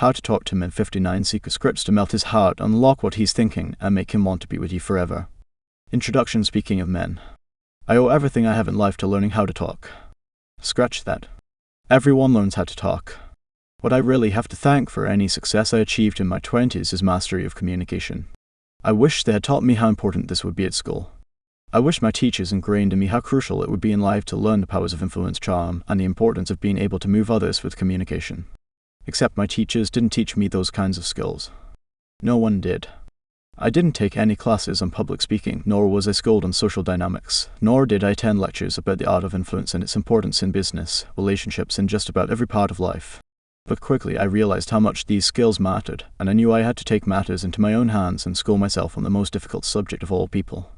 How to talk to him in 59 secret scripts to melt his heart, unlock what he's thinking, and make him want to be with you forever. Introduction. Speaking of men. I owe everything I have in life to learning how to talk. Scratch that. Everyone learns how to talk. What I really have to thank for any success I achieved in my 20s is mastery of communication. I wish they had taught me how important this would be at school. I wish my teachers ingrained in me how crucial it would be in life to learn the powers of influence, charm, and the importance of being able to move others with communication. Except my teachers didn't teach me those kinds of skills. No one did. I didn't take any classes on public speaking, nor was I schooled on social dynamics, nor did I attend lectures about the art of influence and its importance in business, relationships, and just about every part of life. But quickly I realized how much these skills mattered, and I knew I had to take matters into my own hands and school myself on the most difficult subject of all people.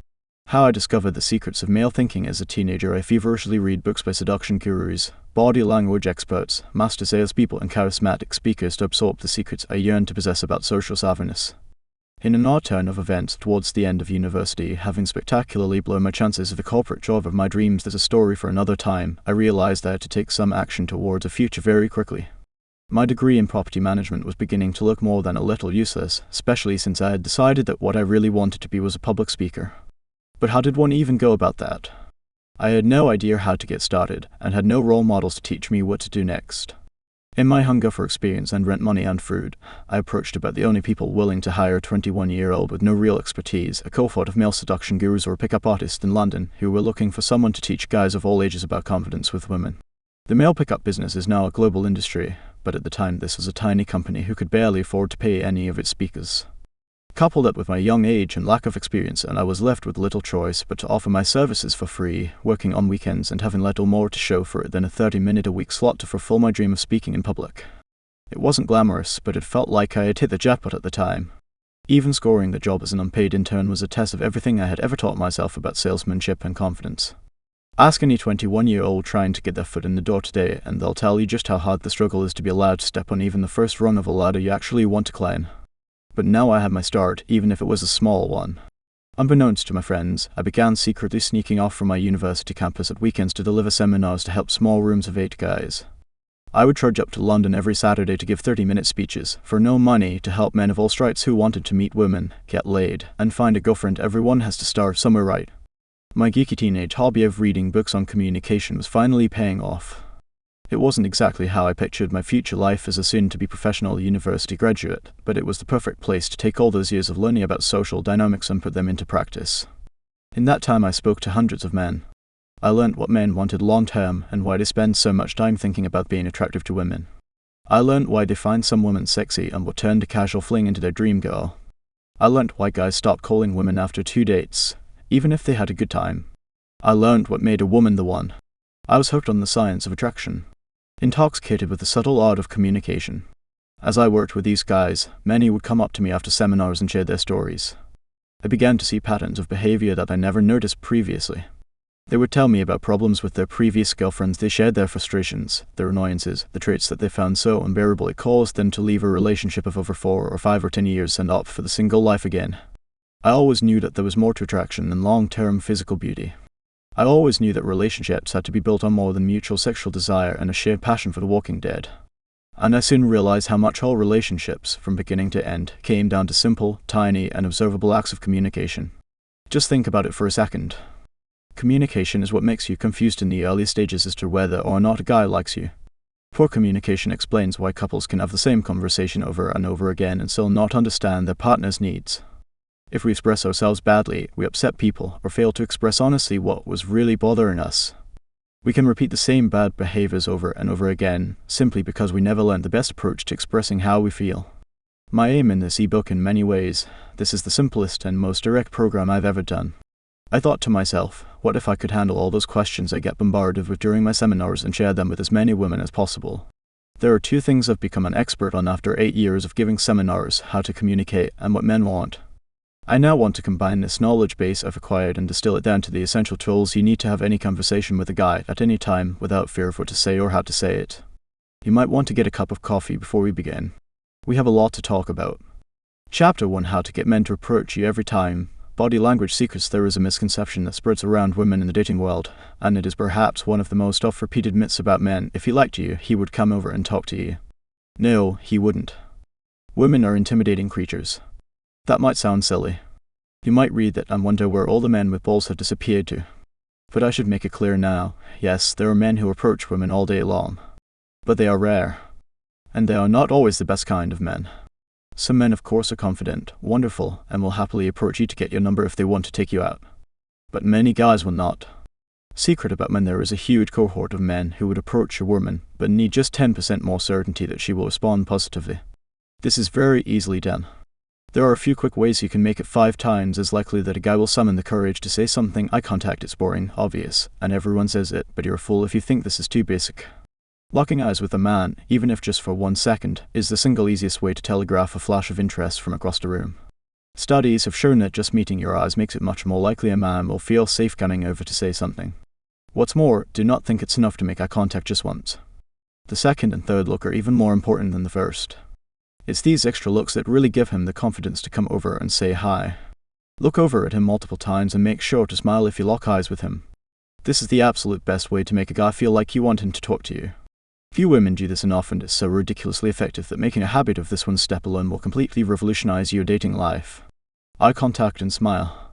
How I discovered the secrets of male thinking as a teenager. I feverishly read books by seduction gurus, body language experts, master salespeople, and charismatic speakers to absorb the secrets I yearned to possess about social savviness. In an odd turn of events towards the end of university, having spectacularly blown my chances of the corporate job of my dreams as a story for another time, I realized I had to take some action towards a future very quickly. My degree in property management was beginning to look more than a little useless, especially since I had decided that what I really wanted to be was a public speaker. But how did one even go about that? I had no idea how to get started, and had no role models to teach me what to do next. In my hunger for experience and rent money and food, I approached about the only people willing to hire a 21-year-old with no real expertise, a cohort of male seduction gurus or a pickup artist in London who were looking for someone to teach guys of all ages about confidence with women. The male pickup business is now a global industry, but at the time this was a tiny company who could barely afford to pay any of its speakers. Couple that with my young age and lack of experience, and I was left with little choice but to offer my services for free, working on weekends and having little more to show for it than a 30-minute-a-week slot to fulfill my dream of speaking in public. It wasn't glamorous, but it felt like I had hit the jackpot at the time. Even scoring the job as an unpaid intern was a test of everything I had ever taught myself about salesmanship and confidence. Ask any 21-year-old trying to get their foot in the door today, and they'll tell you just how hard the struggle is to be allowed to step on even the first rung of a ladder you actually want to climb. But now I had my start, even if it was a small one. Unbeknownst to my friends, I began secretly sneaking off from my university campus at weekends to deliver seminars to help small rooms of 8 guys. I would trudge up to London every Saturday to give 30-minute speeches, for no money, to help men of all stripes who wanted to meet women, get laid, and find a girlfriend. Everyone has to start somewhere, right? My geeky teenage hobby of reading books on communication was finally paying off. It wasn't exactly how I pictured my future life as a soon-to-be professional university graduate, but it was the perfect place to take all those years of learning about social dynamics and put them into practice. In that time I spoke to hundreds of men. I learned what men wanted long-term and why they spend so much time thinking about being attractive to women. I learned why they find some women sexy and what turned a casual fling into their dream girl. I learned why guys stopped calling women after 2 dates, even if they had a good time. I learned what made a woman the one. I was hooked on the science of attraction. Intoxicated with the subtle art of communication. As I worked with these guys, many would come up to me after seminars and share their stories. I began to see patterns of behavior that I never noticed previously. They would tell me about problems with their previous girlfriends. They shared their frustrations, their annoyances, the traits that they found so unbearable it caused them to leave a relationship of over 4 or 5 or 10 years and opt for the single life again. I always knew that there was more to attraction than long-term physical beauty. I always knew that relationships had to be built on more than mutual sexual desire and a shared passion for the walking dead. And I soon realized how much all relationships, from beginning to end, came down to simple, tiny, and observable acts of communication. Just think about it for a second. Communication is what makes you confused in the early stages as to whether or not a guy likes you. Poor communication explains why couples can have the same conversation over and over again and still not understand their partner's needs. If we express ourselves badly, we upset people or fail to express honestly what was really bothering us. We can repeat the same bad behaviors over and over again, simply because we never learned the best approach to expressing how we feel. My aim in this ebook, in many ways, this is the simplest and most direct program I've ever done. I thought to myself, what if I could handle all those questions I get bombarded with during my seminars and share them with as many women as possible? There are 2 things I've become an expert on after 8 years of giving seminars: how to communicate and what men want. I now want to combine this knowledge base I've acquired and distill it down to the essential tools you need to have any conversation with a guy at any time without fear of what to say or how to say it. You might want to get a cup of coffee before we begin. We have a lot to talk about. Chapter 1: How to get men to approach you every time. Body language secrets. There is a misconception that spreads around women in the dating world, and it is perhaps one of the most oft-repeated myths about men. If he liked you, he would come over and talk to you. No, he wouldn't. Women are intimidating creatures. That might sound silly. You might read that and wonder where all the men with balls have disappeared to. But I should make it clear now, yes, there are men who approach women all day long. But they are rare. And they are not always the best kind of men. Some men of course are confident, wonderful, and will happily approach you to get your number if they want to take you out. But many guys will not. Secret about men: there is a huge cohort of men who would approach a woman, but need just 10% more certainty that she will respond positively. This is very easily done. There are a few quick ways you can make it 5 times as likely that a guy will summon the courage to say something. Eye contact is boring, obvious, and everyone says it, but you're a fool if you think this is too basic. Locking eyes with a man, even if just for 1 second, is the single easiest way to telegraph a flash of interest from across the room. Studies have shown that just meeting your eyes makes it much more likely a man will feel safe gunning over to say something. What's more, do not think it's enough to make eye contact just once. The second and third look are even more important than the first. It's these extra looks that really give him the confidence to come over and say hi. Look over at him multiple times and make sure to smile if you lock eyes with him. This is the absolute best way to make a guy feel like you want him to talk to you. Few women do this enough, and it's so ridiculously effective that making a habit of this one step alone will completely revolutionize your dating life. Eye contact and smile.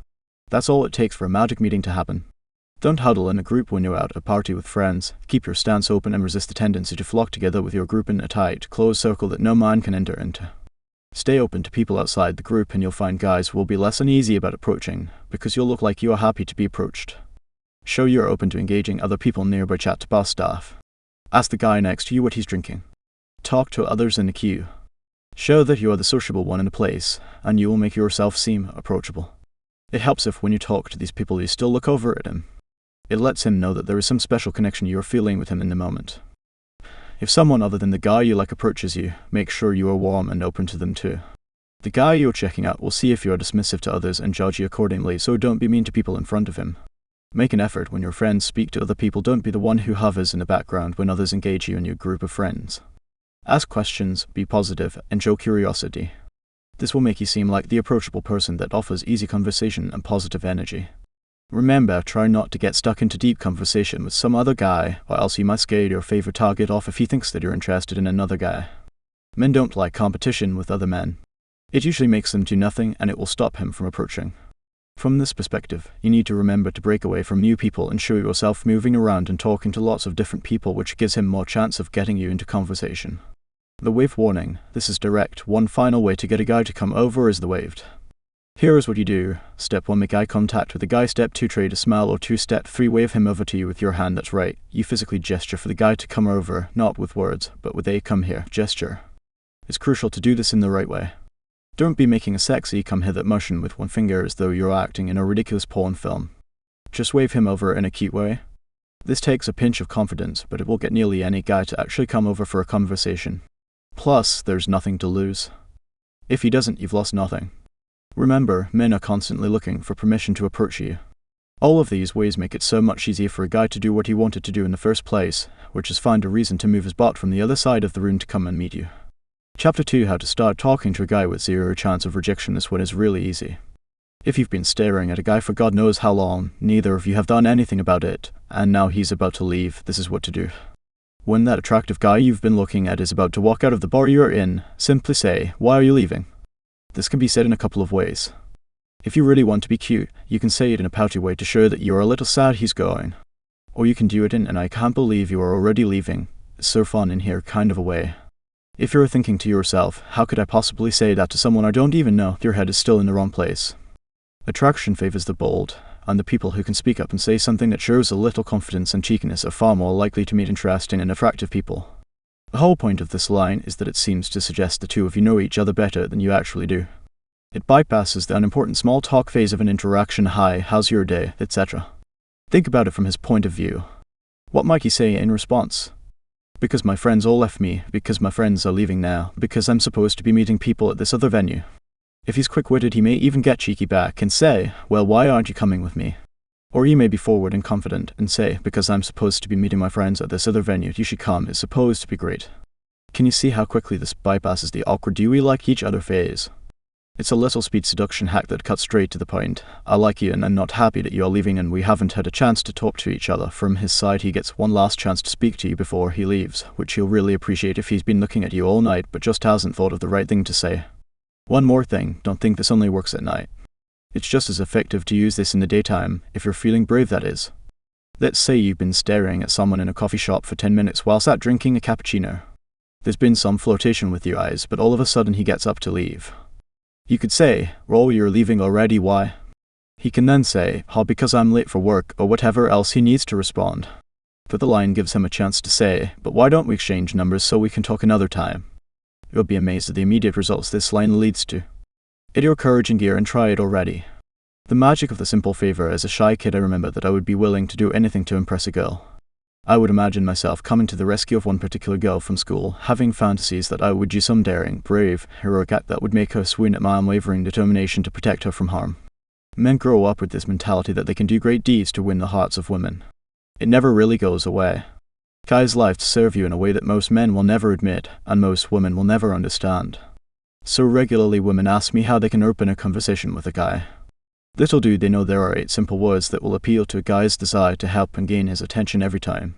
That's all it takes for a magic meeting to happen. Don't huddle in a group when you're out at a party with friends. Keep your stance open and resist the tendency to flock together with your group in a tight, closed circle that no man can enter into. Stay open to people outside the group and you'll find guys will be less uneasy about approaching, because you'll look like you are happy to be approached. Show you're open to engaging other people nearby. Chat to bus staff. Ask the guy next to you what he's drinking. Talk to others in the queue. Show that you are the sociable one in the place, and you will make yourself seem approachable. It helps if when you talk to these people you still look over at him. It lets him know that there is some special connection you're feeling with him in the moment. If someone other than the guy you like approaches you, make sure you are warm and open to them too. The guy you're checking out will see if you are dismissive to others and judge you accordingly, so don't be mean to people in front of him. Make an effort when your friends speak to other people. Don't be the one who hovers in the background when others engage you in your group of friends. Ask questions, be positive, and show curiosity. This will make you seem like the approachable person that offers easy conversation and positive energy. Remember, try not to get stuck into deep conversation with some other guy, or else you might scare your favorite target off if he thinks that you're interested in another guy. Men don't like competition with other men. It usually makes them do nothing, and it will stop him from approaching. From this perspective, you need to remember to break away from new people and show yourself moving around and talking to lots of different people, which gives him more chance of getting you into conversation. The wave warning. This is direct. One final way to get a guy to come over is the waved. Here is what you do. Step 1, make eye contact with the guy. Step 2, trade a smile or 2. Step 3, wave him over to you with your hand. That's right. You physically gesture for the guy to come over, not with words, but with a come here gesture. It's crucial to do this in the right way. Don't be making a sexy come hither motion with one finger as though you're acting in a ridiculous porn film. Just wave him over in a cute way. This takes a pinch of confidence, but it will get nearly any guy to actually come over for a conversation. Plus, there's nothing to lose. If he doesn't, you've lost nothing. Remember, men are constantly looking for permission to approach you. All of these ways make it so much easier for a guy to do what he wanted to do in the first place, which is find a reason to move his butt from the other side of the room to come and meet you. Chapter 2: How to start talking to a guy with 0 chance of rejection. This one is really easy. If you've been staring at a guy for God knows how long, neither of you have done anything about it, and now he's about to leave, this is what to do. When that attractive guy you've been looking at is about to walk out of the bar you're in, simply say, "Why are you leaving?" This can be said in a couple of ways. If you really want to be cute, you can say it in a pouty way to show that you're a little sad he's going. Or you can do it in an "I can't believe you are already leaving, it's so fun in here" kind of a way. If you're thinking to yourself, "How could I possibly say that to someone I don't even know?" your head is still in the wrong place. Attraction favors the bold, and the people who can speak up and say something that shows a little confidence and cheekiness are far more likely to meet interesting and attractive people. The whole point of this line is that it seems to suggest the two of you know each other better than you actually do. It bypasses the unimportant small talk phase of an interaction. "Hi, how's your day?" etc. Think about it from his point of view. What might he say in response? "Because my friends all left me, because my friends are leaving now, because I'm supposed to be meeting people at this other venue." If he's quick-witted, he may even get cheeky back and say, "Well, why aren't you coming with me?" Or you may be forward and confident and say, "Because I'm supposed to be meeting my friends at this other venue, you should come, it's supposed to be great." Can you see how quickly this bypasses the awkward "do we like each other" phase? It's a little speed seduction hack that cuts straight to the point. I like you and I'm not happy that you are leaving and we haven't had a chance to talk to each other. From his side, he gets one last chance to speak to you before he leaves, which he'll really appreciate if he's been looking at you all night but just hasn't thought of the right thing to say. One more thing, don't think this only works at night. It's just as effective to use this in the daytime, if you're feeling brave that is. Let's say you've been staring at someone in a coffee shop for 10 minutes while sat drinking a cappuccino. There's been some flirtation with you guys, but all of a sudden he gets up to leave. You could say, "Oh, you're leaving already, why?" He can then say, "Oh, because I'm late for work," or whatever else he needs to respond. But the line gives him a chance to say, "But why don't we exchange numbers so we can talk another time?" You'll be amazed at the immediate results this line leads to. Get your courage in gear and try it already. The magic of the simple favor. As a shy kid, I remember that I would be willing to do anything to impress a girl. I would imagine myself coming to the rescue of one particular girl from school, having fantasies that I would do some daring, brave, heroic act that would make her swoon at my unwavering determination to protect her from harm. Men grow up with this mentality that they can do great deeds to win the hearts of women. It never really goes away. Guys live to serve you in a way that most men will never admit, and most women will never understand. So regularly women ask me how they can open a conversation with a guy. Little do they know there are 8 simple words that will appeal to a guy's desire to help and gain his attention every time.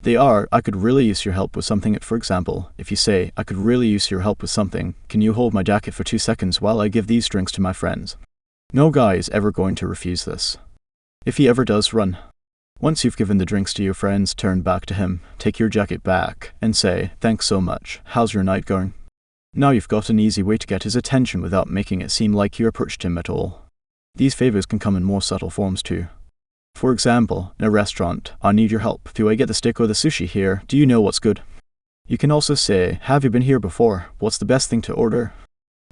They are, "I could really use your help with something." For example, if you say, "I could really use your help with something, can you hold my jacket for 2 seconds while I give these drinks to my friends?" No guy is ever going to refuse this. If he ever does, run. Once you've given the drinks to your friends, turn back to him, take your jacket back, and say, "Thanks so much, how's your night going?" Now you've got an easy way to get his attention without making it seem like you approached him at all. These favors can come in more subtle forms too. For example, in a restaurant, "I need your help. Do I get the steak or the sushi here? Do you know what's good?" You can also say, "Have you been here before? What's the best thing to order?"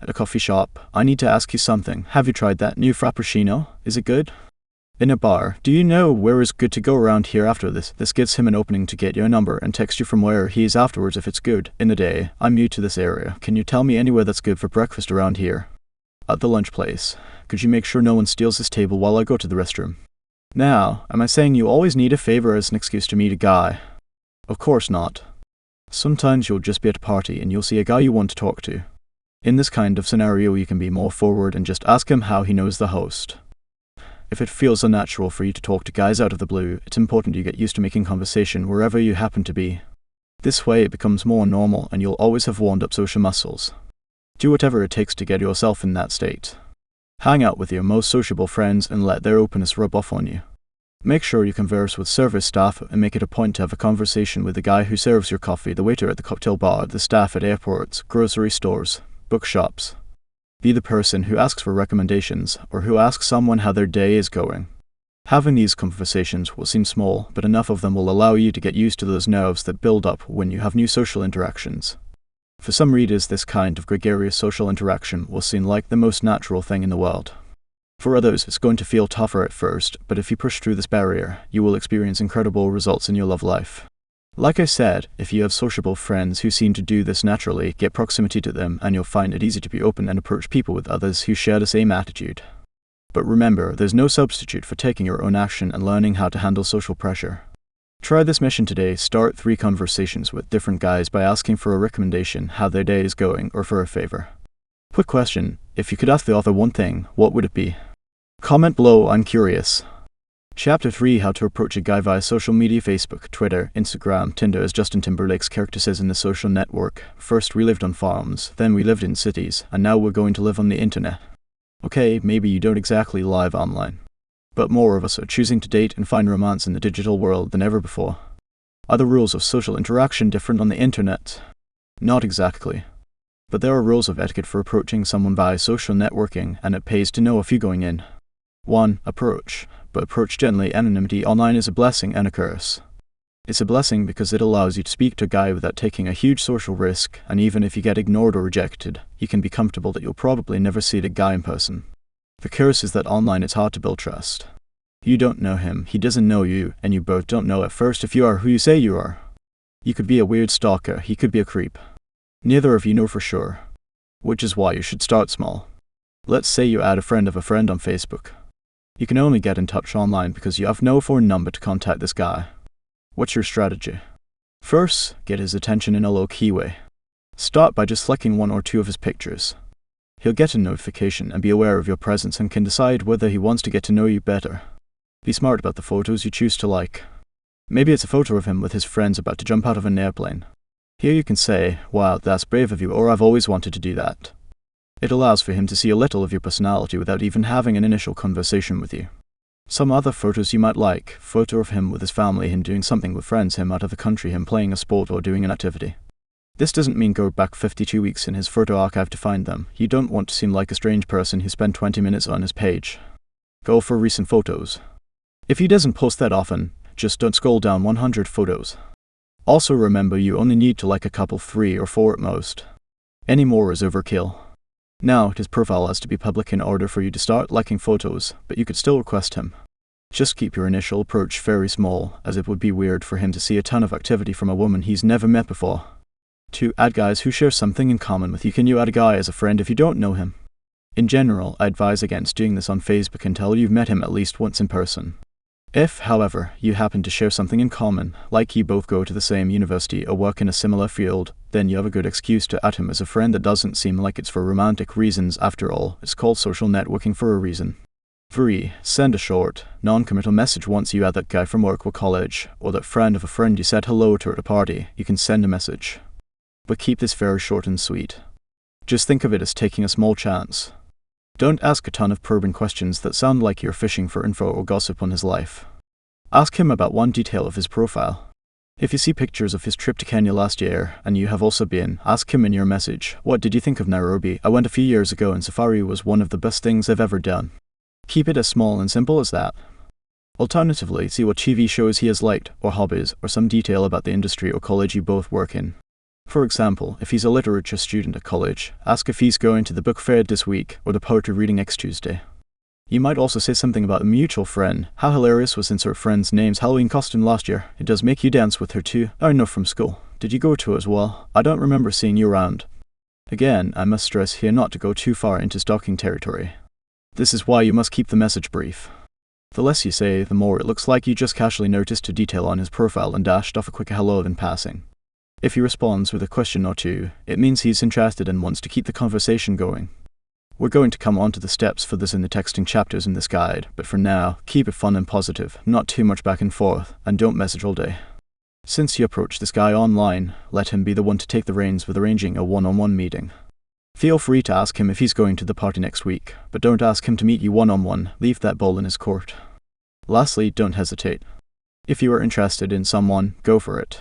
At a coffee shop, "I need to ask you something. Have you tried that new frappuccino? Is it good?" In a bar, "Do you know where is good to go around here after this?" This gives him an opening to get your number and text you from where he is afterwards if it's good. In the day, "I'm new to this area. Can you tell me anywhere that's good for breakfast around here?" At the lunch place, "Could you make sure no one steals this table while I go to the restroom?" Now, am I saying you always need a favor as an excuse to meet a guy? Of course not. Sometimes you'll just be at a party and you'll see a guy you want to talk to. In this kind of scenario, you can be more forward and just ask him how he knows the host. If it feels unnatural for you to talk to guys out of the blue, it's important you get used to making conversation wherever you happen to be. This way it becomes more normal and you'll always have warmed up social muscles. Do whatever it takes to get yourself in that state. Hang out with your most sociable friends and let their openness rub off on you. Make sure you converse with service staff and make it a point to have a conversation with the guy who serves your coffee, the waiter at the cocktail bar, the staff at airports, grocery stores, bookshops. Be the person who asks for recommendations or who asks someone how their day is going. Having these conversations will seem small, but enough of them will allow you to get used to those nerves that build up when you have new social interactions. For some readers, this kind of gregarious social interaction will seem like the most natural thing in the world. For others, it's going to feel tougher at first, but if you push through this barrier, you will experience incredible results in your love life. Like I said, if you have sociable friends who seem to do this naturally, get proximity to them and you'll find it easy to be open and approach people with others who share the same attitude. But remember, there's no substitute for taking your own action and learning how to handle social pressure. Try this mission today. Start 3 conversations with different guys by asking for a recommendation, how their day is going, or for a favor. Quick question, if you could ask the author one thing, what would it be? Comment below, I'm curious. Chapter 3, How to Approach a Guy via Social Media. Facebook, Twitter, Instagram, Tinder. As Justin Timberlake's character says in The Social Network, "First we lived on farms, then we lived in cities, and now we're going to live on the internet." Okay, maybe you don't exactly live online. But more of us are choosing to date and find romance in the digital world than ever before. Are the rules of social interaction different on the internet? Not exactly. But there are rules of etiquette for approaching someone via social networking, and it pays to know a few going in. 1. Approach. But approach gently. Anonymity online is a blessing and a curse. It's a blessing because it allows you to speak to a guy without taking a huge social risk, and even if you get ignored or rejected, you can be comfortable that you'll probably never see the guy in person. The curse is that online it's hard to build trust. You don't know him, he doesn't know you, and you both don't know at first if you are who you say you are. You could be a weird stalker, he could be a creep. Neither of you know for sure. Which is why you should start small. Let's say you add a friend of a friend on Facebook. You can only get in touch online because you have no phone number to contact this guy. What's your strategy? First, get his attention in a low-key way. Start by just liking 1 or 2 of his pictures. He'll get a notification and be aware of your presence and can decide whether he wants to get to know you better. Be smart about the photos you choose to like. Maybe it's a photo of him with his friends about to jump out of an airplane. Here you can say, "Wow, that's brave of you," or "I've always wanted to do that." It allows for him to see a little of your personality without even having an initial conversation with you. Some other photos you might like: photo of him with his family, him doing something with friends, him out of the country, him playing a sport or doing an activity. This doesn't mean go back 52 weeks in his photo archive to find them. You don't want to seem like a strange person who spent 20 minutes on his page. Go for recent photos. If he doesn't post that often, just don't scroll down 100 photos. Also remember, you only need to like a couple, 3 or 4 at most. Any more is overkill. Now, his profile has to be public in order for you to start liking photos, but you could still request him. Just keep your initial approach very small, as it would be weird for him to see a ton of activity from a woman he's never met before. 2. Add guys who share something in common with you. Can you add a guy as a friend if you don't know him? In general, I advise against doing this on Facebook until you've met him at least once in person. If, however, you happen to share something in common, like you both go to the same university or work in a similar field, then you have a good excuse to add him as a friend that doesn't seem like it's for romantic reasons. After all, it's called social networking for a reason. 3. Send a short, non-committal message once you add that guy from work or college, or that friend of a friend you said hello to at a party. You can send a message. But keep this very short and sweet. Just think of it as taking a small chance. Don't ask a ton of probing questions that sound like you're fishing for info or gossip on his life. Ask him about one detail of his profile. If you see pictures of his trip to Kenya last year, and you have also been, ask him in your message, "What did you think of Nairobi? I went a few years ago and safari was one of the best things I've ever done." Keep it as small and simple as that. Alternatively, see what TV shows he has liked, or hobbies, or some detail about the industry or college you both work in. For example, if he's a literature student at college, ask if he's going to the book fair this week or the poetry reading next Tuesday. You might also say something about a mutual friend. "How hilarious was insert friend's name's Halloween costume last year? It does make you dance with her too. I know from school. Did you go to it as well? I don't remember seeing you around." Again, I must stress here not to go too far into stalking territory. This is why you must keep the message brief. The less you say, the more it looks like you just casually noticed a detail on his profile and dashed off a quick hello in passing. If he responds with a question or two, it means he's interested and wants to keep the conversation going. We're going to come on to the steps for this in the texting chapters in this guide, but for now, keep it fun and positive, not too much back and forth, and don't message all day. Since you approach this guy online, let him be the one to take the reins with arranging a one-on-one meeting. Feel free to ask him if he's going to the party next week, but don't ask him to meet you one-on-one. Leave that ball in his court. Lastly, don't hesitate. If you are interested in someone, go for it.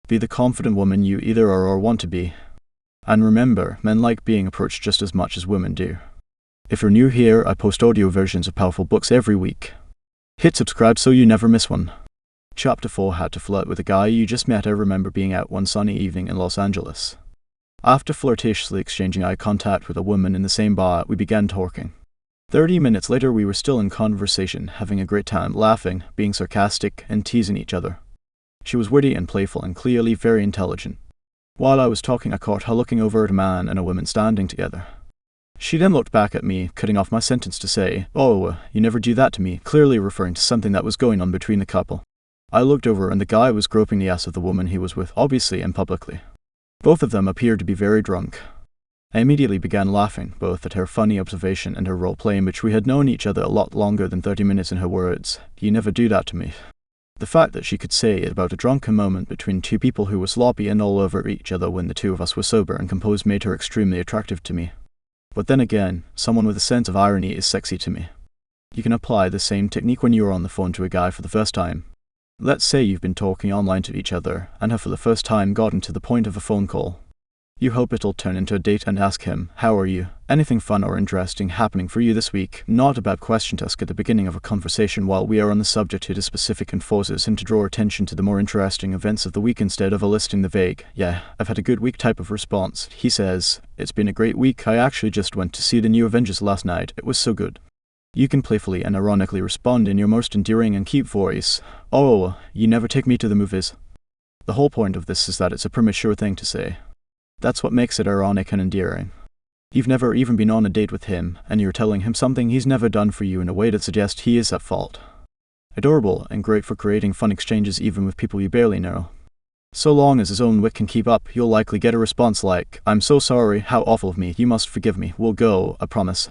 Be the confident woman you either are or want to be. And remember, men like being approached just as much as women do. If you're new here, I post audio versions of powerful books every week. Hit subscribe so you never miss one. Chapter 4: How to flirt with a guy you just met. I remember being out one sunny evening in Los Angeles. After flirtatiously exchanging eye contact with a woman in the same bar, we began talking. 30 minutes later, we were still in conversation, having a great time, laughing, being sarcastic, and teasing each other. She was witty and playful and clearly very intelligent. While I was talking, I caught her looking over at a man and a woman standing together. She then looked back at me, cutting off my sentence to say, "Oh, you never do that to me," clearly referring to something that was going on between the couple. I looked over and the guy was groping the ass of the woman he was with, obviously and publicly. Both of them appeared to be very drunk. I immediately began laughing, both at her funny observation and her role-play in which we had known each other a lot longer than 30 minutes in her words. "You never do that to me." The fact that she could say it about a drunken moment between two people who were sloppy and all over each other when the two of us were sober and composed made her extremely attractive to me. But then again, someone with a sense of irony is sexy to me. You can apply the same technique when you are on the phone to a guy for the first time. Let's say you've been talking online to each other and have for the first time gotten to the point of a phone call. You hope it'll turn into a date and ask him, "How are you? Anything fun or interesting happening for you this week?" Not a bad question to ask at the beginning of a conversation while we are on the subject. It is specific and forces him to draw attention to the more interesting events of the week instead of eliciting the vague, "Yeah, I've had a good week" type of response. He says, "It's been a great week. I actually just went to see the new Avengers last night. It was so good." You can playfully and ironically respond in your most endearing and cute voice, "Oh, you never take me to the movies." The whole point of this is that it's a premature thing to say. That's what makes it ironic and endearing. You've never even been on a date with him, and you're telling him something he's never done for you in a way that suggests he is at fault. Adorable and great for creating fun exchanges even with people you barely know. So long as his own wit can keep up, you'll likely get a response like, "I'm so sorry, how awful of me, you must forgive me, we'll go, I promise."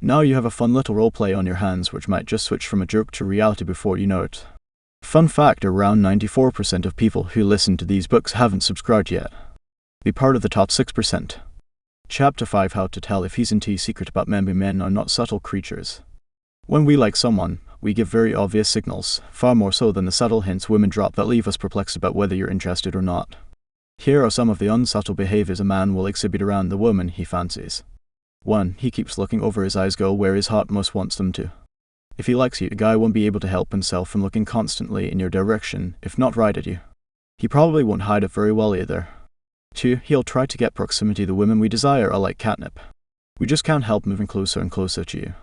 Now you have a fun little roleplay on your hands which might just switch from a joke to reality before you know it. Fun fact, around 94% of people who listen to these books haven't subscribed yet. Be part of the top 6%. Chapter 5: How to Tell If He's Into You. Secret about men. Men are not subtle creatures. When we like someone, we give very obvious signals, far more so than the subtle hints women drop that leave us perplexed about whether you're interested or not. Here are some of the unsubtle behaviors a man will exhibit around the woman he fancies. 1. He keeps looking over his eyes go where his heart most wants them to. If he likes you, a guy won't be able to help himself from looking constantly in your direction, if not right at you. He probably won't hide it very well either. 2. He'll try to get proximity. The women we desire are like catnip. We just can't help moving closer and closer to you.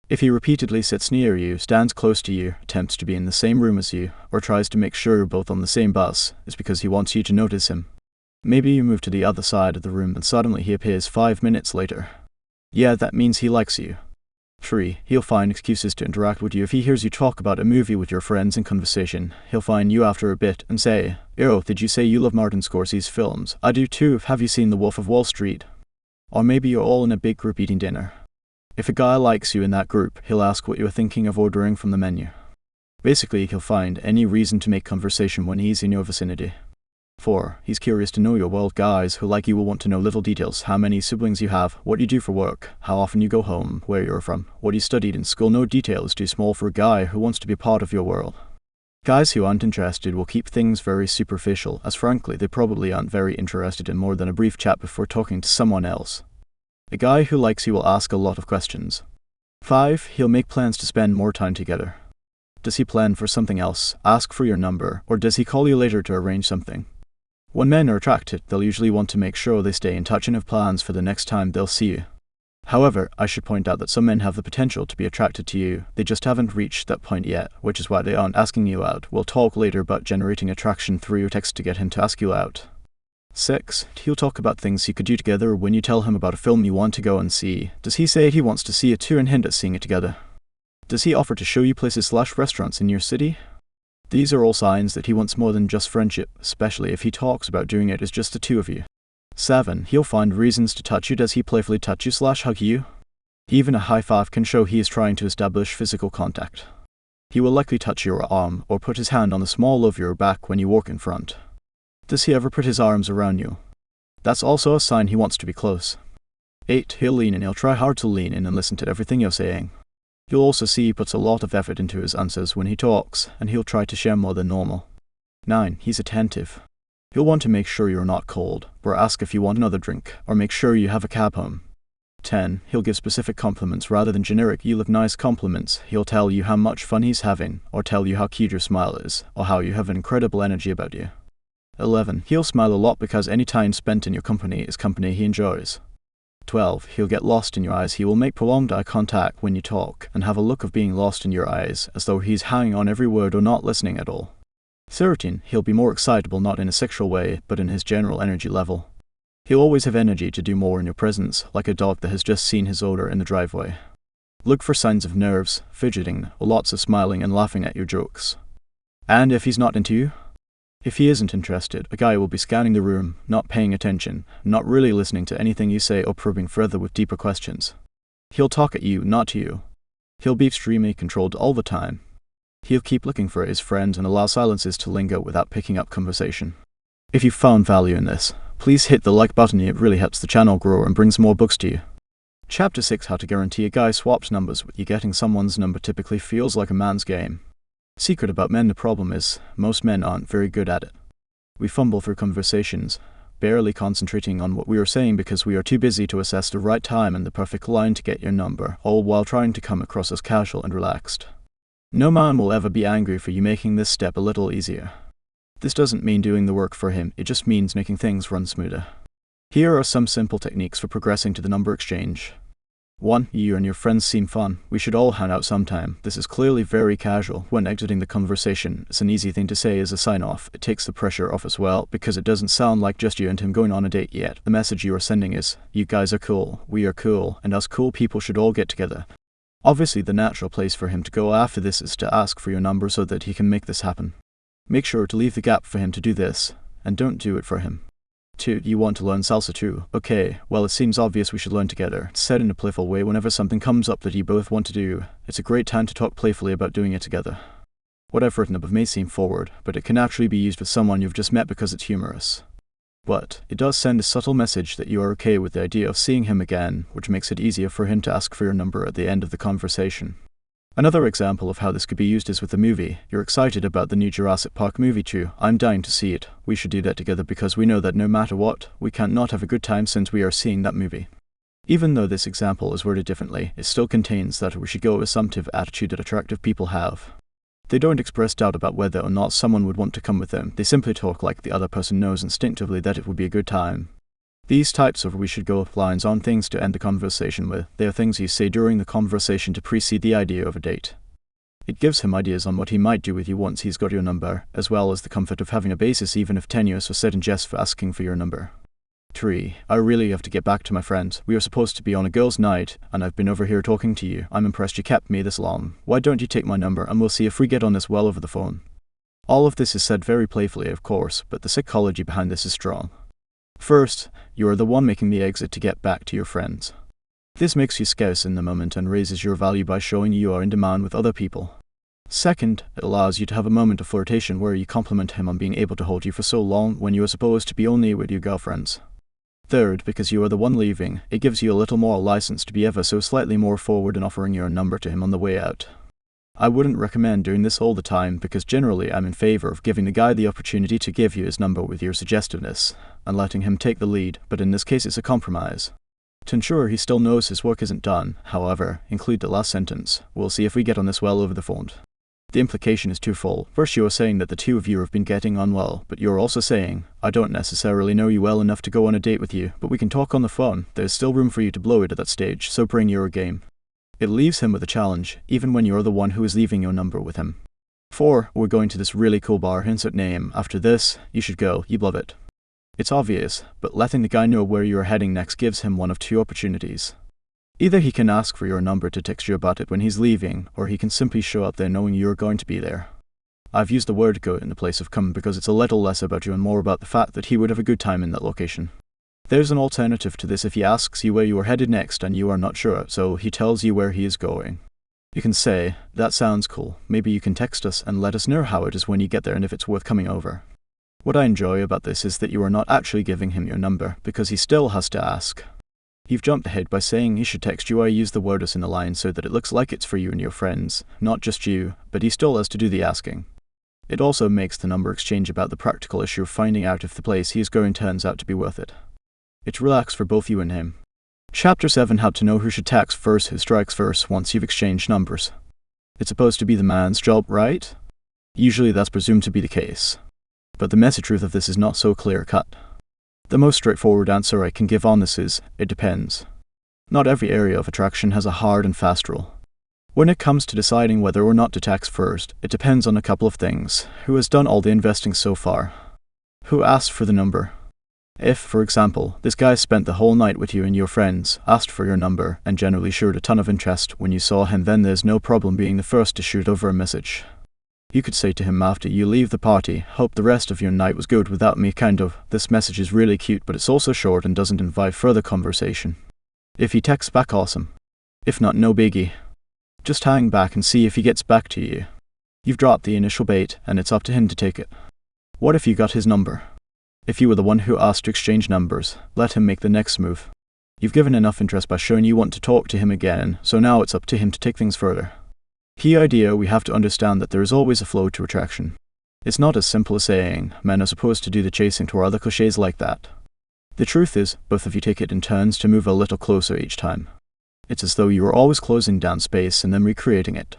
If he repeatedly sits near you, stands close to you, attempts to be in the same room as you, or tries to make sure you're both on the same bus, it's because he wants you to notice him. Maybe you move to the other side of the room and suddenly he appears 5 minutes later. Yeah, that means he likes you. 3. He'll find excuses to interact with you. If he hears you talk about a movie with your friends in conversation, he'll find you after a bit and say, "Oh, did you say you love Martin Scorsese's films? I do too. Have you seen The Wolf of Wall Street?" Or maybe you're all in a big group eating dinner. If a guy likes you in that group, he'll ask what you're thinking of ordering from the menu. Basically, he'll find any reason to make conversation when he's in your vicinity. 4. He's curious to know your world. Guys who like you will want to know little details: how many siblings you have, what you do for work, how often you go home, where you're from, what you studied in school. No detail is too small for a guy who wants to be part of your world. Guys who aren't interested will keep things very superficial, as frankly they probably aren't very interested in more than a brief chat before talking to someone else. A guy who likes you will ask a lot of questions. 5. He'll make plans to spend more time together. Does he plan for something else, ask for your number, or does he call you later to arrange something? When men are attracted, they'll usually want to make sure they stay in touch and have plans for the next time they'll see you. However, I should point out that some men have the potential to be attracted to you, they just haven't reached that point yet, which is why they aren't asking you out. We'll talk later about generating attraction through your text to get him to ask you out. 6. He'll talk about things you could do together. When you tell him about a film you want to go and see, does he say he wants to see it too and hint at seeing it together? Does he offer to show you places/restaurants in your city? These are all signs that he wants more than just friendship, especially if he talks about doing it as just the two of you. 7. He'll find reasons to touch you. Does he playfully touch you/hug you? Even a high five can show he is trying to establish physical contact. He will likely touch your arm or put his hand on the small of your back when you walk in front. Does he ever put his arms around you? That's also a sign he wants to be close. 8. He'll lean in. He'll try hard to lean in and listen to everything you're saying. You'll also see he puts a lot of effort into his answers when he talks, and he'll try to share more than normal. 9. He's attentive. He'll want to make sure you're not cold, or ask if you want another drink, or make sure you have a cab home. 10. He'll give specific compliments rather than generic "you look nice" compliments. He'll tell you how much fun he's having, or tell you how cute your smile is, or how you have incredible energy about you. 11. He'll smile a lot because any time spent in your company is company he enjoys. 12. He'll get lost in your eyes. He will make prolonged eye contact when you talk, and have a look of being lost in your eyes, as though he's hanging on every word or not listening at all. 13. He'll be more excitable, not in a sexual way, but in his general energy level. He'll always have energy to do more in your presence, like a dog that has just seen his owner in the driveway. Look for signs of nerves, fidgeting, or lots of smiling and laughing at your jokes. And if he's not into you? If he isn't interested, a guy will be scanning the room, not paying attention, not really listening to anything you say or probing further with deeper questions. He'll talk at you, not to you. He'll be extremely controlled all the time. He'll keep looking for his friends and allow silences to linger without picking up conversation. If you found value in this, please hit the like button. It really helps the channel grow and brings more books to you. Chapter 6: How to Guarantee a Guy Swaps Numbers with You. Getting someone's number typically feels like a man's game. Secret about men: the problem is, most men aren't very good at it. We fumble through conversations, barely concentrating on what we are saying because we are too busy to assess the right time and the perfect line to get your number, all while trying to come across as casual and relaxed. No man will ever be angry for you making this step a little easier. This doesn't mean doing the work for him, it just means making things run smoother. Here are some simple techniques for progressing to the number exchange. 1. You and your friends seem fun. We should all hang out sometime. This is clearly very casual. When exiting the conversation, it's an easy thing to say as a sign-off. It takes the pressure off as well, because it doesn't sound like just you and him going on a date yet. The message you are sending is, you guys are cool, we are cool, and us cool people should all get together. Obviously, the natural place for him to go after this is to ask for your number so that he can make this happen. Make sure to leave the gap for him to do this, and don't do it for him. 2. You want to learn salsa too? Okay, well it seems obvious we should learn together. It's said in a playful way whenever something comes up that you both want to do. It's a great time to talk playfully about doing it together. What I've written above may seem forward, but it can actually be used with someone you've just met because it's humorous. But it does send a subtle message that you are okay with the idea of seeing him again, which makes it easier for him to ask for your number at the end of the conversation. Another example of how this could be used is with a movie. You're excited about the new Jurassic Park movie too. I'm dying to see it. We should do that together because we know that no matter what, we can't not have a good time since we are seeing that movie. Even though this example is worded differently, it still contains that we should go assumptive attitude that attractive people have. They don't express doubt about whether or not someone would want to come with them. They simply talk like the other person knows instinctively that it would be a good time. These types of we should go lines aren't things to end the conversation with. They are things you say during the conversation to precede the idea of a date. It gives him ideas on what he might do with you once he's got your number, as well as the comfort of having a basis even if tenuous or said in jest for asking for your number. 3. I really have to get back to my friends. We are supposed to be on a girls' night, and I've been over here talking to you. I'm impressed you kept me this long. Why don't you take my number and we'll see if we get on this well over the phone. All of this is said very playfully, of course, but the psychology behind this is strong. First, you are the one making the exit to get back to your friends. This makes you scarce in the moment and raises your value by showing you are in demand with other people. Second, it allows you to have a moment of flirtation where you compliment him on being able to hold you for so long when you are supposed to be only with your girlfriends. Third, because you are the one leaving, it gives you a little more license to be ever so slightly more forward in offering your number to him on the way out. I wouldn't recommend doing this all the time because generally I'm in favor of giving the guy the opportunity to give you his number with your suggestiveness and letting him take the lead, but in this case it's a compromise. To ensure he still knows his work isn't done, however, include the last sentence. We'll see if we get on this well over the phone. The implication is twofold. First, you are saying that the two of you have been getting on well, but you're also saying, I don't necessarily know you well enough to go on a date with you, but we can talk on the phone. There's still room for you to blow it at that stage, so bring your game. It leaves him with a challenge, even when you're the one who is leaving your number with him. 4. We're going to this really cool bar, insert name. After this, you should go, you'd love it. It's obvious, but letting the guy know where you're heading next gives him one of two opportunities. Either he can ask for your number to text you about it when he's leaving, or he can simply show up there knowing you're going to be there. I've used the word go in the place of come because it's a little less about you and more about the fact that he would have a good time in that location. There's an alternative to this if he asks you where you are headed next and you are not sure, so he tells you where he is going. You can say, that sounds cool, maybe you can text us and let us know how it is when you get there and if it's worth coming over. What I enjoy about this is that you are not actually giving him your number, because he still has to ask. You've jumped ahead by saying he should text you. I use the word us in the line so that it looks like it's for you and your friends, not just you, but he still has to do the asking. It also makes the number exchange about the practical issue of finding out if the place he is going turns out to be worth it. It's relaxed for both you and him. Chapter 7: How to know who should text first, who strikes first once you've exchanged numbers. It's supposed to be the man's job, right? Usually that's presumed to be the case. But the messy truth of this is not so clear-cut. The most straightforward answer I can give on this is, it depends. Not every area of attraction has a hard and fast rule. When it comes to deciding whether or not to text first, it depends on a couple of things. Who has done all the investing so far? Who asked for the number? If, for example, this guy spent the whole night with you and your friends, asked for your number, and generally showed a ton of interest when you saw him, then there's no problem being the first to shoot over a message. You could say to him after you leave the party, hope the rest of your night was good without me, kind of. This message is really cute, but it's also short and doesn't invite further conversation. If he texts back, awesome. If not, no biggie. Just hang back and see if he gets back to you. You've dropped the initial bait, and it's up to him to take it. What if you got his number? If you were the one who asked to exchange numbers, let him make the next move. You've given enough interest by showing you want to talk to him again, so now it's up to him to take things further. Key idea: we have to understand that there is always a flow to attraction. It's not as simple as saying, men are supposed to do the chasing or other cliches like that. The truth is, both of you take it in turns to move a little closer each time. It's as though you are always closing down space and then recreating it.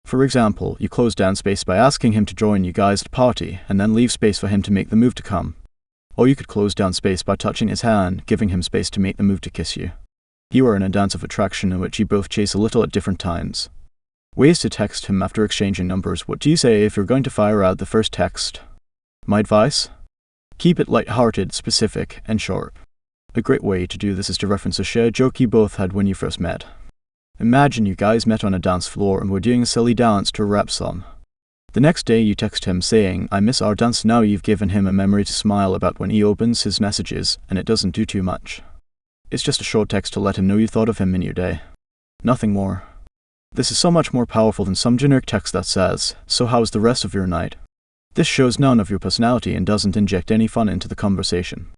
For example, you close down space by asking him to join you guys at a party, and then leave space for him to make the move to come. Or you could close down space by touching his hand, giving him space to make the move to kiss you. You are in a dance of attraction in which you both chase a little at different times. Ways to text him after exchanging numbers. What do you say if you're going to fire out the first text? My advice? Keep it light-hearted, specific, and short. A great way to do this is to reference a shared joke you both had when you first met. Imagine you guys met on a dance floor and were doing a silly dance to a rap song. The next day you text him saying, I miss our dance. Now you've given him a memory to smile about when he opens his messages, and it doesn't do too much. It's just a short text to let him know you thought of him in your day. Nothing more. This is so much more powerful than some generic text that says, so how's the rest of your night? This shows none of your personality and doesn't inject any fun into the conversation.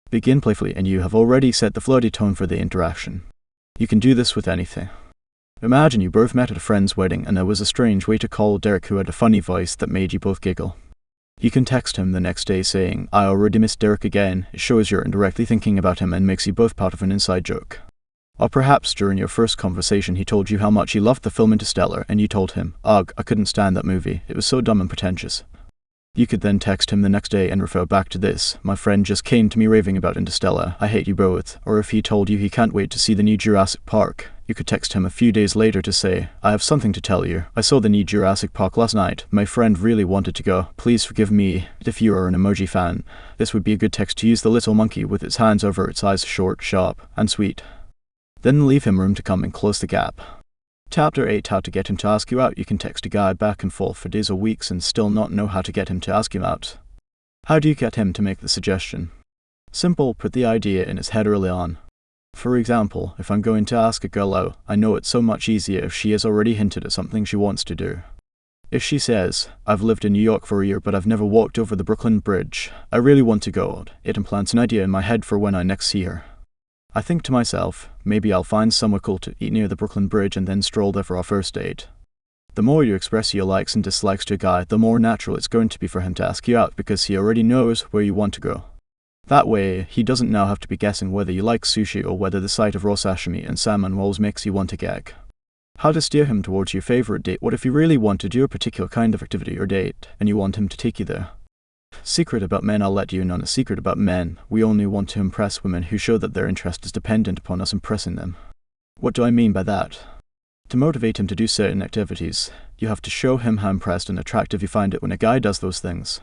Begin playfully and you have already set the flirty tone for the interaction. You can do this with anything. Imagine you both met at a friend's wedding and there was a strange waiter called Derek who had a funny voice that made you both giggle. You can text him the next day saying, I already miss Derek again. It shows you're indirectly thinking about him and makes you both part of an inside joke. Or perhaps during your first conversation he told you how much he loved the film Interstellar and you told him, ugh, I couldn't stand that movie, it was so dumb and pretentious. You could then text him the next day and refer back to this, my friend just came to me raving about Interstellar, I hate you both. Or if he told you he can't wait to see the new Jurassic Park, you could text him a few days later to say, I have something to tell you. I saw the new Jurassic Park last night. My friend really wanted to go. Please forgive me if you are an emoji fan. This would be a good text to use the little monkey with its hands over its eyes, short, sharp, and sweet. Then leave him room to come and close the gap. Chapter 8, How to get him to ask you out. You can text a guy back and forth for days or weeks and still not know how to get him to ask you out. How do you get him to make the suggestion? Simple, put the idea in his head early on. For example, if I'm going to ask a girl out, I know it's so much easier if she has already hinted at something she wants to do. If she says, I've lived in New York for a year but I've never walked over the Brooklyn Bridge, I really want to go, it implants an idea in my head for when I next see her. I think to myself, maybe I'll find somewhere cool to eat near the Brooklyn Bridge and then stroll there for our first date. The more you express your likes and dislikes to a guy, the more natural it's going to be for him to ask you out because he already knows where you want to go. That way, he doesn't now have to be guessing whether you like sushi or whether the sight of raw sashimi and salmon rolls makes you want to gag. How to steer him towards your favorite date. What if you really want to do a particular kind of activity or date, and you want him to take you there? Secret about men. I'll let you in on a secret about men. We only want to impress women who show that their interest is dependent upon us impressing them. What do I mean by that? To motivate him to do certain activities, you have to show him how impressed and attractive you find it when a guy does those things.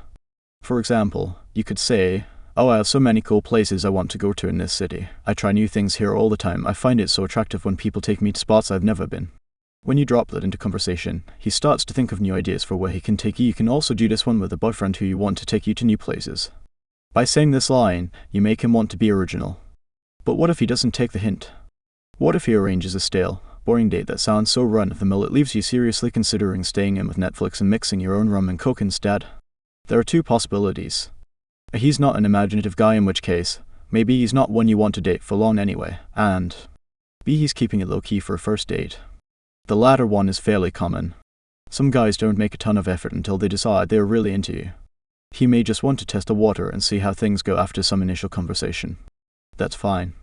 For example, you could say, oh, I have so many cool places I want to go to in this city. I try new things here all the time. I find it so attractive when people take me to spots I've never been. When you drop that into conversation, he starts to think of new ideas for where he can take you. You can also do this one with a boyfriend who you want to take you to new places. By saying this line, you make him want to be original. But what if he doesn't take the hint? What if he arranges a stale, boring date that sounds so run-of-the-mill it leaves you seriously considering staying in with Netflix and mixing your own rum and coke instead? There are two possibilities. He's not an imaginative guy, in which case, maybe he's not one you want to date for long anyway, and B, he's keeping it low-key for a first date. The latter one is fairly common. Some guys don't make a ton of effort until they decide they are really into you. He may just want to test the water and see how things go after some initial conversation. That's fine.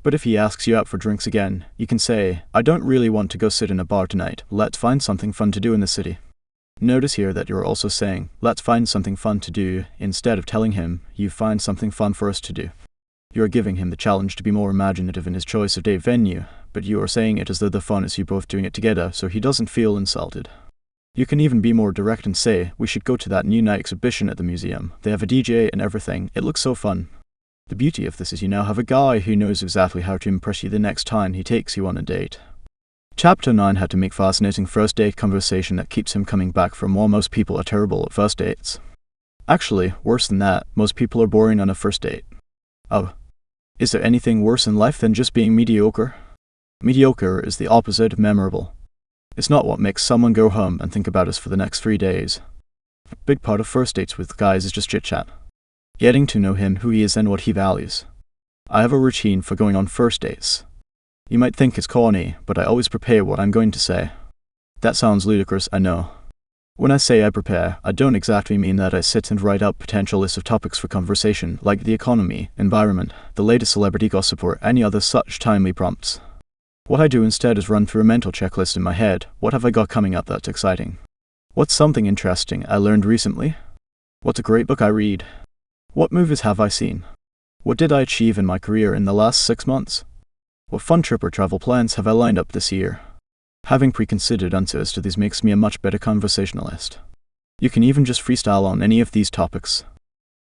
But if he asks you out for drinks again, you can say, I don't really want to go sit in a bar tonight, let's find something fun to do in the city. Notice here that you're also saying, let's find something fun to do, instead of telling him, you find something fun for us to do. You are giving him the challenge to be more imaginative in his choice of date venue, but you are saying it as though the fun is you both doing it together, so he doesn't feel insulted. You can even be more direct and say, we should go to that new night exhibition at the museum. They have a DJ and everything. It looks so fun. The beauty of this is you now have a guy who knows exactly how to impress you the next time he takes you on a date. Chapter 9, How to make fascinating first date conversation that keeps him coming back for more. Most people are terrible at first dates. Actually, worse than that, most people are boring on a first date. Oh. Is there anything worse in life than just being mediocre? Mediocre is the opposite of memorable. It's not what makes someone go home and think about us for the next 3 days. A big part of first dates with guys is just chit-chat. Getting to know him, who he is and what he values. I have a routine for going on first dates. You might think it's corny, but I always prepare what I'm going to say. That sounds ludicrous, I know. When I say I prepare, I don't exactly mean that I sit and write out potential lists of topics for conversation, like the economy, environment, the latest celebrity gossip, or any other such timely prompts. What I do instead is run through a mental checklist in my head. What have I got coming up that's exciting? What's something interesting I learned recently? What's a great book I read? What movies have I seen? What did I achieve in my career in the last 6 months? What fun trip or travel plans have I lined up this year? Having preconsidered answers to these makes me a much better conversationalist. You can even just freestyle on any of these topics.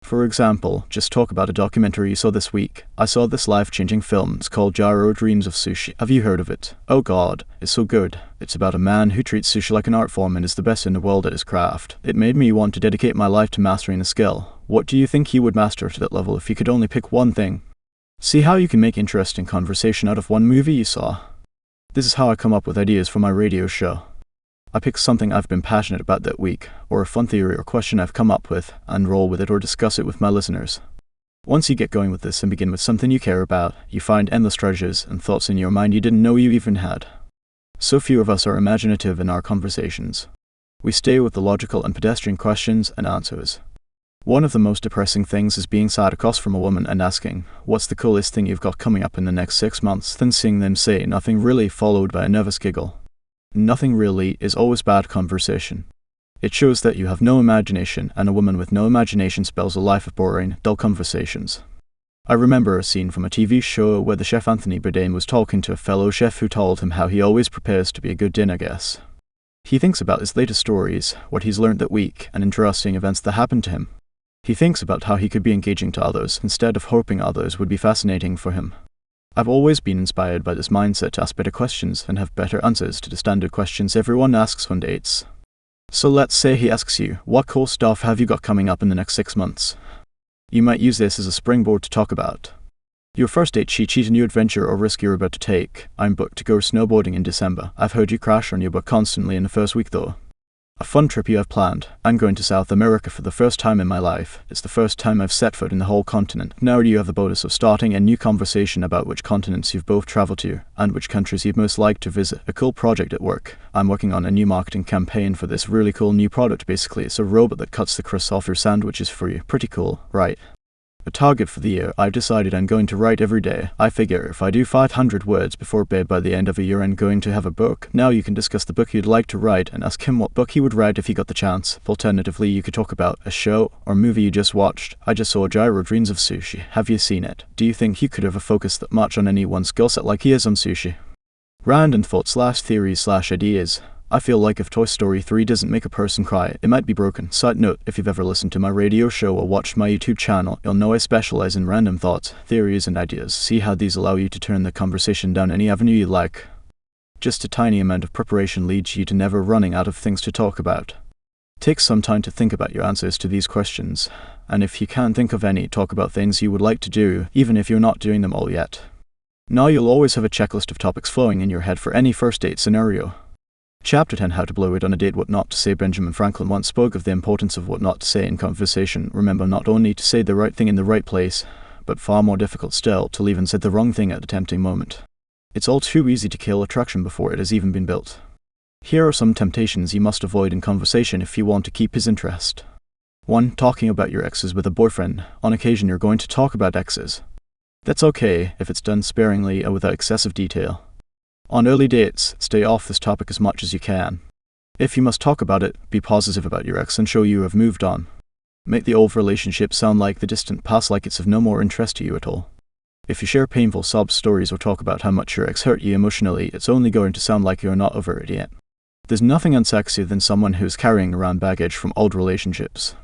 For example, just talk about a documentary you saw this week. I saw this life-changing film. It's called Gyro Dreams of Sushi. Have you heard of it? Oh god, it's so good. It's about a man who treats sushi like an art form and is the best in the world at his craft. It made me want to dedicate my life to mastering the skill. What do you think you would master to that level if you could only pick one thing? See how you can make interesting conversation out of one movie you saw. This is how I come up with ideas for my radio show. I pick something I've been passionate about that week, or a fun theory or question I've come up with, and roll with it or discuss it with my listeners. Once you get going with this and begin with something you care about, you find endless treasures and thoughts in your mind you didn't know you even had. So few of us are imaginative in our conversations. We stay with the logical and pedestrian questions and answers. One of the most depressing things is being sat across from a woman and asking, "What's the coolest thing you've got coming up in the next 6 months?" then seeing them say nothing really followed by a nervous giggle. Nothing really is always bad conversation. It shows that you have no imagination, and a woman with no imagination spells a life of boring, dull conversations. I remember a scene from a TV show where the chef Anthony Bourdain was talking to a fellow chef who told him how he always prepares to be a good dinner guest. He thinks about his latest stories, what he's learned that week, and interesting events that happened to him. He thinks about how he could be engaging to others, instead of hoping others would be fascinating for him. I've always been inspired by this mindset to ask better questions and have better answers to the standard questions everyone asks on dates. So let's say he asks you, "What cool stuff have you got coming up in the next 6 months?" You might use this as a springboard to talk about your first date, cheat sheet, a new adventure or risk you're about to take. "I'm booked to go snowboarding in December. I've heard you crash on your book constantly in the first week though." A fun trip you have planned. "I'm going to South America for the first time in my life. It's the first time I've set foot in the whole continent." Now you have the bonus of starting a new conversation about which continents you've both traveled to, and which countries you'd most like to visit. A cool project at work. "I'm working on a new marketing campaign for this really cool new product. Basically, it's a robot that cuts the crusts off your sandwiches for you. Pretty cool, right? A target for the year. "I've decided I'm going to write every day. I figure if I do 500 words before bed by the end of a year, I'm going to have a book." Now you can discuss the book you'd like to write and ask him what book he would write if he got the chance. Alternatively, you could talk about a show or movie you just watched. "I just saw Gyro Dreams of Sushi. Have you seen it? Do you think he could ever focus that much on any one skill set like he is on sushi?" Random thoughts / theories / ideas. I feel like if Toy Story 3 doesn't make a person cry, it might be broken. Side note, if you've ever listened to my radio show or watched my YouTube channel, you'll know I specialize in random thoughts, theories, and ideas. See how these allow you to turn the conversation down any avenue you like. Just a tiny amount of preparation leads you to never running out of things to talk about. Take some time to think about your answers to these questions, and if you can't think of any, talk about things you would like to do, even if you're not doing them all yet. Now you'll always have a checklist of topics flowing in your head for any first date scenario. Chapter 10, How to Blow It on a Date, What Not to Say. Benjamin Franklin once spoke of the importance of what not to say in conversation. Remember not only to say the right thing in the right place, but far more difficult still, to leave and say the wrong thing at the tempting moment. It's all too easy to kill attraction before it has even been built. Here are some temptations you must avoid in conversation if you want to keep his interest. 1. Talking about your exes with a boyfriend. On occasion you're going to talk about exes. That's okay if it's done sparingly and without excessive detail. On early dates, stay off this topic as much as you can. If you must talk about it, be positive about your ex and show you have moved on. Make the old relationship sound like the distant past, like it's of no more interest to you at all. If you share painful sob stories or talk about how much your ex hurt you emotionally, it's only going to sound like you're not over it yet. There's nothing unsexier than someone who's carrying around baggage from old relationships.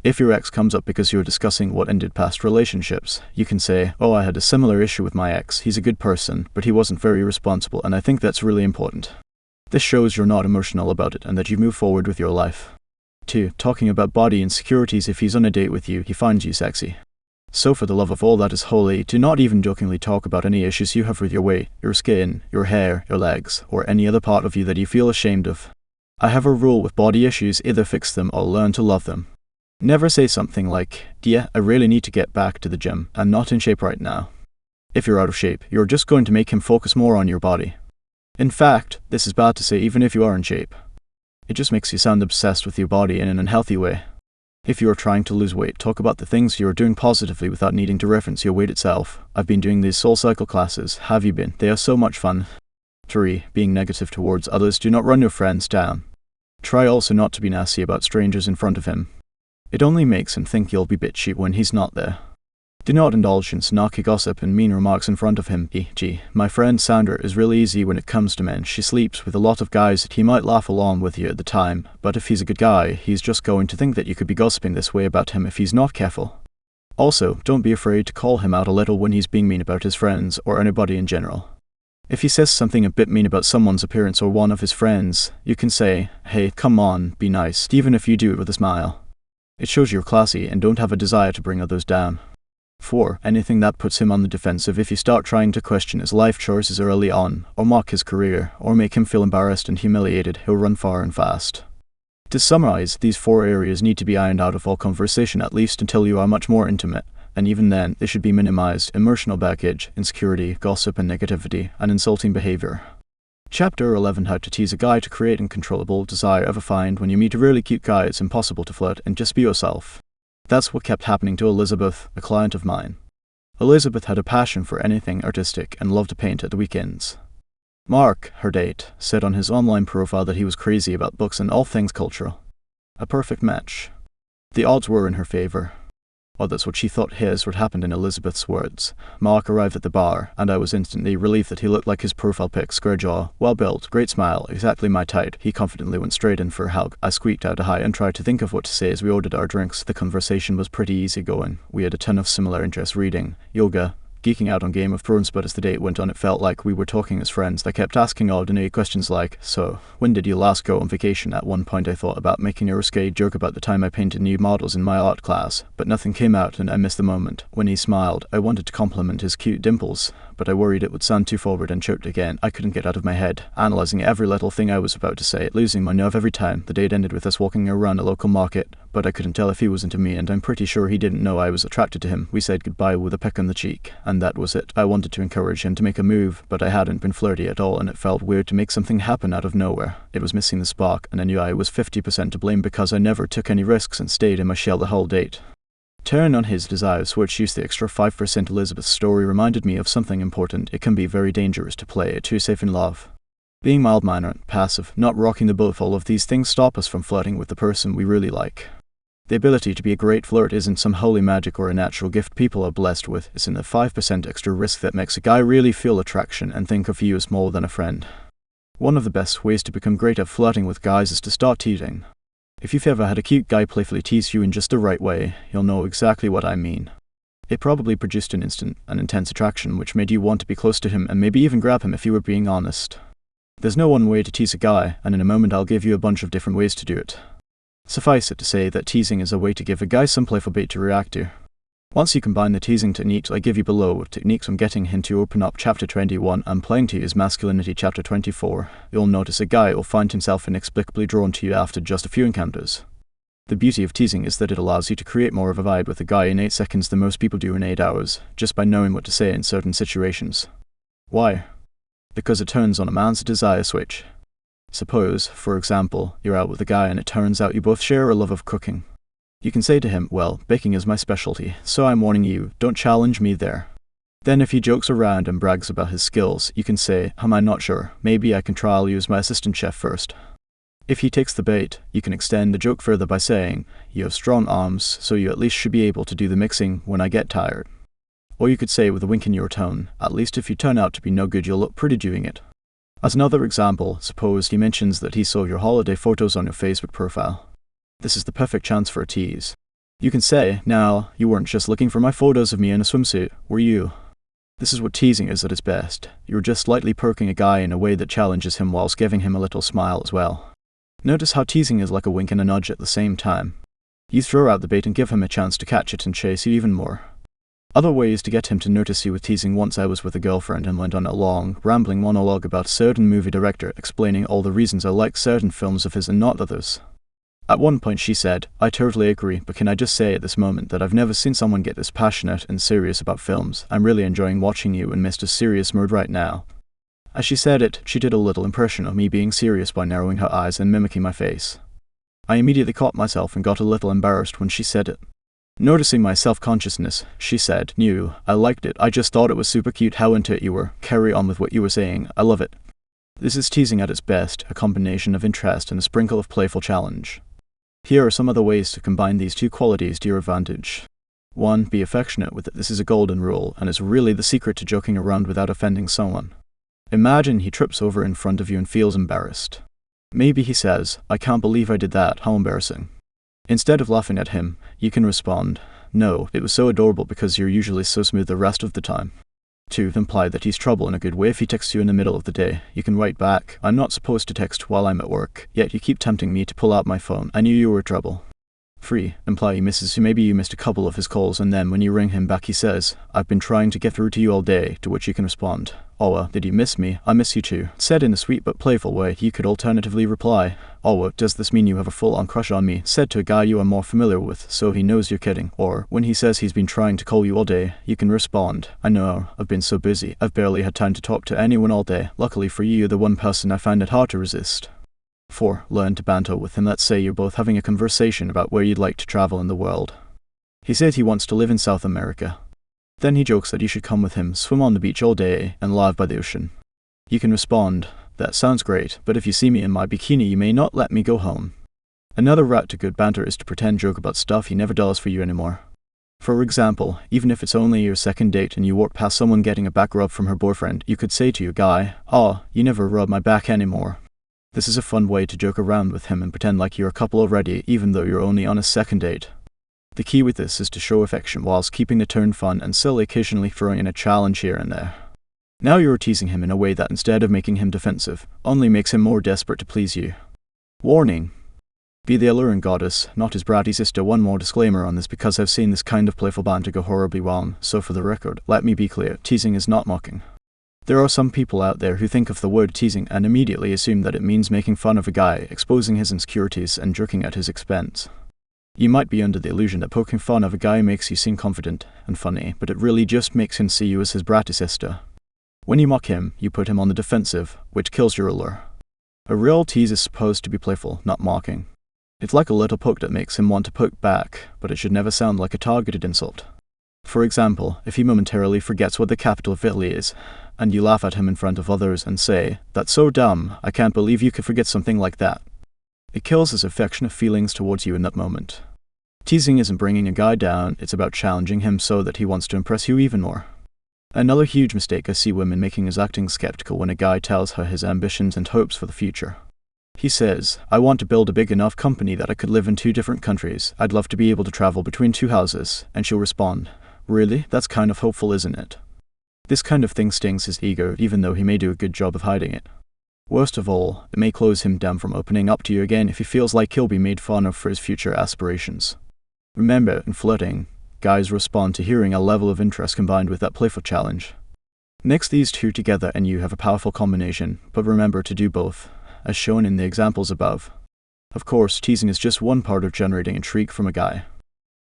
If your ex comes up because you're discussing what ended past relationships, you can say, "Oh, I had a similar issue with my ex. He's a good person, but he wasn't very responsible, and I think that's really important." This shows you're not emotional about it and that you've moved forward with your life. 2. Talking about body insecurities. If he's on a date with you, he finds you sexy. So for the love of all that is holy, do not even jokingly talk about any issues you have with your weight, your skin, your hair, your legs, or any other part of you that you feel ashamed of. I have a rule with body issues: either fix them or learn to love them. Never say something like, "Yeah, I really need to get back to the gym. I'm not in shape right now." If you're out of shape, you're just going to make him focus more on your body. In fact, this is bad to say even if you are in shape. It just makes you sound obsessed with your body in an unhealthy way. If you are trying to lose weight, talk about the things you are doing positively without needing to reference your weight itself. I've been doing these Soul Cycle classes. Have you been? They are so much fun. 3. Being negative towards others. Do not run your friends down. Try also not to be nasty about strangers in front of him. It only makes him think you'll be bitchy when he's not there. Do not indulge in snarky gossip and mean remarks in front of him, e.g., my friend Sandra is really easy when it comes to men. She sleeps with a lot of guys that he might laugh along with you at the time, but if he's a good guy, he's just going to think that you could be gossiping this way about him if he's not careful. Also, don't be afraid to call him out a little when he's being mean about his friends or anybody in general. If he says something a bit mean about someone's appearance or one of his friends, you can say, hey, come on, be nice, even if you do it with a smile. It shows you're classy and don't have a desire to bring others down. 4. Anything that puts him on the defensive. If you start trying to question his life choices early on, or mock his career, or make him feel embarrassed and humiliated, he'll run far and fast. To summarize, these 4 areas need to be ironed out of all conversation at least until you are much more intimate, and even then, they should be minimized: emotional baggage, insecurity, gossip and negativity, and insulting behavior. Chapter 11: How to tease a guy to create uncontrollable desire. Ever find when you meet a really cute guy it's impossible to flirt and just be yourself? That's what kept happening to Elizabeth, a client of mine. Elizabeth had a passion for anything artistic and loved to paint at the weekends. Mark, her date, said on his online profile that he was crazy about books and all things cultural. A perfect match. The odds were in her favor. Or that's what she thought. Here's what happened in Elizabeth's words. Mark arrived at the bar, and I was instantly relieved that he looked like his profile pic: square jaw, well built, great smile, exactly my type. He confidently went straight in for a hug. I squeaked out a hi and tried to think of what to say as we ordered our drinks. The conversation was pretty easygoing. We had a ton of similar interests: reading, yoga, geeking out on Game of Thrones, but as the date went on it felt like we were talking as friends. I kept asking ordinary questions like, so, when did you last go on vacation? At one point I thought about making a risque joke about the time I painted nude models in my art class, but nothing came out and I missed the moment. When he smiled, I wanted to compliment his cute dimples, but I worried it would sound too forward and choked again. I couldn't get out of my head, analysing every little thing I was about to say, losing my nerve every time. The date ended with us walking around a local market, but I couldn't tell if he was into me, and I'm pretty sure he didn't know I was attracted to him. We said goodbye with a peck on the cheek, and that was it. I wanted to encourage him to make a move, but I hadn't been flirty at all, and it felt weird to make something happen out of nowhere. It was missing the spark, and I knew I was 50% to blame because I never took any risks and stayed in my shell the whole date. Turn on his desires, which used the extra 5%. Elizabeth's story reminded me of something important. It can be very dangerous to play it too safe in love. Being mild-mannered, passive, not rocking the boat, all of these things stop us from flirting with the person we really like. The ability to be a great flirt isn't some holy magic or a natural gift people are blessed with. It's in the 5% extra risk that makes a guy really feel attraction and think of you as more than a friend. One of the best ways to become great at flirting with guys is to start teasing. If you've ever had a cute guy playfully tease you in just the right way, you'll know exactly what I mean. It probably produced an instant and intense attraction which made you want to be close to him and maybe even grab him if you were being honest. There's no one way to tease a guy, and in a moment I'll give you a bunch of different ways to do it. Suffice it to say that teasing is a way to give a guy some playful bait to react to. Once you combine the teasing techniques I give you below with techniques on getting him to open up, Chapter 21, and playing to his masculinity, Chapter 24, you'll notice a guy will find himself inexplicably drawn to you after just a few encounters. The beauty of teasing is that it allows you to create more of a vibe with a guy in 8 seconds than most people do in 8 hours, just by knowing what to say in certain situations. Why? Because it turns on a man's desire switch. Suppose, for example, you're out with a guy and it turns out you both share a love of cooking. You can say to him, well, baking is my specialty, so I'm warning you, don't challenge me there. Then if he jokes around and brags about his skills, you can say, I'm not sure, maybe I can trial you as my assistant chef first. If he takes the bait, you can extend the joke further by saying, you have strong arms, so you at least should be able to do the mixing when I get tired. Or you could say with a wink in your tone, at least if you turn out to be no good you'll look pretty doing it. As another example, suppose he mentions that he saw your holiday photos on your Facebook profile. This is the perfect chance for a tease. You can say, now, you weren't just looking for my photos of me in a swimsuit, were you? This is what teasing is at its best. You're just slightly perking a guy in a way that challenges him whilst giving him a little smile as well. Notice how teasing is like a wink and a nudge at the same time. You throw out the bait and give him a chance to catch it and chase you even more. Other ways to get him to notice you with teasing. Once I was with a girlfriend and went on a long, rambling monologue about a certain movie director, explaining all the reasons I like certain films of his and not others. At one point she said, I totally agree, but can I just say at this moment that I've never seen someone get this passionate and serious about films. I'm really enjoying watching you in Mr. Serious mode right now. As she said it, she did a little impression of me being serious by narrowing her eyes and mimicking my face. I immediately caught myself and got a little embarrassed when she said it. Noticing my self-consciousness, she said, I liked it, I just thought it was super cute how into it you were, carry on with what you were saying, I love it. This is teasing at its best, a combination of interest and a sprinkle of playful challenge. Here are some other ways to combine these two qualities to your advantage. 1. Be affectionate with it. This is a golden rule, and it's really the secret to joking around without offending someone. Imagine he trips over in front of you and feels embarrassed. Maybe he says, "I can't believe I did that, how embarrassing." Instead of laughing at him, you can respond, "No, it was so adorable because you're usually so smooth the rest of the time." 2. Imply that he's trouble in a good way. If he texts you in the middle of the day, you can write back, "I'm not supposed to text while I'm at work, yet you keep tempting me to pull out my phone. I knew you were trouble." 3. Imply he misses you. Maybe you missed a couple of his calls, and then when you ring him back he says, "I've been trying to get through to you all day," to which you can respond, "Oh, did you miss me? I miss you too." Said in a sweet but playful way. You could alternatively reply, "Oh, does this mean you have a full-on crush on me?" said to a guy you are more familiar with, so he knows you're kidding. Or, when he says he's been trying to call you all day, you can respond, "I know, I've been so busy. I've barely had time to talk to anyone all day. Luckily for you, you're the one person I find it hard to resist." 4. Learn to banter with him. Let's say you're both having a conversation about where you'd like to travel in the world. He said he wants to live in South America. Then he jokes that you should come with him, swim on the beach all day, and live by the ocean. You can respond, "That sounds great, but if you see me in my bikini, you may not let me go home." Another route to good banter is to pretend joke about stuff he never does for you anymore. For example, even if it's only your second date and you walk past someone getting a back rub from her boyfriend, you could say to your guy, "Oh, you never rub my back anymore." This is a fun way to joke around with him and pretend like you're a couple already, even though you're only on a second date. The key with this is to show affection whilst keeping the tone fun and still occasionally throwing in a challenge here and there. Now you're teasing him in a way that, instead of making him defensive, only makes him more desperate to please you. Warning: be the alluring goddess, not his bratty sister. One more disclaimer on this, because I've seen this kind of playful banter go horribly wrong, so for the record, let me be clear, teasing is not mocking. There are some people out there who think of the word teasing and immediately assume that it means making fun of a guy, exposing his insecurities, and joking at his expense. You might be under the illusion that poking fun of a guy makes you seem confident and funny, but it really just makes him see you as his bratty sister. When you mock him, you put him on the defensive, which kills your allure. A real tease is supposed to be playful, not mocking. It's like a little poke that makes him want to poke back, but it should never sound like a targeted insult. For example, if he momentarily forgets what the capital of Italy is, and you laugh at him in front of others and say, "That's so dumb, I can't believe you could forget something like that." It kills his affectionate feelings towards you in that moment. Teasing isn't bringing a guy down, it's about challenging him so that he wants to impress you even more. Another huge mistake I see women making is acting skeptical when a guy tells her his ambitions and hopes for the future. He says, "I want to build a big enough company that I could live in 2 different countries. I'd love to be able to travel between 2 houses." And she'll respond, "Really? That's kind of hopeful, isn't it?" This kind of thing stings his ego, even though he may do a good job of hiding it. Worst of all, it may close him down from opening up to you again if he feels like he'll be made fun of for his future aspirations. Remember, in flirting, guys respond to hearing a level of interest combined with that playful challenge. Mix these two together and you have a powerful combination, but remember to do both, as shown in the examples above. Of course, teasing is just one part of generating intrigue from a guy.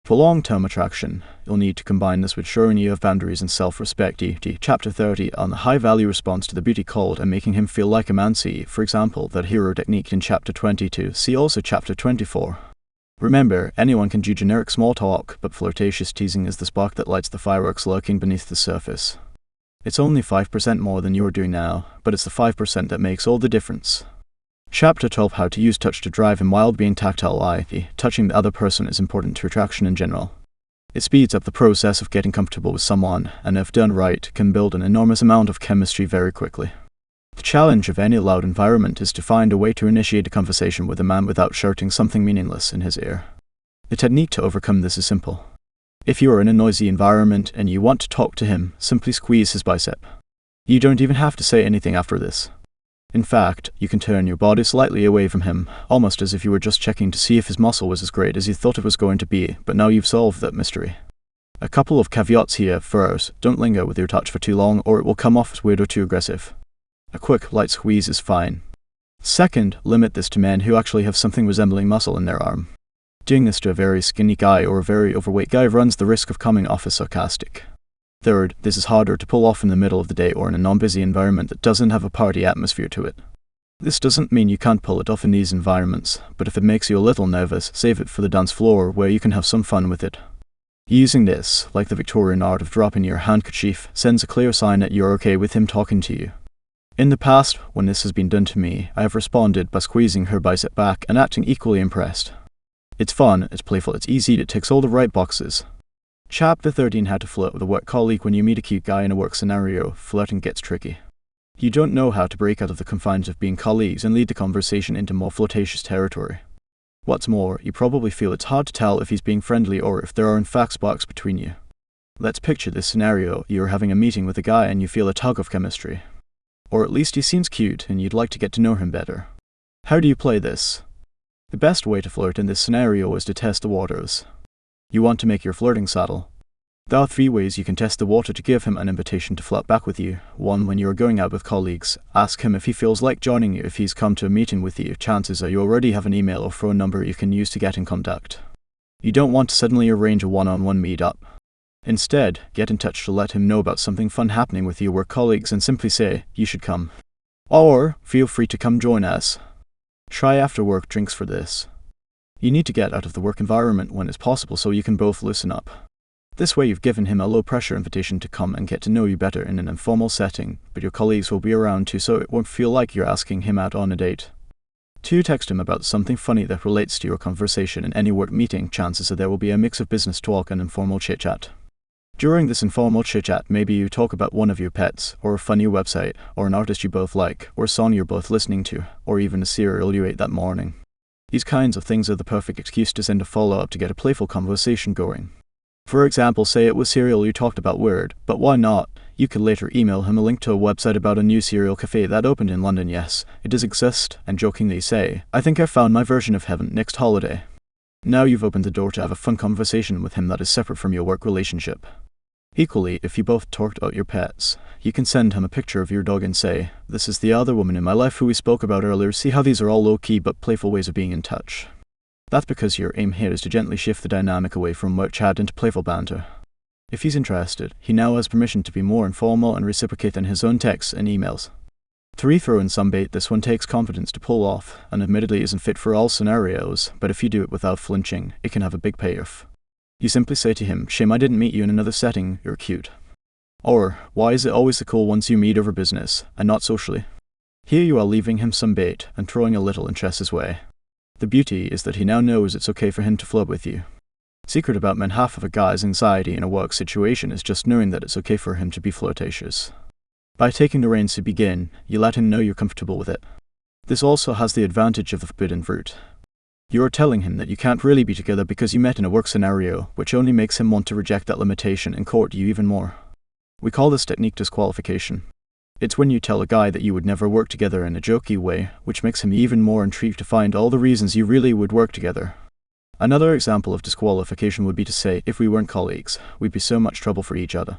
For long-term attraction, you'll need to combine this with showing you have boundaries and self-respect. Chapter 30 on the high-value response to the booty called and making him feel like a man. See, for example, that hero technique in Chapter 22. See also Chapter 24. Remember, anyone can do generic small talk, but flirtatious teasing is the spark that lights the fireworks lurking beneath the surface. It's only 5% more than you're doing now, but it's the 5% that makes all the difference. Chapter 12: How to use touch to drive him while being tactile. Touching the other person is important to attraction in general. It speeds up the process of getting comfortable with someone, and if done right, can build an enormous amount of chemistry very quickly. The challenge of any loud environment is to find a way to initiate a conversation with a man without shouting something meaningless in his ear. The technique to overcome this is simple. If you are in a noisy environment and you want to talk to him, simply squeeze his bicep. You don't even have to say anything after this. In fact, you can turn your body slightly away from him, almost as if you were just checking to see if his muscle was as great as you thought it was going to be, but now you've solved that mystery. A couple of caveats here. First, don't linger with your touch for too long or it will come off as weird or too aggressive. A quick, light squeeze is fine. Second, limit this to men who actually have something resembling muscle in their arm. Doing this to a very skinny guy or a very overweight guy runs the risk of coming off as sarcastic. Third, this is harder to pull off in the middle of the day or in a non-busy environment that doesn't have a party atmosphere to it. This doesn't mean you can't pull it off in these environments, but if it makes you a little nervous, save it for the dance floor where you can have some fun with it. Using this, like the Victorian art of dropping your handkerchief, sends a clear sign that you're okay with him talking to you. In the past, when this has been done to me, I have responded by squeezing her bicep back and acting equally impressed. It's fun, it's playful, it's easy, it ticks all the right boxes. Chapter 13: How to flirt with a work colleague. When you meet a cute guy in a work scenario, flirting gets tricky. You don't know how to break out of the confines of being colleagues and lead the conversation into more flirtatious territory. What's more, you probably feel it's hard to tell if he's being friendly or if there are in fact sparks between you. Let's picture this scenario. You're having a meeting with a guy and you feel a tug of chemistry. Or at least he seems cute and you'd like to get to know him better. How do you play this? The best way to flirt in this scenario is to test the waters. You want to make your flirting subtle. There are 3 ways you can test the water to give him an invitation to flirt back with you. 1. When you are going out with colleagues, ask him if he feels like joining you. If he's come to a meeting with you, chances are you already have an email or phone number you can use to get in contact. You don't want to suddenly arrange a one-on-one meet-up. Instead, get in touch to let him know about something fun happening with your work colleagues and simply say, "You should come." Or, "Feel free to come join us." Try after-work drinks for this. You need to get out of the work environment when it's possible so you can both loosen up. This way you've given him a low-pressure invitation to come and get to know you better in an informal setting, but your colleagues will be around too, so it won't feel like you're asking him out on a date. 2. Text him about something funny that relates to your conversation. In any work meeting, chances are there will be a mix of business talk and informal chit-chat. During this informal chit-chat, maybe you talk about one of your pets, or a funny website, or an artist you both like, or a song you're both listening to, or even a cereal you ate that morning. These kinds of things are the perfect excuse to send a follow-up to get a playful conversation going. For example, say it was cereal you talked about weird, but why not? You could later email him a link to a website about a new cereal cafe that opened in London. Yes, it does exist, and jokingly say, "I think I found my version of heaven next holiday." Now you've opened the door to have a fun conversation with him that is separate from your work relationship. Equally, if you both talked about your pets, you can send him a picture of your dog and say, "This is the other woman in my life who we spoke about earlier." See how these are all low-key but playful ways of being in touch. That's because your aim here is to gently shift the dynamic away from work chat into playful banter. If he's interested, he now has permission to be more informal and reciprocate than his own texts and emails. 3. Throw in some bait. This one takes confidence to pull off, and admittedly isn't fit for all scenarios, but if you do it without flinching, it can have a big payoff. You simply say to him, "Shame I didn't meet you in another setting, you're cute." Or, "Why is it always the cool ones you meet over business, and not socially?" Here you are leaving him some bait, and throwing a little interest his way. The beauty is that he now knows it's okay for him to flirt with you. Secret about men: half of a guy's anxiety in a work situation is just knowing that it's okay for him to be flirtatious. By taking the reins to begin, you let him know you're comfortable with it. This also has the advantage of the forbidden fruit. You are telling him that you can't really be together because you met in a work scenario, which only makes him want to reject that limitation and court you even more. We call this technique disqualification. It's when you tell a guy that you would never work together in a jokey way, which makes him even more intrigued to find all the reasons you really would work together. Another example of disqualification would be to say, "If we weren't colleagues, we'd be so much trouble for each other."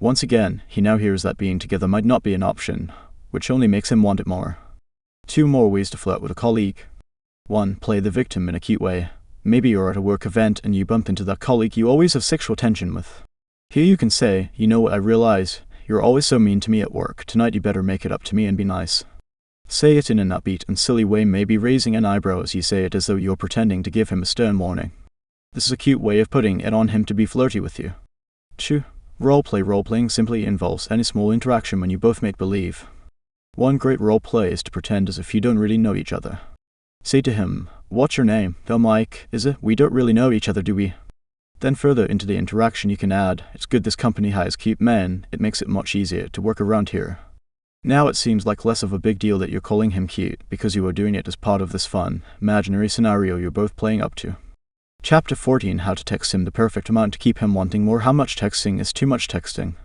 Once again, he now hears that being together might not be an option, which only makes him want it more. 2 more ways to flirt with a colleague. 1. Play the victim in a cute way. Maybe you're at a work event and you bump into that colleague you always have sexual tension with. Here you can say, "You know what, I realize, you're always so mean to me at work. Tonight you better make it up to me and be nice." Say it in an upbeat and silly way, maybe raising an eyebrow as you say it, as though you're pretending to give him a stern warning. This is a cute way of putting it on him to be flirty with you. 2. Roleplay. Roleplaying simply involves any small interaction when you both make believe. One great roleplay is to pretend as if you don't really know each other. Say to him, "What's your name?" "Well, Mike, is it? We don't really know each other, do we?" Then further into the interaction you can add, "It's good this company hires cute men. It makes it much easier to work around here." Now it seems like less of a big deal that you're calling him cute, because you are doing it as part of this fun, imaginary scenario you're both playing up to. Chapter 14: How to text him the perfect amount to keep him wanting more. How much texting is too much texting?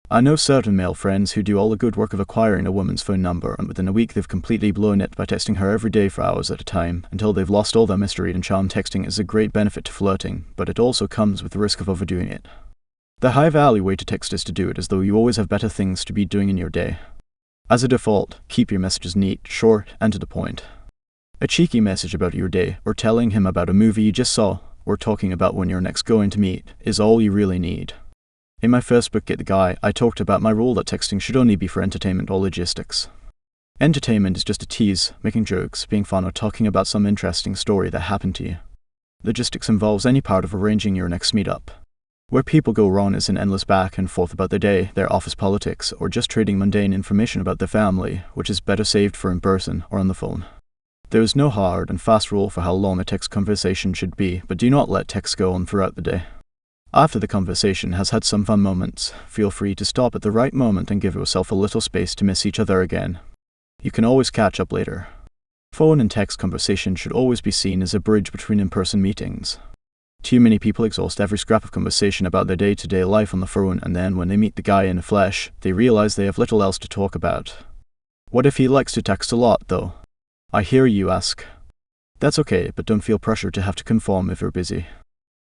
I know certain male friends who do all the good work of acquiring a woman's phone number, and within a week they've completely blown it by texting her every day for hours at a time, until they've lost all their mystery and charm. Texting is a great benefit to flirting, but it also comes with the risk of overdoing it. The high-value way to text is to do it as though you always have better things to be doing in your day. As a default, keep your messages neat, short, and to the point. A cheeky message about your day, or telling him about a movie you just saw, or talking about when you're next going to meet, is all you really need. In my first book, Get the Guy, I talked about my rule that texting should only be for entertainment or logistics. Entertainment is just a tease, making jokes, being fun, or talking about some interesting story that happened to you. Logistics involves any part of arranging your next meetup. Where people go wrong is in endless back and forth about their day, their office politics, or just trading mundane information about their family, which is better saved for in person or on the phone. There is no hard and fast rule for how long a text conversation should be, but do not let texts go on throughout the day. After the conversation has had some fun moments, feel free to stop at the right moment and give yourself a little space to miss each other again. You can always catch up later. Phone and text conversation should always be seen as a bridge between in-person meetings. Too many people exhaust every scrap of conversation about their day-to-day life on the phone, and then when they meet the guy in the flesh, they realize they have little else to talk about. What if he likes to text a lot, though? I hear you ask. That's okay, but don't feel pressure to have to conform if you're busy.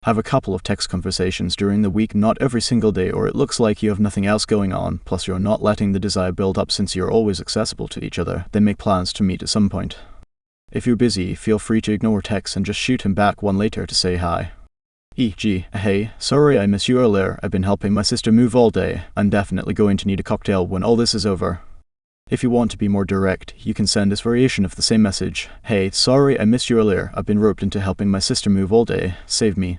Have a couple of text conversations during the week, not every single day, or it looks like you have nothing else going on, plus you're not letting the desire build up since you're always accessible to each other. Then make plans to meet at some point. If you're busy, feel free to ignore texts and just shoot him back one later to say hi. E.g., hey, sorry I missed you earlier, I've been helping my sister move all day, I'm definitely going to need a cocktail when all this is over. If you want to be more direct, you can send this variation of the same message. Hey, sorry I missed you earlier, I've been roped into helping my sister move all day, save me.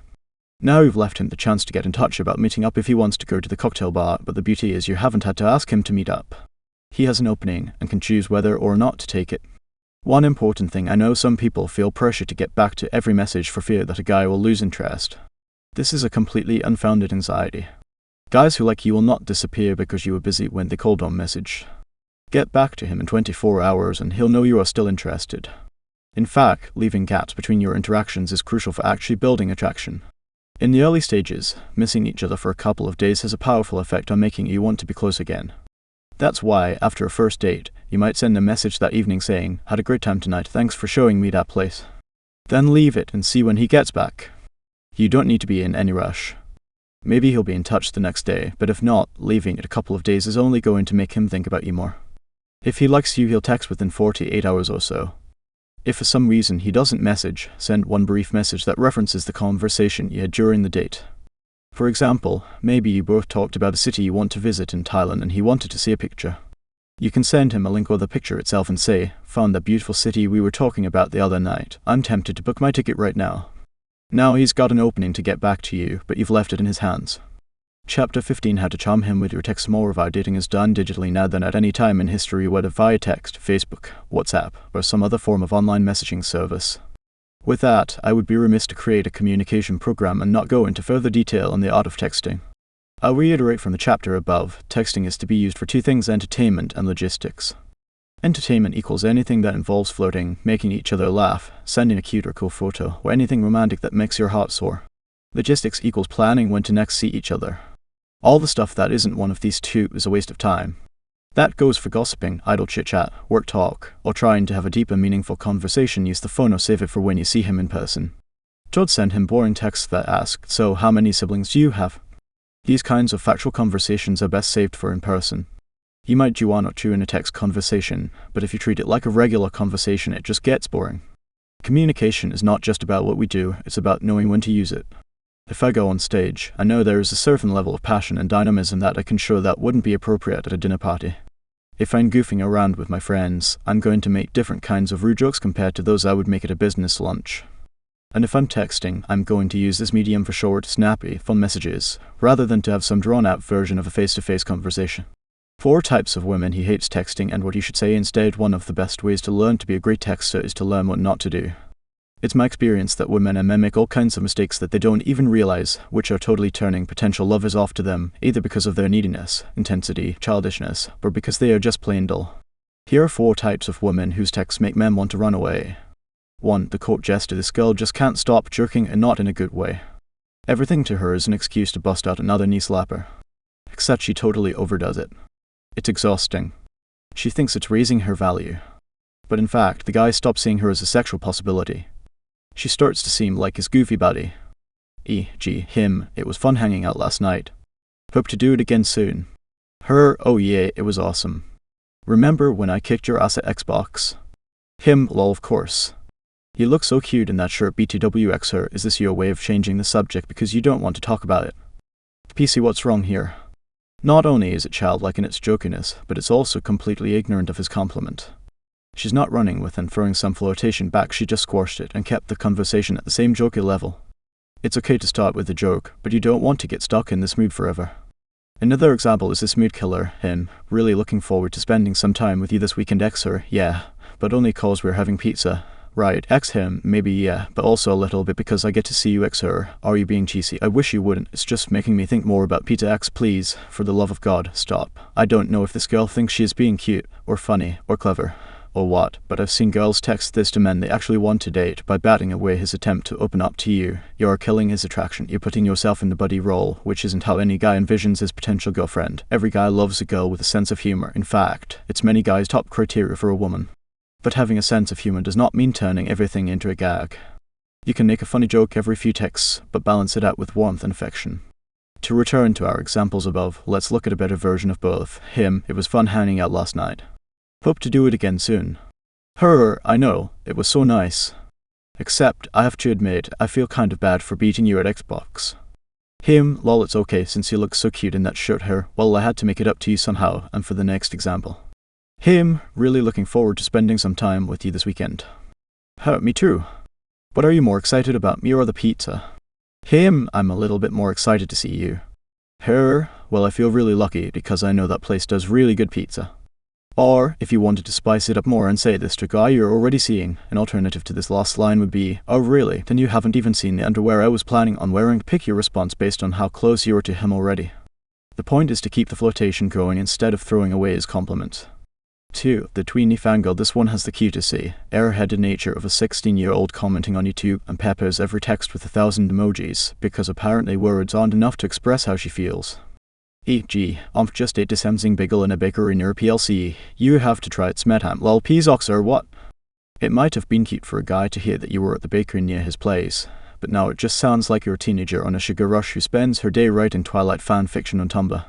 Now you've left him the chance to get in touch about meeting up if he wants to go to the cocktail bar, but the beauty is you haven't had to ask him to meet up. He has an opening, and can choose whether or not to take it. One important thing, I know some people feel pressure to get back to every message for fear that a guy will lose interest. This is a completely unfounded anxiety. Guys who like you will not disappear because you were busy when they called on message. Get back to him in 24 hours and he'll know you are still interested. In fact, leaving gaps between your interactions is crucial for actually building attraction. In the early stages, missing each other for a couple of days has a powerful effect on making you want to be close again. That's why, after a first date, you might send a message that evening saying, "Had a great time tonight, thanks for showing me that place." Then leave it and see when he gets back. You don't need to be in any rush. Maybe he'll be in touch the next day, but if not, leaving it a couple of days is only going to make him think about you more. If he likes you, he'll text within 48 hours or so. If for some reason he doesn't message, send one brief message that references the conversation you had during the date. For example, maybe you both talked about a city you want to visit in Thailand and he wanted to see a picture. You can send him a link or the picture itself and say, "Found that beautiful city we were talking about the other night. I'm tempted to book my ticket right now." Now he's got an opening to get back to you, but you've left it in his hands. Chapter 15: How to charm him with your text. More of our dating is done digitally now than at any time in history, whether via text, Facebook, WhatsApp, or some other form of online messaging service. With that, I would be remiss to create a communication program and not go into further detail on the art of texting. I'll reiterate from the chapter above, texting is to be used for two things: entertainment and logistics. Entertainment equals anything that involves flirting, making each other laugh, sending a cute or cool photo, or anything romantic that makes your heart soar. Logistics equals planning when to next see each other. All the stuff that isn't one of these two is a waste of time. That goes for gossiping, idle chit-chat, work talk, or trying to have a deeper, meaningful conversation. Use the phone or save it for when you see him in person. Don't send him boring texts that ask, "So how many siblings do you have?" These kinds of factual conversations are best saved for in person. You might do one or two in a text conversation, but if you treat it like a regular conversation, it just gets boring. Communication is not just about what we do, it's about knowing when to use it. If I go on stage, I know there is a certain level of passion and dynamism that I can show that wouldn't be appropriate at a dinner party. If I'm goofing around with my friends, I'm going to make different kinds of rude jokes compared to those I would make at a business lunch. And if I'm texting, I'm going to use this medium for short, snappy, fun messages, rather than to have some drawn-out version of a face-to-face conversation. 4 types of women he hates texting and what you should say instead. One of the best ways to learn to be a great texter is to learn what not to do. It's my experience that women and men make all kinds of mistakes that they don't even realize, which are totally turning potential lovers off to them, either because of their neediness, intensity, childishness, or because they are just plain dull. Here are 4 types of women whose texts make men want to run away. 1. The court jester. This girl just can't stop jerking, and not in a good way. Everything to her is an excuse to bust out another knee slapper. Except she totally overdoes it. It's exhausting. She thinks it's raising her value. But in fact, the guy stops seeing her as a sexual possibility. She starts to seem like his goofy buddy. E.g., him, "It was fun hanging out last night. Hope to do it again soon." Her, "Oh yeah, it was awesome. Remember when I kicked your ass at Xbox?" Him, "Lol, of course. You look so cute in that shirt. BTWX her. Is this your way of changing the subject because you don't want to talk about it?" PC, what's wrong here? Not only is it childlike in its jokiness, but it's also completely ignorant of his compliment. She's not running with and throwing some flirtation back, she just squashed it and kept the conversation at the same jokey level. It's okay to start with a joke, but you don't want to get stuck in this mood forever. Another example is this mood killer, him, "Really looking forward to spending some time with you this weekend, Xer, yeah, but only cause we're having pizza. Right, X him, maybe yeah, but also a little bit because I get to see you X her. Are you being cheesy? I wish you wouldn't, it's just making me think more about Peter X, please, for the love of God, stop. I don't know if this girl thinks she is being cute, or funny, or clever, or what, but I've seen girls text this to men they actually want to date by batting away his attempt to open up to you. You're killing his attraction, you're putting yourself in the buddy role, which isn't how any guy envisions his potential girlfriend. Every guy loves a girl with a sense of humor, in fact, it's many guys' top criteria for a woman. But having a sense of humor does not mean turning everything into a gag. You can make a funny joke every few texts, but balance it out with warmth and affection. To return to our examples above, let's look at a better version of both. Him, it was fun hanging out last night. Hope to do it again soon. Her, I know, it was so nice. Except, I have to admit, I feel kind of bad for beating you at Xbox. Him, lol, it's okay since you look so cute in that short hair. Well, I had to make it up to you somehow, and for the next example. Him, really looking forward to spending some time with you this weekend. Me too. What are you more excited about, me or the pizza? Him, I'm a little bit more excited to see you. Her, well, I feel really lucky because I know that place does really good pizza. Or, if you wanted to spice it up more and say this to a guy you're already seeing, an alternative to this last line would be, oh really, then you haven't even seen the underwear I was planning on wearing. Pick your response based on how close you are to him already. The point is to keep the flirtation going instead of throwing away his compliments. 2. The tweeny fangirl. This one has the cue to see. Airheaded nature of a 16-year-old commenting on YouTube and peppers every text with 1,000 emojis, because apparently words aren't enough to express how she feels. E.g. Just ate dissemsing bagel in a bakery near PLC. You have to try it, Smetham. Lol, peas ox or what? It might have been cute for a guy to hear that you were at the bakery near his place, but now it just sounds like you're a teenager on a sugar rush who spends her day writing Twilight fan fiction on Tumblr.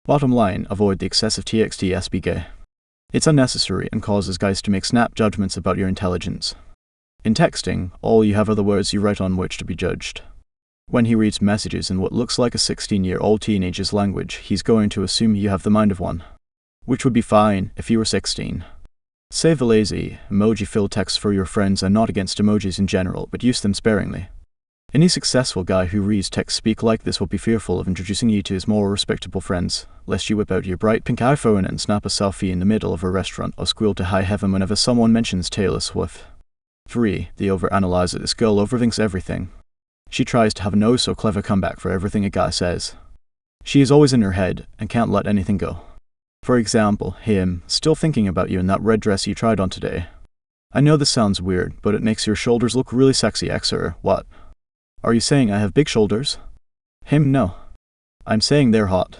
Bottom line, avoid the excessive TXT SB gay. It's unnecessary and causes guys to make snap judgments about your intelligence. In texting, all you have are the words you write on which to be judged. When he reads messages in what looks like a 16-year-old teenager's language, he's going to assume you have the mind of one. Which would be fine if you were 16. Save the lazy, emoji-filled texts for your friends and not against emojis in general, but use them sparingly. Any successful guy who reads text speak like this will be fearful of introducing you to his more respectable friends, lest you whip out your bright pink iPhone and snap a selfie in the middle of a restaurant or squeal to high heaven whenever someone mentions Taylor Swift. 3. The overanalyzer. This girl overthinks everything. She tries to have an oh-so-clever comeback for everything a guy says. She is always in her head and can't let anything go. For example, him, still thinking about you in that red dress you tried on today. I know this sounds weird, but it makes your shoulders look really sexy, Xer. What? Are you saying I have big shoulders? Him, no. I'm saying they're hot.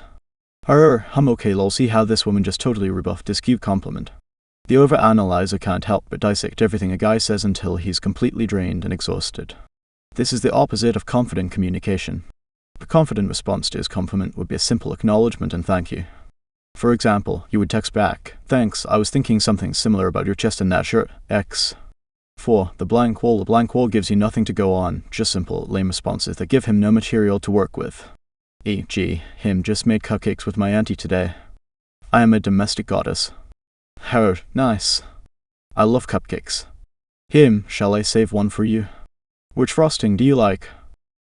I'm okay lol, see how this woman just totally rebuffed this cute compliment. The overanalyzer can't help but dissect everything a guy says until he's completely drained and exhausted. This is the opposite of confident communication. The confident response to his compliment would be a simple acknowledgement and thank you. For example, you would text back, thanks, I was thinking something similar about your chest in that shirt, X. 4. The blank wall. The blank wall gives you nothing to go on, just simple, lame responses that give him no material to work with. E.g. Him just made cupcakes with my auntie today. I am a domestic goddess. Her, nice. I love cupcakes. Him, shall I save one for you? Which frosting do you like?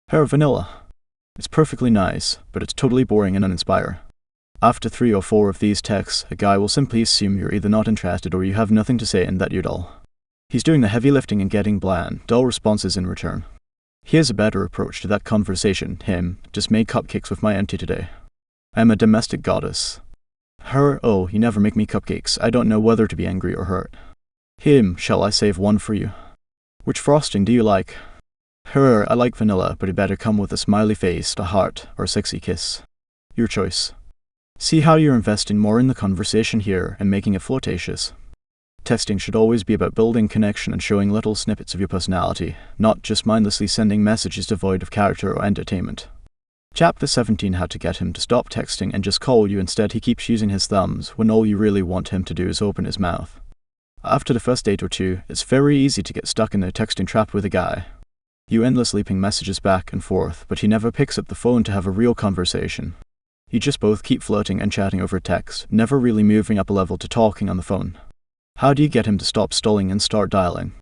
Her, vanilla. It's perfectly nice, but it's totally boring and uninspiring. After 3 or 4 of these texts, a guy will simply assume you're either not interested or you have nothing to say and that you're dull. He's doing the heavy lifting and getting bland, dull responses in return. Here's a better approach to that conversation. Him, just made cupcakes with my auntie today. I am a domestic goddess. Her, oh, you never make me cupcakes. I don't know whether to be angry or hurt. Him, shall I save one for you? Which frosting do you like? Her, I like vanilla, but it better come with a smiley face, a heart, or a sexy kiss. Your choice. See how you're investing more in the conversation here and making it flirtatious. Texting should always be about building connection and showing little snippets of your personality, not just mindlessly sending messages devoid of character or entertainment. Chapter 17. How to get him to stop texting and just call you. Instead, he keeps using his thumbs when all you really want him to do is open his mouth. After the first date or 2, it's very easy to get stuck in the texting trap with a guy. You endlessly ping messages back and forth, but he never picks up the phone to have a real conversation. You just both keep flirting and chatting over text, never really moving up a level to talking on the phone. How do you get him to stop stalling and start dialing?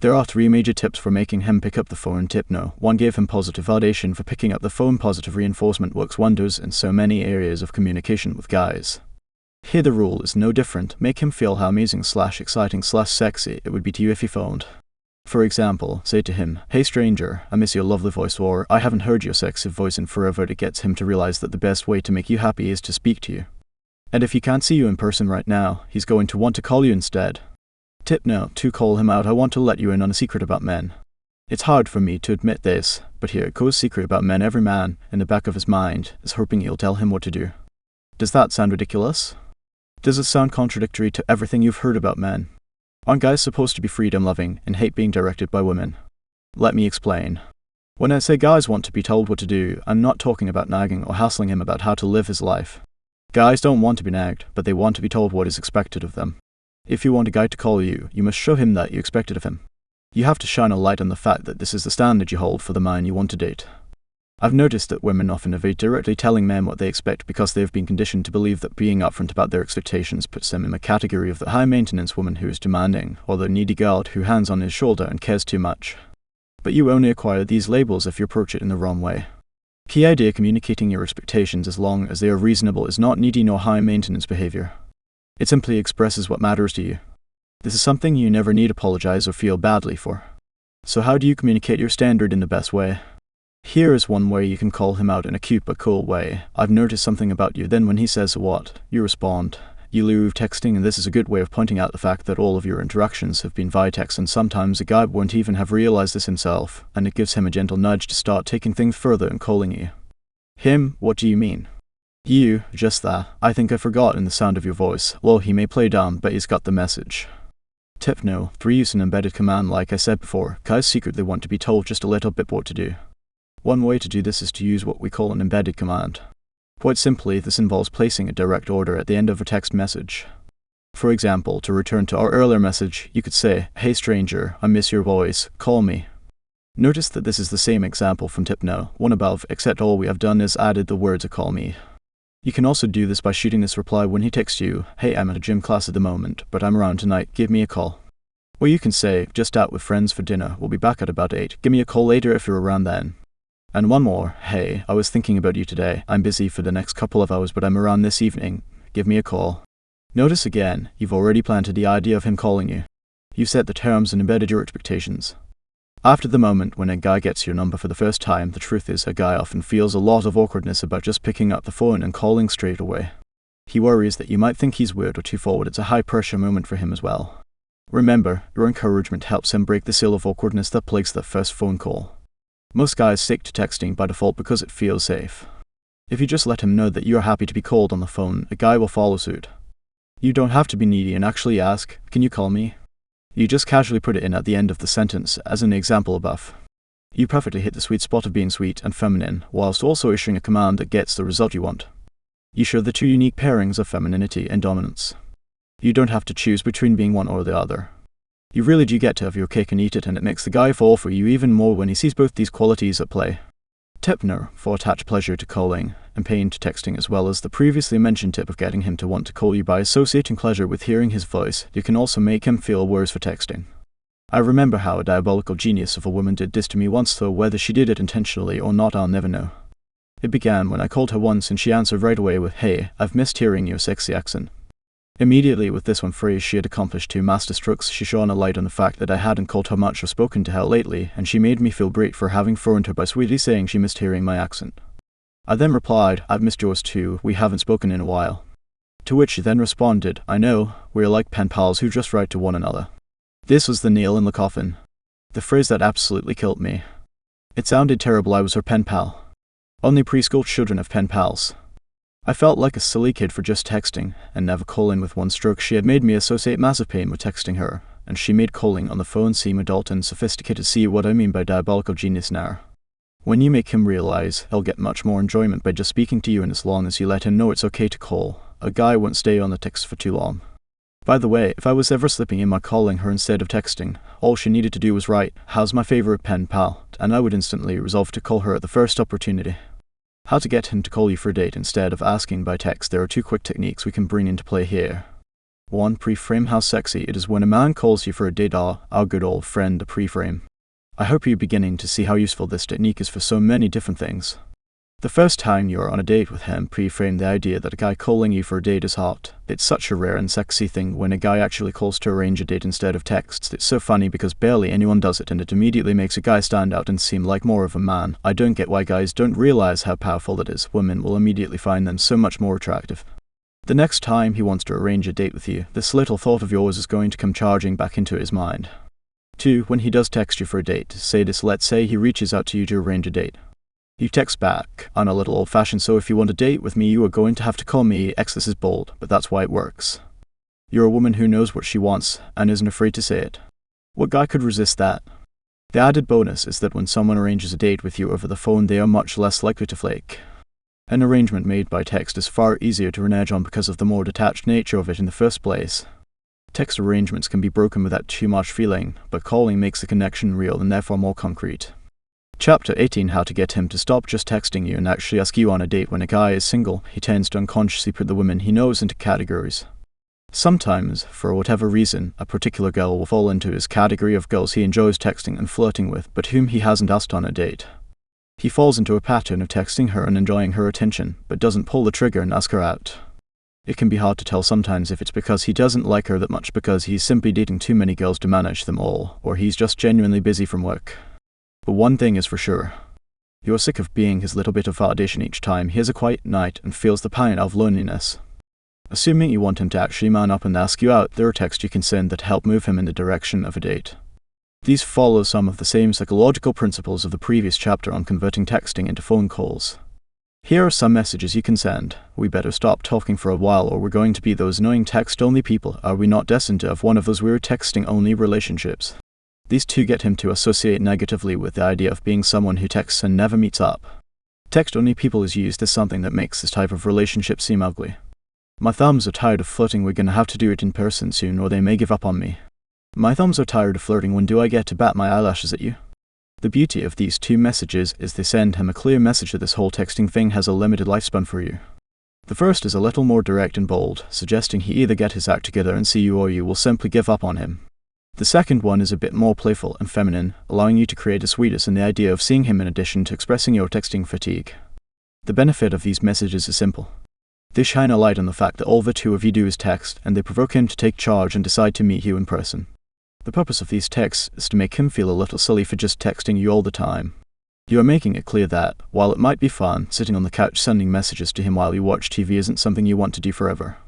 There are 3 major tips for making him pick up the phone. Tip no. 1. Give him positive validation for picking up the phone. Positive reinforcement works wonders in so many areas of communication with guys. Here the rule is no different. Make him feel how amazing / exciting / sexy it would be to you if he phoned. For example, say to him, "Hey stranger, I miss your lovely voice," or "I haven't heard your sexy voice in forever." It gets him to realize that the best way to make you happy is to speak to you. And if he can't see you in person right now, he's going to want to call you instead. Tip note: to call him out, I want to let you in on a secret about men. It's hard for me to admit this, but here it goes: secret about men. Every man, in the back of his mind, is hoping you'll tell him what to do. Does that sound ridiculous? Does it sound contradictory to everything you've heard about men? Aren't guys supposed to be freedom-loving and hate being directed by women? Let me explain. When I say guys want to be told what to do, I'm not talking about nagging or hassling him about how to live his life. Guys don't want to be nagged, but they want to be told what is expected of them. If you want a guy to call you, you must show him that you expect it of him. You have to shine a light on the fact that this is the standard you hold for the man you want to date. I've noticed that women often avoid directly telling men what they expect because they have been conditioned to believe that being upfront about their expectations puts them in the category of the high-maintenance woman who is demanding, or the needy girl who hangs on his shoulder and cares too much. But you only acquire these labels if you approach it in the wrong way. Key idea: communicating your expectations as long as they are reasonable is not needy nor high-maintenance behavior. It simply expresses what matters to you. This is something you never need apologize or feel badly for. So how do you communicate your standard in the best way? Here is one way you can call him out in a cute but cool way. "I've noticed something about you." Then when he says what, you respond. You leave texting, and this is a good way of pointing out the fact that all of your interactions have been via text, and sometimes a guy won't even have realized this himself, and it gives him a gentle nudge to start taking things further and calling you. Him: "What do you mean?" You: "Just that. I think I forgot in the sound of your voice." Well, he may play dumb, but he's got the message. Tip no: 3. Use an embedded command. Like I said before, guys secretly want to be told just a little bit what to do. One way to do this is to use what we call an embedded command. Quite simply, this involves placing a direct order at the end of a text message. For example, to return to our earlier message, you could say, "Hey stranger, I miss your voice, call me." Notice that this is the same example from tip no, one above, except all we have done is added the word to call me. You can also do this by shooting this reply when he texts you, "Hey, I'm at a gym class at the moment, but I'm around tonight, give me a call." Or you can say, "Just out with friends for dinner, we'll be back at about 8, give me a call later if you're around then." And one more: "Hey, I was thinking about you today. I'm busy for the next couple of hours, but I'm around this evening. Give me a call." Notice again, you've already planted the idea of him calling you. You've set the terms and embedded your expectations. After the moment when a guy gets your number for the first time, the truth is a guy often feels a lot of awkwardness about just picking up the phone and calling straight away. He worries that you might think he's weird or too forward. It's a high-pressure moment for him as well. Remember, your encouragement helps him break the seal of awkwardness that plagues the first phone call. Most guys stick to texting by default because it feels safe. If you just let him know that you're happy to be called on the phone, a guy will follow suit. You don't have to be needy and actually ask, "Can you call me?" You just casually put it in at the end of the sentence, as in the example above. You perfectly hit the sweet spot of being sweet and feminine, whilst also issuing a command that gets the result you want. You show the two unique pairings of femininity and dominance. You don't have to choose between being one or the other. You really do get to have your cake and eat it, and it makes the guy fall for you even more when he sees both these qualities at play. Tip no: for attach pleasure to calling and pain to texting, as well as the previously mentioned tip of getting him to want to call you by associating pleasure with hearing his voice. You can also make him feel worse for texting. I remember how a diabolical genius of a woman did this to me once, though whether she did it intentionally or not I'll never know. It began when I called her once and she answered right away with, "Hey, I've missed hearing your sexy accent." Immediately with this one phrase she had accomplished 2 masterstrokes. She shone a light on the fact that I hadn't called her much or spoken to her lately, and she made me feel great for having phoned her by sweetly saying she missed hearing my accent. I then replied, "I've missed yours too, we haven't spoken in a while." To which she then responded, "I know, we're like pen pals who just write to one another." This was the nail in the coffin. The phrase that absolutely killed me. It sounded terrible. I was her pen pal. Only preschool children have pen pals. I felt like a silly kid for just texting, and never calling with one stroke. She had made me associate massive pain with texting her, and she made calling on the phone seem adult and sophisticated. See what I mean by diabolical genius now? When you make him realize, he'll get much more enjoyment by just speaking to you, and as long as you let him know it's okay to call, a guy won't stay on the text for too long. By the way, if I was ever slipping in by calling her instead of texting, all she needed to do was write, "How's my favorite pen pal?" and I would instantly resolve to call her at the first opportunity. How to get him to call you for a date instead of asking by text. There are 2 quick techniques we can bring into play here. 1. Pre-frame how sexy it is when a man calls you for a date. Our good old friend, the pre-frame. I hope you're beginning to see how useful this technique is for so many different things. The first time you're on a date with him, pre-frame the idea that a guy calling you for a date is hot. It's such a rare and sexy thing when a guy actually calls to arrange a date instead of texts. It's so funny because barely anyone does it, and it immediately makes a guy stand out and seem like more of a man. I don't get why guys don't realize how powerful it is. Women will immediately find them so much more attractive. The next time he wants to arrange a date with you, this little thought of yours is going to come charging back into his mind. 2. When he does text you for a date, say this. Let's say he reaches out to you to arrange a date. You text back, "I'm a little old-fashioned, so if you want a date with me, you are going to have to call me X." This is bold, but that's why it works. You're a woman who knows what she wants and isn't afraid to say it. What guy could resist that? The added bonus is that when someone arranges a date with you over the phone, they are much less likely to flake. An arrangement made by text is far easier to renege on because of the more detached nature of it in the first place. Text arrangements can be broken without too much feeling, but calling makes the connection real and therefore more concrete. Chapter 18: How to get him to stop just texting you and actually ask you on a date. When a guy is single, he tends to unconsciously put the women he knows into categories. Sometimes, for whatever reason, a particular girl will fall into his category of girls he enjoys texting and flirting with, but whom he hasn't asked on a date. He falls into a pattern of texting her and enjoying her attention, but doesn't pull the trigger and ask her out. It can be hard to tell sometimes if it's because he doesn't like her that much because he's simply dating too many girls to manage them all, or he's just genuinely busy from work. But one thing is for sure. You're sick of being his little bit of validation each time he has a quiet night and feels the pang of loneliness. Assuming you want him to actually man up and ask you out, there are texts you can send that help move him in the direction of a date. These follow some of the same psychological principles of the previous chapter on converting texting into phone calls. Here are some messages you can send. "We better stop talking for a while or we're going to be those annoying text-only people. Are we not destined to have one of those weird texting-only relationships?" These two get him to associate negatively with the idea of being someone who texts and never meets up. Text-only people is used as something that makes this type of relationship seem ugly. "My thumbs are tired of flirting. We're gonna have to do it in person soon or they may give up on me." "My thumbs are tired of flirting. When do I get to bat my eyelashes at you?" The beauty of these two messages is they send him a clear message that this whole texting thing has a limited lifespan for you. The first is a little more direct and bold, suggesting he either get his act together and see you or you will simply give up on him. The second one is a bit more playful and feminine, allowing you to create a sweetness in the idea of seeing him in addition to expressing your texting fatigue. The benefit of these messages is simple. They shine a light on the fact that all the two of you do is text, and they provoke him to take charge and decide to meet you in person. The purpose of these texts is to make him feel a little silly for just texting you all the time. You are making it clear that, while it might be fun, sitting on the couch sending messages to him while you watch TV isn't something you want to do forever.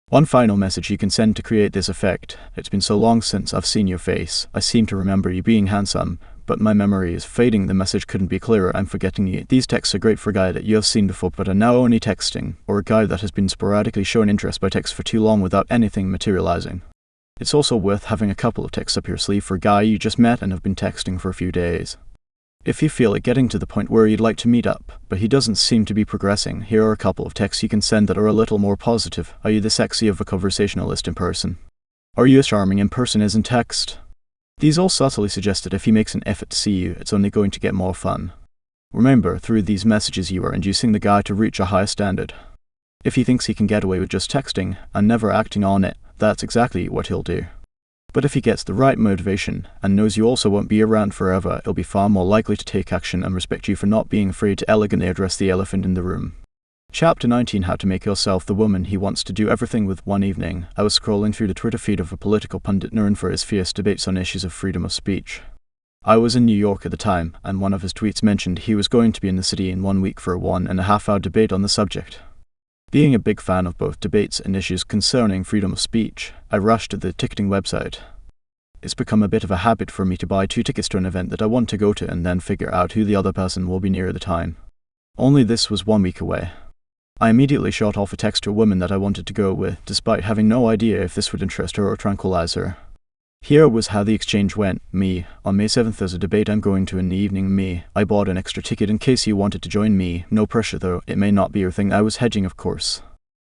One final message you can send to create this effect: "It's been so long since I've seen your face. I seem to remember you being handsome, but my memory is fading." The message couldn't be clearer. "I'm forgetting you." These texts are great for a guy that you have seen before but are now only texting, or a guy that has been sporadically shown interest by text for too long without anything materializing. It's also worth having a couple of texts up your sleeve for a guy you just met and have been texting for a few days. If you feel it getting to the point where you'd like to meet up, but he doesn't seem to be progressing, here are a couple of texts you can send that are a little more positive. Are you the sexy of a conversationalist in person? Are you as charming in person as in text? These all subtly suggest that if he makes an effort to see you, it's only going to get more fun. Remember, through these messages you are inducing the guy to reach a higher standard. If he thinks he can get away with just texting and never acting on it, that's exactly what he'll do. But if he gets the right motivation and knows you also won't be around forever, he'll be far more likely to take action and respect you for not being afraid to elegantly address the elephant in the room. Chapter 19: How to make yourself the woman he wants to do everything with. One evening, I was scrolling through the Twitter feed of a political pundit known for his fierce debates on issues of freedom of speech. I was in New York at the time, and one of his tweets mentioned he was going to be in the city in 1 week for a 1.5-hour debate on the subject. Being a big fan of both debates and issues concerning freedom of speech, I rushed to the ticketing website. It's become a bit of a habit for me to buy 2 tickets to an event that I want to go to and then figure out who the other person will be near the time. Only this was 1 week away. I immediately shot off a text to a woman that I wanted to go with, despite having no idea if this would interest her or tranquilize her. Here was how the exchange went. Me: on May 7th there's a debate I'm going to in the evening. Me: I bought an extra ticket in case you wanted to join me. No pressure though, it may not be your thing. I was hedging, of course.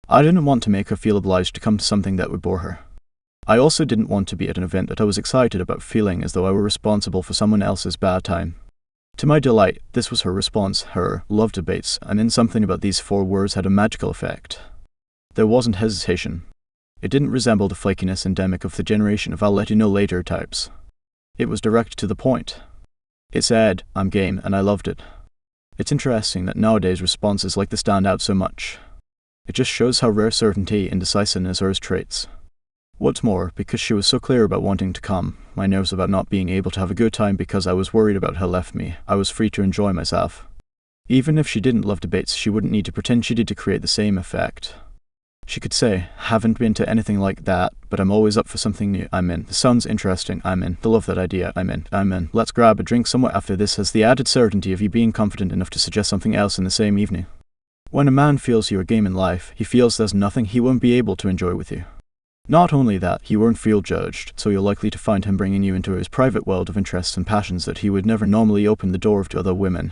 I didn't want to make her feel obliged to come to something that would bore her. I also didn't want to be at an event that I was excited about, feeling as though I were responsible for someone else's bad time. To my delight, this was her response. Her: love debates, and then something about these 4 words had a magical effect. There wasn't hesitation. It didn't resemble the flakiness endemic of the generation of "I'll let you know later" types. It was direct to the point. It said, "I'm game," and I loved it. It's interesting that nowadays responses like to stand out so much. It just shows how rare certainty and decisiveness are as traits. What's more, because she was so clear about wanting to come, my nerves about not being able to have a good time because I was worried about her left me, I was free to enjoy myself. Even if she didn't love debates, she wouldn't need to pretend she did to create the same effect. She could say, haven't been to anything like that, but I'm always up for something new, I'm in. This sounds interesting, I'm in. I love that idea, I'm in. Let's grab a drink somewhere after this has the added certainty of you being confident enough to suggest something else in the same evening. When a man feels you're a game in life, he feels there's nothing he won't be able to enjoy with you. Not only that, he won't feel judged, so you're likely to find him bringing you into his private world of interests and passions that he would never normally open the door of to other women.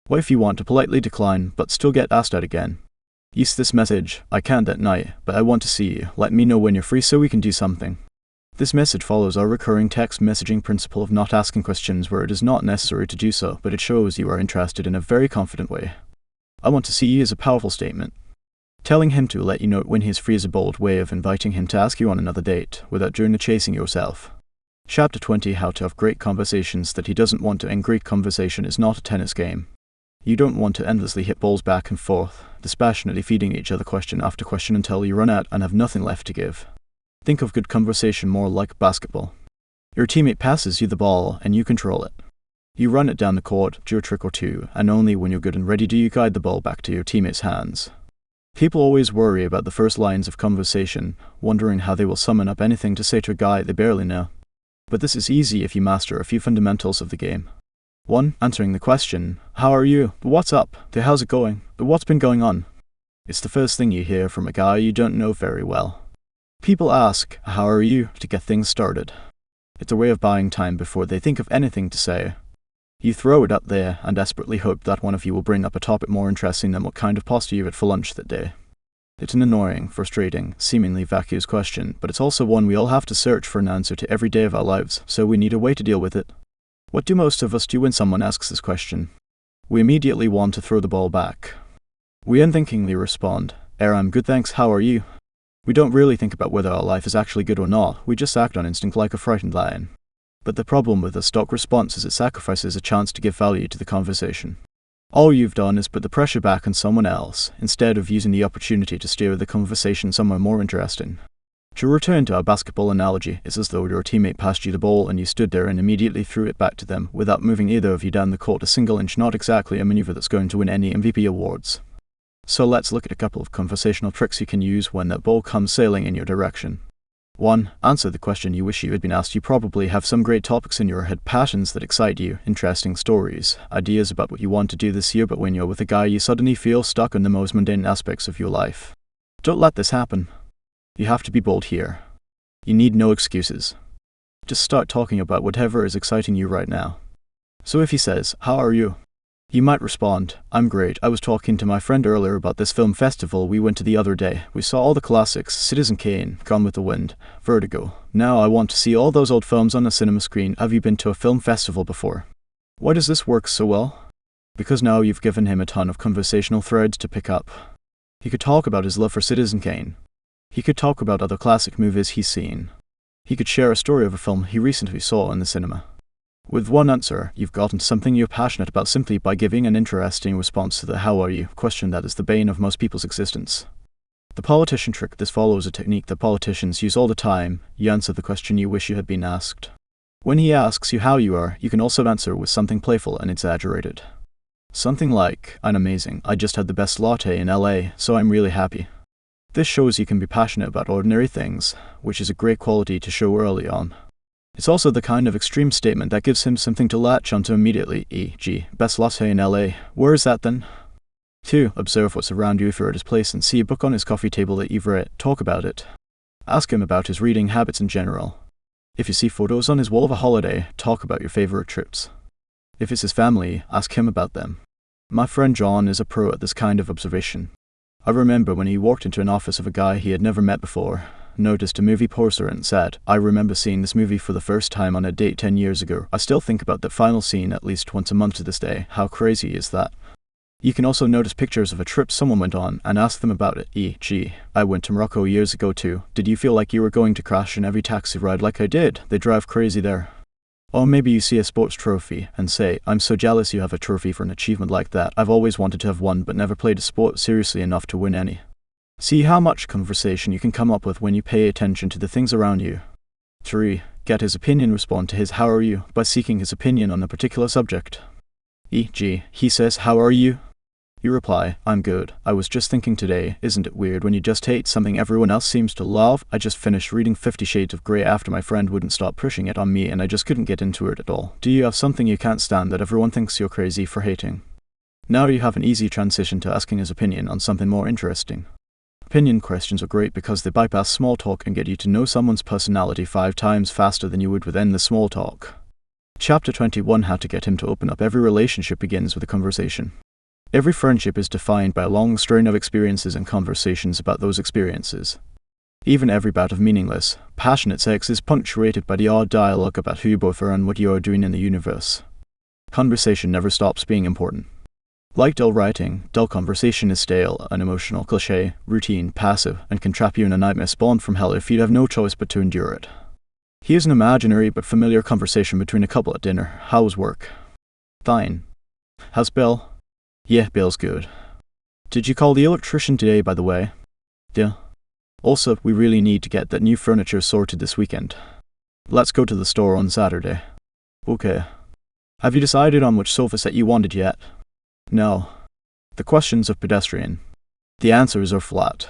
What if you want to politely decline, but still get asked out again? Use this message, I can't at night, but I want to see you, let me know when you're free so we can do something. This message follows our recurring text messaging principle of not asking questions where it is not necessary to do so, but it shows you are interested in a very confident way. I want to see you is a powerful statement. Telling him to let you know when he is free is a bold way of inviting him to ask you on another date, without doing the chasing yourself. Chapter 20, How to Have Great Conversations that he doesn't want to, and great conversation is not a tennis game. You don't want to endlessly hit balls back and forth, dispassionately feeding each other question after question until you run out and have nothing left to give. Think of good conversation more like basketball. Your teammate passes you the ball and you control it. You run it down the court, do a trick or two, and only when you're good and ready do you guide the ball back to your teammate's hands. People always worry about the first lines of conversation, wondering how they will summon up anything to say to a guy they barely know. But this is easy if you master a few fundamentals of the game. 1. Answering the question, how are you? What's up? How's it going? What's been going on? It's the first thing you hear from a guy you don't know very well. People ask, how are you? To get things started. It's a way of buying time before they think of anything to say. You throw it up there and desperately hope that one of you will bring up a topic more interesting than what kind of pasta you had for lunch that day. It's an annoying, frustrating, seemingly vacuous question, but it's also one we all have to search for an answer to every day of our lives, so we need a way to deal with it. What do most of us do when someone asks this question? We immediately want to throw the ball back. We unthinkingly respond, I'm good thanks, how are you? We don't really think about whether our life is actually good or not, we just act on instinct like a frightened lion. But the problem with a stock response is it sacrifices a chance to give value to the conversation. All you've done is put the pressure back on someone else, instead of using the opportunity to steer the conversation somewhere more interesting. To return to our basketball analogy, it's as though your teammate passed you the ball and you stood there and immediately threw it back to them, without moving either of you down the court a single inch, not exactly a maneuver that's going to win any MVP awards. So let's look at a couple of conversational tricks you can use when that ball comes sailing in your direction. 1. Answer the question you wish you had been asked. You probably have some great topics in your head, passions that excite you, interesting stories, ideas about what you want to do this year, but when you're with a guy you suddenly feel stuck on the most mundane aspects of your life. Don't let this happen. You have to be bold here. You need no excuses. Just start talking about whatever is exciting you right now. So if he says, how are you? You might respond, I'm great. I was talking to my friend earlier about this film festival we went to the other day. We saw all the classics, Citizen Kane, Gone with the Wind, Vertigo. Now I want to see all those old films on a cinema screen. Have you been to a film festival before? Why does this work so well? Because now you've given him a ton of conversational threads to pick up. He could talk about his love for Citizen Kane. He could talk about other classic movies he's seen. He could share a story of a film he recently saw in the cinema. With one answer, you've gotten something you're passionate about simply by giving an interesting response to the how are you question that is the bane of most people's existence. The politician trick. This follows a technique that politicians use all the time. You answer the question you wish you had been asked. When he asks you how you are, you can also answer with something playful and exaggerated. Something like, I'm amazing, I just had the best latte in LA, so I'm really happy. This shows you can be passionate about ordinary things, which is a great quality to show early on. It's also the kind of extreme statement that gives him something to latch onto immediately, e.g., best latte in LA, where is that then? 2. Observe what's around you if you're at his place and see a book on his coffee table that you've read. Talk about it. Ask him about his reading habits in general. If you see photos on his wall of a holiday, talk about your favorite trips. If it's his family, ask him about them. My friend John is a pro at this kind of observation. I remember when he walked into an office of a guy he had never met before, noticed a movie poster and said, I remember seeing this movie for the first time on a date 10 years ago. I still think about that final scene at least once a month to this day. How crazy is that? You can also notice pictures of a trip someone went on and ask them about it, e.g., I went to Morocco years ago too. Did you feel like you were going to crash in every taxi ride like I did? They drive crazy there. Or maybe you see a sports trophy and say, I'm so jealous you have a trophy for an achievement like that. I've always wanted to have one but never played a sport seriously enough to win any. See how much conversation you can come up with when you pay attention to the things around you. 3. Get his opinion. Respond to his how are you by seeking his opinion on a particular subject. E.g., he says, how are you? You reply, I'm good. I was just thinking today, isn't it weird when you just hate something everyone else seems to love? I just finished reading 50 Shades of Grey after my friend wouldn't stop pushing it on me and I just couldn't get into it at all. Do you have something you can't stand that everyone thinks you're crazy for hating? Now you have an easy transition to asking his opinion on something more interesting. Opinion questions are great because they bypass small talk and get you to know someone's personality 5 times faster than you would with endless small talk. Chapter 21: How to get him to open up. Every relationship begins with a conversation. Every friendship is defined by a long string of experiences and conversations about those experiences. Even every bout of meaningless, passionate sex is punctuated by the odd dialogue about who you both are and what you are doing in the universe. Conversation never stops being important. Like dull writing, dull conversation is stale, unemotional, cliché, routine, passive, and can trap you in a nightmare spawned from hell if you have no choice but to endure it. Here's an imaginary but familiar conversation between a couple at dinner. How's work? Fine. How's Bill? Yeah, Bill's good. Did you call the electrician today, by the way? Yeah. Also, we really need to get that new furniture sorted this weekend. Let's go to the store on Saturday. Okay. Have you decided on which sofa set you wanted yet? No. The questions are pedestrian. The answers are flat.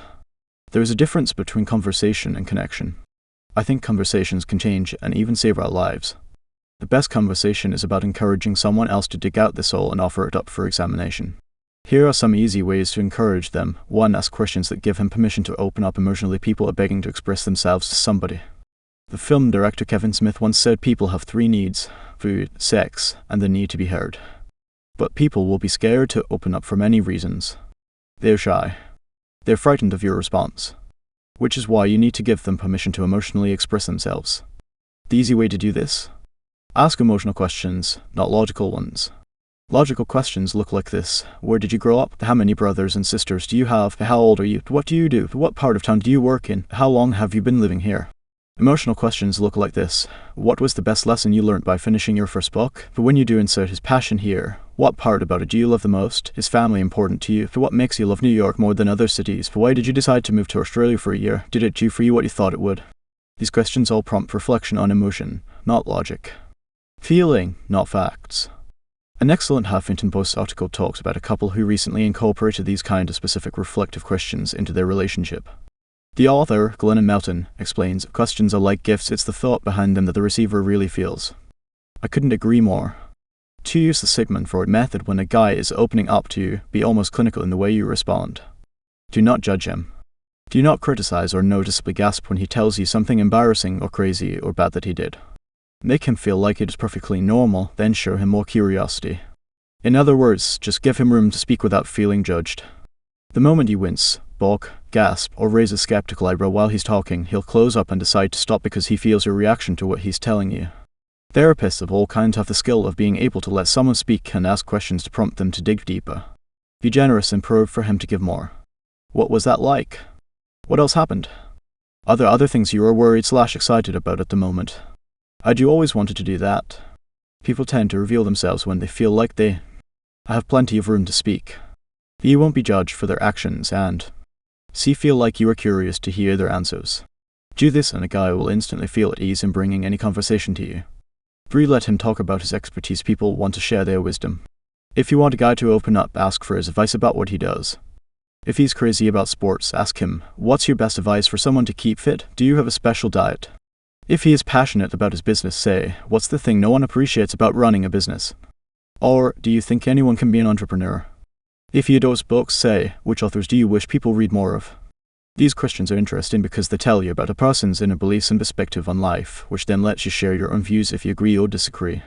There is a difference between conversation and connection. I think conversations can change and even save our lives. The best conversation is about encouraging someone else to dig out the soul and offer it up for examination. Here are some easy ways to encourage them. 1. Ask questions that give him permission to open up emotionally. People are begging to express themselves to somebody. The film director Kevin Smith once said people have 3 needs: food, sex, and the need to be heard. But people will be scared to open up for many reasons. They're shy. They're frightened of your response. Which is why you need to give them permission to emotionally express themselves. The easy way to do this? Ask emotional questions, not logical ones. Logical questions look like this: where did you grow up? How many brothers and sisters do you have? How old are you? What do you do? What part of town do you work in? How long have you been living here? Emotional questions look like this: what was the best lesson you learned by finishing your first book? But when you do insert his passion here, what part about it do you love the most? Is family important to you? For what makes you love New York more than other cities? For why did you decide to move to Australia for a year? Did it do for you what you thought it would? These questions all prompt reflection on emotion, not logic. Feeling, not facts. An excellent Huffington Post article talks about a couple who recently incorporated these kind of specific reflective questions into their relationship. The author, Glennon Melton, explains, questions are like gifts. It's the thought behind them that the receiver really feels. I couldn't agree more. To use the Sigmund Freud method, when a guy is opening up to you, be almost clinical in the way you respond. Do not judge him. Do not criticize or noticeably gasp when he tells you something embarrassing or crazy or bad that he did. Make him feel like it is perfectly normal, then show him more curiosity. In other words, just give him room to speak without feeling judged. The moment you wince, balk, gasp, or raise a skeptical eyebrow while he's talking, he'll close up and decide to stop because he feels your reaction to what he's telling you. Therapists of all kinds have the skill of being able to let someone speak and ask questions to prompt them to dig deeper. Be generous and probe for him to give more. What was that like? What else happened? Are there other things you are worried/excited about at the moment? Had you always wanted to do that? People tend to reveal themselves when they feel like they have plenty of room to speak. You won't be judged for their actions and feel like you are curious to hear their answers. Do this and a guy will instantly feel at ease in bringing any conversation to you. 3. Let him talk about his expertise. People want to share their wisdom. If you want a guy to open up, ask for his advice about what he does. If he's crazy about sports, ask him, what's your best advice for someone to keep fit? Do you have a special diet? If he is passionate about his business, say, what's the thing no one appreciates about running a business? Or, do you think anyone can be an entrepreneur? If he adores books, say, which authors do you wish people read more of? These questions are interesting because they tell you about a person's inner beliefs and perspective on life, which then lets you share your own views if you agree or disagree.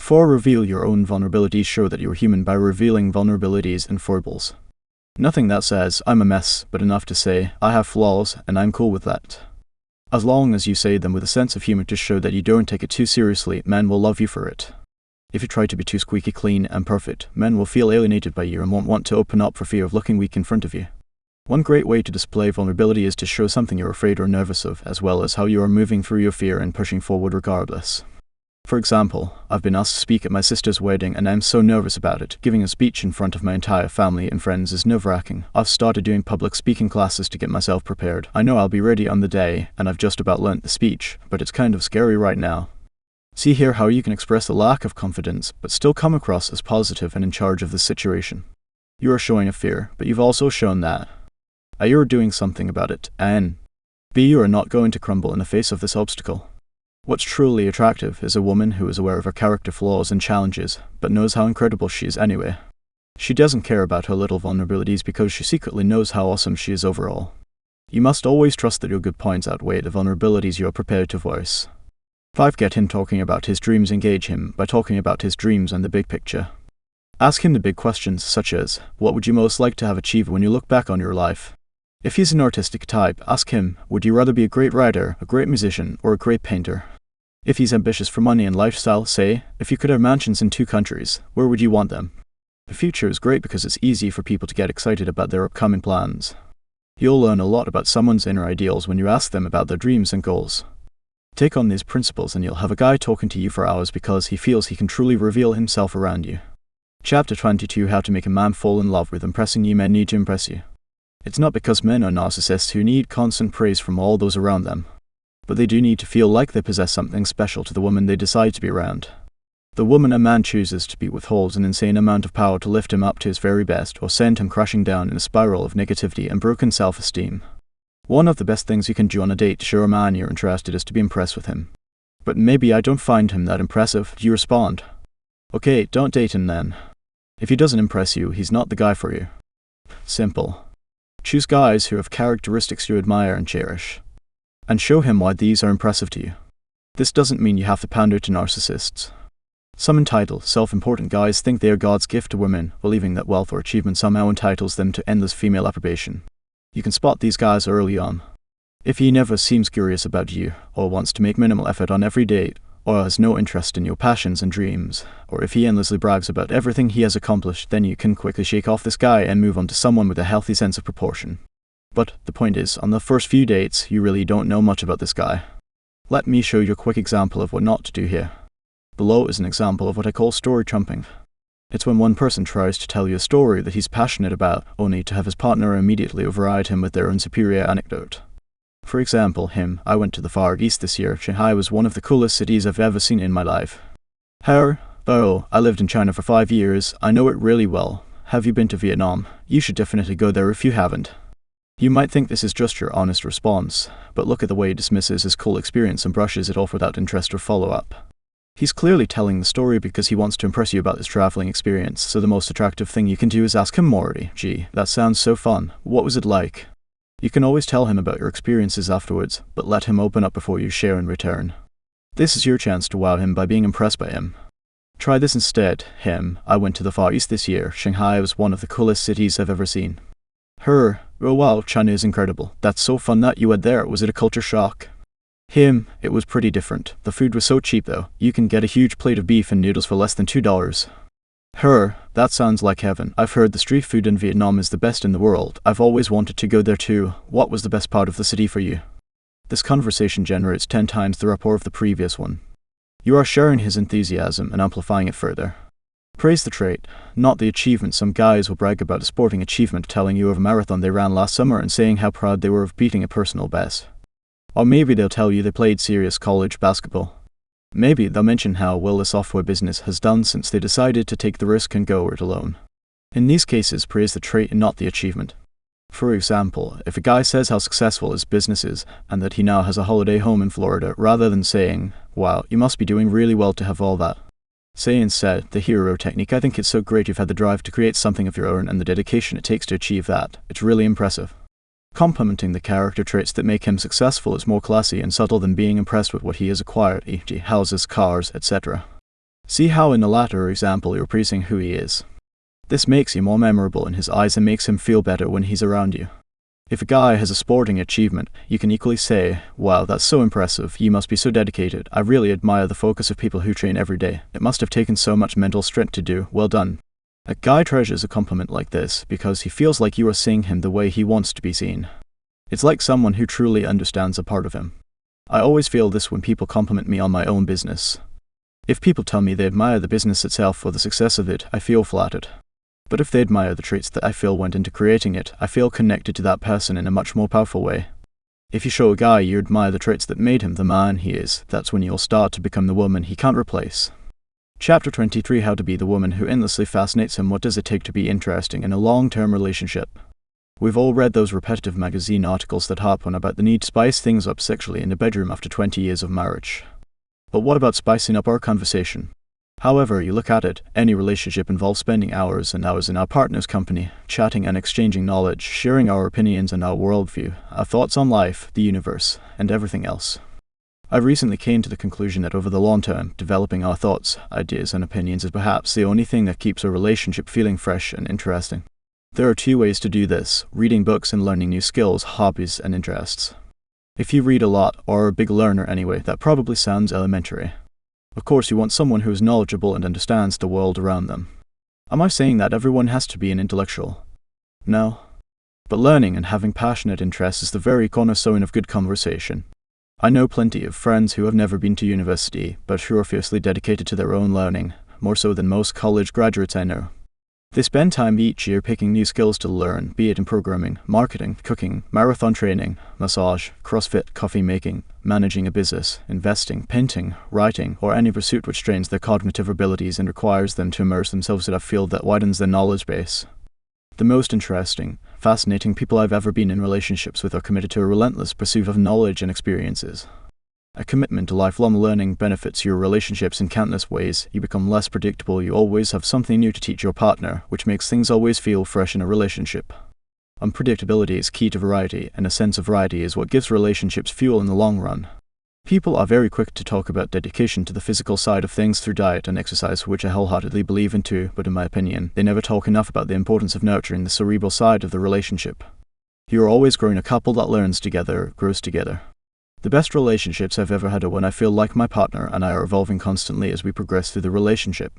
4. Reveal your own vulnerabilities. Show that you're human by revealing vulnerabilities and foibles. Nothing that says, I'm a mess, but enough to say, I have flaws, and I'm cool with that. As long as you say them with a sense of humor to show that you don't take it too seriously, men will love you for it. If you try to be too squeaky clean and perfect, men will feel alienated by you and won't want to open up for fear of looking weak in front of you. One great way to display vulnerability is to show something you're afraid or nervous of, as well as how you are moving through your fear and pushing forward regardless. For example, I've been asked to speak at my sister's wedding and I'm so nervous about it. Giving a speech in front of my entire family and friends is nerve-wracking. I've started doing public speaking classes to get myself prepared. I know I'll be ready on the day, and I've just about learnt the speech, but it's kind of scary right now. See here how you can express a lack of confidence, but still come across as positive and in charge of the situation. You are showing a fear, but you've also shown that A, you are doing something about it, and B, you are not going to crumble in the face of this obstacle. What's truly attractive is a woman who is aware of her character flaws and challenges, but knows how incredible she is anyway. She doesn't care about her little vulnerabilities because she secretly knows how awesome she is overall. You must always trust that your good points outweigh the vulnerabilities you are prepared to voice. 5. Get him talking about his dreams. Engage him by talking about his dreams and the big picture. Ask him the big questions such as, what would you most like to have achieved when you look back on your life? If he's an artistic type, ask him, would you rather be a great writer, a great musician, or a great painter? If he's ambitious for money and lifestyle, say, if you could have mansions in 2 countries, where would you want them? The future is great because it's easy for people to get excited about their upcoming plans. You'll learn a lot about someone's inner ideals when you ask them about their dreams and goals. Take on these principles and you'll have a guy talking to you for hours because he feels he can truly reveal himself around you. Chapter 22: How to make a man fall in love with impressing you. Men need to impress you. It's not because men are narcissists who need constant praise from all those around them, but they do need to feel like they possess something special to the woman they decide to be around. The woman a man chooses to be with holds an insane amount of power to lift him up to his very best or send him crashing down in a spiral of negativity and broken self-esteem. One of the best things you can do on a date to show a man you're interested is to be impressed with him. But maybe I don't find him that impressive. Do you respond? Okay, don't date him then. If he doesn't impress you, he's not the guy for you. Simple. Choose guys who have characteristics you admire and cherish, and show him why these are impressive to you. This doesn't mean you have to pander to narcissists. Some entitled, self-important guys think they are God's gift to women, believing that wealth or achievement somehow entitles them to endless female approbation. You can spot these guys early on. If he never seems curious about you, or wants to make minimal effort on every date, or has no interest in your passions and dreams, or if he endlessly brags about everything he has accomplished, then you can quickly shake off this guy and move on to someone with a healthy sense of proportion. But the point is, on the first few dates, you really don't know much about this guy. Let me show you a quick example of what not to do here. Below is an example of what I call story trumping. It's when one person tries to tell you a story that he's passionate about, only to have his partner immediately override him with their own superior anecdote. For example, I went to the Far East this year. Shanghai was one of the coolest cities I've ever seen in my life. Her, oh, I lived in China for 5 years. I know it really well. Have you been to Vietnam? You should definitely go there if you haven't. You might think this is just your honest response, but look at the way he dismisses his cool experience and brushes it off without interest or follow-up. He's clearly telling the story because he wants to impress you about his traveling experience, so the most attractive thing you can do is ask him more. Gee, that sounds so fun. What was it like? You can always tell him about your experiences afterwards, but let him open up before you share in return. This is your chance to wow him by being impressed by him. Try this instead. I went to the Far East this year. Shanghai was one of the coolest cities I've ever seen. Her, oh wow, China is incredible. That's so fun that you were there. Was it a culture shock? It was pretty different. The food was so cheap though. You can get a huge plate of beef and noodles for less than $2. Her, that sounds like heaven. I've heard the street food in Vietnam is the best in the world. I've always wanted to go there too. What was the best part of the city for you? This conversation generates 10 times the rapport of the previous one. You are sharing his enthusiasm and amplifying it further. Praise the trait, not the achievement. Some guys will brag about a sporting achievement, telling you of a marathon they ran last summer and saying how proud they were of beating a personal best. Or maybe they'll tell you they played serious college basketball. Maybe they'll mention how well the software business has done since they decided to take the risk and go it alone. In these cases, praise the trait and not the achievement. For example, if a guy says how successful his business is and that he now has a holiday home in Florida, rather than saying, wow, you must be doing really well to have all that, say instead, the hero technique. I think it's so great you've had the drive to create something of your own and the dedication it takes to achieve that. It's really impressive. Complimenting the character traits that make him successful is more classy and subtle than being impressed with what he has acquired, e.g. houses, cars, etc. See how in the latter example you're praising who he is. This makes you more memorable in his eyes and makes him feel better when he's around you. If a guy has a sporting achievement, you can equally say, wow, that's so impressive, you must be so dedicated. I really admire the focus of people who train every day. It must have taken so much mental strength to do. Well done. A guy treasures a compliment like this because he feels like you are seeing him the way he wants to be seen. It's like someone who truly understands a part of him. I always feel this when people compliment me on my own business. If people tell me they admire the business itself or the success of it, I feel flattered. But if they admire the traits that I feel went into creating it, I feel connected to that person in a much more powerful way. If you show a guy you admire the traits that made him the man he is, that's when you'll start to become the woman he can't replace. Chapter 23: How to be the woman who endlessly fascinates him. What does it take to be interesting in a long-term relationship? We've all read those repetitive magazine articles that harp on about the need to spice things up sexually in the bedroom after 20 years of marriage. But what about spicing up our conversation? However you look at it, any relationship involves spending hours and hours in our partner's company, chatting and exchanging knowledge, sharing our opinions and our worldview, our thoughts on life, the universe, and everything else. I recently came to the conclusion that over the long term, developing our thoughts, ideas, and opinions is perhaps the only thing that keeps a relationship feeling fresh and interesting. There are 2 ways to do this: reading books and learning new skills, hobbies, and interests. If you read a lot, or are a big learner anyway, that probably sounds elementary. Of course, you want someone who is knowledgeable and understands the world around them. Am I saying that everyone has to be an intellectual? No. But learning and having passionate interests is the very cornerstone of good conversation. I know plenty of friends who have never been to university, but who are fiercely dedicated to their own learning, more so than most college graduates I know. They spend time each year picking new skills to learn, be it in programming, marketing, cooking, marathon training, massage, CrossFit, coffee making, managing a business, investing, painting, writing, or any pursuit which strains their cognitive abilities and requires them to immerse themselves in a field that widens their knowledge base. The most interesting, fascinating people I've ever been in relationships with are committed to a relentless pursuit of knowledge and experiences. A commitment to lifelong learning benefits your relationships in countless ways. You become less predictable, you always have something new to teach your partner, which makes things always feel fresh in a relationship. Unpredictability is key to variety, and a sense of variety is what gives relationships fuel in the long run. People are very quick to talk about dedication to the physical side of things through diet and exercise, which I wholeheartedly believe in too, but in my opinion, they never talk enough about the importance of nurturing the cerebral side of the relationship. You are always growing. A couple that learns together, grows together. The best relationships I've ever had are when I feel like my partner and I are evolving constantly as we progress through the relationship.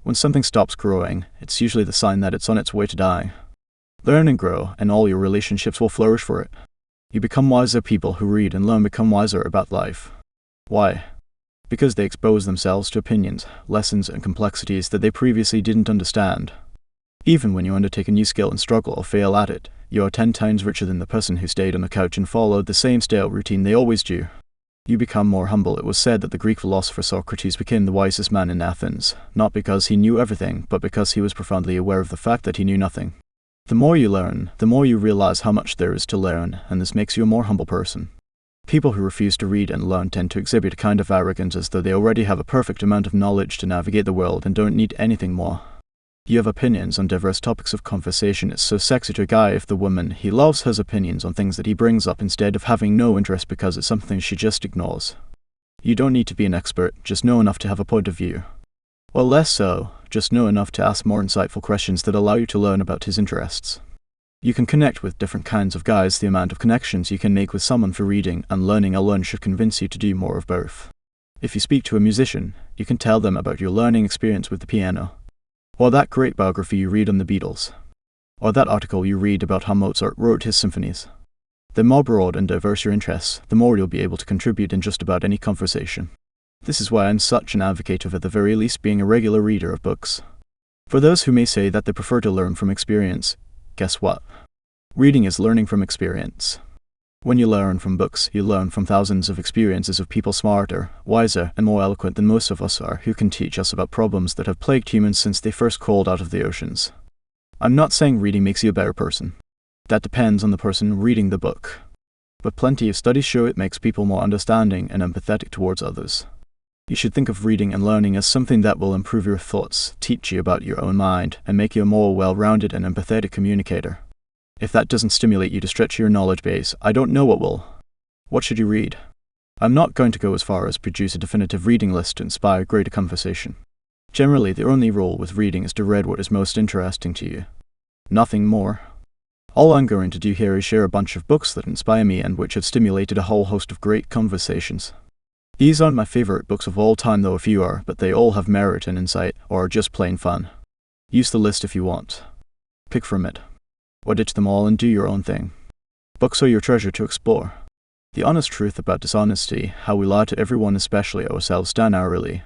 When something stops growing, it's usually the sign that it's on its way to dying. Learn and grow, and all your relationships will flourish for it. You become wiser. People who read and learn become wiser about life. Why? Because they expose themselves to opinions, lessons, and complexities that they previously didn't understand. Even when you undertake a new skill and struggle or fail at it, you are 10 times richer than the person who stayed on the couch and followed the same stale routine they always do. You become more humble. It was said that the Greek philosopher Socrates became the wisest man in Athens, not because he knew everything, but because he was profoundly aware of the fact that he knew nothing. The more you learn, the more you realize how much there is to learn, and this makes you a more humble person. People who refuse to read and learn tend to exhibit a kind of arrogance, as though they already have a perfect amount of knowledge to navigate the world and don't need anything more. You have opinions on diverse topics of conversation. It's so sexy to a guy if the woman he loves has opinions on things that he brings up instead of having no interest because it's something she just ignores. You don't need to be an expert, just know enough to have a point of view. Well, less so, just know enough to ask more insightful questions that allow you to learn about his interests. You can connect with different kinds of guys. The amount of connections you can make with someone for reading and learning alone should convince you to do more of both. If you speak to a musician, you can tell them about your learning experience with the piano. Or that great biography you read on the Beatles. Or that article you read about how Mozart wrote his symphonies. The more broad and diverse your interests, the more you'll be able to contribute in just about any conversation. This is why I'm such an advocate of at the very least being a regular reader of books. For those who may say that they prefer to learn from experience, guess what? Reading is learning from experience. When you learn from books, you learn from thousands of experiences of people smarter, wiser, and more eloquent than most of us are, who can teach us about problems that have plagued humans since they first crawled out of the oceans. I'm not saying reading makes you a better person. That depends on the person reading the book. But plenty of studies show it makes people more understanding and empathetic towards others. You should think of reading and learning as something that will improve your thoughts, teach you about your own mind, and make you a more well-rounded and empathetic communicator. If that doesn't stimulate you to stretch your knowledge base, I don't know what will. What should you read? I'm not going to go as far as produce a definitive reading list to inspire greater conversation. Generally, the only rule with reading is to read what is most interesting to you. Nothing more. All I'm going to do here is share a bunch of books that inspire me and which have stimulated a whole host of great conversations. These aren't my favorite books of all time, though a few are, but they all have merit and insight, or are just plain fun. Use the list if you want. Pick from it. Or ditch them all and do your own thing. Books are your treasure to explore. The honest truth about dishonesty, how we lie to everyone, especially ourselves, down hourly.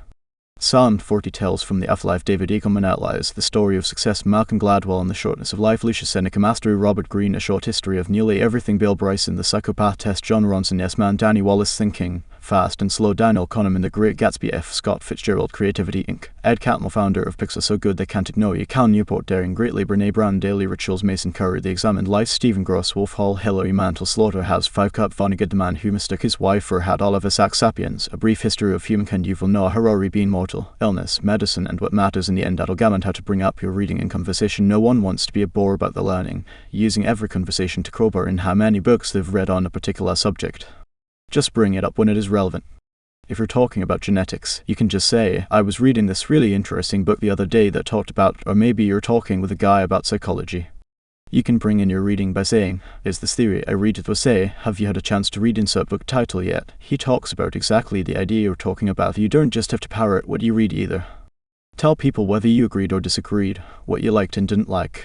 Psalm 40 tells from the afterlife David Eagleman Outliers, the story of success Malcolm Gladwell and the shortness of life Lucia Seneca Mastery Robert Greene, a short history of nearly everything Bill Bryson, the psychopath test John Ronson, Yes Man Danny Wallace, Thinking Fast and Slow Daniel Kahneman, The Great Gatsby, F. Scott Fitzgerald, Creativity Inc., Ed Catmull, founder of Pixar So Good They Can't Ignore You, Cal Newport, Daring Greatly, Brene Brown, Daily Rituals, Mason Curry, The Examined Life, Stephen Gross, Wolf Hall, Hilary Mantel, Slaughterhouse, 5 Cup, Vonnegut, The Man Who Mistook His Wife for a Hat, Oliver Sacks, Sapiens, A Brief History of Humankind, Yuval Noah Harari, Being Mortal, Illness, Medicine, and What Matters in the End, Adelgamant, How to Bring Up Your Reading in Conversation. No one wants to be a bore about the learning, using every conversation to crowbar in how many books they've read on a particular subject. Just bring it up when it is relevant. If you're talking about genetics, you can just say, I was reading this really interesting book the other day that talked about, or maybe you're talking with a guy about psychology. You can bring in your reading by saying, is this theory I read it will say, have you had a chance to read insert book title yet? He talks about exactly the idea you're talking about. You don't just have to parrot what you read either. Tell people whether you agreed or disagreed, what you liked and didn't like.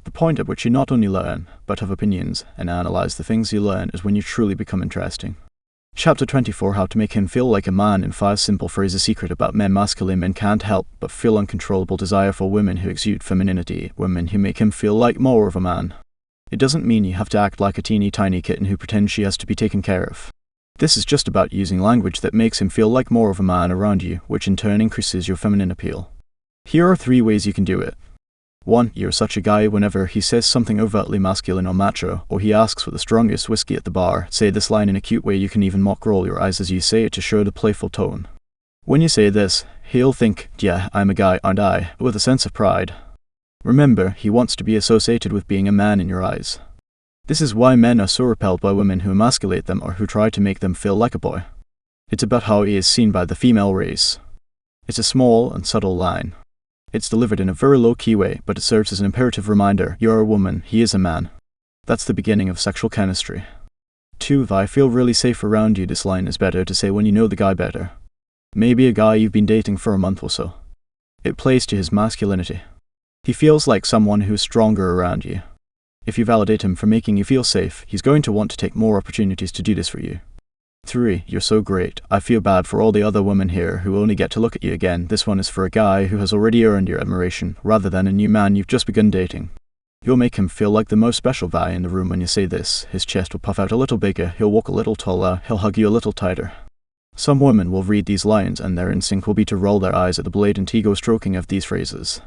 The point at which you not only learn, but have opinions, and analyze the things you learn is when you truly become interesting. Chapter 24, How to Make Him Feel Like a Man in 5 Simple Phrases. Secret about men. Masculine men can't help but feel uncontrollable desire for women who exude femininity, women who make him feel like more of a man. It doesn't mean you have to act like a teeny tiny kitten who pretends she has to be taken care of. This is just about using language that makes him feel like more of a man around you, which in turn increases your feminine appeal. Here are 3 ways you can do it. 1. You're such a guy whenever he says something overtly masculine or macho, or he asks for the strongest whiskey at the bar, say this line in a cute way. You can even mock roll your eyes as you say it to show the playful tone. When you say this, he'll think, yeah, I'm a guy, aren't I, with a sense of pride. Remember, he wants to be associated with being a man in your eyes. This is why men are so repelled by women who emasculate them or who try to make them feel like a boy. It's about how he is seen by the female race. It's a small and subtle line. It's delivered in a very low-key way, but it serves as an imperative reminder, you're a woman, he is a man. That's the beginning of sexual chemistry. 2. If I feel really safe around you, this line is better to say when you know the guy better. Maybe a guy you've been dating for a month or so. It plays to his masculinity. He feels like someone who's stronger around you. If you validate him for making you feel safe, he's going to want to take more opportunities to do this for you. 3. You're so great. I feel bad for all the other women here who only get to look at you again. This one is for a guy who has already earned your admiration, rather than a new man you've just begun dating. You'll make him feel like the most special guy in the room when you say this. His chest will puff out a little bigger, he'll walk a little taller, he'll hug you a little tighter. Some women will read these lines and their instinct will be to roll their eyes at the blatant ego stroking of these phrases.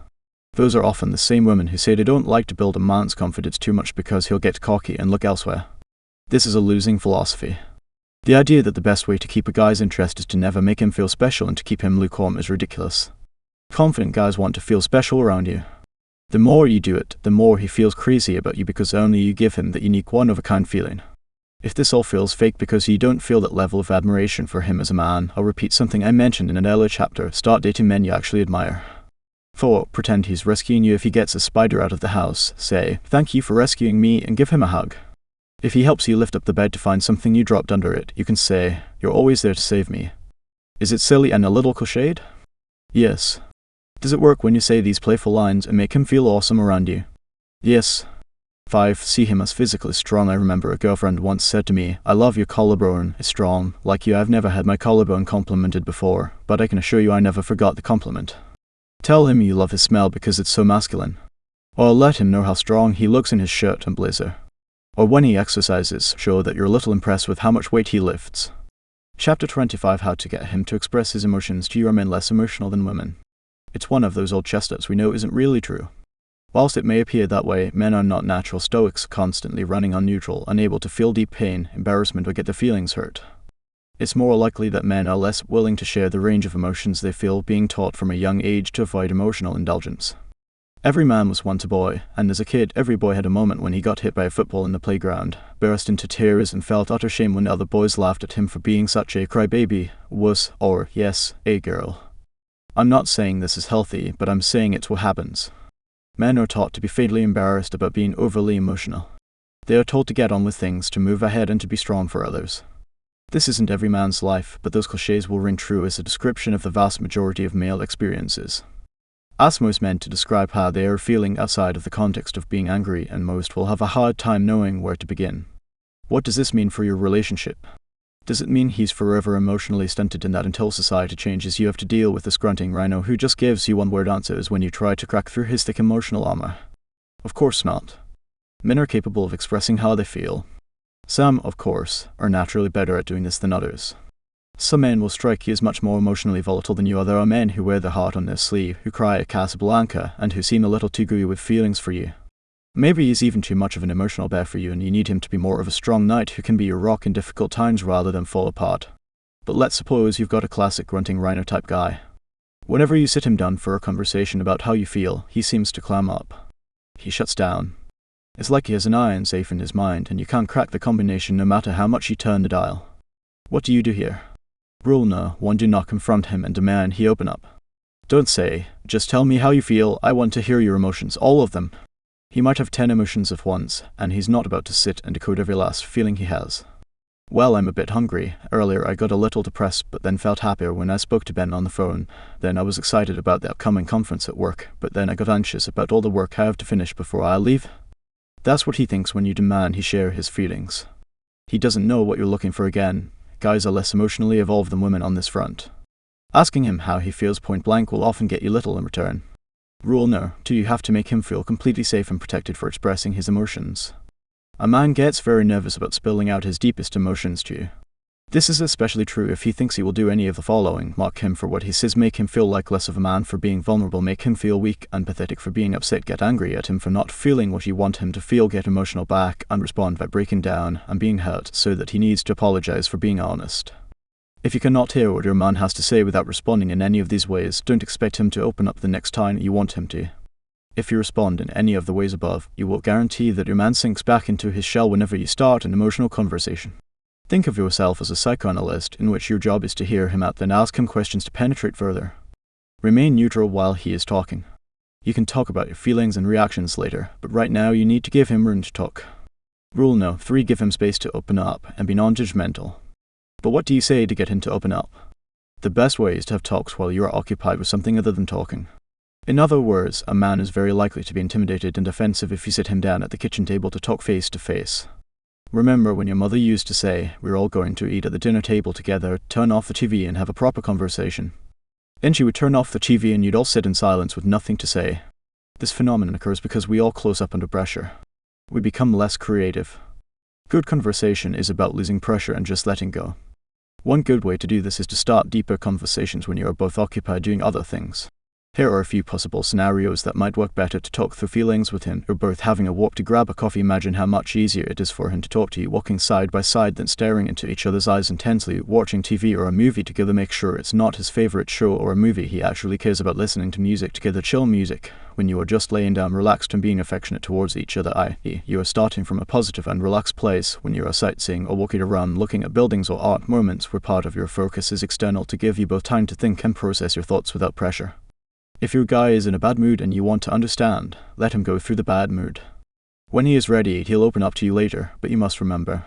Those are often the same women who say they don't like to build a man's confidence too much because he'll get cocky and look elsewhere. This is a losing philosophy. The idea that the best way to keep a guy's interest is to never make him feel special and to keep him lukewarm is ridiculous. Confident guys want to feel special around you. The more you do it, the more he feels crazy about you because only you give him that unique one-of-a-kind feeling. If this all feels fake because you don't feel that level of admiration for him as a man, I'll repeat something I mentioned in an earlier chapter, start dating men you actually admire. 4. Pretend he's rescuing you. If he gets a spider out of the house, say, thank you for rescuing me, and give him a hug. If he helps you lift up the bed to find something you dropped under it, you can say, you're always there to save me. Is it silly and a little cliched? Yes. Does it work when you say these playful lines and make him feel awesome around you? Yes. 5. See him as physically strong. I remember a girlfriend once said to me, I love your collarbone, it's strong. Like you, I've never had my collarbone complimented before, but I can assure you I never forgot the compliment. Tell him you love his smell because it's so masculine. Or let him know how strong he looks in his shirt and blazer. Or when he exercises, show that you're a little impressed with how much weight he lifts. Chapter 25, How to Get Him to Express His Emotions to You. Are men less emotional than women? It's one of those old chestnuts we know isn't really true. Whilst it may appear that way, men are not natural stoics, constantly running on neutral, unable to feel deep pain, embarrassment, or get their feelings hurt. It's more likely that men are less willing to share the range of emotions they feel, being taught from a young age to avoid emotional indulgence. Every man was once a boy, and as a kid, every boy had a moment when he got hit by a football in the playground, burst into tears, and felt utter shame when other boys laughed at him for being such a crybaby, wuss, or, yes, a girl. I'm not saying this is healthy, but I'm saying it's what happens. Men are taught to be fatally embarrassed about being overly emotional. They are told to get on with things, to move ahead, and to be strong for others. This isn't every man's life, but those cliches will ring true as a description of the vast majority of male experiences. Ask most men to describe how they are feeling outside of the context of being angry, and most will have a hard time knowing where to begin. What does this mean for your relationship? Does it mean he's forever emotionally stunted and that until society changes you have to deal with this grunting rhino who just gives you one-word answers when you try to crack through his thick emotional armor? Of course not. Men are capable of expressing how they feel. Some, of course, are naturally better at doing this than others. Some men will strike you as much more emotionally volatile than you are. There are men who wear their heart on their sleeve, who cry at Casablanca, and who seem a little too gooey with feelings for you. Maybe he's even too much of an emotional bear for you and you need him to be more of a strong knight who can be your rock in difficult times rather than fall apart. But let's suppose you've got a classic grunting rhino type guy. Whenever you sit him down for a conversation about how you feel, he seems to clam up. He shuts down. It's like he has an iron safe in his mind and you can't crack the combination no matter how much you turn the dial. What do you do here? Rule no. 1. Do not confront him and demand he open up. Don't say, just tell me how you feel, I want to hear your emotions, all of them. He might have 10 emotions at once, and he's not about to sit and decode every last feeling he has. Well, I'm a bit hungry. Earlier I got a little depressed but then felt happier when I spoke to Ben on the phone. Then I was excited about the upcoming conference at work, but then I got anxious about all the work I have to finish before I leave. That's what he thinks when you demand he share his feelings. He doesn't know what you're looking for again. Guys are less emotionally evolved than women on this front. Asking him how he feels point blank will often get you little in return. Rule no. 2. You have to make him feel completely safe and protected for expressing his emotions. A man gets very nervous about spilling out his deepest emotions to you. This is especially true if he thinks he will do any of the following: mock him for what he says, make him feel like less of a man for being vulnerable, make him feel weak and pathetic for being upset, get angry at him for not feeling what you want him to feel, get emotional back and respond by breaking down and being hurt so that he needs to apologize for being honest. If you cannot hear what your man has to say without responding in any of these ways, don't expect him to open up the next time you want him to. If you respond in any of the ways above, you will guarantee that your man sinks back into his shell whenever you start an emotional conversation. Think of yourself as a psychoanalyst in which your job is to hear him out, then ask him questions to penetrate further. Remain neutral while he is talking. You can talk about your feelings and reactions later, but right now you need to give him room to talk. Rule no. 3. Give him space to open up and be non-judgmental. But what do you say to get him to open up? The best way is to have talks while you are occupied with something other than talking. In other words, a man is very likely to be intimidated and defensive if you sit him down at the kitchen table to talk face to face. Remember when your mother used to say, "We're all going to eat at the dinner table together, turn off the TV and have a proper conversation." Then she would turn off the TV and you'd all sit in silence with nothing to say. This phenomenon occurs because we all close up under pressure. We become less creative. Good conversation is about losing pressure and just letting go. One good way to do this is to start deeper conversations when you are both occupied doing other things. Here are a few possible scenarios that might work better to talk through feelings with him. You're both having a walk to grab a coffee. Imagine how much easier it is for him to talk to you walking side by side than staring into each other's eyes intensely. Watching TV or a movie together, make sure it's not his favorite show or a movie he actually cares about. Listening to music together, chill music when you are just laying down, relaxed and being affectionate towards each other, i.e. you are starting from a positive and relaxed place. When you are sightseeing or walking around looking at buildings or art, moments where part of your focus is external to give you both time to think and process your thoughts without pressure. If your guy is in a bad mood and you want to understand, let him go through the bad mood. When he is ready, he'll open up to you later, but you must remember.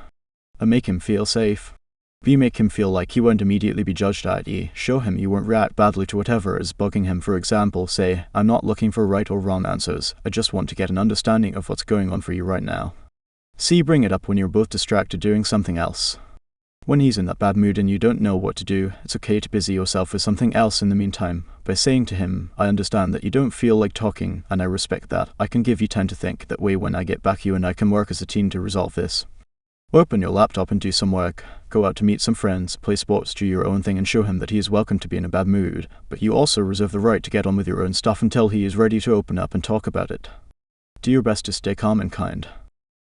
And make him feel safe. B. Make him feel like he won't immediately be judged, i.e. show him you won't react badly to whatever is bugging him. For example, say, "I'm not looking for right or wrong answers, I just want to get an understanding of what's going on for you right now." C. Bring it up when you're both distracted doing something else. When he's in that bad mood and you don't know what to do, it's okay to busy yourself with something else in the meantime. By saying to him, "I understand that you don't feel like talking, and I respect that. I can give you time to think. That way when I get back you and I can work as a team to resolve this." Open your laptop and do some work. Go out to meet some friends, play sports, do your own thing and show him that he is welcome to be in a bad mood, but you also reserve the right to get on with your own stuff until he is ready to open up and talk about it. Do your best to stay calm and kind.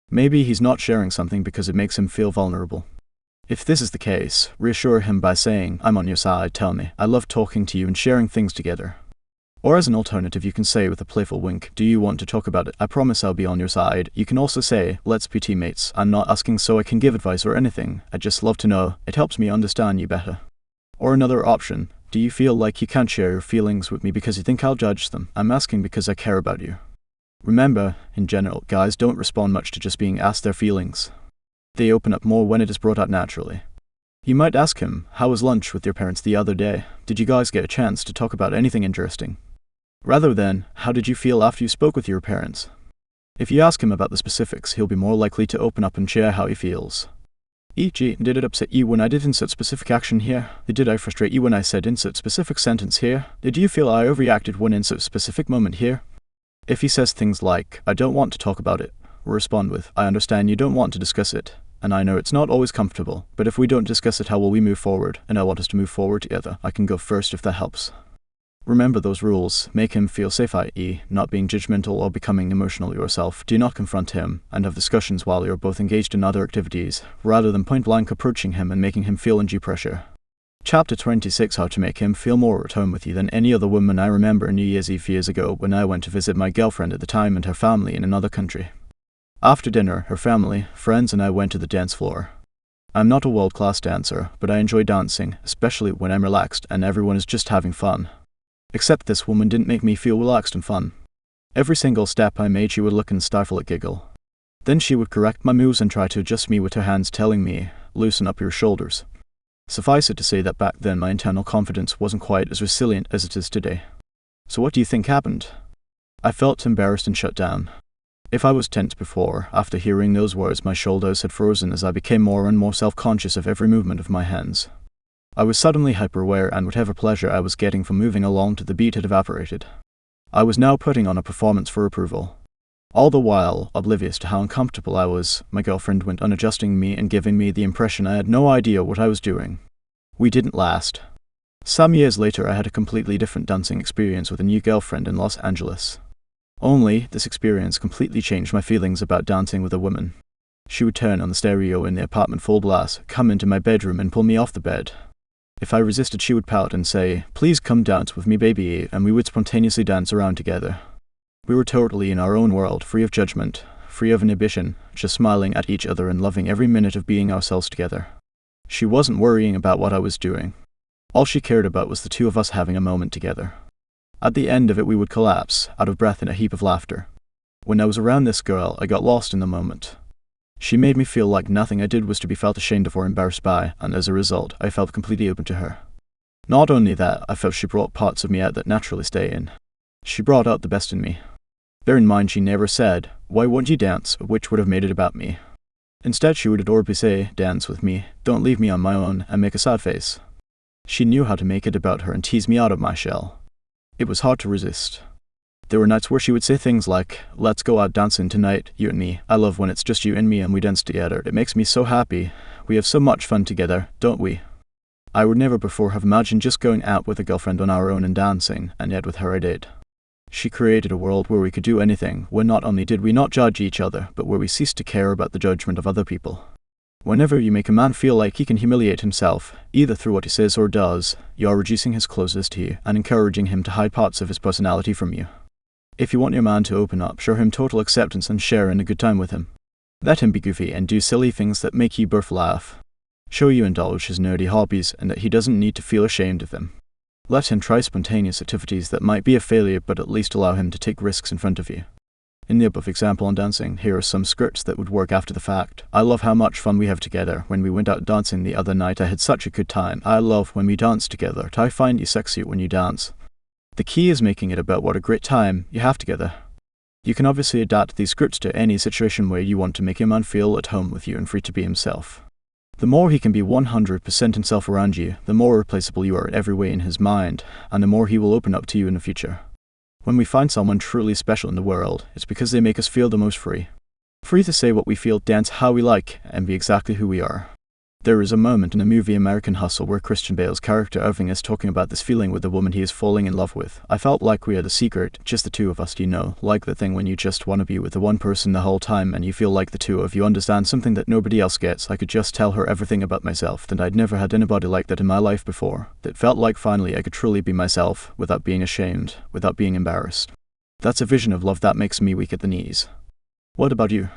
Maybe he's not sharing something because it makes him feel vulnerable. If this is the case, reassure him by saying, "I'm on your side, tell me. I love talking to you and sharing things together." Or as an alternative you can say with a playful wink, "Do you want to talk about it? I promise I'll be on your side." You can also say, "Let's be teammates. I'm not asking so I can give advice or anything. I'd just love to know. It helps me understand you better." Or another option, "Do you feel like you can't share your feelings with me because you think I'll judge them? I'm asking because I care about you." Remember, in general, guys don't respond much to just being asked their feelings. They open up more when it is brought out naturally. You might ask him, "How was lunch with your parents the other day? Did you guys get a chance to talk about anything interesting?" Rather than, "How did you feel after you spoke with your parents?" If you ask him about the specifics, he'll be more likely to open up and share how he feels. E.g., did it upset you when I did insert specific action here? Did I frustrate you when I said insert specific sentence here? Did you feel I overreacted when insert specific moment here? If he says things like, I don't want to talk about it, respond with, I understand you don't want to discuss it, and I know it's not always comfortable, but if we don't discuss it, how will we move forward? And I want us to move forward together. I can go first if that helps. Remember those rules. Make him feel safe, i.e., not being judgmental or becoming emotional yourself. Do not confront him, and have discussions while you're both engaged in other activities, rather than point-blank approaching him and making him feel undue pressure. Chapter 26, How to make him feel more at home with you than any other woman. I remember New Year's Eve years ago when I went to visit my girlfriend at the time and her family in another country. After dinner, her family, friends, and I went to the dance floor. I'm not a world-class dancer, but I enjoy dancing, especially when I'm relaxed and everyone is just having fun. Except this woman didn't make me feel relaxed and fun. Every single step I made, she would look and stifle a giggle. Then she would correct my moves and try to adjust me with her hands, telling me, loosen up your shoulders. Suffice it to say that back then my internal confidence wasn't quite as resilient as it is today. So what do you think happened? I felt embarrassed and shut down. If I was tense before, after hearing those words my shoulders had frozen as I became more and more self-conscious of every movement of my hands. I was suddenly hyper-aware, and whatever pleasure I was getting from moving along to the beat had evaporated. I was now putting on a performance for approval. All the while, oblivious to how uncomfortable I was, my girlfriend went on adjusting me and giving me the impression I had no idea what I was doing. We didn't last. Some years later I had a completely different dancing experience with a new girlfriend in Los Angeles. Only, this experience completely changed my feelings about dancing with a woman. She would turn on the stereo in the apartment full blast, come into my bedroom and pull me off the bed. If I resisted, she would pout and say, please come dance with me, baby, and we would spontaneously dance around together. We were totally in our own world, free of judgment, free of inhibition, just smiling at each other and loving every minute of being ourselves together. She wasn't worrying about what I was doing. All she cared about was the two of us having a moment together. At the end of it, we would collapse, out of breath in a heap of laughter. When I was around this girl, I got lost in the moment. She made me feel like nothing I did was to be felt ashamed of or embarrassed by, and as a result, I felt completely open to her. Not only that, I felt she brought parts of me out that naturally stay in. She brought out the best in me. Bear in mind, she never said, why won't you dance, which would have made it about me. Instead, she would adorably say, dance with me, don't leave me on my own, and make a sad face. She knew how to make it about her and tease me out of my shell. It was hard to resist. There were nights where she would say things like, let's go out dancing tonight, you and me. I love when it's just you and me and we dance together. It makes me so happy. We have so much fun together, don't we? I would never before have imagined just going out with a girlfriend on our own and dancing, and yet with her I did. She created a world where we could do anything, where not only did we not judge each other, but where we ceased to care about the judgment of other people. Whenever you make a man feel like he can humiliate himself, either through what he says or does, you are reducing his closeness to you and encouraging him to hide parts of his personality from you. If you want your man to open up, show him total acceptance and share in a good time with him. Let him be goofy and do silly things that make you both laugh. Show you indulge his nerdy hobbies and that he doesn't need to feel ashamed of them. Let him try spontaneous activities that might be a failure, but at least allow him to take risks in front of you. In the above example on dancing, here are some scripts that would work after the fact. I love how much fun we have together. When we went out dancing the other night, I had such a good time. I love when we dance together. I find you sexy when you dance. The key is making it about what a great time you have together. You can obviously adapt these scripts to any situation where you want to make your man feel at home with you and free to be himself. The more he can be 100% himself around you, the more replaceable you are in every way in his mind, and the more he will open up to you in the future. When we find someone truly special in the world, it's because they make us feel the most free. Free to say what we feel, dance how we like, and be exactly who we are. There is a moment in the movie American Hustle where Christian Bale's character Irving is talking about this feeling with the woman he is falling in love with. I felt like we had a secret, just the two of us, you know, like the thing when you just want to be with the one person the whole time and you feel like the two of you understand something that nobody else gets. I could just tell her everything about myself, that I'd never had anybody like that in my life before, that felt like finally I could truly be myself, without being ashamed, without being embarrassed. That's a vision of love that makes me weak at the knees. What about you?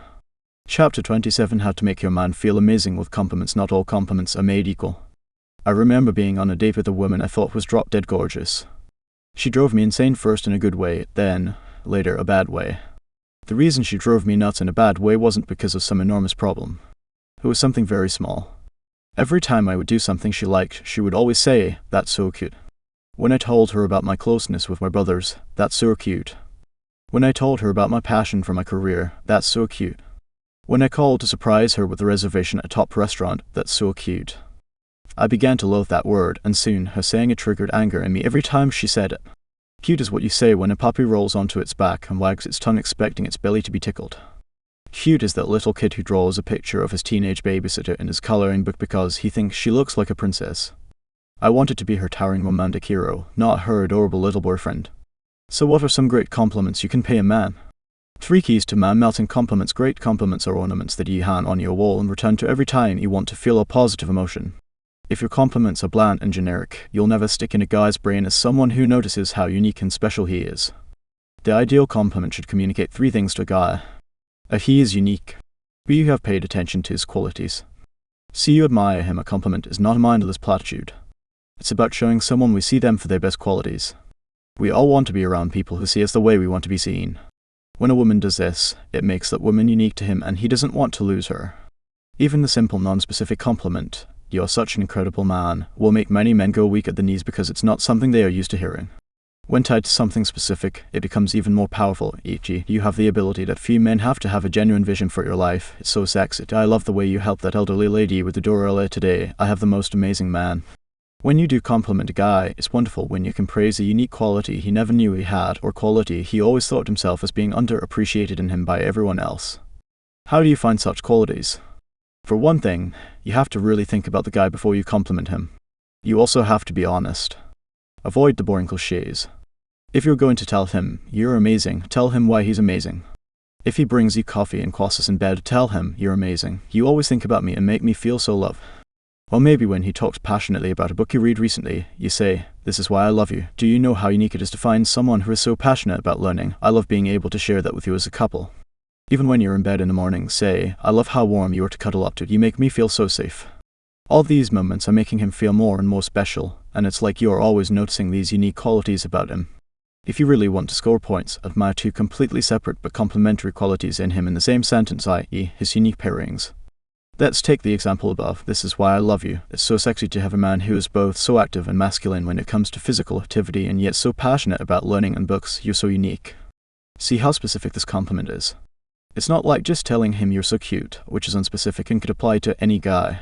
Chapter 27, How to make your man feel amazing with compliments. Not all compliments are made equal. I remember being on a date with a woman I thought was drop dead gorgeous. She drove me insane first in a good way, then, later, a bad way. The reason she drove me nuts in a bad way wasn't because of some enormous problem. It was something very small. Every time I would do something she liked, she would always say, "That's so cute." When I told her about my closeness with my brothers, "That's so cute." When I told her about my passion for my career, "That's so cute." When I called to surprise her with a reservation at a top restaurant. That's so cute. I began to loathe that word, and soon her saying it triggered anger in me every time she said it. Cute is what you say when a puppy rolls onto its back and wags its tongue expecting its belly to be tickled. Cute is that little kid who draws a picture of his teenage babysitter in his coloring book because he thinks she looks like a princess. I wanted to be her towering romantic hero, not her adorable little boyfriend. So what are some great compliments you can pay a man? 3 keys to man-melting compliments. Great compliments are ornaments that you hang on your wall and return to every time you want to feel a positive emotion. If your compliments are bland and generic, you'll never stick in a guy's brain as someone who notices how unique and special he is. The ideal compliment should communicate 3 things to a guy. A, he is unique. B, you have paid attention to his qualities. C, you admire him. A compliment is not a mindless platitude. It's about showing someone we see them for their best qualities. We all want to be around people who see us the way we want to be seen. When a woman does this, it makes that woman unique to him and he doesn't want to lose her. Even the simple non-specific compliment, "You're such an incredible man," will make many men go weak at the knees because it's not something they are used to hearing. When tied to something specific, it becomes even more powerful, e.g., you have the ability that few men have to have a genuine vision for your life. It's so sexy. I love the way you helped that elderly lady with the door earlier today. I have the most amazing man. When you do compliment a guy, it's wonderful when you can praise a unique quality he never knew he had, or quality he always thought himself as being underappreciated in him by everyone else. How do you find such qualities? For one thing, you have to really think about the guy before you compliment him. You also have to be honest. Avoid the boring cliches. If you're going to tell him, "You're amazing," tell him why he's amazing. If he brings you coffee and crosses in bed, tell him, "You're amazing. You always think about me and make me feel so loved." Or maybe when he talks passionately about a book you read recently, you say, "This is why I love you. Do you know how unique it is to find someone who is so passionate about learning? I love being able to share that with you as a couple." Even when you're in bed in the morning, say, "I love how warm you are to cuddle up to. You make me feel so safe." All these moments are making him feel more and more special, and it's like you're always noticing these unique qualities about him. If you really want to score points, admire 2 completely separate but complementary qualities in him in the same sentence, i.e., his unique pairings. Let's take the example above. "This is why I love you." It's so sexy to have a man who is both so active and masculine when it comes to physical activity and yet so passionate about learning and books. You're so unique. See how specific this compliment is. It's not like just telling him you're so cute, which is unspecific and could apply to any guy.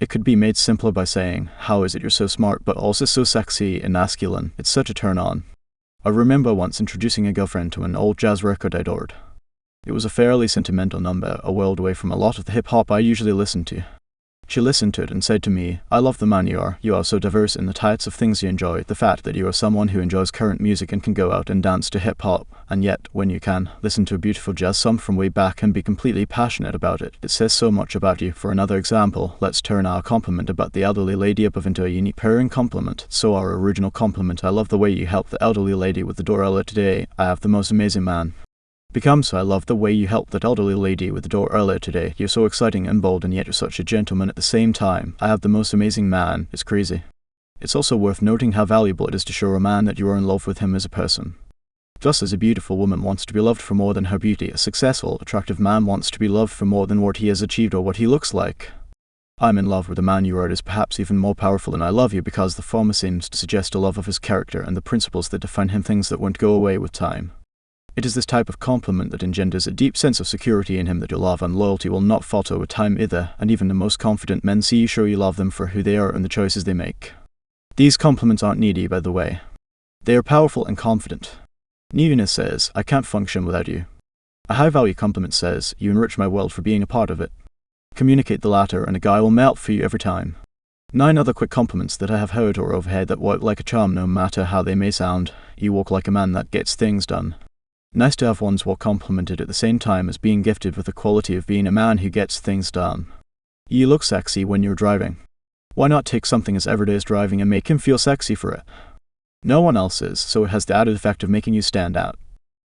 It could be made simpler by saying, "How is it you're so smart but also so sexy and masculine?" It's such a turn on. I remember once introducing a girlfriend to an old jazz record I adored. It was a fairly sentimental number, a world away from a lot of the hip-hop I usually listen to. She listened to it and said to me, "I love the man you are. You are so diverse in the types of things you enjoy, the fact that you are someone who enjoys current music and can go out and dance to hip-hop, and yet, when you can, listen to a beautiful jazz song from way back and be completely passionate about it. It says so much about you." For another example, let's turn our compliment about the elderly lady above into a unique pairing compliment. So our original compliment, "I love the way you helped the elderly lady with the door earlier today. I have the most amazing man," becomes, "I love the way you helped that elderly lady with the door earlier today. You're so exciting and bold and yet you're such a gentleman at the same time. I have the most amazing man." It's crazy. It's also worth noting how valuable it is to show a man that you are in love with him as a person. Just as a beautiful woman wants to be loved for more than her beauty, a successful, attractive man wants to be loved for more than what he has achieved or what he looks like. "I'm in love with the man you are" is perhaps even more powerful than "I love you" because the former seems to suggest a love of his character and the principles that define him, things that won't go away with time. It is this type of compliment that engenders a deep sense of security in him that your love and loyalty will not falter with time either, and even the most confident men see you show you love them for who they are and the choices they make. These compliments aren't needy, by the way. They are powerful and confident. Neediness says, "I can't function without you." A high-value compliment says, "You enrich my world for being a part of it." Communicate the latter and a guy will melt for you every time. 9 other quick compliments that I have heard or overheard that work like a charm no matter how they may sound. "You walk like a man that gets things done." Nice to have one's work complimented at the same time as being gifted with the quality of being a man who gets things done. "You look sexy when you're driving." Why not take something as everyday as driving and make him feel sexy for it? No one else is, so it has the added effect of making you stand out.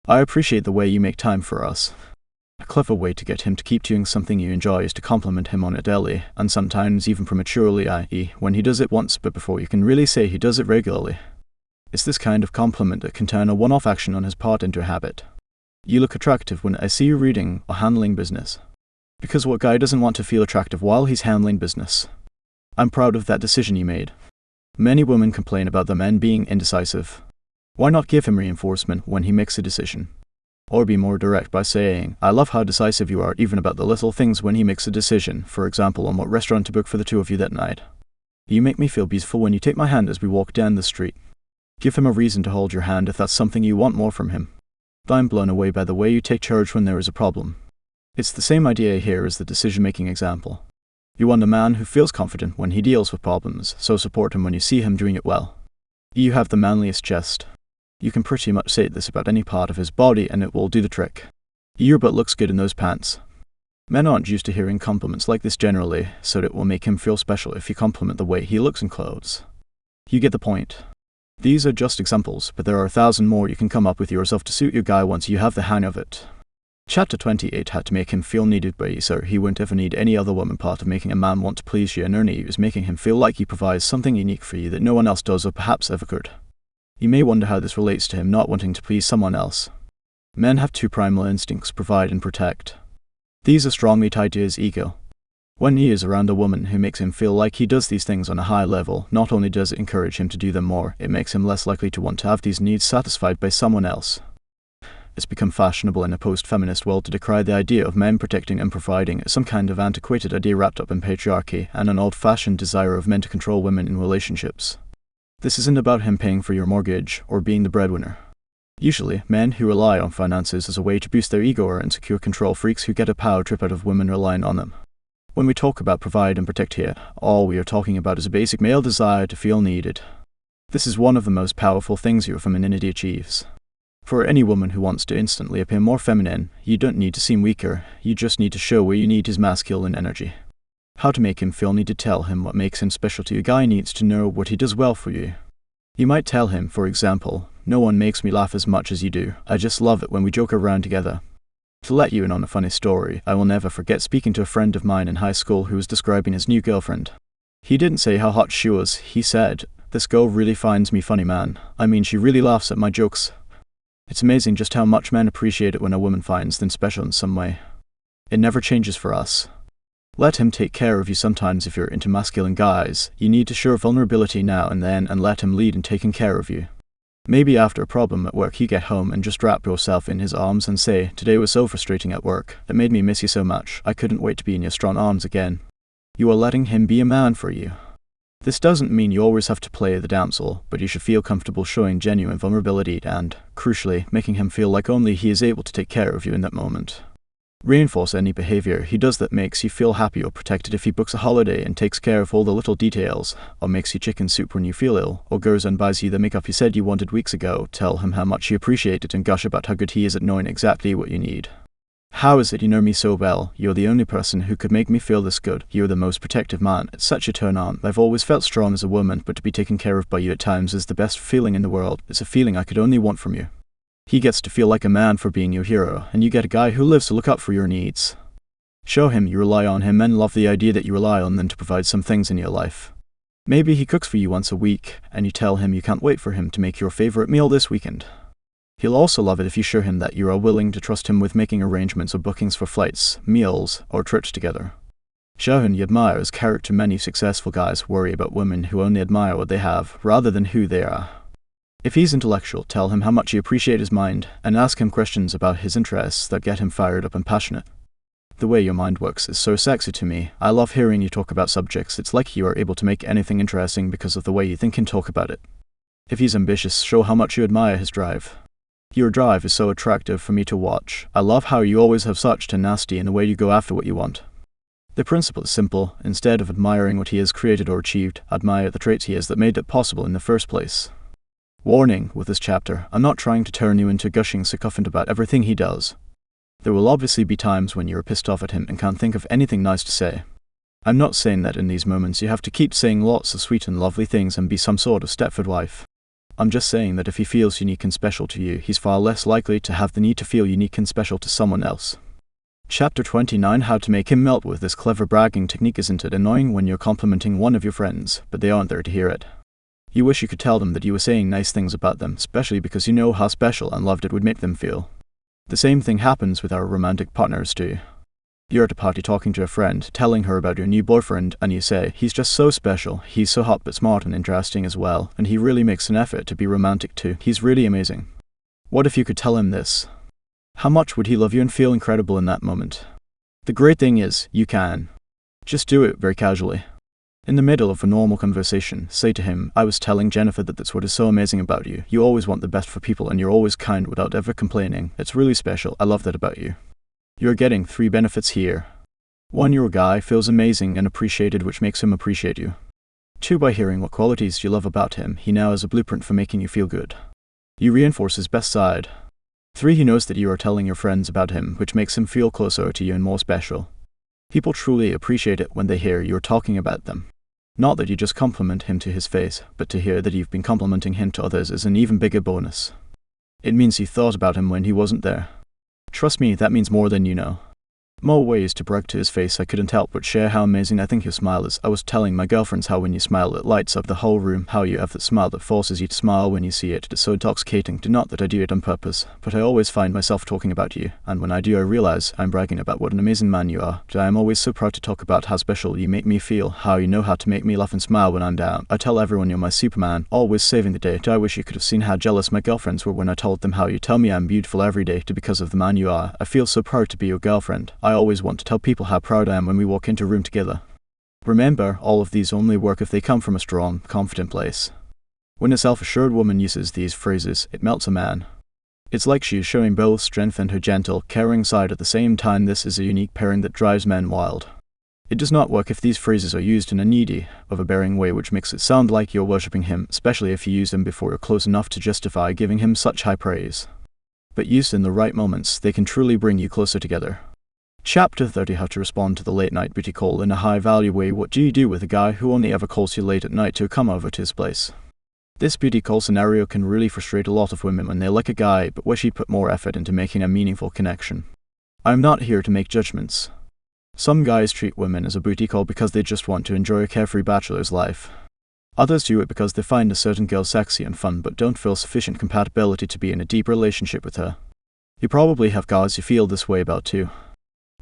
"I appreciate the way you make time for us." A clever way to get him to keep doing something you enjoy is to compliment him on it daily, and sometimes even prematurely, i.e., when he does it once but before you can really say he does it regularly. It's this kind of compliment that can turn a one-off action on his part into a habit. "You look attractive when I see you reading or handling business." Because what guy doesn't want to feel attractive while he's handling business? "I'm proud of that decision you made." Many women complain about the men being indecisive. Why not give him reinforcement when he makes a decision? Or be more direct by saying, I love how decisive you are even about the little things when he makes a decision, for example on what restaurant to book for the two of you that night. You make me feel beautiful when you take my hand as we walk down the street. Give him a reason to hold your hand if that's something you want more from him. I'm blown away by the way you take charge when there is a problem. It's the same idea here as the decision-making example. You want a man who feels confident when he deals with problems, so support him when you see him doing it well. You have the manliest chest. You can pretty much say this about any part of his body and it will do the trick. Your butt looks good in those pants. Men aren't used to hearing compliments like this generally, so it will make him feel special if you compliment the way he looks in clothes. You get the point. These are just examples, but there are 1,000 more you can come up with yourself to suit your guy once you have the hang of it. Chapter 28 had to make him feel needed by you, so he won't ever need any other woman. Part of making a man want to please you and earn you is making him feel like he provides something unique for you that no one else does or perhaps ever could. You may wonder how this relates to him not wanting to please someone else. Men have two primal instincts: provide and protect. These are strongly tied to his ego. When he is around a woman who makes him feel like he does these things on a high level, not only does it encourage him to do them more, it makes him less likely to want to have these needs satisfied by someone else. It's become fashionable in a post-feminist world to decry the idea of men protecting and providing as some kind of antiquated idea wrapped up in patriarchy and an old-fashioned desire of men to control women in relationships. This isn't about him paying for your mortgage or being the breadwinner. Usually, men who rely on finances as a way to boost their ego are insecure control freaks who get a power trip out of women relying on them. When we talk about provide and protect here, all we are talking about is a basic male desire to feel needed. This is one of the most powerful things your femininity achieves. For any woman who wants to instantly appear more feminine, you don't need to seem weaker, you just need to show where you need his masculine energy. How to make him feel needed: tell him what makes him special to you. A guy needs to know what he does well for you. You might tell him, for example, no one makes me laugh as much as you do, I just love it when we joke around together. To let you in on a funny story, I will never forget speaking to a friend of mine in high school who was describing his new girlfriend. He didn't say how hot she was, he said, "This girl really finds me funny, man. I mean, she really laughs at my jokes." It's amazing just how much men appreciate it when a woman finds them special in some way. It never changes for us. Let him take care of you. Sometimes if you're into masculine guys, you need to show vulnerability now and then and let him lead in taking care of you. Maybe after a problem at work you get home and just wrap yourself in his arms and say, "Today was so frustrating at work. It made me miss you so much. I couldn't wait to be in your strong arms again." You are letting him be a man for you. This doesn't mean you always have to play the damsel, but you should feel comfortable showing genuine vulnerability and, crucially, making him feel like only he is able to take care of you in that moment. Reinforce any behavior he does that makes you feel happy or protected. If he books a holiday and takes care of all the little details, or makes you chicken soup when you feel ill, or goes and buys you the makeup you said you wanted weeks ago, tell him how much you appreciate it and gush about how good he is at knowing exactly what you need. "How is it you know me so well? You're the only person who could make me feel this good. You're the most protective man. It's such a turn on. I've always felt strong as a woman, but to be taken care of by you at times is the best feeling in the world. It's a feeling I could only want from you." He gets to feel like a man for being your hero, and you get a guy who lives to look up for your needs. Show him you rely on him. Men love the idea that you rely on them to provide some things in your life. Maybe he cooks for you once a week, and you tell him you can't wait for him to make your favorite meal this weekend. He'll also love it if you show him that you are willing to trust him with making arrangements or bookings for flights, meals, or trips together. Show him you admire his character. Many successful guys worry about women who only admire what they have, rather than who they are. If he's intellectual, tell him how much you appreciate his mind, and ask him questions about his interests that get him fired up and passionate. "The way your mind works is so sexy to me. I love hearing you talk about subjects. It's like you are able to make anything interesting because of the way you think and talk about it." If he's ambitious, show how much you admire his drive. "Your drive is so attractive for me to watch. I love how you always have such tenacity in the way you go after what you want." The principle is simple. Instead of admiring what he has created or achieved, admire the traits he has that made it possible in the first place. Warning with this chapter, I'm not trying to turn you into a gushing sycophant about everything he does. There will obviously be times when you're pissed off at him and can't think of anything nice to say. I'm not saying that in these moments you have to keep saying lots of sweet and lovely things and be some sort of Stepford wife. I'm just saying that if he feels unique and special to you, he's far less likely to have the need to feel unique and special to someone else. Chapter 29, How to make him melt. With this clever bragging technique, isn't it annoying when you're complimenting one of your friends, but they aren't there to hear it? You wish you could tell them that you were saying nice things about them, especially because you know how special and loved it would make them feel. The same thing happens with our romantic partners too. You're at a party talking to a friend, telling her about your new boyfriend, and you say, "He's just so special, he's so hot but smart and interesting as well, and he really makes an effort to be romantic too. He's really amazing." What if you could tell him this? How much would he love you and feel incredible in that moment? The great thing is, you can. Just do it very casually. In the middle of a normal conversation, say to him, I was telling Jennifer that that's what is so amazing about you. You always want the best for people and you're always kind without ever complaining. It's really special. I love that about you. You're getting 3 benefits here. 1, your guy feels amazing and appreciated, which makes him appreciate you. 2, by hearing what qualities you love about him, he now has a blueprint for making you feel good. You reinforce his best side. 3, he knows that you are telling your friends about him, which makes him feel closer to you and more special. People truly appreciate it when they hear you're talking about them. Not that you just compliment him to his face, but to hear that you've been complimenting him to others is an even bigger bonus. It means you thought about him when he wasn't there. Trust me, that means more than you know. More ways to brag to his face. I couldn't help but share how amazing I think your smile is. I was telling my girlfriends how when you smile it lights up the whole room, how you have that smile that forces you to smile when you see it. It's so intoxicating. Not that I do it on purpose, but I always find myself talking about you, and when I do I realize I'm bragging about what an amazing man you are. I am always so proud to talk about how special you make me feel, how you know how to make me laugh and smile when I'm down. I tell everyone you're my Superman, always saving the day. I wish you could have seen how jealous my girlfriends were when I told them how you tell me I'm beautiful every day because of the man you are. I feel so proud to be your girlfriend. I always want to tell people how proud I am when we walk into a room together. Remember, all of these only work if they come from a strong, confident place. When a self-assured woman uses these phrases, it melts a man. It's like she is showing both strength and her gentle, caring side at the same time. This is a unique pairing that drives men wild. It does not work if these phrases are used in a needy, overbearing way, which makes it sound like you're worshipping him, especially if you use them before you're close enough to justify giving him such high praise. But used in the right moments, they can truly bring you closer together. Chapter 30: How to respond to the late night booty call in a high value way. What do you do with a guy who only ever calls you late at night to come over to his place? This booty call scenario can really frustrate a lot of women when they like a guy but wish he'd put more effort into making a meaningful connection. I'm not here to make judgments. Some guys treat women as a booty call because they just want to enjoy a carefree bachelor's life. Others do it because they find a certain girl sexy and fun but don't feel sufficient compatibility to be in a deep relationship with her. You probably have guys you feel this way about too.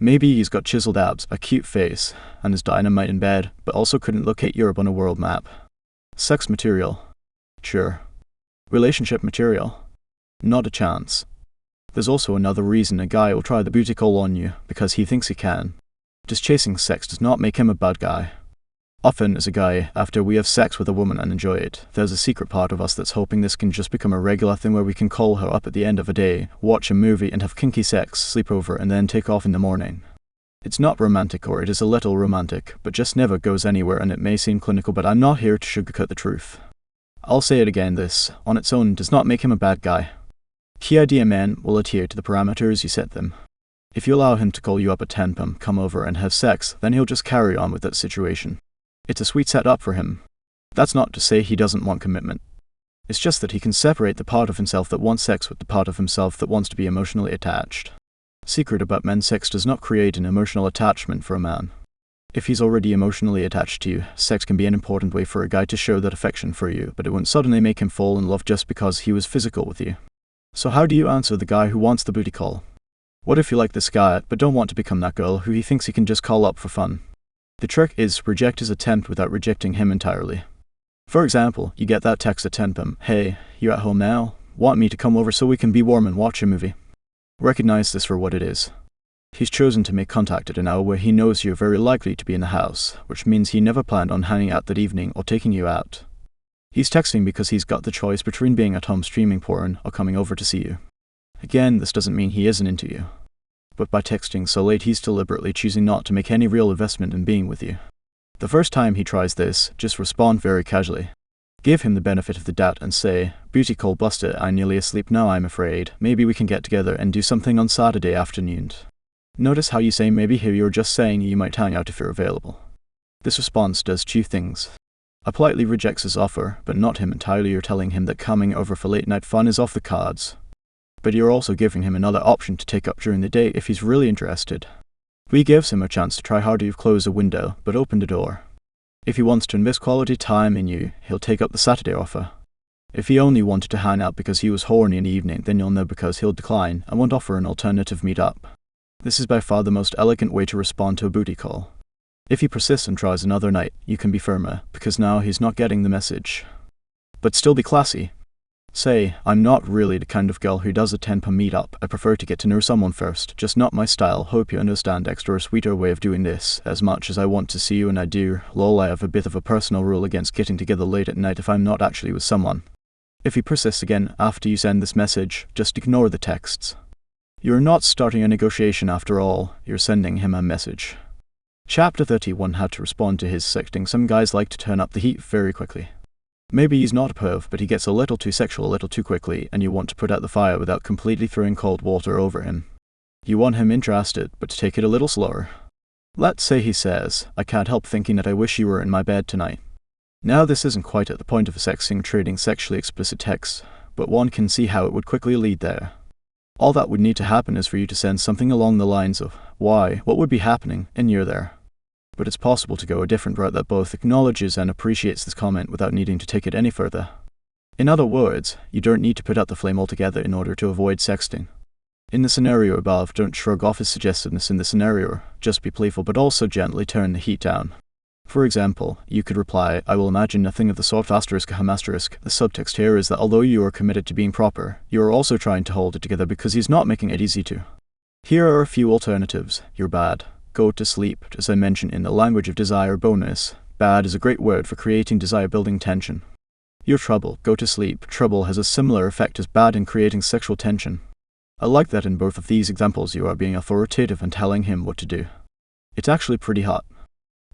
Maybe he's got chiseled abs, a cute face, and is dynamite in bed, but also couldn't locate Europe on a world map. Sex material? Sure. Relationship material? Not a chance. There's also another reason a guy will try the booty call on you, because he thinks he can. Just chasing sex does not make him a bad guy. Often, as a guy, after we have sex with a woman and enjoy it, there's a secret part of us that's hoping this can just become a regular thing where we can call her up at the end of a day, watch a movie and have kinky sex, sleep over, and then take off in the morning. It's not romantic, or it is a little romantic, but just never goes anywhere, and it may seem clinical, but I'm not here to sugarcoat the truth. I'll say it again, this, on its own, does not make him a bad guy. Key idea: men will adhere to the parameters you set them. If you allow him to call you up at 10 p.m, come over and have sex, then he'll just carry on with that situation. It's a sweet setup for him. That's not to say he doesn't want commitment. It's just that he can separate the part of himself that wants sex with the part of himself that wants to be emotionally attached. Secret about men: sex does not create an emotional attachment for a man. If he's already emotionally attached to you, sex can be an important way for a guy to show that affection for you, but it won't suddenly make him fall in love just because he was physical with you. So how do you answer the guy who wants the booty call? What if you like this guy, but don't want to become that girl who he thinks he can just call up for fun? The trick is reject his attempt without rejecting him entirely. For example, you get that text at 10 p.m. Hey, you at home now? Want me to come over so we can be warm and watch a movie? Recognize this for what it is. He's chosen to make contact at an hour where he knows you're very likely to be in the house, which means he never planned on hanging out that evening or taking you out. He's texting because he's got the choice between being at home streaming porn or coming over to see you. Again, this doesn't mean he isn't into you. But by texting so late, he's deliberately choosing not to make any real investment in being with you. The first time he tries this, just respond very casually. Give him the benefit of the doubt and say, booty call busted, I'm nearly asleep now, I'm afraid. Maybe we can get together and do something on Saturday afternoon. Notice how you say maybe here you're just saying you might hang out if you're available. This response does 2 things. I politely rejects his offer, but not him entirely. You're telling him that coming over for late night fun is off the cards. But you're also giving him another option to take up during the day if he's really interested. We gives him a chance to try harder. You've closed a window, but opened a door. If he wants to invest quality time in you, he'll take up the Saturday offer. If he only wanted to hang out because he was horny in the evening, then you'll know because he'll decline and won't offer an alternative meet-up. This is by far the most elegant way to respond to a booty call. If he persists and tries another night, you can be firmer, because now he's not getting the message. But still be classy. Say, I'm not really the kind of girl who does attend a meetup. I prefer to get to know someone first. Just not my style. Hope you understand. Extra sweeter way of doing this. As much as I want to see you and I do, lol, I have a bit of a personal rule against getting together late at night if I'm not actually with someone. If he persists again after you send this message, just ignore the texts. You're not starting a negotiation after all. You're sending him a message. Chapter 31: How to respond to his sexting. Some guys like to turn up the heat very quickly. Maybe he's not a perv, but he gets a little too sexual a little too quickly, and you want to put out the fire without completely throwing cold water over him. You want him interested, but to take it a little slower. Let's say he says, I can't help thinking that I wish you were in my bed tonight. Now this isn't quite at the point of sexting trading sexually explicit texts, but one can see how it would quickly lead there. All that would need to happen is for you to send something along the lines of, why, what would be happening, and you're there. But it's possible to go a different route that both acknowledges and appreciates this comment without needing to take it any further. In other words, you don't need to put out the flame altogether in order to avoid sexting. In the scenario above, don't shrug off his suggestiveness in the scenario, just be playful but also gently turn the heat down. For example, you could reply, I will imagine nothing of the sort ***. The subtext here is that although you are committed to being proper, you are also trying to hold it together because he's not making it easy to. Here are a few alternatives. You're bad. Go to sleep. As I mentioned in the language of desire bonus, bad is a great word for creating desire-building tension. You're trouble. Go to sleep. Trouble has a similar effect as bad in creating sexual tension. I like that in both of these examples you are being authoritative and telling him what to do. It's actually pretty hot.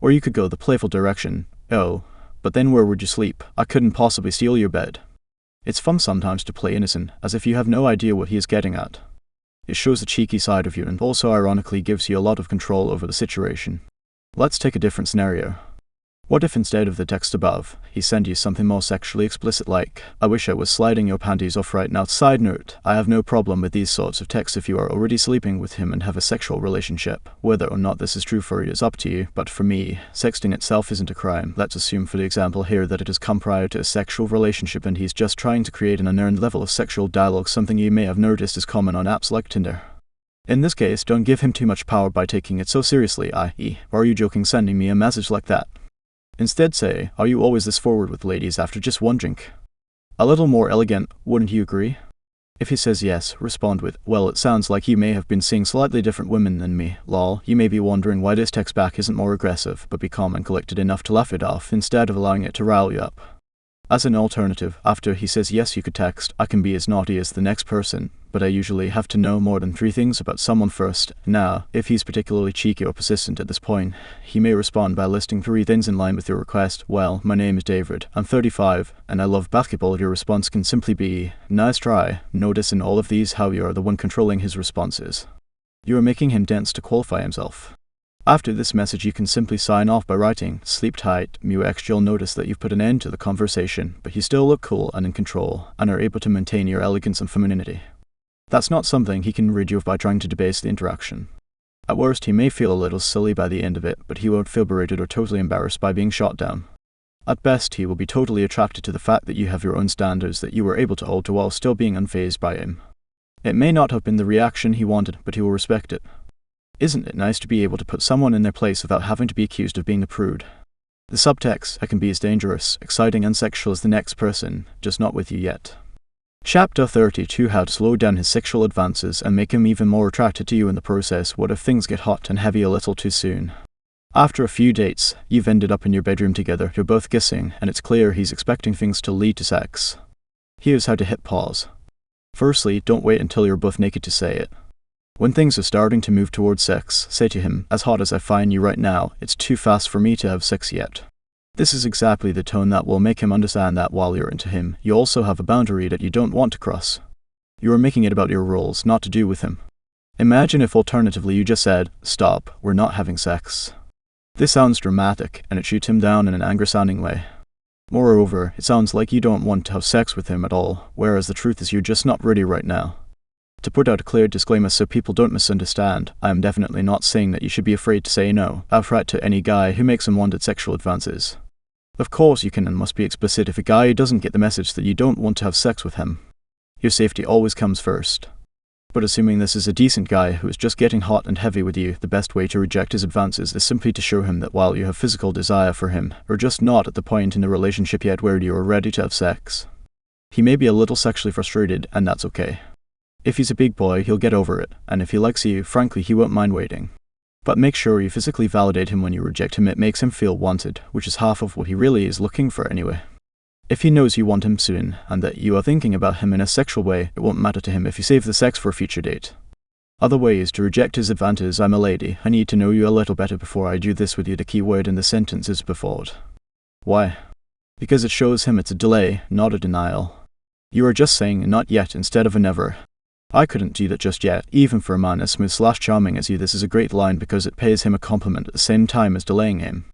Or you could go the playful direction. Oh, but then where would you sleep? I couldn't possibly steal your bed. It's fun sometimes to play innocent, as if you have no idea what he is getting at. It shows the cheeky side of you and also ironically gives you a lot of control over the situation. Let's take a different scenario. What if instead of the text above, he sent you something more sexually explicit like, I wish I was sliding your panties off right now. Side note, I have no problem with these sorts of texts if you are already sleeping with him and have a sexual relationship. Whether or not this is true for you is up to you, but for me, sexting itself isn't a crime. Let's assume for the example here that it has come prior to a sexual relationship and he's just trying to create an unearned level of sexual dialogue, something you may have noticed is common on apps like Tinder. In this case, don't give him too much power by taking it so seriously, i.e., why are you joking sending me a message like that? Instead say, are you always this forward with ladies after just one drink? A little more elegant, wouldn't you agree? If he says yes, respond with, well, it sounds like you may have been seeing slightly different women than me, lol. You may be wondering why this text back isn't more aggressive, but be calm and collected enough to laugh it off instead of allowing it to rile you up. As an alternative, after he says yes, you could text, I can be as naughty as the next person, but I usually have to know more than 3 things about someone first. Now, if he's particularly cheeky or persistent at this point, he may respond by listing 3 things in line with your request. Well, my name is David, I'm 35, and I love basketball. Your response can simply be, nice try. Notice in all of these how you are the one controlling his responses. You are making him dense to qualify himself. After this message you can simply sign off by writing, sleep tight, mux. You'll notice that you've put an end to the conversation, but you still look cool and in control, and are able to maintain your elegance and femininity. That's not something he can rid you of by trying to debase the interaction. At worst, he may feel a little silly by the end of it, but he won't feel berated or totally embarrassed by being shot down. At best, he will be totally attracted to the fact that you have your own standards that you were able to alter while still being unfazed by him. It may not have been the reaction he wanted, but he will respect it. Isn't it nice to be able to put someone in their place without having to be accused of being a prude? The subtext, I can be as dangerous, exciting and sexual as the next person, just not with you yet. Chapter 32: How to slow down his sexual advances and make him even more attracted to you in the process. What if things get hot and heavy a little too soon? After a few dates, you've ended up in your bedroom together, you're both kissing, and it's clear he's expecting things to lead to sex. Here's how to hit pause. Firstly, don't wait until you're both naked to say it. When things are starting to move towards sex, say to him, as hot as I find you right now, it's too fast for me to have sex yet. This is exactly the tone that will make him understand that while you're into him, you also have a boundary that you don't want to cross. You are making it about your rules, not to do with him. Imagine if alternatively you just said, stop, we're not having sex. This sounds dramatic, and it shoots him down in an angry-sounding way. Moreover, it sounds like you don't want to have sex with him at all, whereas the truth is you're just not ready right now. To put out a clear disclaimer so people don't misunderstand, I am definitely not saying that you should be afraid to say no outright to any guy who makes unwanted sexual advances. Of course you can and must be explicit if a guy doesn't get the message that you don't want to have sex with him. Your safety always comes first. But assuming this is a decent guy who is just getting hot and heavy with you, the best way to reject his advances is simply to show him that while you have physical desire for him, you're just not at the point in the relationship yet where you are ready to have sex. He may be a little sexually frustrated, and that's okay. If he's a big boy, he'll get over it, and if he likes you, frankly, he won't mind waiting. But make sure you physically validate him when you reject him. It makes him feel wanted, which is half of what he really is looking for anyway. If he knows you want him soon, and that you are thinking about him in a sexual way, it won't matter to him if you save the sex for a future date. Other ways to reject his advances. I'm a lady. I need to know you a little better before I do this with you. The key word in the sentence is before. Why? Because it shows him it's a delay, not a denial. You are just saying not yet instead of a never. I couldn't do that just yet, even for a man as smooth/charming as you. This is a great line because it pays him a compliment at the same time as delaying him.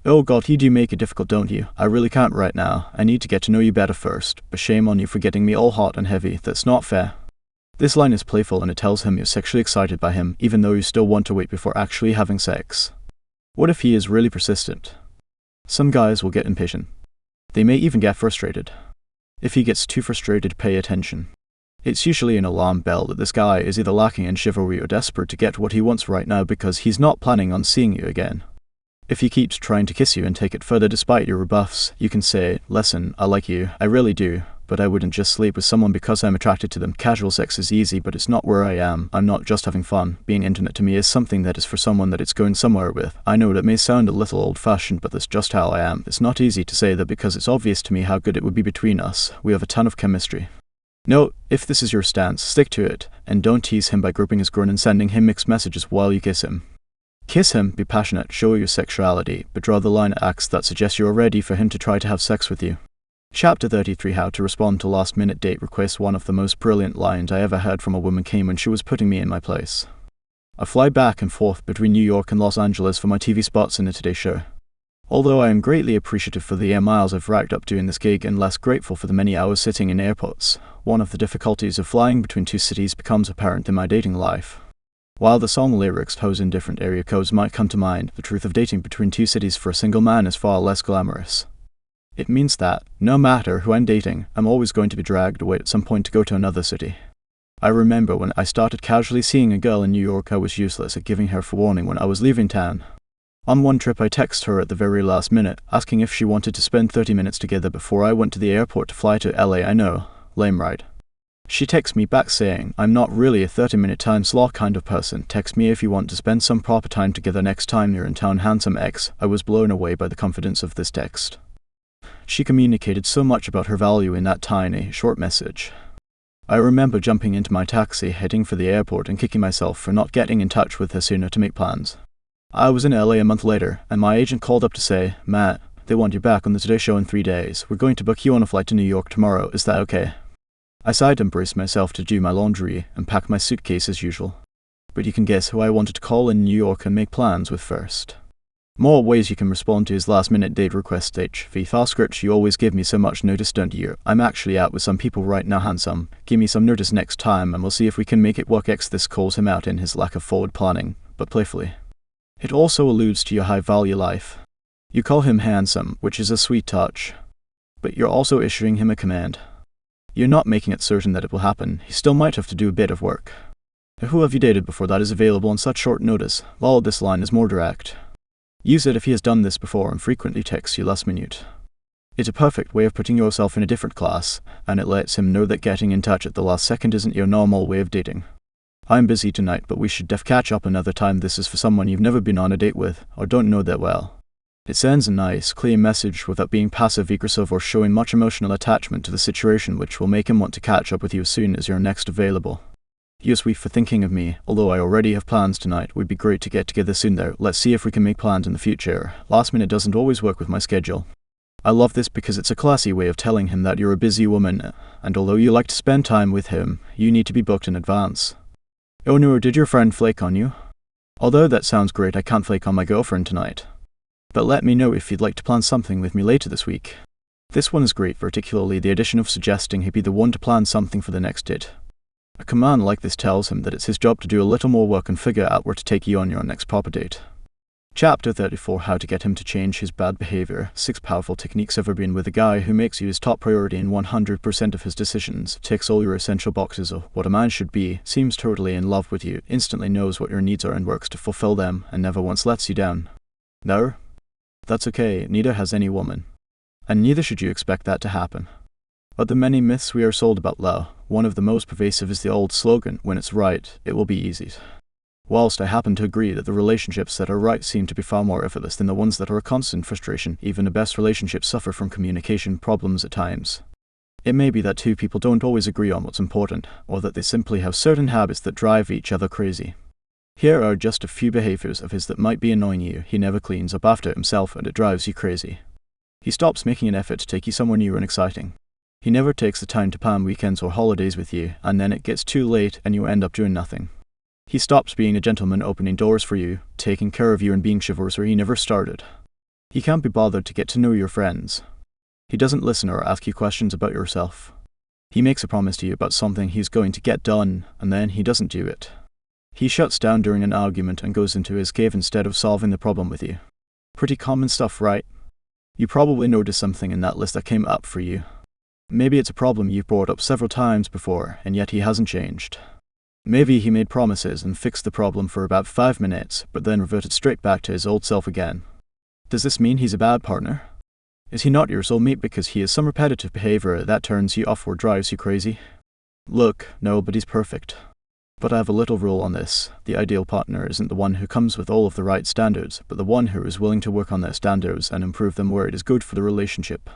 Oh God, you do make it difficult, don't you? I really can't right now. I need to get to know you better first, but shame on you for getting me all hot and heavy. That's not fair. This line is playful and it tells him you're sexually excited by him, even though you still want to wait before actually having sex. What if he is really persistent? Some guys will get impatient. They may even get frustrated. If he gets too frustrated, pay attention. It's usually an alarm bell that this guy is either lacking in chivalry or desperate to get what he wants right now because he's not planning on seeing you again. If he keeps trying to kiss you and take it further despite your rebuffs, you can say, listen, I like you, I really do, but I wouldn't just sleep with someone because I'm attracted to them. Casual sex is easy, but it's not where I am. I'm not just having fun. Being intimate to me is something that is for someone that it's going somewhere with. I know that may sound a little old-fashioned, but that's just how I am. It's not easy to say that because it's obvious to me how good it would be between us. We have a ton of chemistry. No, if this is your stance, stick to it, and don't tease him by groping his groin and sending him mixed messages while you kiss him. Kiss him, be passionate, show your sexuality, but draw the line at acts that suggest you are ready for him to try to have sex with you. Chapter 33: How to Respond to Last-Minute Date Requests. One of the most brilliant lines I ever heard from a woman came when she was putting me in my place. I fly back and forth between New York and Los Angeles for my TV spots in the Today Show. Although I am greatly appreciative for the air miles I've racked up doing this gig and less grateful for the many hours sitting in airports, one of the difficulties of flying between two cities becomes apparent in my dating life. While the song lyrics posed in different area codes might come to mind, the truth of dating between two cities for a single man is far less glamorous. It means that, no matter who I'm dating, I'm always going to be dragged away at some point to go to another city. I remember when I started casually seeing a girl in New York, I was useless at giving her forewarning when I was leaving town. On one trip I texted her at the very last minute, asking if she wanted to spend 30 minutes together before I went to the airport to fly to LA. I know, lame right? She texts me back saying, I'm not really a 30-minute time slot kind of person. Text me if you want to spend some proper time together next time you're in town. Handsome X. I was blown away by the confidence of this text. She communicated so much about her value in that tiny, short message. I remember jumping into my taxi, heading for the airport and kicking myself for not getting in touch with her sooner to make plans. I was in LA a month later, and my agent called up to say, Matt, they want you back on the Today Show in 3 days. We're going to book you on a flight to New York tomorrow. Is that okay? I sighed and braced myself to do my laundry and pack my suitcase as usual. But you can guess who I wanted to call in New York and make plans with first. More ways you can respond to his last-minute date request. HV fast script. You always give me so much notice, don't you? I'm actually out with some people right now, handsome. Give me some notice next time and we'll see if we can make it work. X. This calls him out in his lack of forward planning, but playfully. It also alludes to your high-value life. You call him handsome, which is a sweet touch. But you're also issuing him a command. You're not making it certain that it will happen. He still might have to do a bit of work. Who have you dated before that is available on such short notice? Well, this line is more direct. Use it if he has done this before and frequently texts you last minute. It's a perfect way of putting yourself in a different class, and it lets him know that getting in touch at the last second isn't your normal way of dating. I'm busy tonight, but we should catch up another time. This is for someone you've never been on a date with, or don't know that well. It sends a nice, clear message without being passive-aggressive or showing much emotional attachment to the situation, which will make him want to catch up with you as soon as you're next available. You're sweet for thinking of me, although I already have plans tonight. Would be great to get together soon though. Let's see if we can make plans in the future. Last minute doesn't always work with my schedule. I love this because it's a classy way of telling him that you're a busy woman, and although you like to spend time with him, you need to be booked in advance. Oh no, did your friend flake on you? Although that sounds great, I can't flake on my girlfriend tonight. But let me know if you'd like to plan something with me later this week. This one is great, particularly the addition of suggesting he'd be the one to plan something for the next date. A command like this tells him that it's his job to do a little more work and figure out where to take you on your next proper date. Chapter 34: How to Get Him to Change His Bad Behavior. 6 Powerful Techniques. Ever been with a guy who makes you his top priority in 100% of his decisions, ticks all your essential boxes of what a man should be, seems totally in love with you, instantly knows what your needs are and works to fulfill them, and never once lets you down? No? That's okay, neither has any woman. And neither should you expect that to happen. Of the many myths we are sold about love, one of the most pervasive is the old slogan, when it's right, it will be easy. Whilst I happen to agree that the relationships that are right seem to be far more effortless than the ones that are a constant frustration, even the best relationships suffer from communication problems at times. It may be that two people don't always agree on what's important, or that they simply have certain habits that drive each other crazy. Here are just a few behaviors of his that might be annoying you. He never cleans up after himself and it drives you crazy. He stops making an effort to take you somewhere new and exciting. He never takes the time to plan weekends or holidays with you, and then it gets too late and you end up doing nothing. He stops being a gentleman, opening doors for you, taking care of you and being chivalrous where he never started. He can't be bothered to get to know your friends. He doesn't listen or ask you questions about yourself. He makes a promise to you about something he's going to get done, and then he doesn't do it. He shuts down during an argument and goes into his cave instead of solving the problem with you. Pretty common stuff, right? You probably noticed something in that list that came up for you. Maybe it's a problem you've brought up several times before, and yet he hasn't changed. Maybe he made promises and fixed the problem for about 5 minutes, but then reverted straight back to his old self again. Does this mean he's a bad partner? Is he not your soulmate because he has some repetitive behavior that turns you off or drives you crazy? Look, nobody's perfect. But I have a little rule on this. The ideal partner isn't the one who comes with all of the right standards, but the one who is willing to work on their standards and improve them where it is good for the relationship.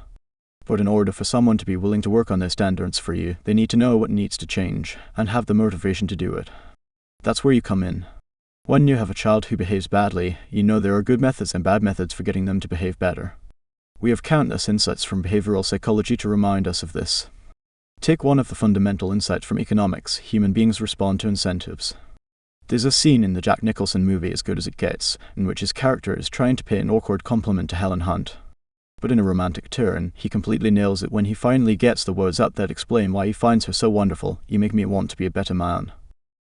But in order for someone to be willing to work on their standards for you, they need to know what needs to change, and have the motivation to do it. That's where you come in. When you have a child who behaves badly, you know there are good methods and bad methods for getting them to behave better. We have countless insights from behavioral psychology to remind us of this. Take one of the fundamental insights from economics: human beings respond to incentives. There's a scene in the Jack Nicholson movie As Good as It Gets, in which his character is trying to pay an awkward compliment to Helen Hunt. But in a romantic turn, he completely nails it when he finally gets the words out that explain why he finds her so wonderful. You make me want to be a better man.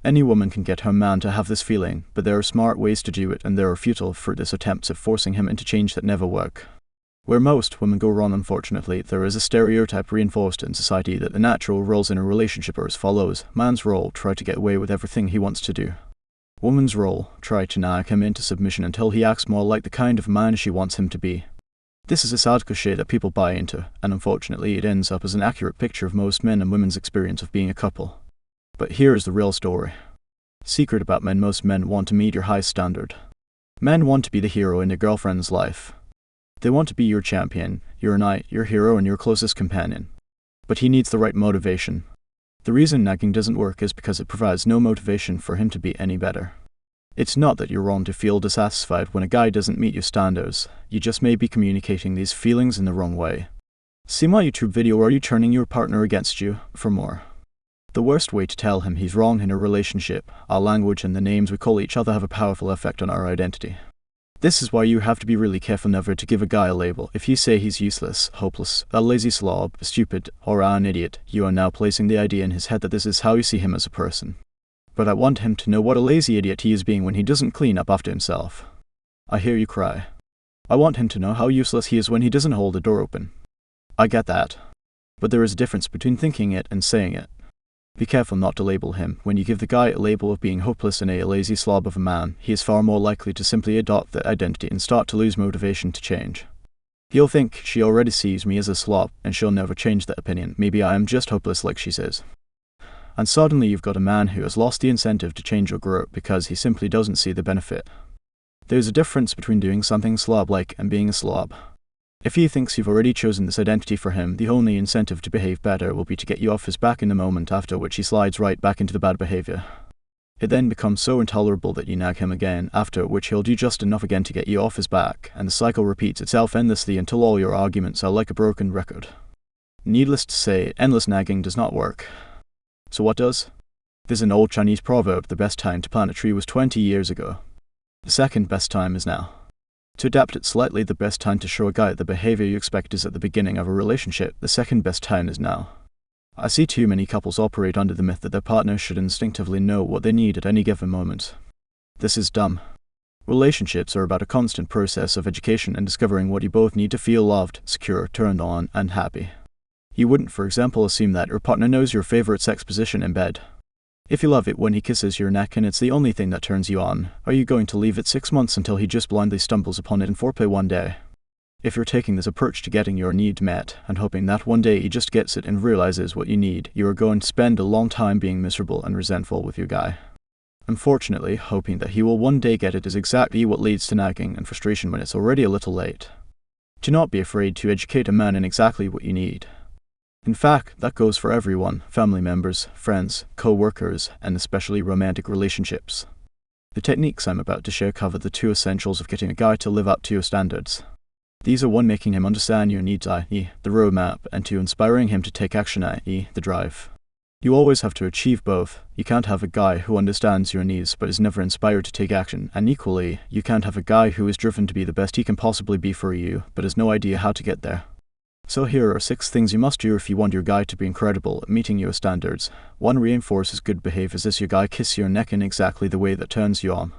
Any woman can get her man to have this feeling, but there are smart ways to do it, and there are futile, fruitless attempts at forcing him into change that never work. Where most women go wrong, unfortunately, there is a stereotype reinforced in society that the natural roles in a relationship are as follows. Man's role: try to get away with everything he wants to do. Woman's role: try to nag him into submission until he acts more like the kind of man she wants him to be. This is a sad cliché that people buy into, and unfortunately it ends up as an accurate picture of most men and women's experience of being a couple. But here is the real story. Secret about men: most men want to meet your highest standard. Men want to be the hero in their girlfriend's life. They want to be your champion, your knight, your hero, and your closest companion. But he needs the right motivation. The reason nagging doesn't work is because it provides no motivation for him to be any better. It's not that you're wrong to feel dissatisfied when a guy doesn't meet your standards. You just may be communicating these feelings in the wrong way. See my YouTube video, Are You Turning Your Partner Against You? For more. The worst way to tell him he's wrong in a relationship: our language and the names we call each other have a powerful effect on our identity. This is why you have to be really careful never to give a guy a label. If you say he's useless, hopeless, a lazy slob, stupid, or an idiot, you are now placing the idea in his head that this is how you see him as a person. But I want him to know what a lazy idiot he is being when he doesn't clean up after himself. I hear you cry. I want him to know how useless he is when he doesn't hold the door open. I get that. But there is a difference between thinking it and saying it. Be careful not to label him. When you give the guy a label of being hopeless and a lazy slob of a man, he is far more likely to simply adopt that identity and start to lose motivation to change. He'll think, she already sees me as a slob, and she'll never change that opinion. Maybe I am just hopeless like she says. And suddenly you've got a man who has lost the incentive to change or grow because he simply doesn't see the benefit. There's a difference between doing something slob-like and being a slob. If he thinks you've already chosen this identity for him, the only incentive to behave better will be to get you off his back in the moment, after which he slides right back into the bad behavior. It then becomes so intolerable that you nag him again, after which he'll do just enough again to get you off his back, and the cycle repeats itself endlessly until all your arguments are like a broken record. Needless to say, endless nagging does not work. So what does? There's an old Chinese proverb: the best time to plant a tree was 20 years ago. The second best time is now. To adapt it slightly, the best time to show a guy the behavior you expect is at the beginning of a relationship. The second best time is now. I see too many couples operate under the myth that their partner should instinctively know what they need at any given moment. This is dumb. Relationships are about a constant process of education and discovering what you both need to feel loved, secure, turned on, and happy. You wouldn't, for example, assume that your partner knows your favorite sex position in bed. If you love it when he kisses your neck and it's the only thing that turns you on, are you going to leave it 6 months until he just blindly stumbles upon it in foreplay one day? If you're taking this approach to getting your need met and hoping that one day he just gets it and realizes what you need, you are going to spend a long time being miserable and resentful with your guy. Unfortunately, hoping that he will one day get it is exactly what leads to nagging and frustration when it's already a little late. Do not be afraid to educate a man in exactly what you need. In fact, that goes for everyone: family members, friends, co-workers, and especially romantic relationships. The techniques I'm about to share cover the two essentials of getting a guy to live up to your standards. These are: 1, making him understand your needs, i.e. the roadmap, and 2, inspiring him to take action, i.e. the drive. You always have to achieve both. You can't have a guy who understands your needs but is never inspired to take action, and equally, you can't have a guy who is driven to be the best he can possibly be for you but has no idea how to get there. So here are 6 things you must do if you want your guy to be incredible at meeting your standards. 1, reinforce his good behavior as your guy kisses your neck in exactly the way that turns you on.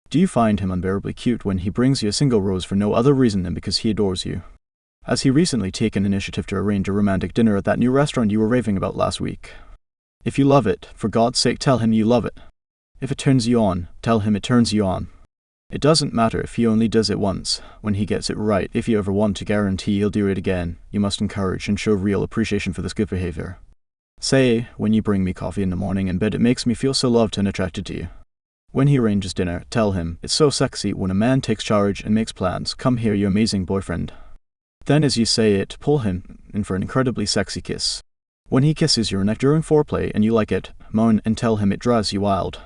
Do you find him unbearably cute when he brings you a single rose for no other reason than because he adores you? Has he recently taken initiative to arrange a romantic dinner at that new restaurant you were raving about last week? If you love it, for God's sake tell him you love it. If it turns you on, tell him it turns you on. It doesn't matter if he only does it once. When he gets it right, if you ever want to guarantee he'll do it again, you must encourage and show real appreciation for this good behavior. Say, when you bring me coffee in the morning in bed, it makes me feel so loved and attracted to you. When he arranges dinner, tell him, it's so sexy when a man takes charge and makes plans. Come here, you amazing boyfriend. Then as you say it, pull him in for an incredibly sexy kiss. When he kisses your neck during foreplay and you like it, moan and tell him it drives you wild.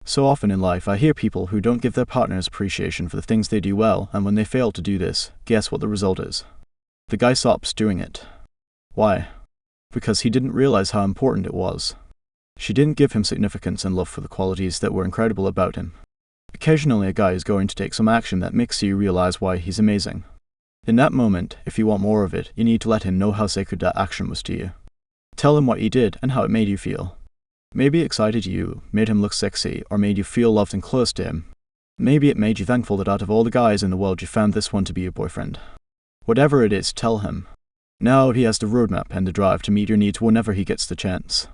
So often in life I hear people who don't give their partners appreciation for the things they do well, and when they fail to do this, guess what the result is? The guy stops doing it. Why? Because he didn't realize how important it was. She didn't give him significance and love for the qualities that were incredible about him. Occasionally a guy is going to take some action that makes you realize why he's amazing. In that moment, if you want more of it, you need to let him know how sacred that action was to you. Tell him what he did and how it made you feel. Maybe it excited you, made him look sexy, or made you feel loved and close to him. Maybe it made you thankful that out of all the guys in the world you found this one to be your boyfriend. Whatever it is, tell him. Now he has the roadmap and the drive to meet your needs whenever he gets the chance.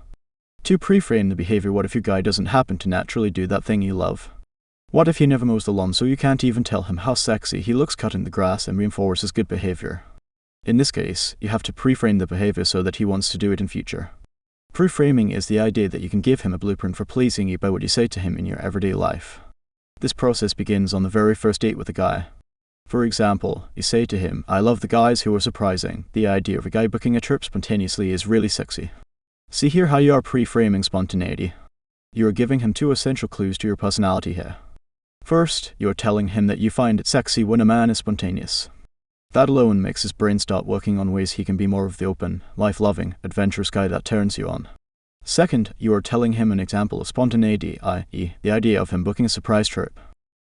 To pre-frame the behavior, what if your guy doesn't happen to naturally do that thing you love? What if he never mows the lawn, so you can't even tell him how sexy he looks cutting the grass and reinforce his good behavior? In this case, you have to pre-frame the behavior so that he wants to do it in future. Pre-framing is the idea that you can give him a blueprint for pleasing you by what you say to him in your everyday life. This process begins on the very first date with a guy. For example, you say to him, I love the guys who are surprising. The idea of a guy booking a trip spontaneously is really sexy. See here how you are pre-framing spontaneity. You are giving him 2 essential clues to your personality here. First, you are telling him that you find it sexy when a man is spontaneous. That alone makes his brain start working on ways he can be more of the open, life-loving, adventurous guy that turns you on. Second, you are telling him an example of spontaneity, i.e. the idea of him booking a surprise trip.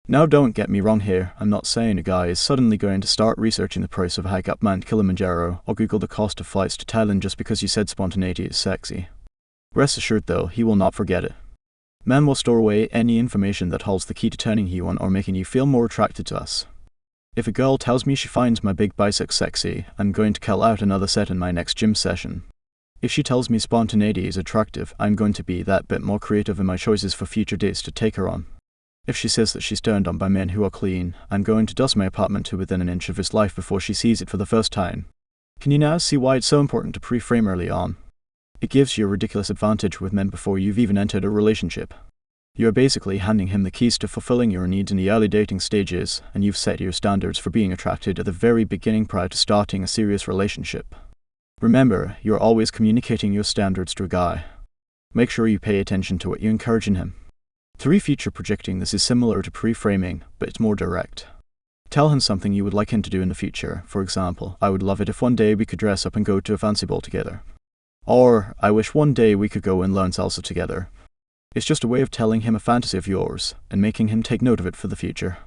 Now don't get me wrong here, I'm not saying a guy is suddenly going to start researching the price of a hike up Mount Kilimanjaro or Google the cost of flights to Thailand just because you said spontaneity is sexy. Rest assured though, he will not forget it. Men will store away any information that holds the key to turning you on or making you feel more attracted to us. If a girl tells me she finds my big biceps sexy, I'm going to call out another set in my next gym session. If she tells me spontaneity is attractive, I'm going to be that bit more creative in my choices for future dates to take her on. If she says that she's turned on by men who are clean, I'm going to dust my apartment to within an inch of his life before she sees it for the first time. Can you now see why it's so important to pre-frame early on? It gives you a ridiculous advantage with men before you've even entered a relationship. You are basically handing him the keys to fulfilling your needs in the early dating stages, and you've set your standards for being attracted at the very beginning prior to starting a serious relationship. Remember, you are always communicating your standards to a guy. Make sure you pay attention to what you encourage in him. 3, future projecting. This is similar to pre-framing, but it's more direct. Tell him something you would like him to do in the future. For example, I would love it if one day we could dress up and go to a fancy ball together. Or, I wish one day we could go and learn salsa together. It's just a way of telling him a fantasy of yours, and making him take note of it for the future.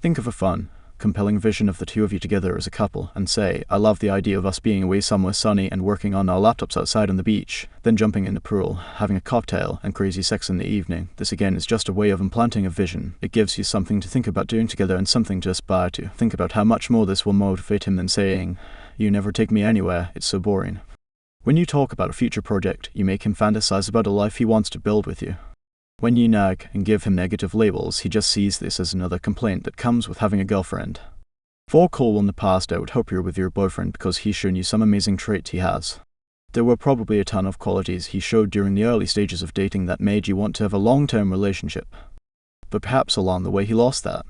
Think of a fun, compelling vision of the 2 of you together as a couple, and say, I love the idea of us being away somewhere sunny and working on our laptops outside on the beach, then jumping in the pool, having a cocktail, and crazy sex in the evening. This again is just a way of implanting a vision. It gives you something to think about doing together and something to aspire to. Think about how much more this will motivate him than saying, you never take me anywhere, it's so boring. When you talk about a future project, you make him fantasize about a life he wants to build with you. When you nag and give him negative labels, he just sees this as another complaint that comes with having a girlfriend. For call in the past, I would hope you're with your boyfriend because he's shown you some amazing traits he has. There were probably a ton of qualities he showed during the early stages of dating that made you want to have a long-term relationship. But perhaps along the way he lost that.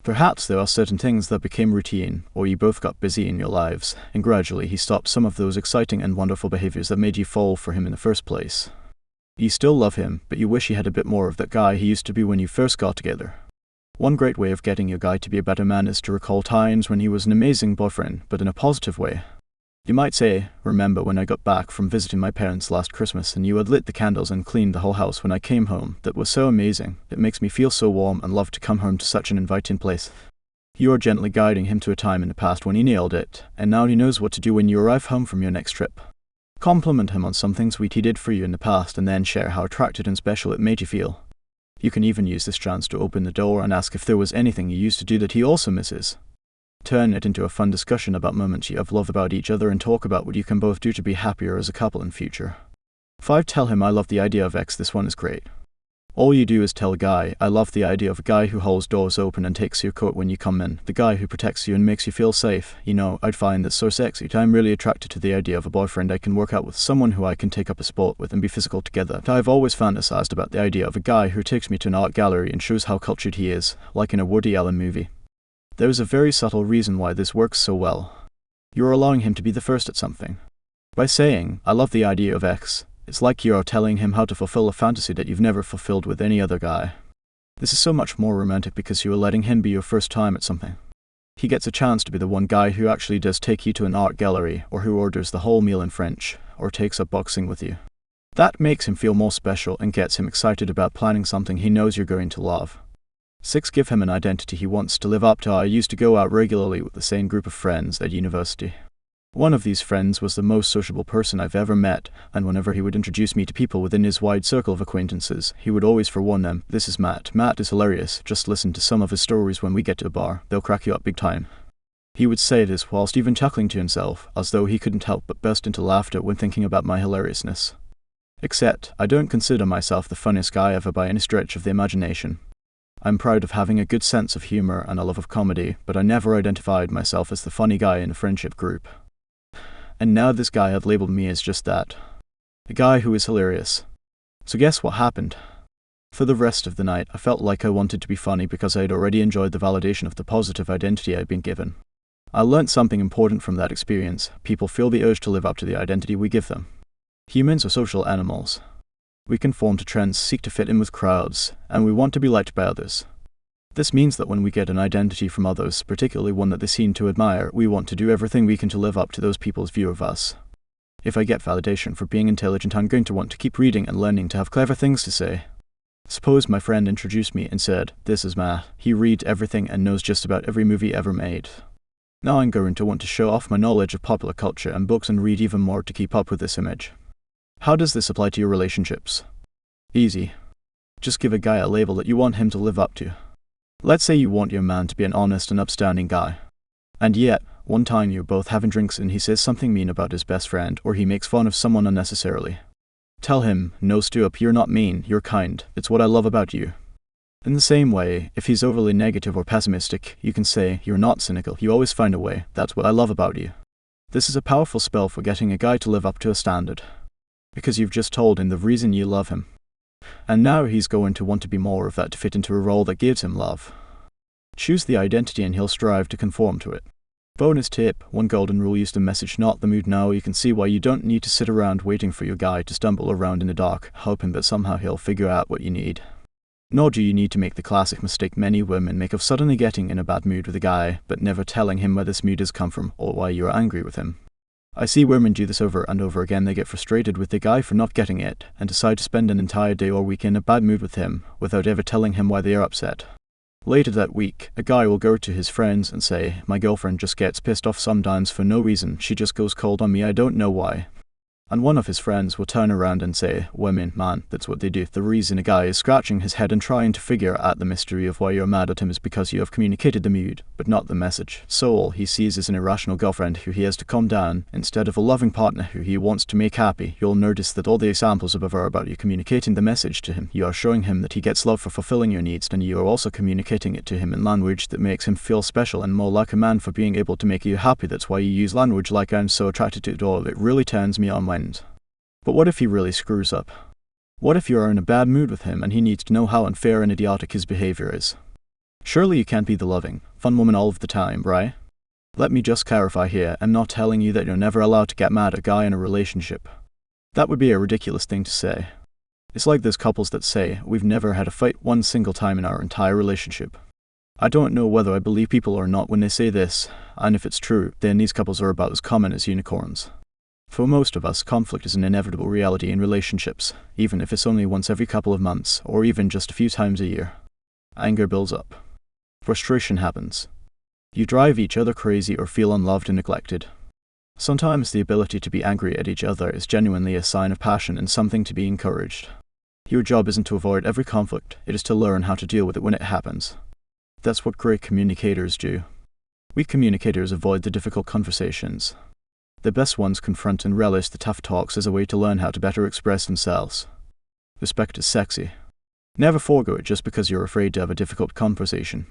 Perhaps there are certain things that became routine, or you both got busy in your lives, and gradually he stopped some of those exciting and wonderful behaviors that made you fall for him in the first place. You still love him, but you wish he had a bit more of that guy he used to be when you first got together. One great way of getting your guy to be a better man is to recall times when he was an amazing boyfriend, but in a positive way. You might say, remember when I got back from visiting my parents last Christmas and you had lit the candles and cleaned the whole house when I came home. That was so amazing. It makes me feel so warm and love to come home to such an inviting place. You are gently guiding him to a time in the past when he nailed it, and now he knows what to do when you arrive home from your next trip. Compliment him on something sweet he did for you in the past and then share how attracted and special it made you feel. You can even use this chance to open the door and ask if there was anything you used to do that he also misses. Turn it into a fun discussion about moments you have loved about each other and talk about what you can both do to be happier as a couple in future. 5. Tell him I love the idea of X. This one is great. All you do is tell a guy, I love the idea of a guy who holds doors open and takes your coat when you come in, the guy who protects you and makes you feel safe. You know, I'd find that so sexy. I'm really attracted to the idea of a boyfriend I can work out with, someone who I can take up a sport with and be physical together. I've always fantasized about the idea of a guy who takes me to an art gallery and shows how cultured he is, like in a Woody Allen movie. There is a very subtle reason why this works so well. You're allowing him to be the first at something. By saying, I love the idea of X, it's like you're telling him how to fulfill a fantasy that you've never fulfilled with any other guy. This is so much more romantic because you are letting him be your first time at something. He gets a chance to be the one guy who actually does take you to an art gallery, or who orders the whole meal in French, or takes up boxing with you. That makes him feel more special and gets him excited about planning something he knows you're going to love. 6. Give him an identity he wants to live up to. I used to go out regularly with the same group of friends at university. One of these friends was the most sociable person I've ever met, and whenever he would introduce me to people within his wide circle of acquaintances, he would always forewarn them, this is Matt. Matt is hilarious. Just listen to some of his stories when we get to a bar. They'll crack you up big time. He would say this whilst even chuckling to himself, as though he couldn't help but burst into laughter when thinking about my hilariousness. Except, I don't consider myself the funniest guy ever by any stretch of the imagination. I'm proud of having a good sense of humor and a love of comedy, but I never identified myself as the funny guy in a friendship group. And now this guy had labeled me as just that. A guy who is hilarious. So guess what happened? For the rest of the night, I felt like I wanted to be funny because I had already enjoyed the validation of the positive identity I had been given. I learnt something important from that experience. People feel the urge to live up to the identity we give them. Humans are social animals. We conform to trends, seek to fit in with crowds, and we want to be liked by others. This means that when we get an identity from others, particularly one that they seem to admire, we want to do everything we can to live up to those people's view of us. If I get validation for being intelligent, I'm going to want to keep reading and learning to have clever things to say. Suppose my friend introduced me and said, this is Matt. He reads everything and knows just about every movie ever made. Now I'm going to want to show off my knowledge of popular culture and books and read even more to keep up with this image. How does this apply to your relationships? Easy. Just give a guy a label that you want him to live up to. Let's say you want your man to be an honest and upstanding guy. And yet, one time you're both having drinks and he says something mean about his best friend, or he makes fun of someone unnecessarily. Tell him, no Stu up, you're not mean, you're kind, it's what I love about you. In the same way, if he's overly negative or pessimistic, you can say, you're not cynical, you always find a way, that's what I love about you. This is a powerful spell for getting a guy to live up to a standard. Because you've just told him the reason you love him. And now he's going to want to be more of that to fit into a role that gives him love. Choose the identity and he'll strive to conform to it. Bonus tip, one golden rule used to message not the mood now. You can see why you don't need to sit around waiting for your guy to stumble around in the dark, hoping that somehow he'll figure out what you need. Nor do you need to make the classic mistake many women make of suddenly getting in a bad mood with a guy, but never telling him where this mood has come from or why you are angry with him. I see women do this over and over again. They get frustrated with the guy for not getting it, and decide to spend an entire day or week in a bad mood with him, without ever telling him why they are upset. Later that week, a guy will go to his friends and say, my girlfriend just gets pissed off sometimes for no reason, she just goes cold on me, I don't know why. And one of his friends will turn around and say, women, man, that's what they do. The reason a guy is scratching his head and trying to figure out the mystery of why you're mad at him is because you have communicated the mood, but not the message. So all he sees is an irrational girlfriend who he has to calm down, instead of a loving partner who he wants to make happy. You'll notice that all the examples above are about you communicating the message to him. You are showing him that he gets love for fulfilling your needs, and you are also communicating it to him in language that makes him feel special and more like a man for being able to make you happy. That's why you use language like "I'm so attracted to it all, it really turns me on when." But what if he really screws up? What if you are in a bad mood with him and he needs to know how unfair and idiotic his behavior is? Surely you can't be the loving, fun woman all of the time, right? Let me just clarify here, I'm not telling you that you're never allowed to get mad at a guy in a relationship. That would be a ridiculous thing to say. It's like those couples that say, we've never had a fight one single time in our entire relationship. I don't know whether I believe people or not when they say this, and if it's true, then these couples are about as common as unicorns. For most of us, conflict is an inevitable reality in relationships, even if it's only once every couple of months, or even just a few times a year. Anger builds up. Frustration happens. You drive each other crazy or feel unloved and neglected. Sometimes the ability to be angry at each other is genuinely a sign of passion and something to be encouraged. Your job isn't to avoid every conflict, it is to learn how to deal with it when it happens. That's what great communicators do. Weak communicators avoid the difficult conversations. The best ones confront and relish the tough talks as a way to learn how to better express themselves. Respect is sexy. Never forego it just because you're afraid to have a difficult conversation.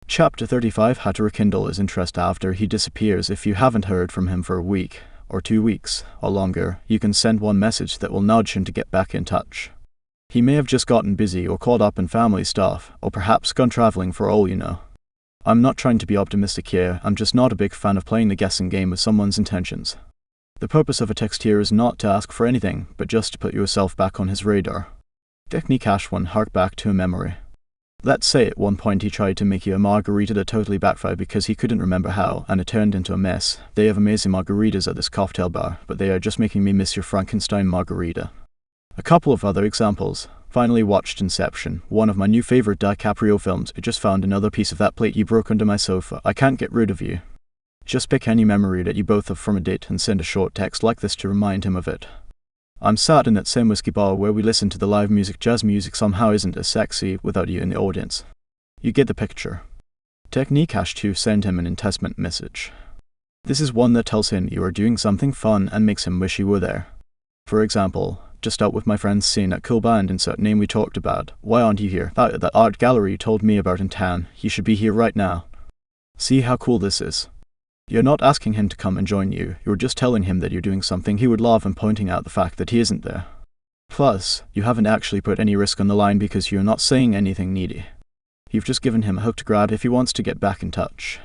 Chapter 35: How to rekindle his interest after he disappears. If you haven't heard from him for a week, or 2 weeks, or longer, you can send one message that will nudge him to get back in touch. He may have just gotten busy or caught up in family stuff, or perhaps gone traveling for all you know. I'm not trying to be optimistic here, I'm just not a big fan of playing the guessing game with someone's intentions. The purpose of a text here is not to ask for anything, but just to put yourself back on his radar. Technique #1: Hark back to a memory. Let's say at one point he tried to make you a margarita that totally backfired because he couldn't remember how, and it turned into a mess. They have amazing margaritas at this cocktail bar, but they are just making me miss your Frankenstein margarita. A couple of other examples. Finally watched Inception, one of my new favorite DiCaprio films. I just found another piece of that plate you broke under my sofa. I can't get rid of you. Just pick any memory that you both have from a date and send a short text like this to remind him of it. I'm sat in that same whiskey bar where we listen to the live music. Jazz music somehow isn't as sexy without you in the audience. You get the picture. Technique #2: Send him an enticement message. This is one that tells him you are doing something fun and makes him wish you were there. For example, just out with my friends seeing that cool band insert name we talked about. Why aren't you here? That art gallery you told me about in town. You should be here right now. See how cool this is. You're not asking him to come and join you, you're just telling him that you're doing something he would love and pointing out the fact that he isn't there. Plus, you haven't actually put any risk on the line because you're not saying anything needy. You've just given him a hook to grab if he wants to get back in touch.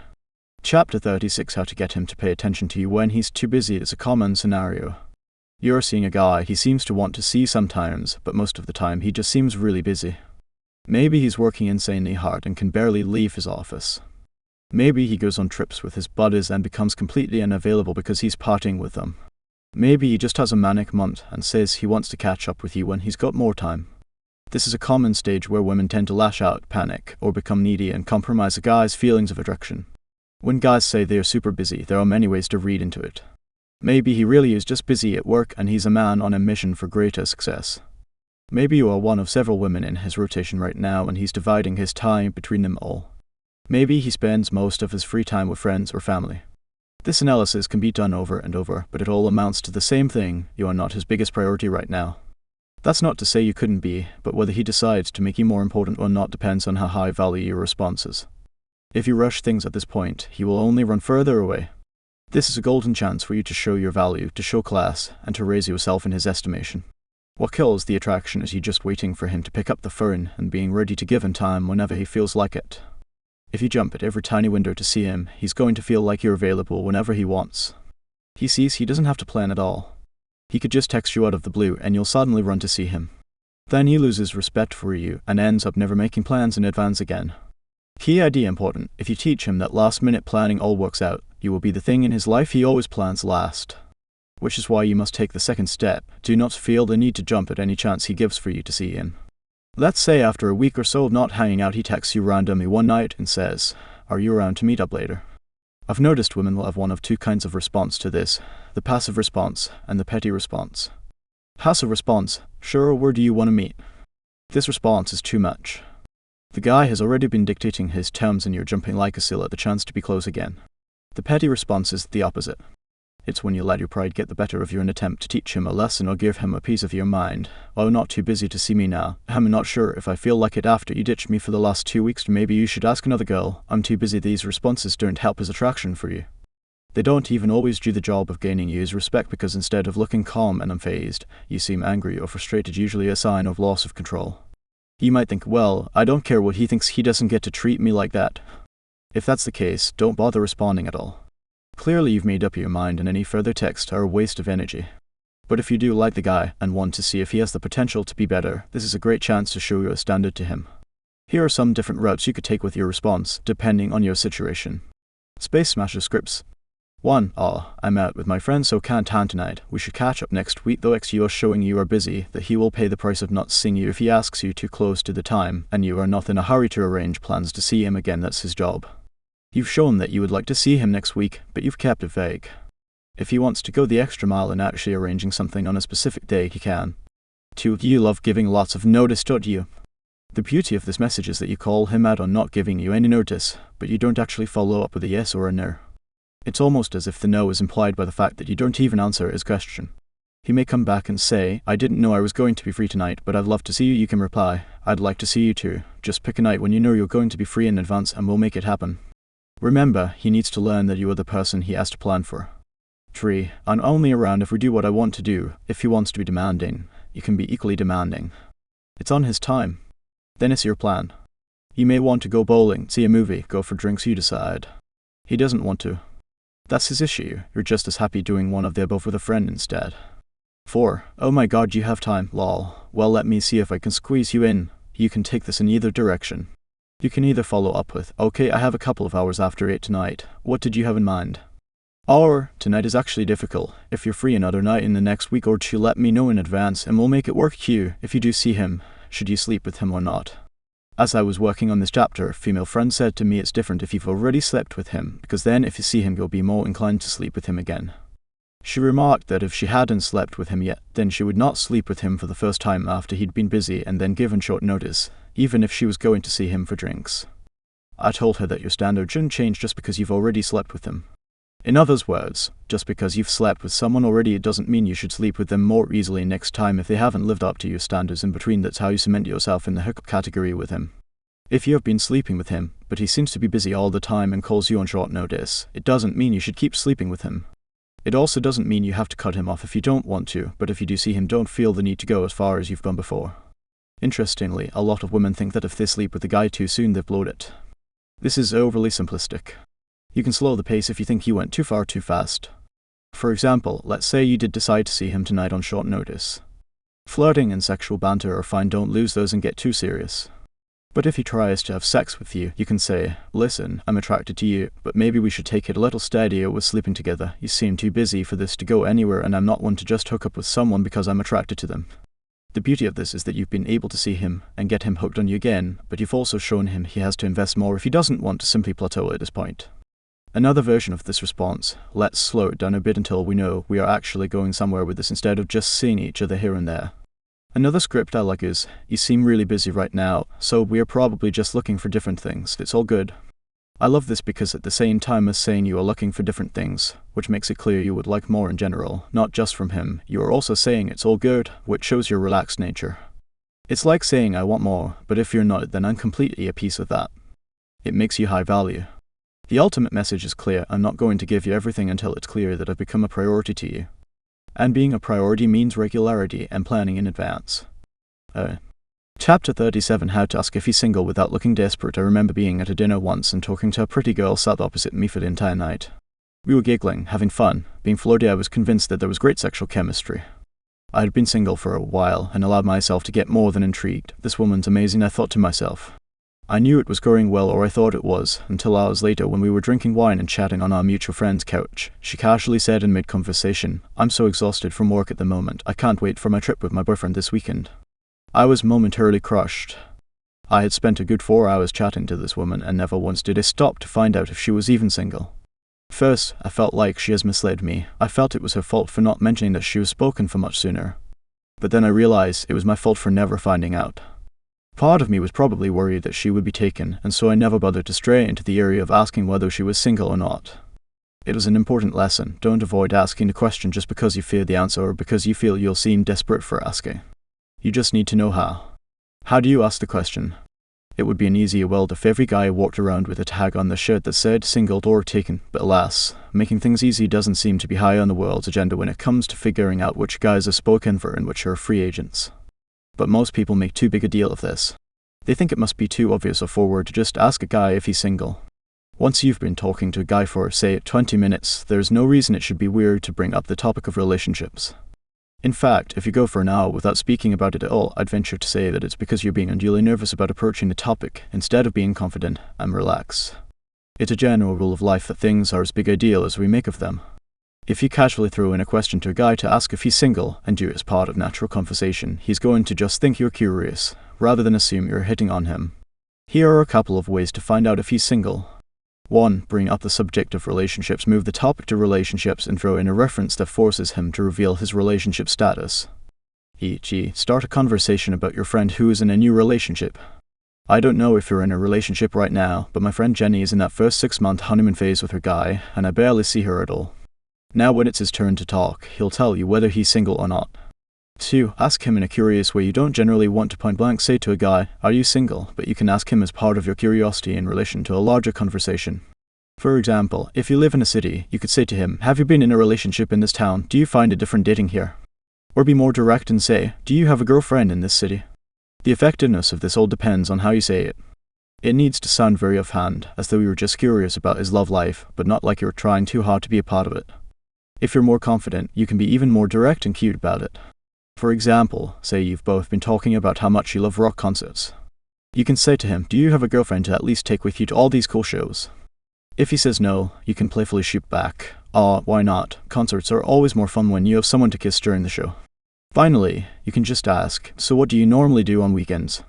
Chapter 36: How to get him to pay attention to you when he's too busy is a common scenario. You're seeing a guy he seems to want to see sometimes, but most of the time he just seems really busy. Maybe he's working insanely hard and can barely leave his office. Maybe he goes on trips with his buddies and becomes completely unavailable because he's partying with them. Maybe he just has a manic month and says he wants to catch up with you when he's got more time. This is a common stage where women tend to lash out, panic, or become needy and compromise a guy's feelings of attraction. When guys say they are super busy, there are many ways to read into it. Maybe he really is just busy at work and he's a man on a mission for greater success. Maybe you are one of several women in his rotation right now and he's dividing his time between them all. Maybe he spends most of his free time with friends or family. This analysis can be done over and over, but it all amounts to the same thing: you are not his biggest priority right now. That's not to say you couldn't be, but whether he decides to make you more important or not depends on how high value your response is. If you rush things at this point, he will only run further away. This is a golden chance for you to show your value, to show class, and to raise yourself in his estimation. What kills the attraction is you just waiting for him to pick up the phone and being ready to give him time whenever he feels like it. If you jump at every tiny window to see him, he's going to feel like you're available whenever he wants. He sees he doesn't have to plan at all. He could just text you out of the blue and you'll suddenly run to see him. Then he loses respect for you and ends up never making plans in advance again. Key idea important: if you teach him that last-minute planning all works out, you will be the thing in his life he always plans last. Which is why you must take the second step. Do not feel the need to jump at any chance he gives for you to see him. Let's say after a week or so of not hanging out he texts you randomly one night and says, "Are you around to meet up later?" I've noticed women will have one of two kinds of response to this. the passive response, and the petty response. Passive response: sure, where do you want to meet? This response is too much. The guy has already been dictating his terms and you're jumping like a seal at the chance to be close again. The petty response is the opposite. It's when you let your pride get the better of you in an attempt to teach him a lesson or give him a piece of your mind. Oh, not too busy to see me now. I'm not sure if I feel like it after you ditched me for the last 2 weeks. Maybe you should ask another girl. I'm too busy. These responses don't help his attraction for you. They don't even always do the job of gaining you his respect, because instead of looking calm and unfazed, you seem angry or frustrated, usually a sign of loss of control. You might think, well, I don't care what he thinks, he doesn't get to treat me like that. If that's the case, don't bother responding at all. Clearly you've made up your mind, and any further text are a waste of energy. But if you do like the guy and want to see if he has the potential to be better, this is a great chance to show your standard to him. Here are some different routes you could take with your response, depending on your situation. Space Smasher scripts. 1. I'm out with my friends so can't hand tonight. We should catch up next week though. X, you are showing you are busy, that he will pay the price of not seeing you if he asks you too close to the time, and you are not in a hurry to arrange plans to see him again. That's his job. You've shown that you would like to see him next week, but you've kept it vague. If he wants to go the extra mile in actually arranging something on a specific day, he can. 2. You love giving lots of notice, don't you? The beauty of this message is that you call him out on not giving you any notice, but you don't actually follow up with a yes or a no. It's almost as if the no is implied by the fact that you don't even answer his question. He may come back and say, I didn't know I was going to be free tonight, but I'd love to see you. You can reply, I'd like to see you too. Just pick a night when you know you're going to be free in advance and we'll make it happen. Remember, he needs to learn that you are the person he has to plan for. 3. I'm only around if we do what I want to do. If he wants to be demanding, you can be equally demanding. It's on his time. Then it's your plan. You may want to go bowling, see a movie, go for drinks, you decide. He doesn't want to. That's his issue. You're just as happy doing one of the above with a friend instead. 4. Oh my god, you have time, lol. Well, let me see if I can squeeze you in. You can take this in either direction. You can either follow up with, okay, I have a couple of hours after 8 tonight. What did you have in mind? Or, tonight is actually difficult. If you're free another night in the next week or two, let me know in advance and we'll make it work. Q. If you do see him, should you sleep with him or not? As I was working on this chapter, a female friend said to me it's different if you've already slept with him, because then if you see him you'll be more inclined to sleep with him again. She remarked that if she hadn't slept with him yet, then she would not sleep with him for the first time after he'd been busy and then given short notice, even if she was going to see him for drinks. I told her that your standard shouldn't change just because you've already slept with him. In other words, just because you've slept with someone already, it doesn't mean you should sleep with them more easily next time if they haven't lived up to your standards in between. That's how you cement yourself in the hookup category with him. If you have been sleeping with him, but he seems to be busy all the time and calls you on short notice, it doesn't mean you should keep sleeping with him. It also doesn't mean you have to cut him off if you don't want to, but if you do see him, don't feel the need to go as far as you've gone before. Interestingly, a lot of women think that if they sleep with a guy too soon, they've blown it. This is overly simplistic. You can slow the pace if you think you went too far too fast. For example, let's say you did decide to see him tonight on short notice. Flirting and sexual banter are fine, don't lose those and get too serious. But if he tries to have sex with you, you can say, listen, I'm attracted to you, but maybe we should take it a little steadier with sleeping together. You seem too busy for this to go anywhere, and I'm not one to just hook up with someone because I'm attracted to them. The beauty of this is that you've been able to see him and get him hooked on you again, but you've also shown him he has to invest more if he doesn't want to simply plateau at this point. Another version of this response: let's slow it down a bit until we know we are actually going somewhere with this instead of just seeing each other here and there. Another script I like is, you seem really busy right now, so we are probably just looking for different things. It's all good. I love this because at the same time as saying you are looking for different things, which makes it clear you would like more in general, not just from him, you are also saying it's all good, which shows your relaxed nature. It's like saying I want more, but if you're not, then I'm completely at peace with that. It makes you high value. The ultimate message is clear: I'm not going to give you everything until it's clear that I've become a priority to you. And being a priority means regularity and planning in advance. Chapter 37, How to Ask If He's Single Without Looking Desperate. I remember being at a dinner once and talking to a pretty girl sat opposite me for the entire night. We were giggling, having fun. Being flirty, I was convinced that there was great sexual chemistry. I had been single for a while and allowed myself to get more than intrigued. This woman's amazing, I thought to myself. I knew it was going well, or I thought it was, until hours later when we were drinking wine and chatting on our mutual friend's couch. She casually said in mid-conversation, I'm so exhausted from work at the moment, I can't wait for my trip with my boyfriend this weekend. I was momentarily crushed. I had spent a good 4 hours chatting to this woman and never once did I stop to find out if she was even single. First, I felt like she has misled me. I felt it was her fault for not mentioning that she was spoken for much sooner. But then I realized it was my fault for never finding out. Part of me was probably worried that she would be taken, and so I never bothered to stray into the area of asking whether she was single or not. It was an important lesson. Don't avoid asking the question just because you fear the answer or because you feel you'll seem desperate for asking. You just need to know how. How do you ask the question? It would be an easier world if every guy walked around with a tag on the shirt that said singled or taken, but alas, making things easy doesn't seem to be high on the world's agenda when it comes to figuring out which guys are spoken for and which are free agents. But most people make too big a deal of this. They think it must be too obvious or forward to just ask a guy if he's single. Once you've been talking to a guy for, say, 20 minutes, there's no reason it should be weird to bring up the topic of relationships. In fact, if you go for an hour without speaking about it at all, I'd venture to say that it's because you're being unduly nervous about approaching the topic, instead of being confident and relaxed. It's a general rule of life that things are as big a deal as we make of them. If you casually throw in a question to a guy to ask if he's single, and do it as part of natural conversation, he's going to just think you're curious, rather than assume you're hitting on him. Here are a couple of ways to find out if he's single. 1. Bring up the subject of relationships. Move the topic to relationships and throw in a reference that forces him to reveal his relationship status. E.g., start a conversation about your friend who is in a new relationship. I don't know if you're in a relationship right now, but my friend Jenny is in that first 6-month honeymoon phase with her guy, and I barely see her at all. Now when it's his turn to talk, he'll tell you whether he's single or not. 2. Ask him in a curious way. You don't generally want to point blank say to a guy, "Are you single?" but you can ask him as part of your curiosity in relation to a larger conversation. For example, if you live in a city, you could say to him, "Have you been in a relationship in this town? Do you find it different dating here?" Or be more direct and say, "Do you have a girlfriend in this city?" The effectiveness of this all depends on how you say it. It needs to sound very offhand, as though you were just curious about his love life, but not like you were trying too hard to be a part of it. If you're more confident, you can be even more direct and cute about it. For example, say you've both been talking about how much you love rock concerts. You can say to him, "Do you have a girlfriend to at least take with you to all these cool shows?" If he says no, you can playfully shoot back, "Why not? Concerts are always more fun when you have someone to kiss during the show." Finally, you can just ask, "So what do you normally do on weekends?"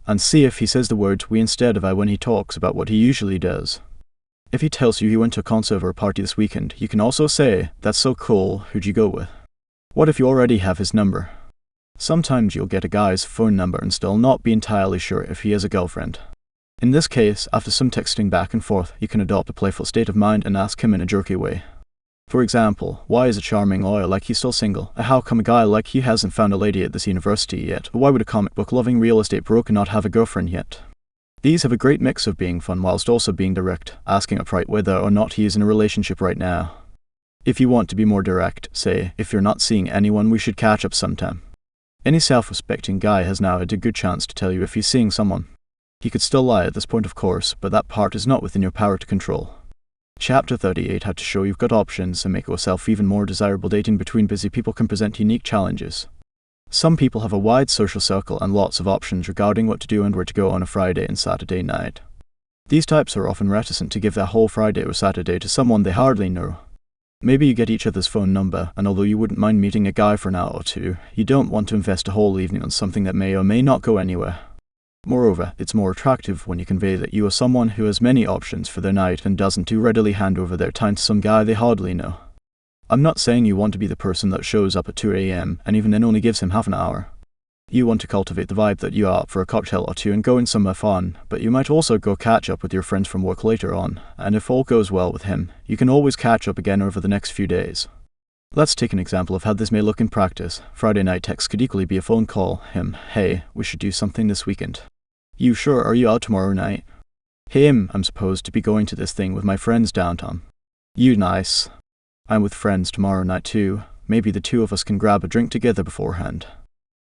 And see if he says the words "we" instead of "I" when he talks about what he usually does. If he tells you he went to a concert or a party this weekend, you can also say, "That's so cool, who'd you go with?" What if you already have his number? Sometimes you'll get a guy's phone number and still not be entirely sure if he has a girlfriend. In this case, after some texting back and forth, you can adopt a playful state of mind and ask him in a jerky way. For example, why is a charming lawyer like he's still single? How come a guy like you hasn't found a lady at this university yet? Why would a comic book loving real estate broker not have a girlfriend yet? These have a great mix of being fun whilst also being direct, asking upright whether or not he is in a relationship right now. If you want to be more direct, say, "If you're not seeing anyone, we should catch up sometime." Any self-respecting guy has now had a good chance to tell you if he's seeing someone. He could still lie at this point, of course, but that part is not within your power to control. Chapter 38 had to show you've got options and make yourself even more desirable. Dating between busy people can present unique challenges. Some people have a wide social circle and lots of options regarding what to do and where to go on a Friday and Saturday night. These types are often reticent to give their whole Friday or Saturday to someone they hardly know. Maybe you get each other's phone number, and although you wouldn't mind meeting a guy for an hour or two, you don't want to invest a whole evening on something that may or may not go anywhere. Moreover, it's more attractive when you convey that you are someone who has many options for their night and doesn't too readily hand over their time to some guy they hardly know. I'm not saying you want to be the person that shows up at 2 a.m. and even then only gives him half an hour. You want to cultivate the vibe that you are up for a cocktail or two and go in somewhere fun, but you might also go catch up with your friends from work later on, and if all goes well with him, you can always catch up again over the next few days. Let's take an example of how this may look in practice. Friday night text could equally be a phone call. Him, "Hey, we should do something this weekend." You, "Sure, are you out tomorrow night?" Him, "I'm supposed to be going to this thing with my friends downtown." You, "Nice. I'm with friends tomorrow night too. Maybe the two of us can grab a drink together beforehand."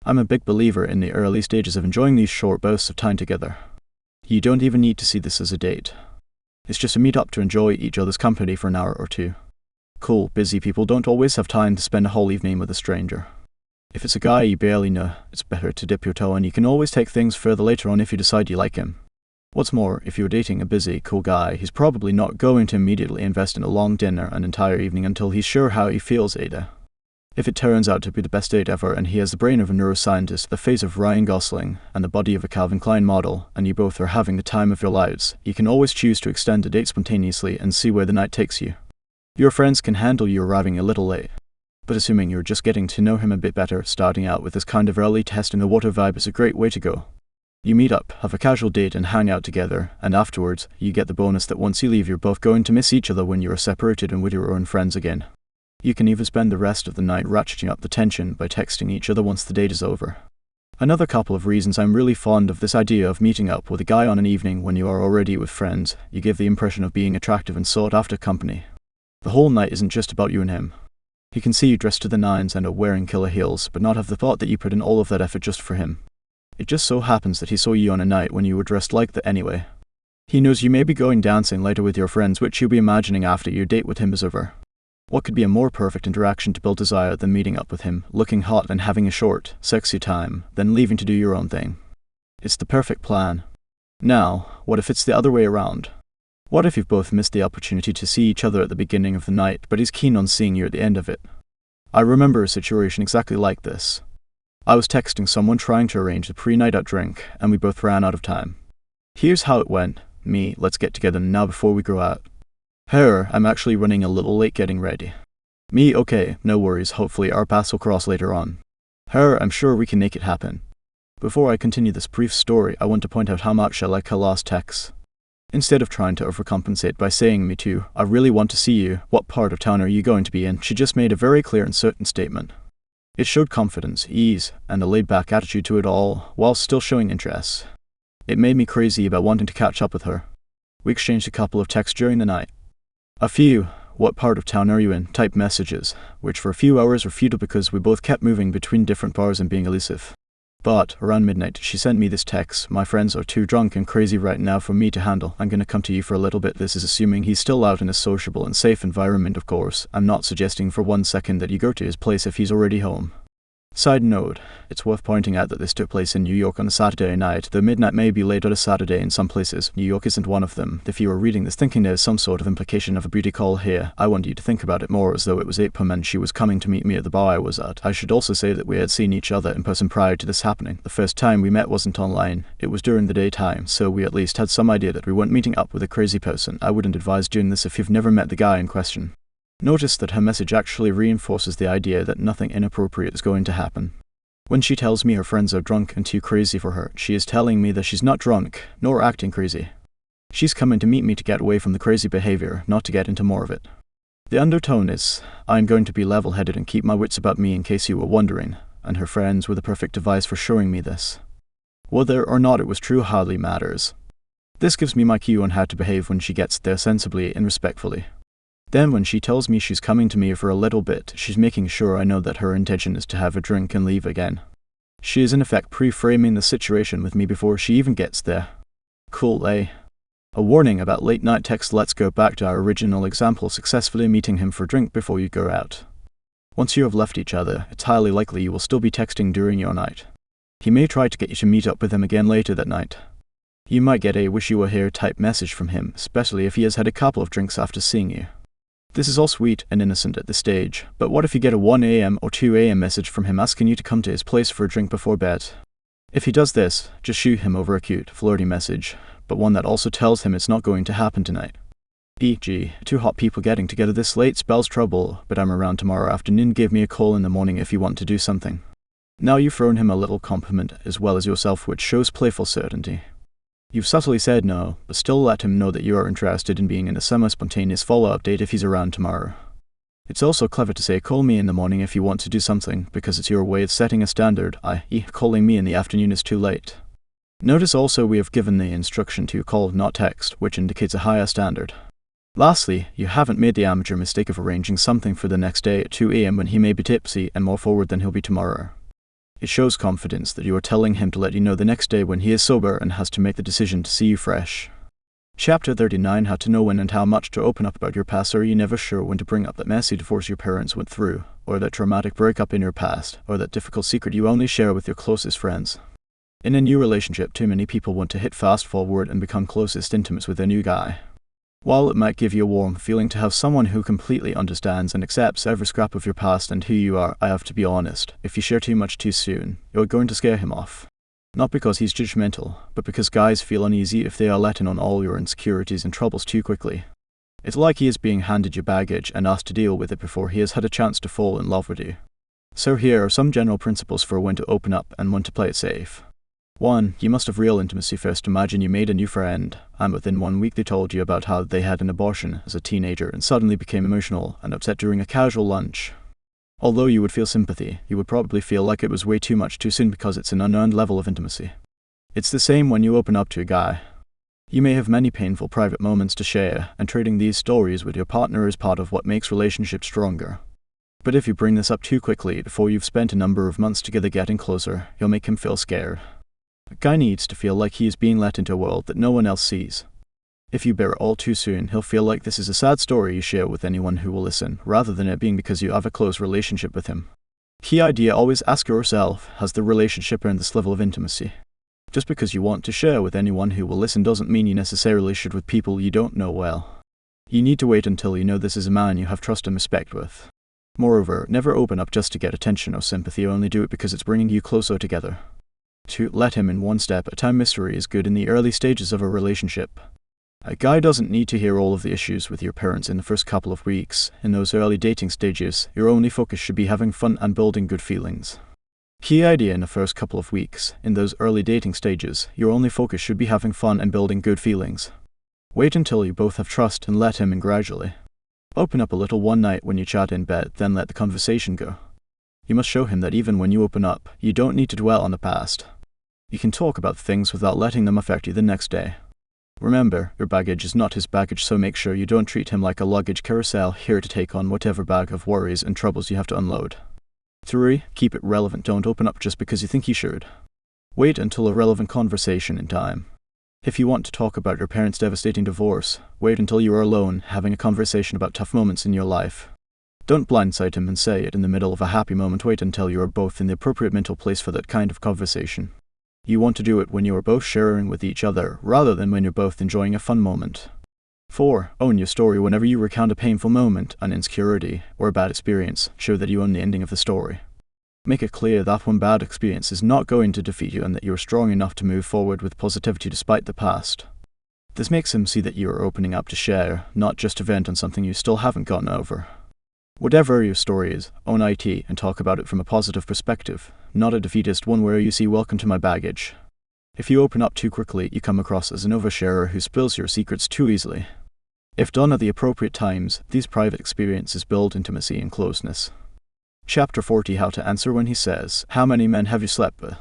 I'm a big believer in the early stages of enjoying these short bursts of time together. You don't even need to see this as a date. It's just a meet up to enjoy each other's company for an hour or two. Cool, busy people don't always have time to spend a whole evening with a stranger. If it's a guy you barely know, it's better to dip your toe and you can always take things further later on if you decide you like him. What's more, if you're dating a busy, cool guy, he's probably not going to immediately invest in a long dinner an entire evening until he's sure how he feels either. If it turns out to be the best date ever and he has the brain of a neuroscientist, the face of Ryan Gosling, and the body of a Calvin Klein model, and you both are having the time of your lives, you can always choose to extend the date spontaneously and see where the night takes you. Your friends can handle you arriving a little late. But assuming you're just getting to know him a bit better, starting out with this kind of early testing the water vibe is a great way to go. You meet up, have a casual date and hang out together, and afterwards, you get the bonus that once you leave you're both going to miss each other when you are separated and with your own friends again. You can even spend the rest of the night ratcheting up the tension by texting each other once the date is over. Another couple of reasons I'm really fond of this idea of meeting up with a guy on an evening when you are already with friends, you give the impression of being attractive and sought after company. The whole night isn't just about you and him. He can see you dressed to the nines and are wearing killer heels, but not have the thought that you put in all of that effort just for him. It just so happens that he saw you on a night when you were dressed like that anyway. He knows you may be going dancing later with your friends, which you'll be imagining after your date with him is over. What could be a more perfect interaction to build desire than meeting up with him, looking hot and having a short, sexy time, then leaving to do your own thing? It's the perfect plan. Now, what if it's the other way around? What if you've both missed the opportunity to see each other at the beginning of the night, but he's keen on seeing you at the end of it? I remember a situation exactly like this. I was texting someone trying to arrange a pre-night out drink, and we both ran out of time. Here's how it went. Me, let's get together now before we go out. Her, I'm actually running a little late getting ready. Me, okay, no worries, hopefully our paths will cross later on. Her, I'm sure we can make it happen. Before I continue this brief story, I want to point out how much I like her last text. Instead of trying to overcompensate by saying me too, I really want to see you, what part of town are you going to be in, she just made a very clear and certain statement. It showed confidence, ease, and a laid-back attitude to it all, while still showing interest. It made me crazy about wanting to catch up with her. We exchanged a couple of texts during the night. A few, what part of town are you in, type messages, which for a few hours were futile because we both kept moving between different bars and being elusive. But, around midnight, she sent me this text: my friends are too drunk and crazy right now for me to handle. I'm gonna come to you for a little bit. This is assuming he's still out in a sociable and safe environment, of course. I'm not suggesting for 1 second that you go to his place if he's already home. Side note, it's worth pointing out that this took place in New York on a Saturday night, though midnight may be late on a Saturday in some places. New York isn't one of them. If you are reading this thinking there's some sort of implication of a booty call here, I want you to think about it more as though it was 8 p.m. and she was coming to meet me at the bar I was at. I should also say that we had seen each other in person prior to this happening. The first time we met wasn't online, it was during the daytime, so we at least had some idea that we weren't meeting up with a crazy person. I wouldn't advise doing this if you've never met the guy in question. Notice that her message actually reinforces the idea that nothing inappropriate is going to happen. When she tells me her friends are drunk and too crazy for her, she is telling me that she's not drunk, nor acting crazy. She's coming to meet me to get away from the crazy behavior, not to get into more of it. The undertone is, I'm going to be level-headed and keep my wits about me in case you were wondering, and her friends were the perfect device for showing me this. Whether or not it was true hardly matters. This gives me my cue on how to behave when she gets there sensibly and respectfully. Then when she tells me she's coming to me for a little bit, she's making sure I know that her intention is to have a drink and leave again. She is in effect pre-framing the situation with me before she even gets there. Cool, eh? A warning about late night text. Let's go back to our original example, successfully meeting him for a drink before you go out. Once you have left each other, it's highly likely you will still be texting during your night. He may try to get you to meet up with him again later that night. You might get a wish you were here type message from him, especially if he has had a couple of drinks after seeing you. This is all sweet and innocent at this stage, but what if you get a 1 a.m. or 2 a.m. message from him asking you to come to his place for a drink before bed? If he does this, just shoot him over a cute, flirty message, but one that also tells him it's not going to happen tonight. E.g., two hot people getting together this late spells trouble, but I'm around tomorrow afternoon, give me a call in the morning if you want to do something. Now you've thrown him a little compliment as well as yourself, which shows playful certainty. You've subtly said no, but still let him know that you are interested in being in a semi-spontaneous follow-up date if he's around tomorrow. It's also clever to say call me in the morning if you want to do something, because it's your way of setting a standard, i.e. calling me in the afternoon is too late. Notice also we have given the instruction to call, not text, which indicates a higher standard. Lastly, you haven't made the amateur mistake of arranging something for the next day at 2 a.m. when he may be tipsy and more forward than he'll be tomorrow. It shows confidence that you are telling him to let you know the next day when he is sober and has to make the decision to see you fresh. Chapter 39, How to know when and how much to open up about your past. Are you never sure when to bring up that messy divorce your parents went through, or that traumatic breakup in your past, or that difficult secret you only share with your closest friends? In a new relationship, too many people want to hit fast forward and become closest intimates with their new guy. While it might give you a warm feeling to have someone who completely understands and accepts every scrap of your past and who you are, I have to be honest, if you share too much too soon, you're going to scare him off. Not because he's judgmental, but because guys feel uneasy if they are let in on all your insecurities and troubles too quickly. It's like he is being handed your baggage and asked to deal with it before he has had a chance to fall in love with you. So here are some general principles for when to open up and when to play it safe. 1. You must have real intimacy first. Imagine you made a new friend, and within 1 week they told you about how they had an abortion as a teenager and suddenly became emotional and upset during a casual lunch. Although you would feel sympathy, you would probably feel like it was way too much too soon because it's an unearned level of intimacy. It's the same when you open up to a guy. You may have many painful private moments to share, and trading these stories with your partner is part of what makes relationships stronger. But if you bring this up too quickly before you've spent a number of months together getting closer, you'll make him feel scared. A guy needs to feel like he is being let into a world that no one else sees. If you bear it all too soon, he'll feel like this is a sad story you share with anyone who will listen, rather than it being because you have a close relationship with him. Key idea: always ask yourself, has the relationship earned this level of intimacy? Just because you want to share with anyone who will listen doesn't mean you necessarily should with people you don't know well. You need to wait until you know this is a man you have trust and respect with. Moreover, never open up just to get attention or sympathy, only do it because it's bringing you closer together. 2. Let him in one step at a time. Mystery is good in the early stages of a relationship. A guy doesn't need to hear all of the issues with your parents in the first couple of weeks. In those early dating stages, your only focus should be having fun and building good feelings. Key idea in the first couple of weeks, in those early dating stages, your only focus should be having fun and building good feelings. Wait until you both have trust and let him in gradually. Open up a little one night when you chat in bed, then let the conversation go. You must show him that even when you open up, you don't need to dwell on the past. You can talk about things without letting them affect you the next day. Remember, your baggage is not his baggage, so make sure you don't treat him like a luggage carousel here to take on whatever bag of worries and troubles you have to unload. 3. Keep it relevant. Don't open up just because you think you should. Wait until a relevant conversation in time. If you want to talk about your parents' devastating divorce, wait until you are alone, having a conversation about tough moments in your life. Don't blindside him and say it in the middle of a happy moment. Wait until you are both in the appropriate mental place for that kind of conversation. You want to do it when you are both sharing with each other, rather than when you're both enjoying a fun moment. 4. Own your story. Whenever you recount a painful moment, an insecurity, or a bad experience, show that you own the ending of the story. Make it clear that one bad experience is not going to defeat you and that you are strong enough to move forward with positivity despite the past. This makes him see that you are opening up to share, not just to vent on something you still haven't gotten over. Whatever your story is, own it and talk about it from a positive perspective, not a defeatist one where you see welcome to my baggage. If you open up too quickly, you come across as an oversharer who spills your secrets too easily. If done at the appropriate times, these private experiences build intimacy and closeness. Chapter 40: How to answer when he says, how many men have you slept with?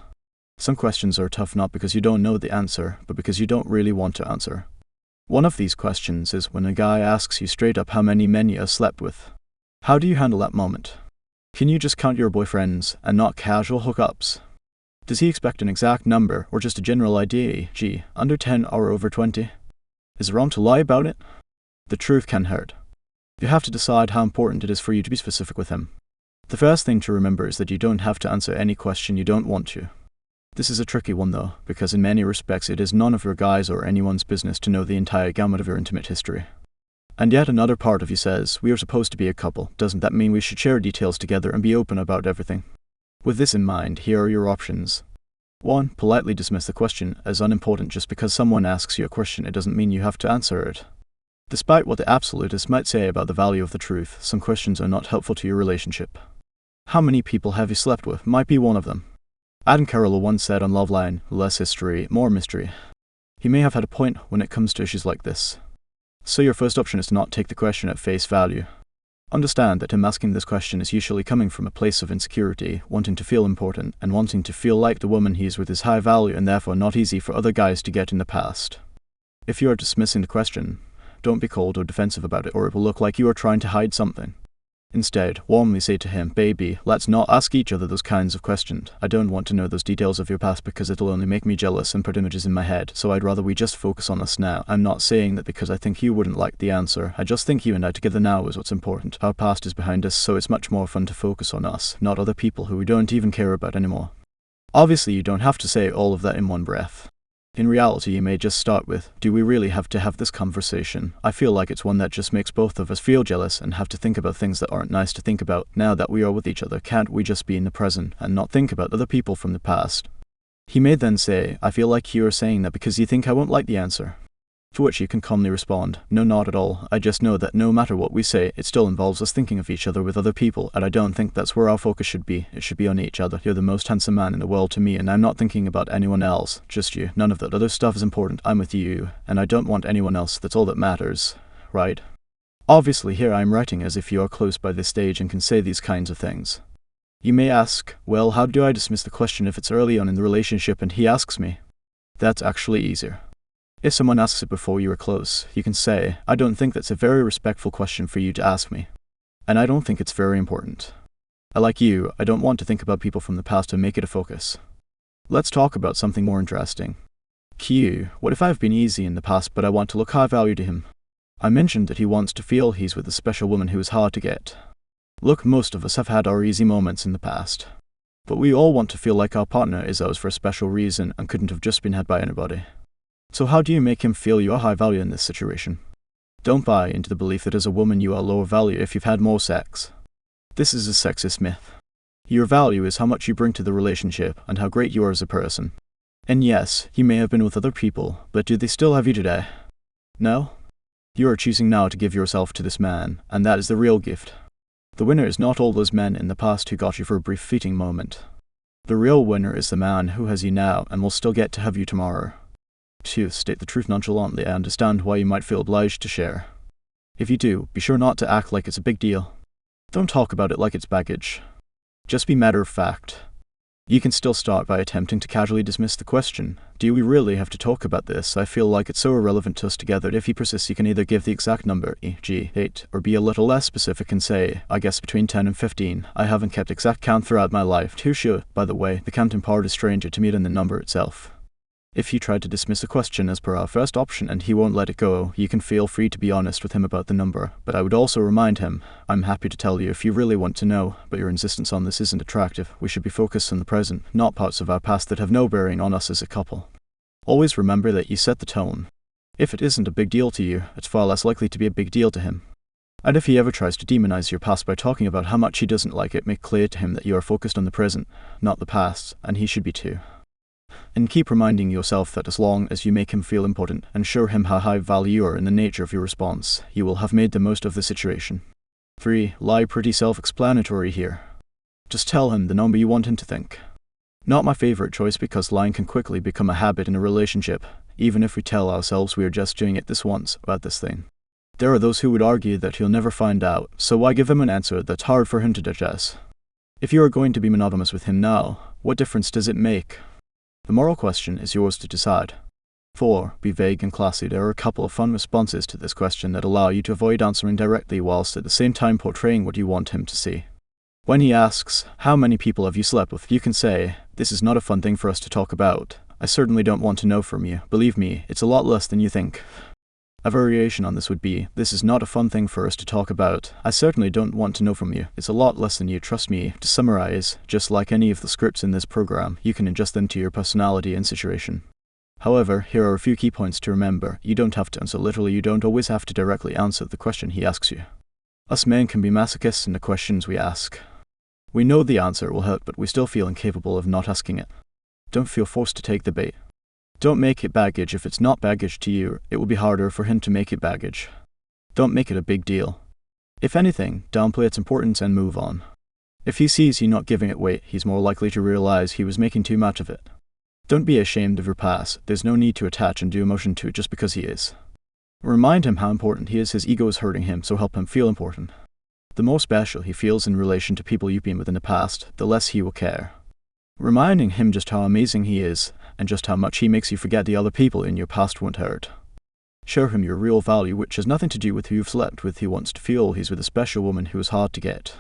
Some questions are tough not because you don't know the answer, but because you don't really want to answer. One of these questions is when a guy asks you straight up how many men you have slept with. How do you handle that moment? Can you just count your boyfriends and not casual hookups? Does he expect an exact number or just a general idea, gee, under 10 or over 20? Is it wrong to lie about it? The truth can hurt. You have to decide how important it is for you to be specific with him. The first thing to remember is that you don't have to answer any question you don't want to. This is a tricky one though, because in many respects it is none of your guys' or anyone's business to know the entire gamut of your intimate history. And yet another part of you says, we are supposed to be a couple. Doesn't that mean we should share details together and be open about everything? With this in mind, here are your options. 1. Politely dismiss the question as unimportant. Just because someone asks you a question, it doesn't mean you have to answer it. Despite what the absolutists might say about the value of the truth, some questions are not helpful to your relationship. How many people have you slept with might be one of them. Adam Carolla once said on Loveline, less history, more mystery. He may have had a point when it comes to issues like this. So your first option is to not take the question at face value. Understand that him asking this question is usually coming from a place of insecurity, wanting to feel important, and wanting to feel like the woman he is with is high value and therefore not easy for other guys to get in the past. If you are dismissing the question, don't be cold or defensive about it, or it will look like you are trying to hide something. Instead, warmly say to him, baby, let's not ask each other those kinds of questions. I don't want to know those details of your past because it'll only make me jealous and put images in my head, so I'd rather we just focus on us now. I'm not saying that because I think you wouldn't like the answer. I just think you and I together now is what's important. Our past is behind us, so it's much more fun to focus on us, not other people who we don't even care about anymore. Obviously, you don't have to say all of that in one breath. In reality, you may just start with, do we really have to have this conversation? I feel like it's one that just makes both of us feel jealous and have to think about things that aren't nice to think about. Now that we are with each other, can't we just be in the present and not think about other people from the past? He may then say, I feel like you are saying that because you think I won't like the answer. To which you can calmly respond, no, not at all. I just know that no matter what we say, it still involves us thinking of each other with other people, and I don't think that's where our focus should be. It should be on each other. You're the most handsome man in the world to me, and I'm not thinking about anyone else. Just you. None of that other stuff is important. I'm with you, and I don't want anyone else. That's all that matters. Right? Obviously, here I'm writing as if you are close by this stage and can say these kinds of things. You may ask, well, how do I dismiss the question if it's early on in the relationship and he asks me? That's actually easier. If someone asks it before you are close, you can say, I don't think that's a very respectful question for you to ask me. And I don't think it's very important. Like you, I don't want to think about people from the past and make it a focus. Let's talk about something more interesting. Q. What if I've been easy in the past but I want to look high value to him? I mentioned that he wants to feel he's with a special woman who is hard to get. Look, most of us have had our easy moments in the past. But we all want to feel like our partner is ours for a special reason and couldn't have just been had by anybody. So how do you make him feel you are high value in this situation? Don't buy into the belief that as a woman you are lower value if you've had more sex. This is a sexist myth. Your value is how much you bring to the relationship and how great you are as a person. And yes, you may have been with other people, but do they still have you today? No? You are choosing now to give yourself to this man, and that is the real gift. The winner is not all those men in the past who got you for a brief fleeting moment. The real winner is the man who has you now and will still get to have you tomorrow. To state the truth nonchalantly, I understand why you might feel obliged to share. If you do, be sure not to act like it's a big deal. Don't talk about it like it's baggage. Just be matter of fact. You can still start by attempting to casually dismiss the question. Do we really have to talk about this? I feel like it's so irrelevant to us together that if he persists you can either give the exact number, e.g. 8, or be a little less specific and say, I guess between 10 and 15. I haven't kept exact count throughout my life. Too sure, by the way, the counting part is stranger to me than the number itself. If you try to dismiss a question as per our first option and he won't let it go, you can feel free to be honest with him about the number, but I would also remind him, I'm happy to tell you if you really want to know, but your insistence on this isn't attractive. We should be focused on the present, not parts of our past that have no bearing on us as a couple. Always remember that you set the tone. If it isn't a big deal to you, it's far less likely to be a big deal to him. And if he ever tries to demonize your past by talking about how much he doesn't like it, make clear to him that you are focused on the present, not the past, and he should be too. And keep reminding yourself that as long as you make him feel important and show him how high value you are in the nature of your response, you will have made the most of the situation. 3. Lie pretty self-explanatory here. Just tell him the number you want him to think. Not my favorite choice because lying can quickly become a habit in a relationship, even if we tell ourselves we are just doing it this once about this thing. There are those who would argue that he'll never find out, so why give him an answer that's hard for him to digest? If you are going to be monogamous with him now, what difference does it make? The moral question is yours to decide. 4. Be vague and classy. There are a couple of fun responses to this question that allow you to avoid answering directly whilst at the same time portraying what you want him to see. When he asks, how many people have you slept with, you can say, this is not a fun thing for us to talk about. I certainly don't want to know from you. Believe me, it's a lot less than you think. A variation on this would be, this is not a fun thing for us to talk about. I certainly don't want to know from you. It's a lot less than you, trust me. To summarize, just like any of the scripts in this program, you can adjust them to your personality and situation. However, here are a few key points to remember. You don't have to, and so literally you don't always have to directly answer the question he asks you. Us men can be masochists in the questions we ask. We know the answer will hurt, but we still feel incapable of not asking it. Don't feel forced to take the bait. Don't make it baggage. If it's not baggage to you, it will be harder for him to make it baggage. Don't make it a big deal. If anything, downplay its importance and move on. If he sees you not giving it weight, he's more likely to realize he was making too much of it. Don't be ashamed of your past. There's no need to attach undue emotion to it just because he is. Remind him how important he is. His ego is hurting him, so help him feel important. The more special he feels in relation to people you've been with in the past, the less he will care. Reminding him just how amazing he is, and just how much he makes you forget the other people in your past won't hurt. Show him your real value, which has nothing to do with who you've slept with. He wants to feel he's with a special woman who is hard to get.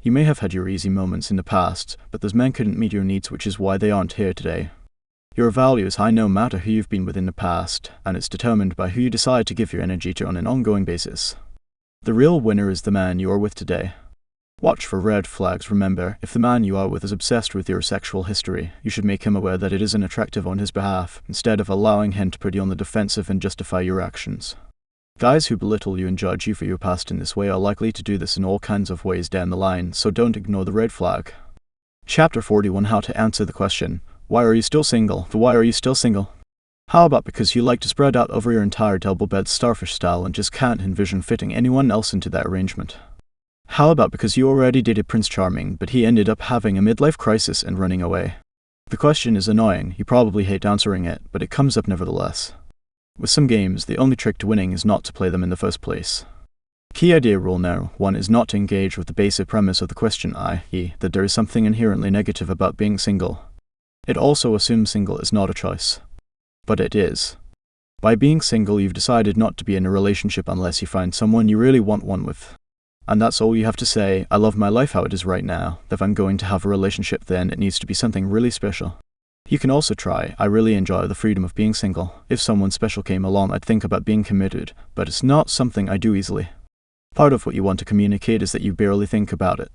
You may have had your easy moments in the past, but those men couldn't meet your needs, which is why they aren't here today. Your value is high no matter who you've been with in the past, and it's determined by who you decide to give your energy to on an ongoing basis. The real winner is the man you are with today. Watch for red flags. Remember, if the man you are with is obsessed with your sexual history, you should make him aware that it isn't attractive on his behalf, instead of allowing him to put you on the defensive and justify your actions. Guys who belittle you and judge you for your past in this way are likely to do this in all kinds of ways down the line, so don't ignore the red flag. Chapter 41: How to answer the question, why are you still single? Why are you still single? How about because you like to spread out over your entire double bed starfish style and just can't envision fitting anyone else into that arrangement? How about because you already dated Prince Charming, but he ended up having a midlife crisis and running away? The question is annoying, you probably hate answering it, but it comes up nevertheless. With some games, the only trick to winning is not to play them in the first place. Key idea rule now: 1 is not to engage with the basic premise of the question, i.e., that there is something inherently negative about being single. It also assumes single is not a choice. But it is. By being single, you've decided not to be in a relationship unless you find someone you really want one with. And that's all you have to say. I love my life how it is right now. If I'm going to have a relationship, then it needs to be something really special. You can also try, I really enjoy the freedom of being single. If someone special came along, I'd think about being committed, but it's not something I do easily. Part of what you want to communicate is that you barely think about it.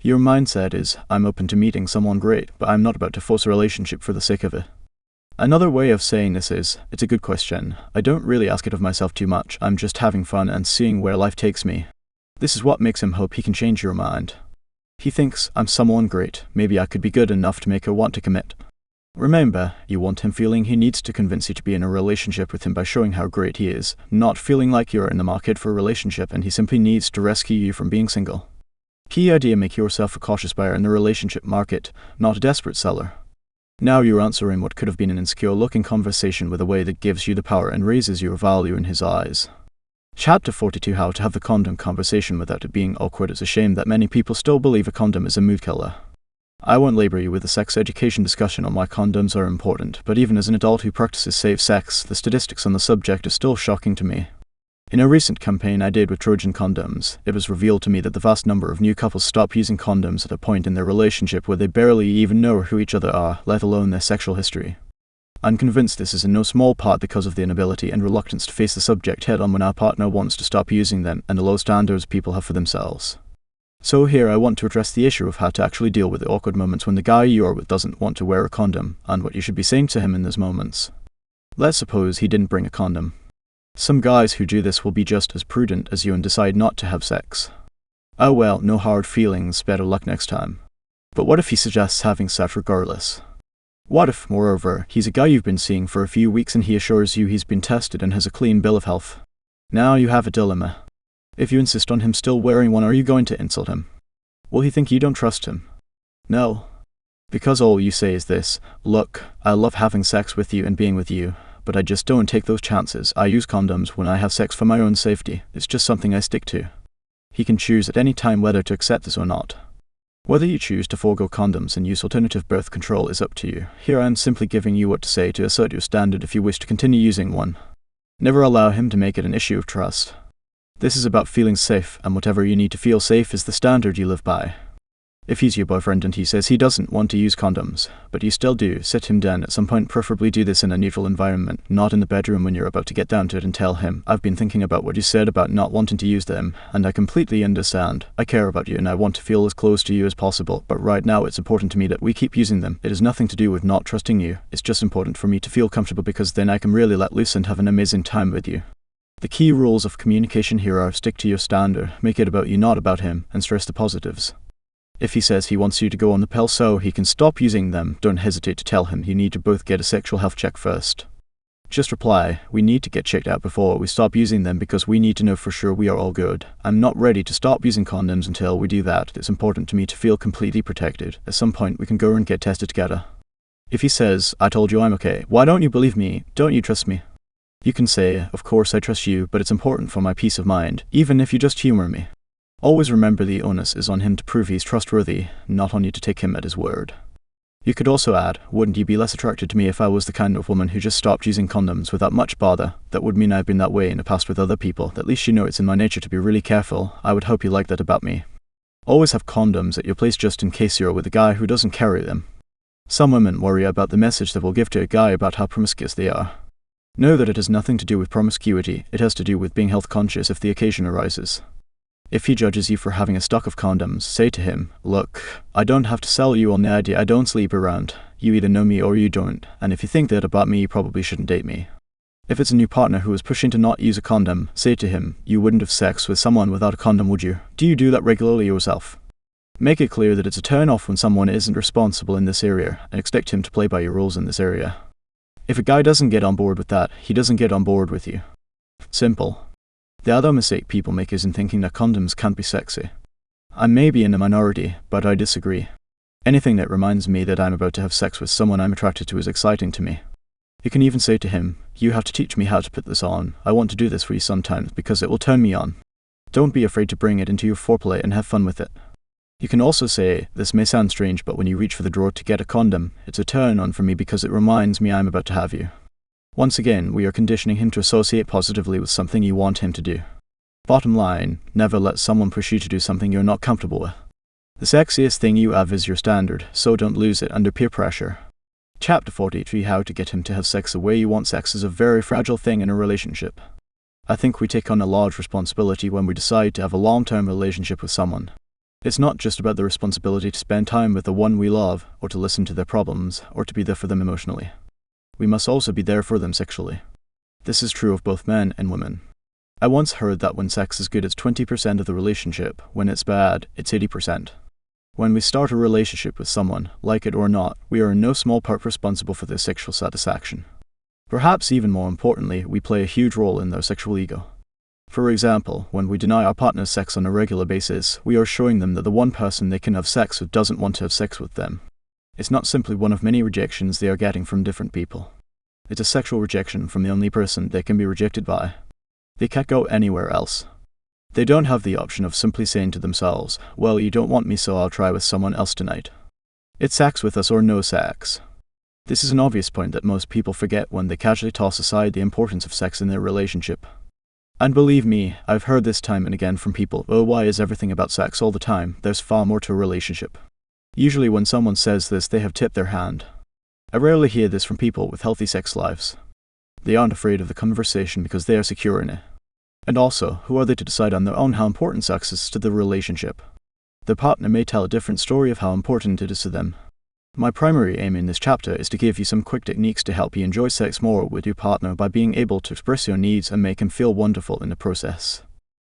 Your mindset is, I'm open to meeting someone great, but I'm not about to force a relationship for the sake of it. Another way of saying this is, it's a good question. I don't really ask it of myself too much. I'm just having fun and seeing where life takes me. This is what makes him hope he can change your mind. He thinks, I'm someone great. Maybe I could be good enough to make her want to commit. Remember, you want him feeling he needs to convince you to be in a relationship with him by showing how great he is, not feeling like you're in the market for a relationship and he simply needs to rescue you from being single. Key idea: make yourself a cautious buyer in the relationship market, not a desperate seller. Now you're answering what could have been an insecure-looking conversation with a way that gives you the power and raises your value in his eyes. Chapter 42: How to have the condom conversation without it being awkward. It's a shame that many people still believe a condom is a mood killer. I won't labor you with a sex education discussion on why condoms are important, but even as an adult who practices safe sex, the statistics on the subject are still shocking to me. In a recent campaign I did with Trojan condoms, it was revealed to me that the vast number of new couples stop using condoms at a point in their relationship where they barely even know who each other are, let alone their sexual history. I'm convinced this is in no small part because of the inability and reluctance to face the subject head on when our partner wants to stop using them and the low standards people have for themselves. So here I want to address the issue of how to actually deal with the awkward moments when the guy you're with doesn't want to wear a condom, and what you should be saying to him in those moments. Let's suppose he didn't bring a condom. Some guys who do this will be just as prudent as you and decide not to have sex. Oh well, no hard feelings, better luck next time. But what if he suggests having sex regardless? What if, moreover, he's a guy you've been seeing for a few weeks and he assures you he's been tested and has a clean bill of health? Now you have a dilemma. If you insist on him still wearing one, are you going to insult him? Will he think you don't trust him? No. Because all you say is this: look, I love having sex with you and being with you, but I just don't take those chances. I use condoms when I have sex for my own safety. It's just something I stick to. He can choose at any time whether to accept this or not. Whether you choose to forego condoms and use alternative birth control is up to you. Here I am simply giving you what to say to assert your standard if you wish to continue using one. Never allow him to make it an issue of trust. This is about feeling safe, and whatever you need to feel safe is the standard you live by. If he's your boyfriend and he says he doesn't want to use condoms, but you still do, sit him down at some point. Preferably do this in a neutral environment, not in the bedroom when you're about to get down to it, and tell him, I've been thinking about what you said about not wanting to use them, and I completely understand. I care about you and I want to feel as close to you as possible, but right now it's important to me that we keep using them. It has nothing to do with not trusting you. It's just important for me to feel comfortable because then I can really let loose and have an amazing time with you. The key rules of communication here are: stick to your standard, make it about you, not about him, and stress the positives. If he says he wants you to go on the pill so he can stop using them, don't hesitate to tell him you need to both get a sexual health check first. Just reply, we need to get checked out before we stop using them because we need to know for sure we are all good. I'm not ready to stop using condoms until we do that. It's important to me to feel completely protected. At some point we can go and get tested together. If he says, I told you I'm okay, why don't you believe me? Don't you trust me? You can say, of course I trust you, but it's important for my peace of mind, even if you just humor me. Always remember the onus is on him to prove he's trustworthy, not on you to take him at his word. You could also add, wouldn't you be less attracted to me if I was the kind of woman who just stopped using condoms without much bother? That would mean I've been that way in the past with other people. At least you know it's in my nature to be really careful. I would hope you like that about me. Always have condoms at your place just in case you're with a guy who doesn't carry them. Some women worry about the message they will give to a guy about how promiscuous they are. Know that it has nothing to do with promiscuity. It has to do with being health conscious if the occasion arises. If he judges you for having a stock of condoms, say to him, "Look, I don't have to sell you on the idea I don't sleep around. You either know me or you don't, and if you think that about me, you probably shouldn't date me." If it's a new partner who is pushing to not use a condom, say to him, "You wouldn't have sex with someone without a condom, would you? Do you do that regularly yourself?" Make it clear that it's a turn-off when someone isn't responsible in this area, and expect him to play by your rules in this area. If a guy doesn't get on board with that, he doesn't get on board with you. Simple. The other mistake people make is in thinking that condoms can't be sexy. I may be in the minority, but I disagree. Anything that reminds me that I'm about to have sex with someone I'm attracted to is exciting to me. You can even say to him, "You have to teach me how to put this on. I want to do this for you sometimes because it will turn me on." Don't be afraid to bring it into your foreplay and have fun with it. You can also say, "This may sound strange, but when you reach for the drawer to get a condom, it's a turn on for me because it reminds me I'm about to have you." Once again, we are conditioning him to associate positively with something you want him to do. Bottom line, never let someone push you to do something you're not comfortable with. The sexiest thing you have is your standard, so don't lose it under peer pressure. Chapter 43: How to get him to have sex the way you want sex is a very fragile thing in a relationship. I think we take on a large responsibility when we decide to have a long-term relationship with someone. It's not just about the responsibility to spend time with the one we love, or to listen to their problems, or to be there for them emotionally. We must also be there for them sexually. This is true of both men and women. I once heard that when sex is good, it's 20% of the relationship. When it's bad, it's 80%. When we start a relationship with someone, like it or not, we are in no small part responsible for their sexual satisfaction. Perhaps even more importantly, we play a huge role in their sexual ego. For example, when we deny our partners sex on a regular basis, we are showing them that the one person they can have sex with doesn't want to have sex with them. It's not simply one of many rejections they are getting from different people. It's a sexual rejection from the only person they can be rejected by. They can't go anywhere else. They don't have the option of simply saying to themselves, "Well, you don't want me, so I'll try with someone else tonight." It's sex with us or no sex. This is an obvious point that most people forget when they casually toss aside the importance of sex in their relationship. And believe me, I've heard this time and again from people, "Oh, why is everything about sex all the time? There's far more to a relationship." Usually when someone says this, they have tipped their hand. I rarely hear this from people with healthy sex lives. They aren't afraid of the conversation because they are secure in it. And also, who are they to decide on their own how important sex is to the relationship? Their partner may tell a different story of how important it is to them. My primary aim in this chapter is to give you some quick techniques to help you enjoy sex more with your partner by being able to express your needs and make him feel wonderful in the process.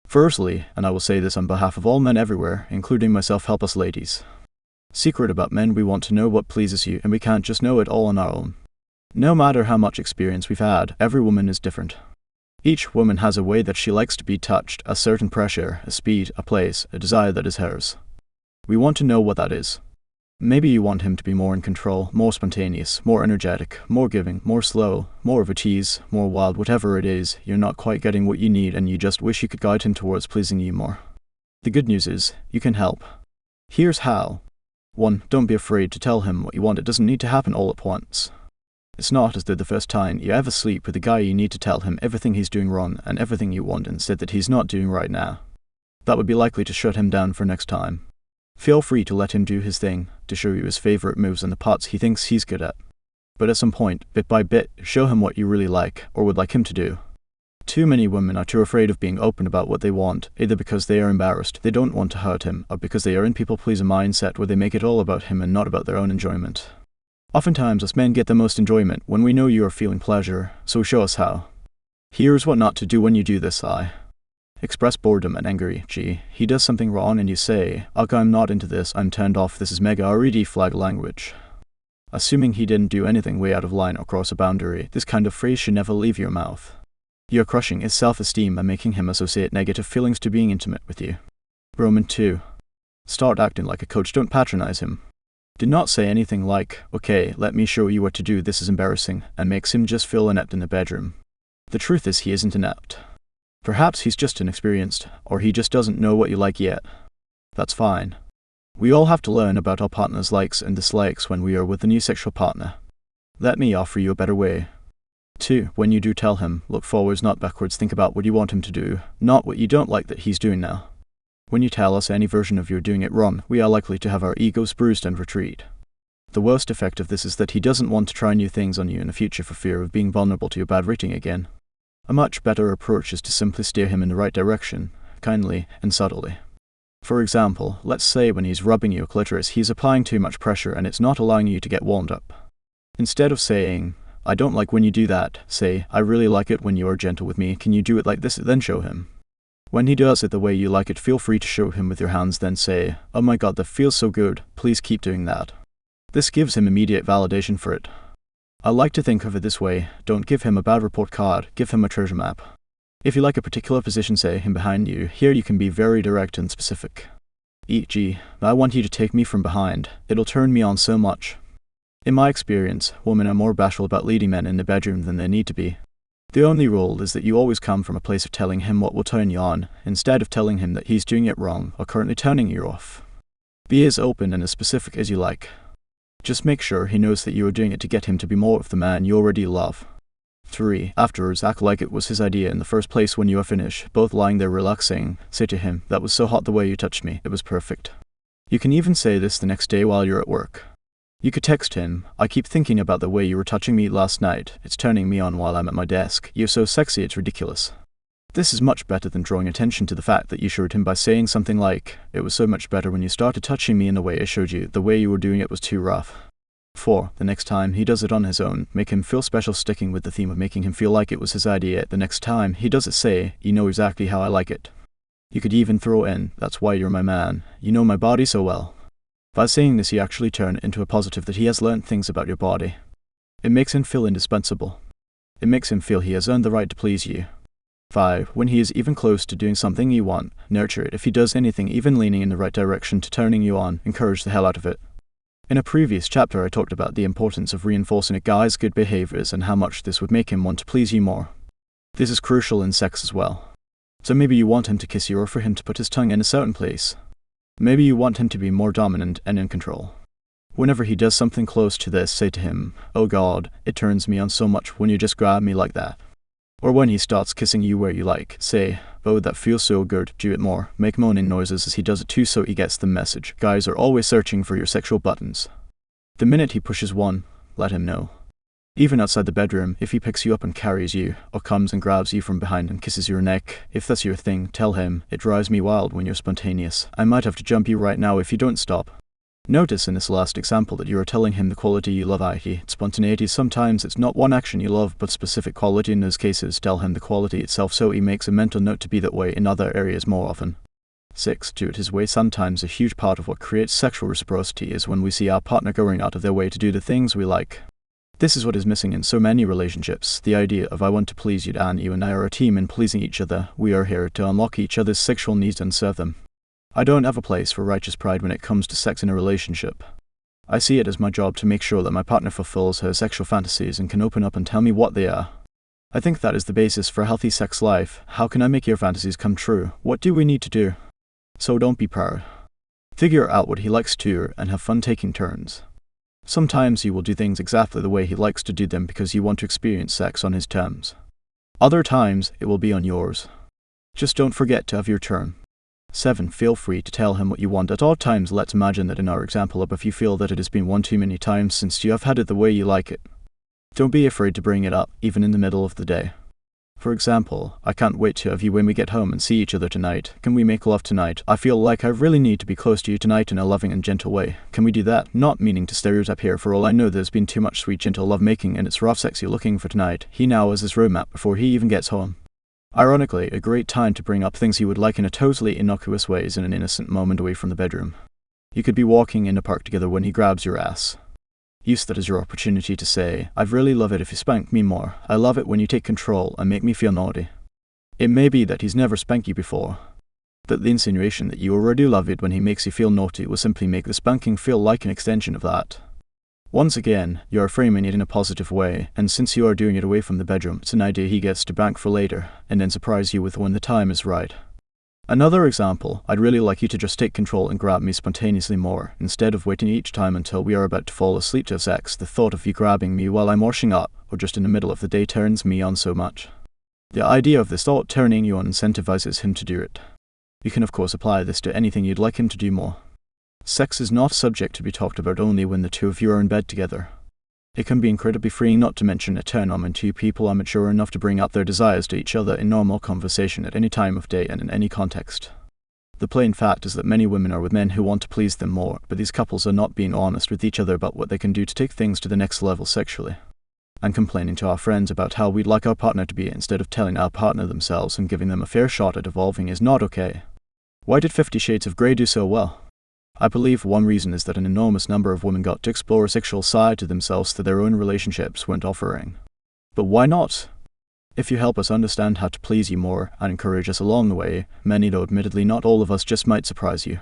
Firstly, and I will say this on behalf of all men everywhere, including myself, help us ladies. Secret about men: we want to know what pleases you, and we can't just know it all on our own. No matter how much experience we've had, every woman is different. Each woman has a way that she likes to be touched, a certain pressure, a speed, a place, a desire that is hers. We want to know what that is. Maybe you want him to be more in control, more spontaneous, more energetic, more giving, more slow, more of a tease, more wild. Whatever it is, you're not quite getting what you need and you just wish you could guide him towards pleasing you more. The good news is, you can help. Here's how. 1. Don't be afraid to tell him what you want. It doesn't need to happen all at once. It's not as though the first time you ever sleep with a guy you need to tell him everything he's doing wrong and everything you want instead that he's not doing right now. That would be likely to shut him down for next time. Feel free to let him do his thing, to show you his favorite moves and the parts he thinks he's good at. But at some point, bit by bit, show him what you really like, or would like him to do. Too many women are too afraid of being open about what they want, either because they are embarrassed, they don't want to hurt him, or because they are in people-pleaser mindset where they make it all about him and not about their own enjoyment. Oftentimes, us men get the most enjoyment when we know you are feeling pleasure, so show us how. Here's what not to do when you do this, Express boredom and anger. He does something wrong and you say, "Okay, I'm not into this, I'm turned off, this is mega red flag language." Assuming he didn't do anything way out of line or cross a boundary, this kind of phrase should never leave your mouth. You're crushing his self-esteem and making him associate negative feelings to being intimate with you. Roman 2. Start acting like a coach, don't patronize him. Do not say anything like, "Okay, let me show you what to do, this is embarrassing," and makes him just feel inept in the bedroom. The truth is he isn't inept. Perhaps he's just inexperienced, or he just doesn't know what you like yet. That's fine. We all have to learn about our partner's likes and dislikes when we are with a new sexual partner. Let me offer you a better way. 2. When you do tell him, look forwards, not backwards. Think about what you want him to do, not what you don't like that he's doing now. When you tell us any version of you're doing it wrong, we are likely to have our egos bruised and retreat. The worst effect of this is that he doesn't want to try new things on you in the future for fear of being vulnerable to your bad rating again. A much better approach is to simply steer him in the right direction, kindly and subtly. For example, let's say when he's rubbing your clitoris, he's applying too much pressure and it's not allowing you to get warmed up. Instead of saying, "I don't like when you do that," say, "I really like it when you are gentle with me, can you do it like this?" Then show him. When he does it the way you like it, feel free to show him with your hands, then say, "Oh my god, that feels so good, please keep doing that." This gives him immediate validation for it. I like to think of it this way: don't give him a bad report card, give him a treasure map. If you like a particular position, say him behind you. Here you can be very direct and specific. E.g., "I want you to take me from behind, it'll turn me on so much." In my experience, women are more bashful about leading men in the bedroom than they need to be. The only rule is that you always come from a place of telling him what will turn you on, instead of telling him that he's doing it wrong or currently turning you off. Be as open and as specific as you like. Just make sure he knows that you are doing it to get him to be more of the man you already love. 3. Afterwards, act like it was his idea in the first place. When you are finished, both lying there relaxing, say to him, "That was so hot the way you touched me, it was perfect." You can even say this the next day while you're at work. You could text him, "I keep thinking about the way you were touching me last night, it's turning me on while I'm at my desk, you're so sexy it's ridiculous." This is much better than drawing attention to the fact that you showed him by saying something like, "It was so much better when you started touching me in the way I showed you, the way you were doing it was too rough." 4. The next time he does it on his own, make him feel special, sticking with the theme of making him feel like it was his idea. The next time he does it, say, "You know exactly how I like it." You could even throw in, "That's why you're my man, you know my body so well." By saying this, you actually turn it into a positive that he has learned things about your body. It makes him feel indispensable. It makes him feel he has earned the right to please you. 5. When he is even close to doing something you want, nurture it. If he does anything even leaning in the right direction to turning you on, encourage the hell out of it. In a previous chapter, I talked about the importance of reinforcing a guy's good behaviors and how much this would make him want to please you more. This is crucial in sex as well. So maybe you want him to kiss you or for him to put his tongue in a certain place. Maybe you want him to be more dominant and in control. Whenever he does something close to this, say to him, "Oh God, it turns me on so much when you just grab me like that." Or when he starts kissing you where you like, say, "Oh, that feels so good, do it more." Make moaning noises as he does it too so he gets the message. Guys are always searching for your sexual buttons. The minute he pushes one, let him know. Even outside the bedroom, if he picks you up and carries you, or comes and grabs you from behind and kisses your neck, if that's your thing, tell him, "It drives me wild when you're spontaneous. I might have to jump you right now if you don't stop." Notice in this last example that you are telling him the quality you love, i.e. spontaneity. Sometimes it's not one action you love, but specific quality. In those cases, tell him the quality itself so he makes a mental note to be that way in other areas more often. 6. Do it his way. Sometimes a huge part of what creates sexual reciprocity is when we see our partner going out of their way to do the things we like. This is what is missing in so many relationships, the idea of "I want to please you and you and I are a team in pleasing each other. We are here to unlock each other's sexual needs and serve them." I don't have a place for righteous pride when it comes to sex in a relationship. I see it as my job to make sure that my partner fulfills her sexual fantasies and can open up and tell me what they are. I think that is the basis for a healthy sex life. How can I make your fantasies come true? What do we need to do? So don't be proud. Figure out what he likes too and have fun taking turns. Sometimes you will do things exactly the way he likes to do them because you want to experience sex on his terms. Other times, it will be on yours. Just don't forget to have your turn. 7. Feel free to tell him what you want at all times. Let's imagine that in our example above you feel that it has been one too many times since you have had it the way you like it. Don't be afraid to bring it up, even in the middle of the day. For example, "I can't wait to have you when we get home and see each other tonight. Can we make love tonight? I feel like I really need to be close to you tonight in a loving and gentle way. Can we do that?" Not meaning to stereotype here. For all I know, there's been too much sweet, gentle lovemaking and it's rough, sexy looking for tonight. He now has his roadmap before he even gets home. Ironically, a great time to bring up things he would like in a totally innocuous way is in an innocent moment away from the bedroom. You could be walking in a park together when he grabs your ass. Use that as your opportunity to say, "I'd really love it if you spank me more. I love it when you take control and make me feel naughty." It may be that he's never spanked you before, but the insinuation that you already love it when he makes you feel naughty will simply make the spanking feel like an extension of that. Once again, you are framing it in a positive way, and since you are doing it away from the bedroom, it's an idea he gets to bank for later, and then surprise you with when the time is right. Another example, "I'd really like you to just take control and grab me spontaneously more, instead of waiting each time until we are about to fall asleep to have sex. The thought of you grabbing me while I'm washing up, or just in the middle of the day turns me on so much." The idea of this thought turning you on incentivizes him to do it. You can of course apply this to anything you'd like him to do more. Sex is not subject to be talked about only when the two of you are in bed together. It can be incredibly freeing, not to mention a turn-on when two people are mature enough to bring up their desires to each other in normal conversation at any time of day and in any context. The plain fact is that many women are with men who want to please them more, but these couples are not being honest with each other about what they can do to take things to the next level sexually. And complaining to our friends about how we'd like our partner to be instead of telling our partner themselves and giving them a fair shot at evolving is not okay. Why did 50 Shades of Grey do so well? I believe one reason is that an enormous number of women got to explore a sexual side to themselves that their own relationships weren't offering. But why not? If you help us understand how to please you more and encourage us along the way, many, though admittedly not all of us, just might surprise you.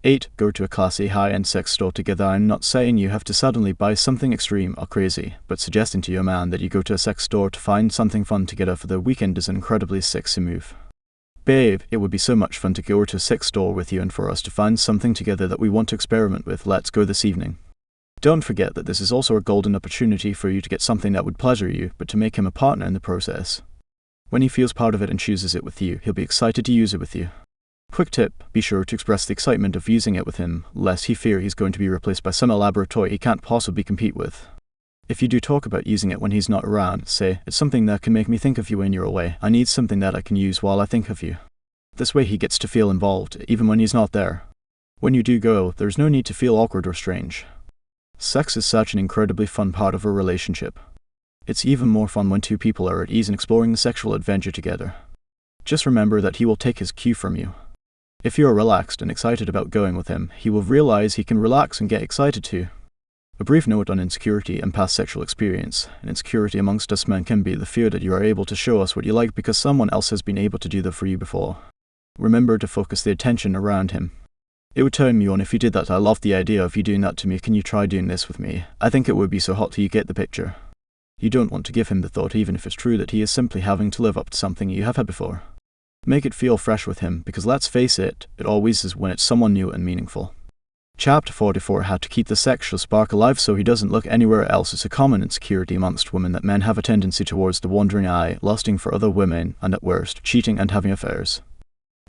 8. Go to a classy high-end sex store together. I'm not saying you have to suddenly buy something extreme or crazy, but suggesting to your man that you go to a sex store to find something fun together for the weekend is an incredibly sexy move. Babe, it would be so much fun to go to a sex store with you and for us to find something together that we want to experiment with. Let's go this evening. Don't forget that this is also a golden opportunity for you to get something that would pleasure you, but to make him a partner in the process. When he feels part of it and chooses it with you, he'll be excited to use it with you. Quick tip, be sure to express the excitement of using it with him, lest he fear he's going to be replaced by some elaborate toy he can't possibly compete with. If you do talk about using it when he's not around, say, it's something that can make me think of you when you're away. I need something that I can use while I think of you. This way he gets to feel involved, even when he's not there. When you do go, there's no need to feel awkward or strange. Sex is such an incredibly fun part of a relationship. It's even more fun when two people are at ease in exploring the sexual adventure together. Just remember that he will take his cue from you. If you are relaxed and excited about going with him, he will realize he can relax and get excited too. A brief note on insecurity and past sexual experience. An insecurity amongst us men can be the fear that you are able to show us what you like because someone else has been able to do that for you before. Remember to focus the attention around him. It would turn me on if you did that. I love the idea of you doing that to me. Can you try doing this with me? I think it would be so hot till you get the picture. You don't want to give him the thought, even if it's true that he is simply having to live up to something you have had before. Make it feel fresh with him, because let's face it, it always is when it's someone new and meaningful. Chapter 44, How to keep the sexual spark alive so he doesn't look anywhere else. It's a common insecurity amongst women that men have a tendency towards the wandering eye, lusting for other women, and at worst, cheating and having affairs.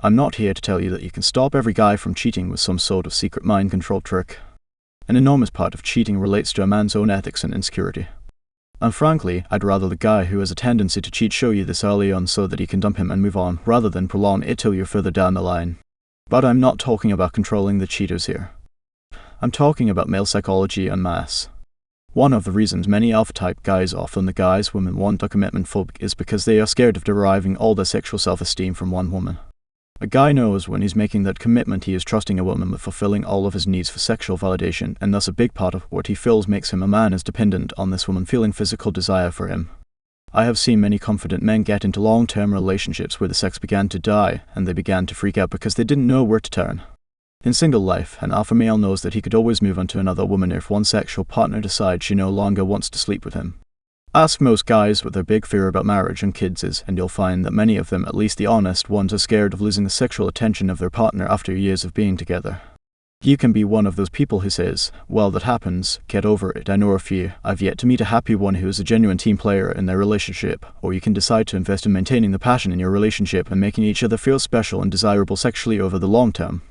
I'm not here to tell you that you can stop every guy from cheating with some sort of secret mind control trick. An enormous part of cheating relates to a man's own ethics and insecurity. And frankly, I'd rather the guy who has a tendency to cheat show you this early on so that he can dump him and move on, rather than prolong it till you're further down the line. But I'm not talking about controlling the cheaters here. I'm talking about male psychology en masse. One of the reasons many alpha-type guys, often the guys women want, are commitment phobic is because they are scared of deriving all their sexual self-esteem from one woman. A guy knows when he's making that commitment he is trusting a woman with fulfilling all of his needs for sexual validation, and thus a big part of what he feels makes him a man is dependent on this woman feeling physical desire for him. I have seen many confident men get into long-term relationships where the sex began to die, and they began to freak out because they didn't know where to turn. In single life, an alpha male knows that he could always move on to another woman if one sexual partner decides she no longer wants to sleep with him. Ask most guys what their big fear about marriage and kids is, and you'll find that many of them, at least the honest ones, are scared of losing the sexual attention of their partner after years of being together. You can be one of those people who says, well, that happens, get over it. I know a few. I've yet to meet a happy one who is a genuine team player in their relationship. Or you can decide to invest in maintaining the passion in your relationship and making each other feel special and desirable sexually over the long term.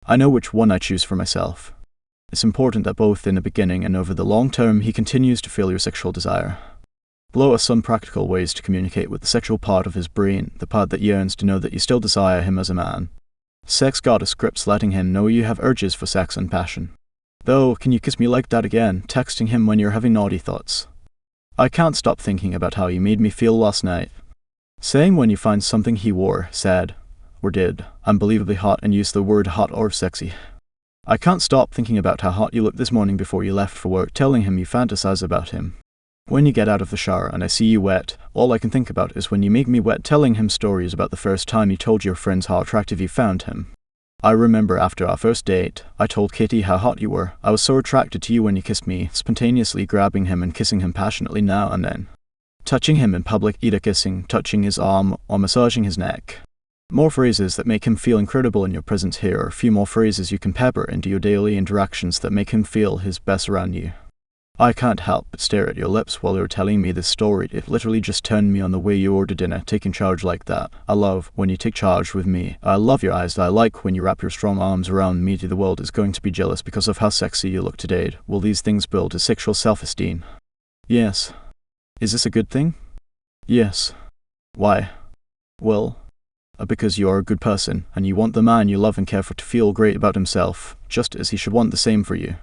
I know which one I choose for myself. It's important that both in the beginning and over the long term he continues to feel your sexual desire. Below are some practical ways to communicate with the sexual part of his brain, the part that yearns to know that you still desire him as a man. Sex goddess scripts letting him know you have urges for sex and passion. Though, can you kiss me like that again, texting him when you're having naughty thoughts. I can't stop thinking about how you made me feel last night. Saying when you find something he wore, said, or did, unbelievably hot and use the word hot or sexy. I can't stop thinking about how hot you looked this morning before you left for work, telling him you fantasize about him. When you get out of the shower and I see you wet, all I can think about is when you make me wet telling him stories about the first time you told your friends how attractive you found him. I remember after our first date, I told Kitty how hot you were. I was so attracted to you when you kissed me, spontaneously grabbing him and kissing him passionately now and then. Touching him in public, either kissing, touching his arm, or massaging his neck. More phrases that make him feel incredible in your presence here are a few more phrases you can pepper into your daily interactions that make him feel his best around you. I can't help but stare at your lips while you're telling me this story. It literally just turned me on the way you order dinner, taking charge like that. I love when you take charge with me. I love your eyes. I like when you wrap your strong arms around me. The world is going to be jealous because of how sexy you look today. Will these things build a sexual self-esteem? Yes. Is this a good thing? Yes. Why? Well, because you are a good person, and you want the man you love and care for to feel great about himself, just as he should want the same for you.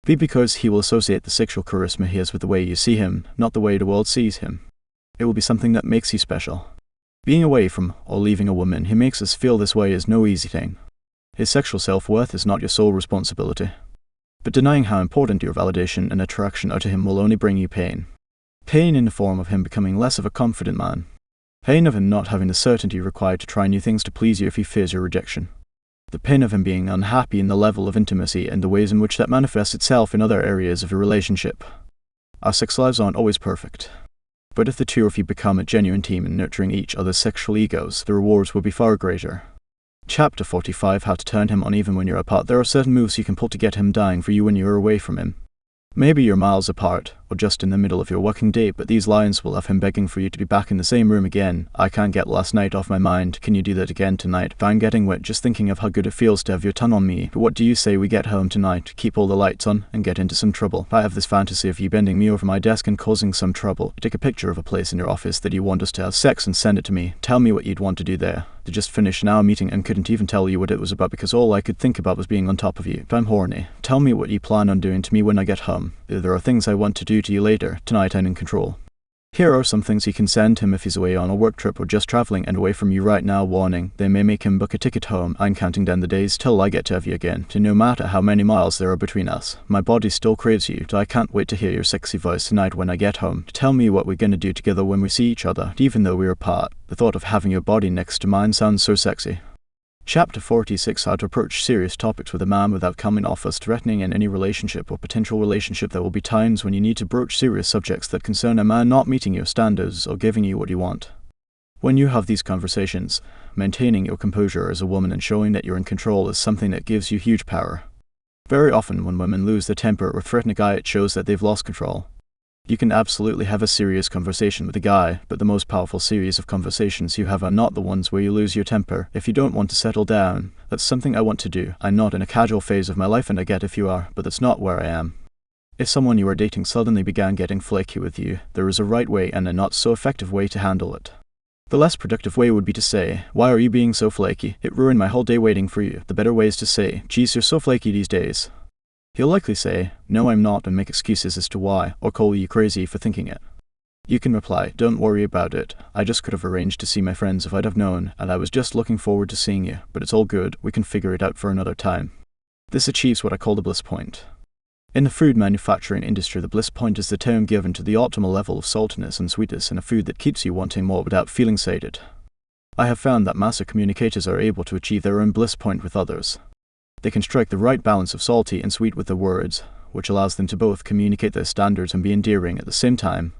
B, because he will associate the sexual charisma he has with the way you see him, not the way the world sees him. It will be something that makes you special. Being away from or leaving a woman who makes us feel this way is no easy thing. His sexual self-worth is not your sole responsibility. But denying how important your validation and attraction are to him will only bring you pain. Pain in the form of him becoming less of a confident man. Pain of him not having the certainty required to try new things to please you if he fears your rejection. The pain of him being unhappy in the level of intimacy and the ways in which that manifests itself in other areas of a relationship. Our sex lives aren't always perfect. But if the two of you become a genuine team in nurturing each other's sexual egos, the rewards will be far greater. Chapter 45, How to Turn Him On Even When You're Apart. There are certain moves you can pull to get him dying for you when you're away from him. Maybe you're miles apart, or just in the middle of your working day, but these lines will have him begging for you to be back in the same room again. I can't get last night off my mind. Can you do that again tonight? I'm getting wet just thinking of how good it feels to have your tongue on me. But what do you say we get home tonight, keep all the lights on, and get into some trouble? I have this fantasy of you bending me over my desk and causing some trouble. Take a picture of a place in your office that you want us to have sex and send it to me. Tell me what you'd want to do there. To just finish an hour meeting and couldn't even tell you what it was about because all I could think about was being on top of you. If I'm horny, tell me what you plan on doing to me when I get home. There are things I want to do to you later. Tonight I'm in control. Here are some things you can send him if he's away on a work trip or just traveling and away from you right now. Warning, they may make him book a ticket home. I'm counting down the days till I get to have you again. To no matter how many miles there are between us, my body still craves you. I can't wait to hear your sexy voice tonight when I get home. Tell me what we're gonna do together when we see each other, even though we're apart. The thought of having your body next to mine sounds so sexy. Chapter 46, How to Approach Serious Topics with a Man Without Coming off as threatening in any relationship or potential relationship. There will be times when you need to broach serious subjects that concern a man not meeting your standards or giving you what you want. When you have these conversations, maintaining your composure as a woman and showing that you're in control is something that gives you huge power. Very often when women lose their temper or threaten a guy, it shows that they've lost control. You can absolutely have a serious conversation with a guy, but the most powerful series of conversations you have are not the ones where you lose your temper. If you don't want to settle down, that's something I want to do. I'm not in a casual phase of my life, and I get if you are, but that's not where I am. If someone you are dating suddenly began getting flaky with you, there is a right way and a not so effective way to handle it. The less productive way would be to say, "Why are you being so flaky? It ruined my whole day waiting for you." The better way is to say, "Geez, you're so flaky these days." He'll likely say, "No, I'm not," and make excuses as to why, or call you crazy for thinking it. You can reply, "Don't worry about it. I just could have arranged to see my friends if I'd have known, and I was just looking forward to seeing you, but it's all good. We can figure it out for another time." This achieves what I call the bliss point. In the food manufacturing industry, the bliss point is the term given to the optimal level of saltiness and sweetness in a food that keeps you wanting more without feeling sated. I have found that master communicators are able to achieve their own bliss point with others. They can strike the right balance of salty and sweet with their words, which allows them to both communicate their standards and be endearing at the same time.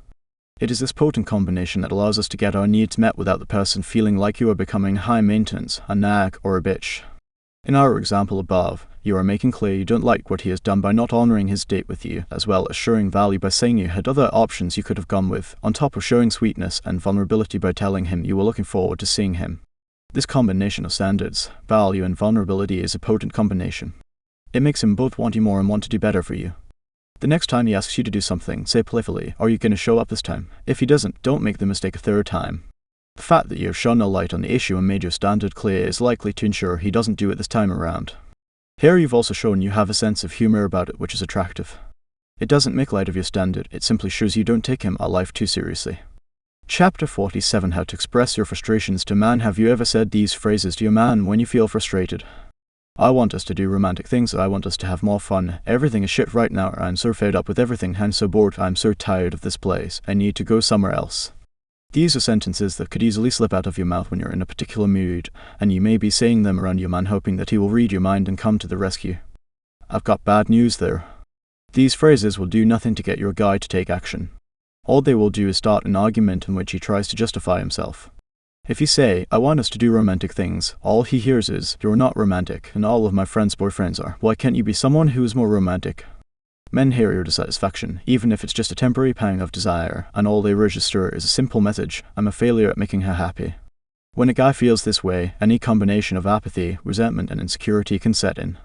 It is this potent combination that allows us to get our needs met without the person feeling like you are becoming high maintenance, a nag, or a bitch. In our example above, you are making clear you don't like what he has done by not honoring his date with you, as well as showing value by saying you had other options you could have gone with, on top of showing sweetness and vulnerability by telling him you were looking forward to seeing him. This combination of standards, value, and vulnerability is a potent combination. It makes him both want you more and want to do better for you. The next time he asks you to do something, say playfully, "Are you going to show up this time?" If he doesn't, don't make the mistake a third time. The fact that you have shone a light on the issue and made your standard clear is likely to ensure he doesn't do it this time around. Here you've also shown you have a sense of humor about it, which is attractive. It doesn't make light of your standard, it simply shows you don't take him or life too seriously. Chapter 47, How to Express Your Frustrations to a Man. Have you ever said these phrases to your man when you feel frustrated? "I want us to do romantic things. I want us to have more fun. Everything is shit right now. I'm so fed up with everything. I'm so bored. I'm so tired of this place. I need to go somewhere else." These are sentences that could easily slip out of your mouth when you're in a particular mood, and you may be saying them around your man hoping that he will read your mind and come to the rescue. I've got bad news there. These phrases will do nothing to get your guy to take action. All they will do is start an argument in which he tries to justify himself. If you say, "I want us to do romantic things," all he hears is, "You're not romantic, and all of my friends' boyfriends are. Why can't you be someone who is more romantic?" Men hear your dissatisfaction, even if it's just a temporary pang of desire, and all they register is a simple message, "I'm a failure at making her happy." When a guy feels this way, any combination of apathy, resentment, and insecurity can set in.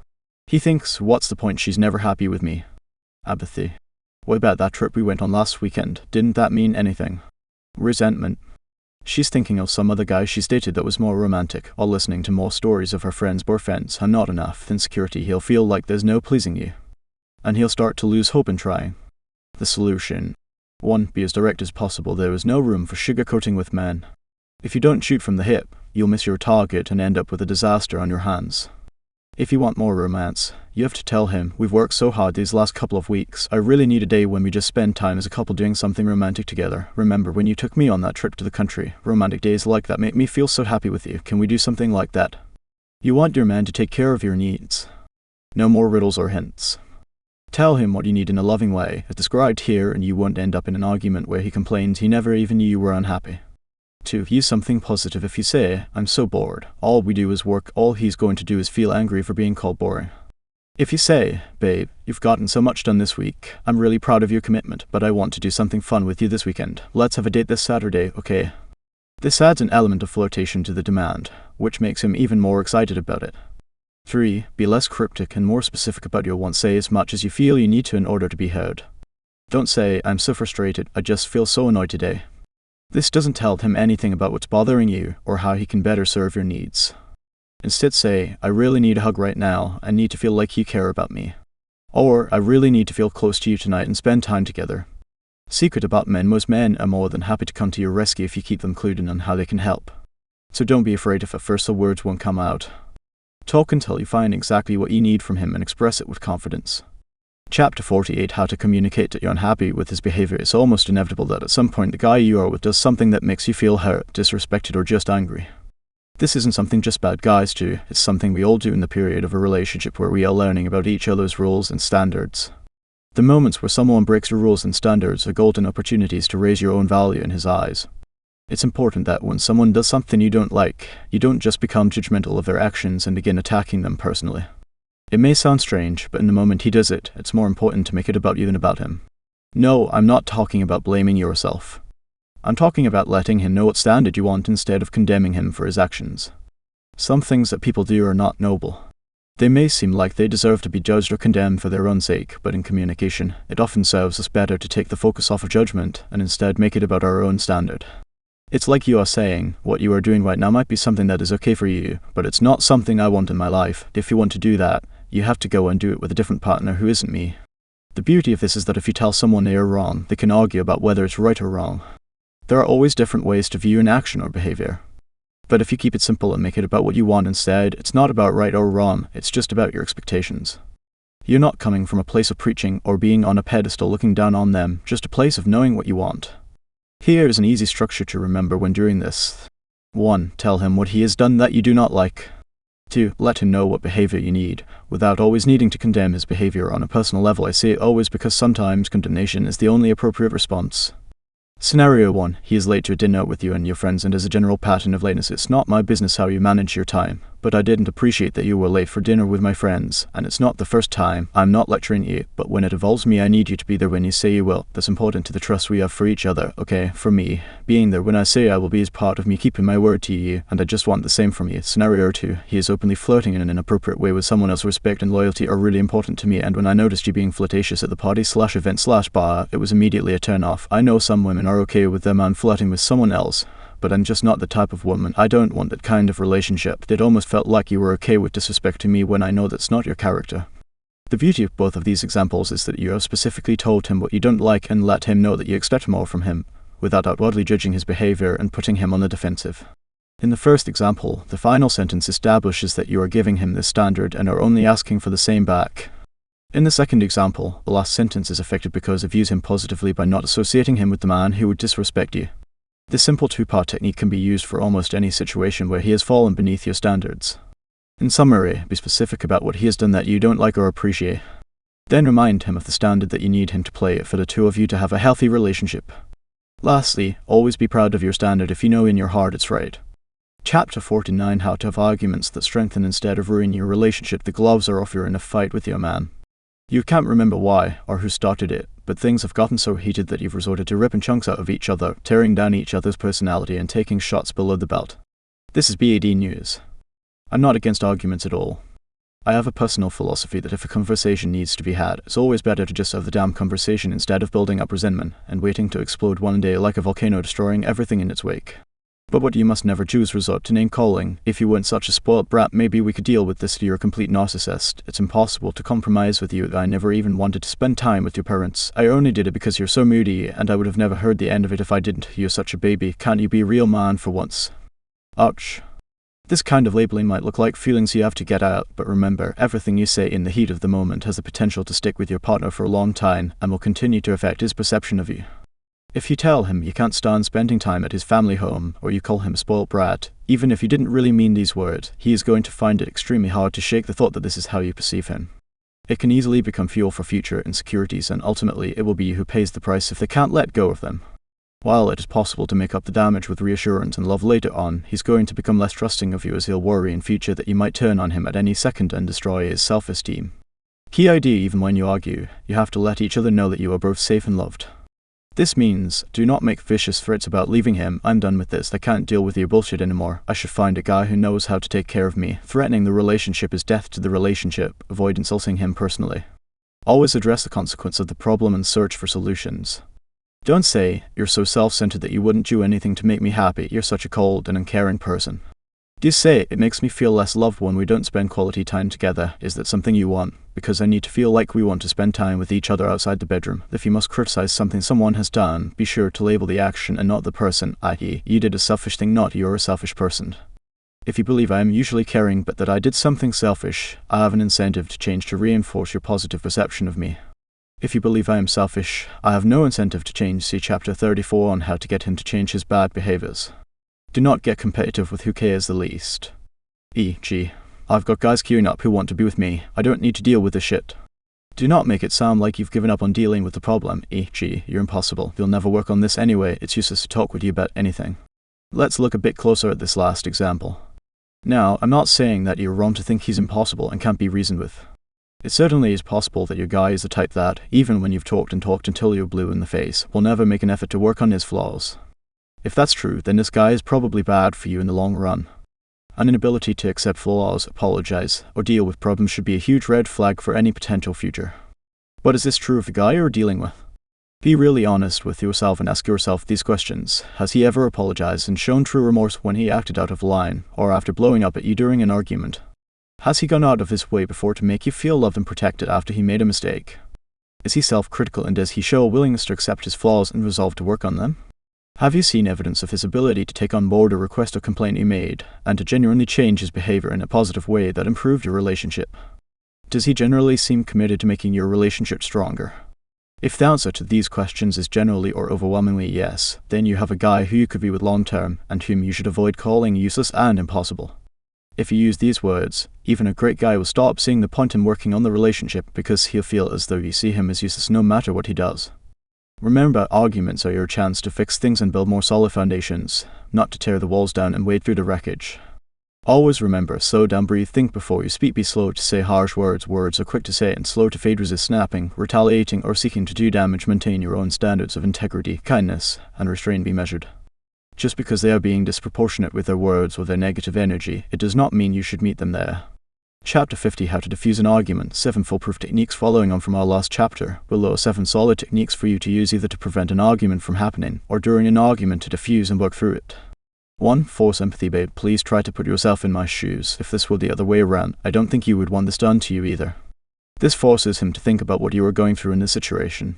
He thinks, "What's the point? She's never happy with me." Apathy. What about that trip we went on last weekend? Didn't that mean anything? Resentment. She's thinking of some other guy she's dated that was more romantic, or listening to more stories of her friends' boyfriends are not enough. Insecurity, he'll feel like there's no pleasing you, and he'll start to lose hope in trying. The solution. 1. Be as direct as possible. There is no room for sugarcoating with men. If you don't shoot from the hip, you'll miss your target and end up with a disaster on your hands. If you want more romance, you have to tell him, we've worked so hard these last couple of weeks, I really need a day when we just spend time as a couple doing something romantic together. Remember when you took me on that trip to the country? Romantic days like that make me feel so happy with you. Can we do something like that? You want your man to take care of your needs. No more riddles or hints. Tell him what you need in a loving way, as described here, and you won't end up in an argument where he complains he never even knew you were unhappy. 2. Use something positive. If you say, I'm so bored, all we do is work, all he's going to do is feel angry for being called boring. If you say, babe, you've gotten so much done this week, I'm really proud of your commitment, but I want to do something fun with you this weekend. Let's have a date this Saturday, okay? This adds an element of flirtation to the demand, which makes him even more excited about it. 3. Be less cryptic and more specific about your wants. Say as much as you feel you need to in order to be heard. Don't say, I'm so frustrated, I just feel so annoyed today. This doesn't tell him anything about what's bothering you or how he can better serve your needs. Instead say, I really need a hug right now, I need to feel like you care about me. Or, I really need to feel close to you tonight and spend time together. Secret about men, most men are more than happy to come to your rescue if you keep them clued in on how they can help. So don't be afraid if at first the words won't come out. Talk until you find exactly what you need from him and express it with confidence. Chapter 48. How to communicate that you're unhappy with his behavior. It's almost inevitable that at some point the guy you are with does something that makes you feel hurt, disrespected, or just angry. This isn't something just bad guys do, it's something we all do in the period of a relationship where we are learning about each other's rules and standards. The moments where someone breaks your rules and standards are golden opportunities to raise your own value in his eyes. It's important that when someone does something you don't like, you don't just become judgmental of their actions and begin attacking them personally. It may sound strange, but in the moment he does it, it's more important to make it about you than about him. No, I'm not talking about blaming yourself. I'm talking about letting him know what standard you want instead of condemning him for his actions. Some things that people do are not noble. They may seem like they deserve to be judged or condemned for their own sake, but in communication, it often serves us better to take the focus off of judgment and instead make it about our own standard. It's like you are saying, what you are doing right now might be something that is okay for you, but it's not something I want in my life. If you want to do that, you have to go and do it with a different partner who isn't me. The beauty of this is that if you tell someone they are wrong, they can argue about whether it's right or wrong. There are always different ways to view an action or behavior. But if you keep it simple and make it about what you want instead, it's not about right or wrong, it's just about your expectations. You're not coming from a place of preaching or being on a pedestal looking down on them, just a place of knowing what you want. Here is an easy structure to remember when doing this. 1. Tell him what he has done that you do not like. 2. Let him know what behavior you need, without always needing to condemn his behavior on a personal level. I say always because sometimes condemnation is the only appropriate response. Scenario 1. He is late to a dinner with you and your friends and has a general pattern of lateness. It's not my business how you manage your time, but I didn't appreciate that you were late for dinner with my friends, and it's not the first time. I'm not lecturing you, but when it involves me, I need you to be there when you say you will. That's important to the trust we have for each other, okay? For me, being there when I say I will be is part of me keeping my word to you, and I just want the same from you. Scenario 2. He is openly flirting in an inappropriate way with someone else. Respect and loyalty are really important to me, and when I noticed you being flirtatious at the party/event/bar, it was immediately a turn off. I know some women are okay with their man flirting with someone else, but I'm just not the type of woman. I don't want that kind of relationship. It almost felt like you were okay with disrespecting me when I know that's not your character. The beauty of both of these examples is that you have specifically told him what you don't like and let him know that you expect more from him, without outwardly judging his behavior and putting him on the defensive. In the first example, the final sentence establishes that you are giving him this standard and are only asking for the same back. In the second example, the last sentence is affected because it views him positively by not associating him with the man who would disrespect you. This simple two-part technique can be used for almost any situation where he has fallen beneath your standards. In summary, be specific about what he has done that you don't like or appreciate. Then remind him of the standard that you need him to play for the two of you to have a healthy relationship. Lastly, always be proud of your standard if you know in your heart it's right. Chapter 49. How to have arguments that strengthen instead of ruin your relationship. The gloves are off. You're in a fight with your man. You can't remember why or who started it, but things have gotten so heated that you've resorted to ripping chunks out of each other, tearing down each other's personality and taking shots below the belt. This is BAD News. I'm not against arguments at all. I have a personal philosophy that if a conversation needs to be had, it's always better to just have the damn conversation instead of building up resentment and waiting to explode one day like a volcano destroying everything in its wake. But what you must never do is resort to name-calling. If you weren't such a spoilt brat, maybe we could deal with this. You're a complete narcissist. It's impossible to compromise with you. I never even wanted to spend time with your parents. I only did it because you're so moody, and I would have never heard the end of it if I didn't. You're such a baby. Can't you be a real man for once? Ouch. This kind of labeling might look like feelings you have to get out, but remember, everything you say in the heat of the moment has the potential to stick with your partner for a long time and will continue to affect his perception of you. If you tell him you can't stand spending time at his family home, or you call him a spoilt brat, even if you didn't really mean these words, he is going to find it extremely hard to shake the thought that this is how you perceive him. It can easily become fuel for future insecurities, and ultimately it will be you who pays the price if they can't let go of them. While it is possible to make up the damage with reassurance and love later on, he's going to become less trusting of you as he'll worry in future that you might turn on him at any second and destroy his self-esteem. Key idea: even when you argue, you have to let each other know that you are both safe and loved. This means, do not make vicious threats about leaving him. I'm done with this. I can't deal with your bullshit anymore. I should find a guy who knows how to take care of me. Threatening the relationship is death to the relationship. Avoid insulting him personally. Always address the consequence of the problem and search for solutions. Don't say, you're so self-centered that you wouldn't do anything to make me happy. You're such a cold and uncaring person. Do say, it makes me feel less loved when we don't spend quality time together. Is that something you want? Because I need to feel like we want to spend time with each other outside the bedroom. If you must criticize something someone has done, be sure to label the action and not the person, i.e., you did a selfish thing, not you're a selfish person. If you believe I am usually caring but that I did something selfish, I have an incentive to change to reinforce your positive perception of me. If you believe I am selfish, I have no incentive to change. See chapter 34 on how to get him to change his bad behaviors. Do not get competitive with who cares the least. E.g., I've got guys queuing up who want to be with me. I don't need to deal with this shit. Do not make it sound like you've given up on dealing with the problem. E.g., you're impossible. You'll never work on this anyway. It's useless to talk with you about anything. Let's look a bit closer at this last example. Now, I'm not saying that you're wrong to think he's impossible and can't be reasoned with. It certainly is possible that your guy is the type that, even when you've talked until you're blue in the face, will never make an effort to work on his flaws. If that's true, then this guy is probably bad for you in the long run. An inability to accept flaws, apologize, or deal with problems should be a huge red flag for any potential future. But is this true of the guy you're dealing with? Be really honest with yourself and ask yourself these questions. Has he ever apologized and shown true remorse when he acted out of line, or after blowing up at you during an argument? Has he gone out of his way before to make you feel loved and protected after he made a mistake? Is he self-critical, and does he show a willingness to accept his flaws and resolve to work on them? Have you seen evidence of his ability to take on board a request or complaint you made, and to genuinely change his behavior in a positive way that improved your relationship? Does he generally seem committed to making your relationship stronger? If the answer to these questions is generally or overwhelmingly yes, then you have a guy who you could be with long term, and whom you should avoid calling useless and impossible. If you use these words, even a great guy will stop seeing the point in working on the relationship because he'll feel as though you see him as useless no matter what he does. Remember, arguments are your chance to fix things and build more solid foundations, not to tear the walls down and wade through the wreckage. Always remember, slow down, breathe, think before you speak, be slow to say harsh words. Words are quick to say and slow to fade. Resist snapping, retaliating, or seeking to do damage. Maintain your own standards of integrity, kindness, and restraint. Be measured. Just because they are being disproportionate with their words or their negative energy, it does not mean you should meet them there. Chapter 50, How to Diffuse an Argument. 7 foolproof techniques following on from our last chapter. Below 7 solid techniques for you to use either to prevent an argument from happening, or during an argument to diffuse and work through it. 1. Force empathy. Babe, please try to put yourself in my shoes. If this were the other way around, I don't think you would want this done to you either. This forces him to think about what you are going through in this situation.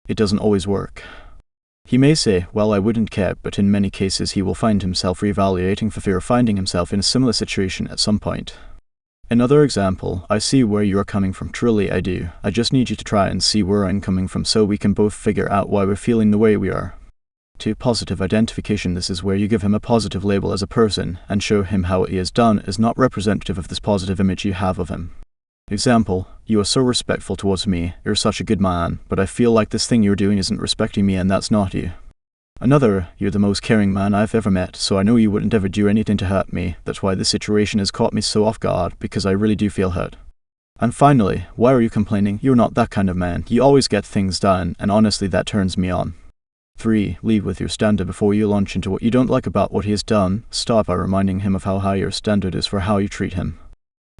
It doesn't always work. He may say, well, I wouldn't care, but in many cases he will find himself reevaluating for fear of finding himself in a similar situation at some point. Another example, I see where you are coming from. Truly, I do. I just need you to try and see where I'm coming from so we can both figure out why we're feeling the way we are. 2. Positive identification. This is where you give him a positive label as a person and show him how what he has done is not representative of this positive image you have of him. Example, you are so respectful towards me, you're such a good man, but I feel like this thing you're doing isn't respecting me and that's not you. Another, you're the most caring man I've ever met, so I know you wouldn't ever do anything to hurt me. That's why this situation has caught me so off guard, because I really do feel hurt. And finally, why are you complaining? You're not that kind of man. You always get things done, and honestly that turns me on. 3. Lead with your standard before you launch into what you don't like about what he has done. Start by reminding him of how high your standard is for how you treat him.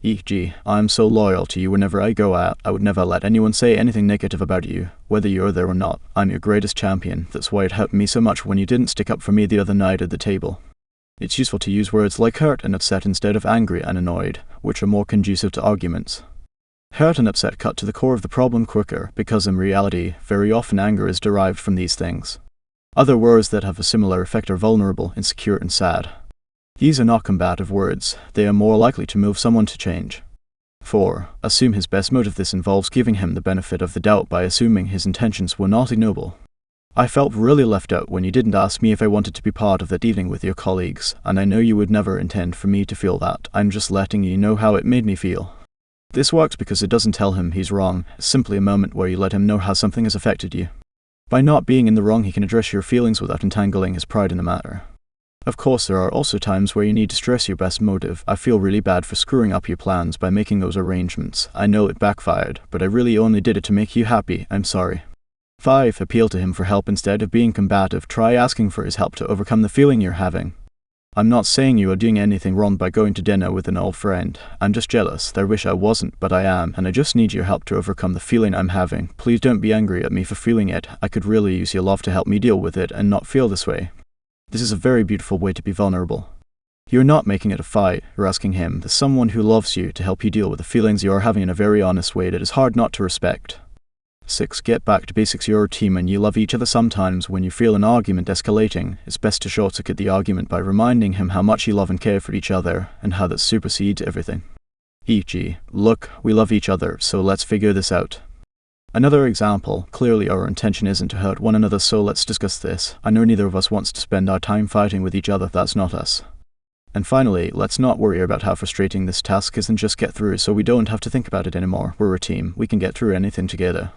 E.g., I am so loyal to you whenever I go out, I would never let anyone say anything negative about you, whether you're there or not. I'm your greatest champion, that's why it hurt me so much when you didn't stick up for me the other night at the table. It's useful to use words like hurt and upset instead of angry and annoyed, which are more conducive to arguments. Hurt and upset cut to the core of the problem quicker, because in reality, very often anger is derived from these things. Other words that have a similar effect are vulnerable, insecure, and sad. These are not combative words, they are more likely to move someone to change. 4. Assume his best motive. This involves giving him the benefit of the doubt by assuming his intentions were not ignoble. I felt really left out when you didn't ask me if I wanted to be part of that evening with your colleagues, and I know you would never intend for me to feel that. I'm just letting you know how it made me feel. This works because it doesn't tell him he's wrong, it's simply a moment where you let him know how something has affected you. By not being in the wrong, he can address your feelings without entangling his pride in the matter. Of course, there are also times where you need to stress your best motive. I feel really bad for screwing up your plans by making those arrangements. I know it backfired, but I really only did it to make you happy. I'm sorry. 5. Appeal to him for help. Instead of being combative, try asking for his help to overcome the feeling you're having. I'm not saying you are doing anything wrong by going to dinner with an old friend. I'm just jealous. I wish I wasn't, but I am, and I just need your help to overcome the feeling I'm having. Please don't be angry at me for feeling it. I could really use your love to help me deal with it and not feel this way. This is a very beautiful way to be vulnerable. You're not making it a fight, you're asking him, the someone who loves you, to help you deal with the feelings you are having in a very honest way that is hard not to respect. 6. Get back to basics. You're a team and you love each other. Sometimes when you feel an argument escalating, it's best to short-circuit the argument by reminding him how much you love and care for each other, and how that supersedes everything. E.g., look, we love each other, so let's figure this out. Another example, clearly our intention isn't to hurt one another, so let's discuss this. I know neither of us wants to spend our time fighting with each other, that's not us. And finally, let's not worry about how frustrating this task is and just get through so we don't have to think about it anymore. We're a team, we can get through anything together.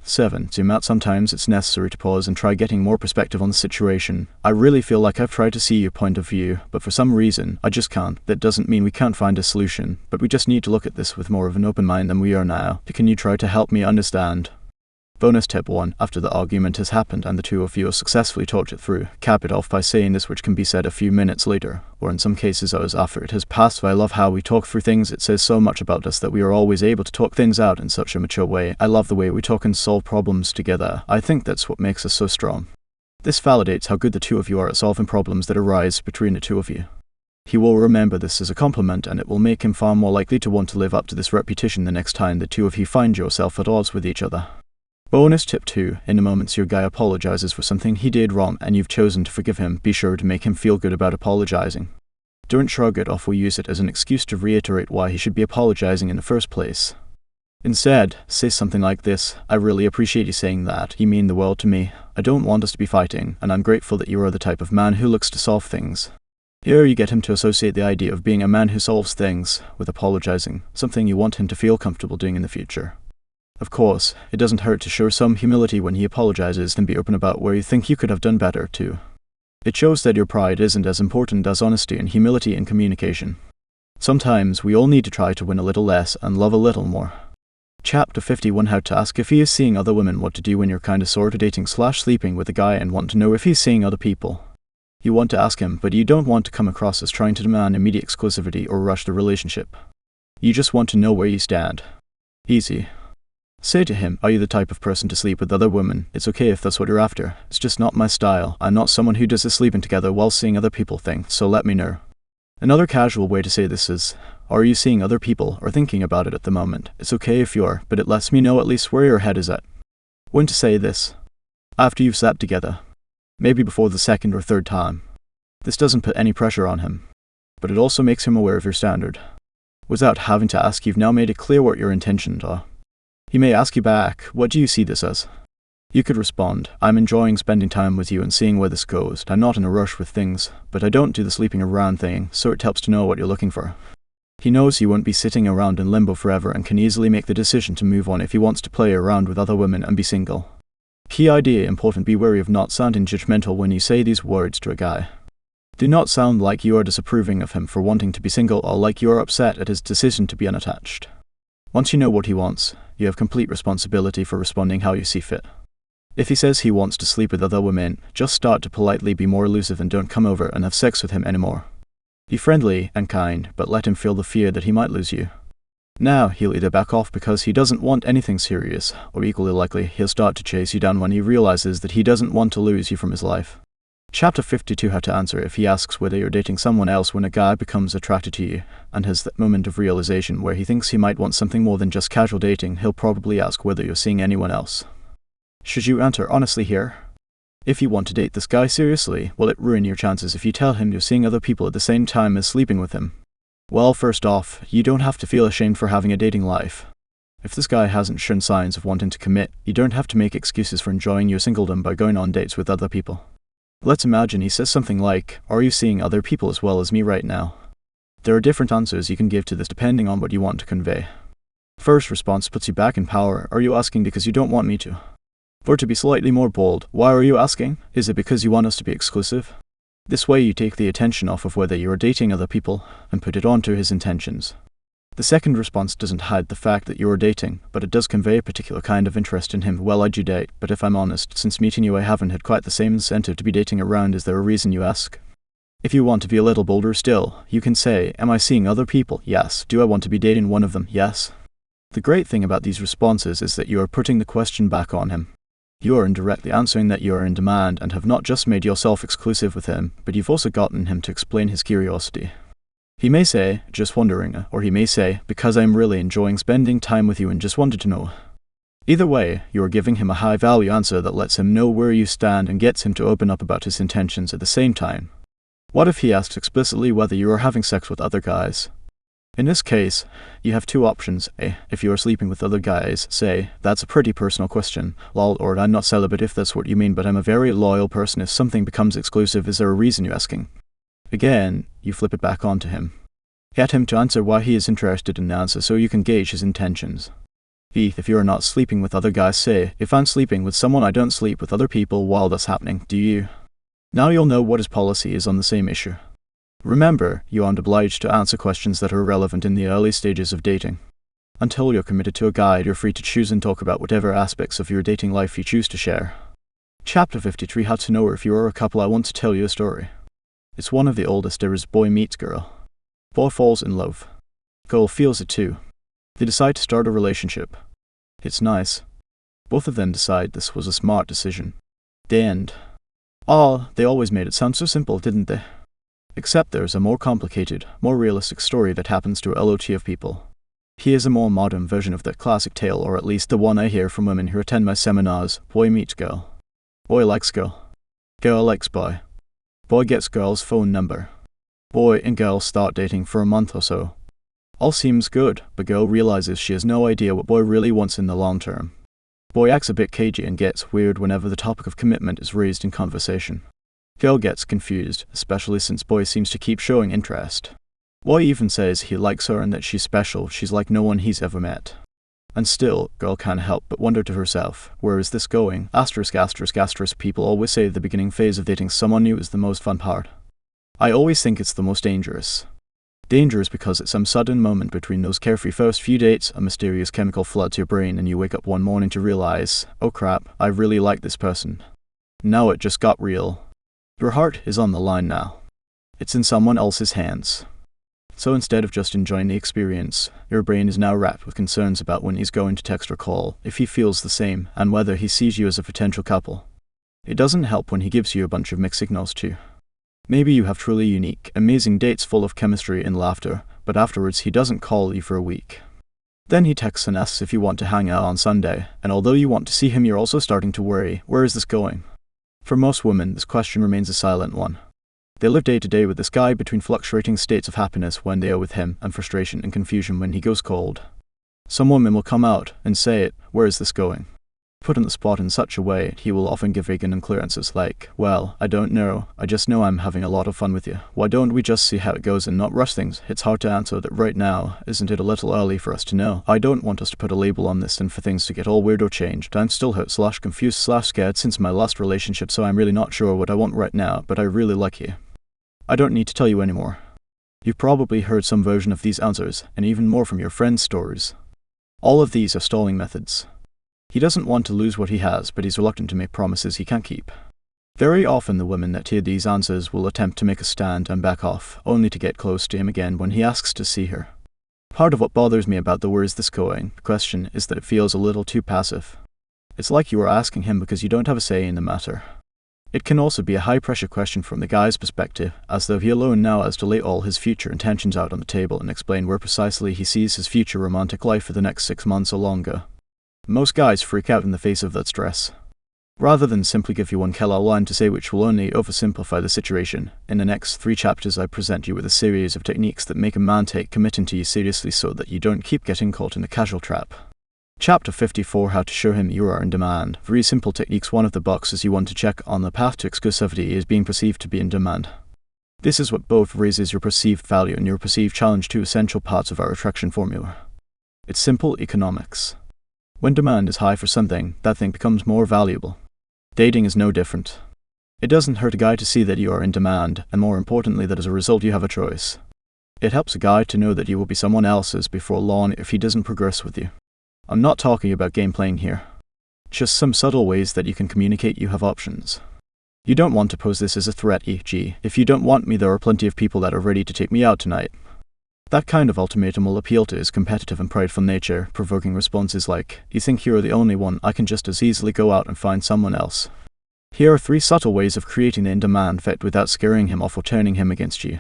7. Zoom out. Sometimes it's necessary to pause and try getting more perspective on the situation. I really feel like I've tried to see your point of view, but for some reason, I just can't. That doesn't mean we can't find a solution, but we just need to look at this with more of an open mind than we are now. Can you try to help me understand? Bonus tip 1. After the argument has happened and the two of you have successfully talked it through, cap it off by saying this, which can be said a few minutes later, or in some cases hours after it has passed. I love how we talk through things. It says so much about us that we are always able to talk things out in such a mature way. I love the way we talk and solve problems together. I think that's what makes us so strong. This validates how good the two of you are at solving problems that arise between the two of you. He will remember this as a compliment, and it will make him far more likely to want to live up to this reputation the next time the two of you find yourself at odds with each other. Bonus tip 2. In the moments your guy apologizes for something he did wrong and you've chosen to forgive him, be sure to make him feel good about apologizing. Don't shrug it off or use it as an excuse to reiterate why he should be apologizing in the first place. Instead, say something like this: I really appreciate you saying that. You mean the world to me. I don't want us to be fighting, and I'm grateful that you are the type of man who looks to solve things. Here you get him to associate the idea of being a man who solves things with apologizing, something you want him to feel comfortable doing in the future. Of course, it doesn't hurt to show some humility when he apologizes and be open about where you think you could have done better, too. It shows that your pride isn't as important as honesty and humility in communication. Sometimes we all need to try to win a little less and love a little more. Chapter 51: How to ask if he is seeing other women. What to do when you're kinda sorta dating/sleeping with a guy and want to know if he's seeing other people. You want to ask him, but you don't want to come across as trying to demand immediate exclusivity or rush the relationship. You just want to know where you stand. Easy. Say to him, are you the type of person to sleep with other women? It's okay if that's what you're after. It's just not my style. I'm not someone who does the sleeping together while seeing other people thing, so let me know. Another casual way to say this is, are you seeing other people or thinking about it at the moment? It's okay if you're, but it lets me know at least where your head is at. When to say this? After you've slept together. Maybe before the second or third time. This doesn't put any pressure on him, but it also makes him aware of your standard. Without having to ask, you've now made it clear what your intentions are. He may ask you back, what do you see this as? You could respond, I'm enjoying spending time with you and seeing where this goes. I'm not in a rush with things, but I don't do the sleeping around thing, so it helps to know what you're looking for. He knows you won't be sitting around in limbo forever and can easily make the decision to move on if he wants to play around with other women and be single. Key idea important: be wary of not sounding judgmental when you say these words to a guy. Do not sound like you are disapproving of him for wanting to be single or like you are upset at his decision to be unattached. Once you know what he wants, you have complete responsibility for responding how you see fit. If he says he wants to sleep with other women, just start to politely be more elusive and don't come over and have sex with him anymore. Be friendly and kind, but let him feel the fear that he might lose you. Now, he'll either back off because he doesn't want anything serious, or equally likely, he'll start to chase you down when he realizes that he doesn't want to lose you from his life. Chapter 52: How to answer if he asks whether you're dating someone else when a guy becomes attracted to you, and has that moment of realization where he thinks he might want something more than just casual dating. He'll probably ask whether you're seeing anyone else. Should you answer honestly here? If you want to date this guy seriously, will it ruin your chances if you tell him you're seeing other people at the same time as sleeping with him? Well, first off, you don't have to feel ashamed for having a dating life. If this guy hasn't shown signs of wanting to commit, you don't have to make excuses for enjoying your singledom by going on dates with other people. Let's imagine he says something like, "Are you seeing other people as well as me right now?" There are different answers you can give to this depending on what you want to convey. First response puts you back in power. Are you asking because you don't want me to? For to be slightly more bold, why are you asking? Is it because you want us to be exclusive? This way you take the attention off of whether you are dating other people and put it onto his intentions. The second response doesn't hide the fact that you are dating, but it does convey a particular kind of interest in him. Well, I do date, but if I'm honest, since meeting you I haven't had quite the same incentive to be dating around. Is there a reason you ask? If you want to be a little bolder still, you can say, am I seeing other people? Yes. Do I want to be dating one of them? Yes. The great thing about these responses is that you are putting the question back on him. You are indirectly answering that you are in demand and have not just made yourself exclusive with him, but you've also gotten him to explain his curiosity. He may say, just wondering, or he may say, because I'm really enjoying spending time with you and just wanted to know. Either way, you are giving him a high-value answer that lets him know where you stand and gets him to open up about his intentions at the same time. What if he asks explicitly whether you are having sex with other guys? In this case, you have two options. A. If you are sleeping with other guys, say, that's a pretty personal question. Lol, or I'm not celibate if that's what you mean, but I'm a very loyal person. If something becomes exclusive, is there a reason you're asking? Again, you flip it back onto him. Get him to answer why he is interested in the answer so you can gauge his intentions. B. If you are not sleeping with other guys, say, if I'm sleeping with someone, I don't sleep with other people while that's happening, do you? Now you'll know what his policy is on the same issue. Remember, you aren't obliged to answer questions that are relevant in the early stages of dating. Until you're committed to a guide, you're free to choose and talk about whatever aspects of your dating life you choose to share. Chapter 53: How to know if you are a couple. I want to tell you a story. It's one of the oldest. There is boy meets girl. Boy falls in love. Girl feels it too. They decide to start a relationship. It's nice. Both of them decide this was a smart decision. The end. They always made it sound so simple, didn't they? Except there's a more complicated, more realistic story that happens to a lot of people. Here's a more modern version of that classic tale, or at least the one I hear from women who attend my seminars. Boy meets girl. Boy likes girl. Girl likes boy. Boy gets girl's phone number. Boy and girl start dating for a month or so. All seems good, but girl realizes she has no idea what boy really wants in the long term. Boy acts a bit cagey and gets weird whenever the topic of commitment is raised in conversation. Girl gets confused, especially since boy seems to keep showing interest. Boy even says he likes her and that she's special, she's like no one he's ever met. And still, girl can't help but wonder to herself, where is this going? Asterisk, asterisk, asterisk. People always say the beginning phase of dating someone new is the most fun part. I always think it's the most dangerous. Dangerous because at some sudden moment between those carefree first few dates, a mysterious chemical floods your brain and you wake up one morning to realize, oh crap, I really like this person. Now it just got real. Your heart is on the line now. It's in someone else's hands. So instead of just enjoying the experience, your brain is now wrapped with concerns about when he's going to text or call, if he feels the same, and whether he sees you as a potential couple. It doesn't help when he gives you a bunch of mixed signals too. Maybe you have truly unique, amazing dates full of chemistry and laughter, but afterwards he doesn't call you for a week. Then he texts and asks if you want to hang out on Sunday, and although you want to see him, you're also starting to worry, where is this going? For most women, this question remains a silent one. They live day to day with this guy between fluctuating states of happiness when they are with him and frustration and confusion when he goes cold. Some women will come out and say it, where is this going? Put on the spot in such a way, he will often give vague and unclear answers like, well, I don't know, I just know I'm having a lot of fun with you. Why don't we just see how it goes and not rush things? It's hard to answer that right now. Isn't it a little early for us to know? I don't want us to put a label on this and for things to get all weird or changed. I'm still hurt / confused / scared since my last relationship, so I'm really not sure what I want right now, but I really like you. I don't need to tell you anymore. You've probably heard some version of these answers, and even more from your friends' stories. All of these are stalling methods. He doesn't want to lose what he has, but he's reluctant to make promises he can't keep. Very often the women that hear these answers will attempt to make a stand and back off, only to get close to him again when he asks to see her. Part of what bothers me about the "where is this going" question is that it feels a little too passive. It's like you are asking him because you don't have a say in the matter. It can also be a high-pressure question from the guy's perspective, as though he alone now has to lay all his future intentions out on the table and explain where precisely he sees his future romantic life for the next 6 months or longer. Most guys freak out in the face of that stress. Rather than simply give you one killer line to say which will only oversimplify the situation, in the next 3 chapters I present you with a series of techniques that make a man take committing to you seriously so that you don't keep getting caught in the casual trap. Chapter 54, How to Show Him You Are in Demand. 3 simple techniques. One of the boxes you want to check on the path to exclusivity is being perceived to be in demand. This is what both raises your perceived value and your perceived challenge, 2 essential parts of our attraction formula. It's simple economics. When demand is high for something, that thing becomes more valuable. Dating is no different. It doesn't hurt a guy to see that you are in demand, and more importantly that as a result you have a choice. It helps a guy to know that you will be someone else's before long if he doesn't progress with you. I'm not talking about game playing here. Just some subtle ways that you can communicate you have options. You don't want to pose this as a threat, e.g., if you don't want me, there are plenty of people that are ready to take me out tonight. That kind of ultimatum will appeal to his competitive and prideful nature, provoking responses like, you think you're the only one, I can just as easily go out and find someone else. Here are 3 subtle ways of creating the in-demand effect without scaring him off or turning him against you.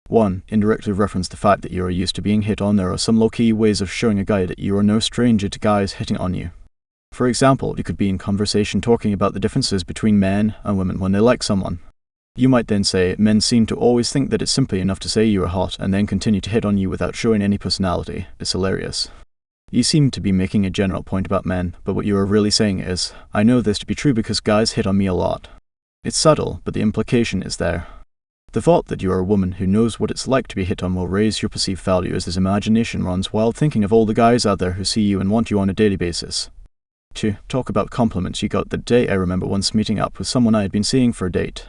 1. Indirectly reference the fact that you are used to being hit on. There are some low-key ways of showing a guy that you are no stranger to guys hitting on you. For example, you could be in conversation talking about the differences between men and women when they like someone. You might then say, men seem to always think that it's simply enough to say you are hot and then continue to hit on you without showing any personality. It's hilarious. You seem to be making a general point about men, but what you are really saying is, I know this to be true because guys hit on me a lot. It's subtle, but the implication is there. The thought that you are a woman who knows what it's like to be hit on will raise your perceived value as his imagination runs wild thinking of all the guys out there who see you and want you on a daily basis. 2. Talk about compliments you got that day. I remember once meeting up with someone I had been seeing for a date.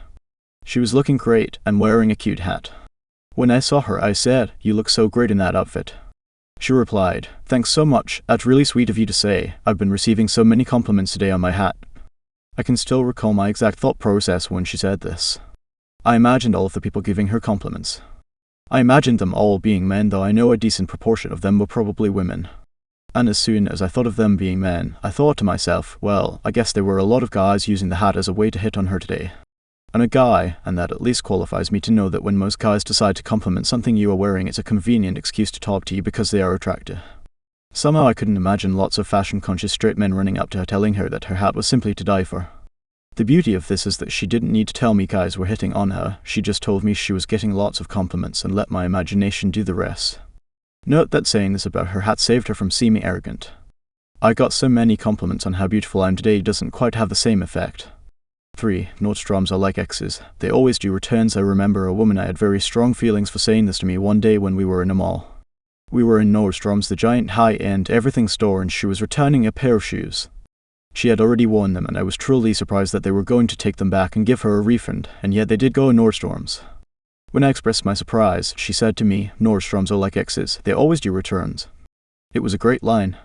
She was looking great and wearing a cute hat. When I saw her, I said, "You look so great in that outfit." She replied, "Thanks so much, that's really sweet of you to say. I've been receiving so many compliments today on my hat." I can still recall my exact thought process when she said this. I imagined all of the people giving her compliments. I imagined them all being men, though I know a decent proportion of them were probably women. And as soon as I thought of them being men, I thought to myself, well, I guess there were a lot of guys using the hat as a way to hit on her today. I'm a guy, and that at least qualifies me to know that when most guys decide to compliment something you are wearing, it's a convenient excuse to talk to you because they are attractive. Somehow I couldn't imagine lots of fashion-conscious straight men running up to her telling her that her hat was simply to die for. The beauty of this is that she didn't need to tell me guys were hitting on her, she just told me she was getting lots of compliments and let my imagination do the rest. Note that saying this about her hat saved her from seeming arrogant. I got so many compliments on how beautiful I am today doesn't quite have the same effect. 3. Nordstroms are like exes. They always do returns. I remember a woman I had very strong feelings for saying this to me one day when we were in a mall. We were in Nordstrom's, the giant high-end everything store, and she was returning a pair of shoes. She had already worn them, and I was truly surprised that they were going to take them back and give her a refund, and yet they did go in Nordstrom's. When I expressed my surprise, she said to me, "Nordstrom's are like exes. They always do returns." It was a great line.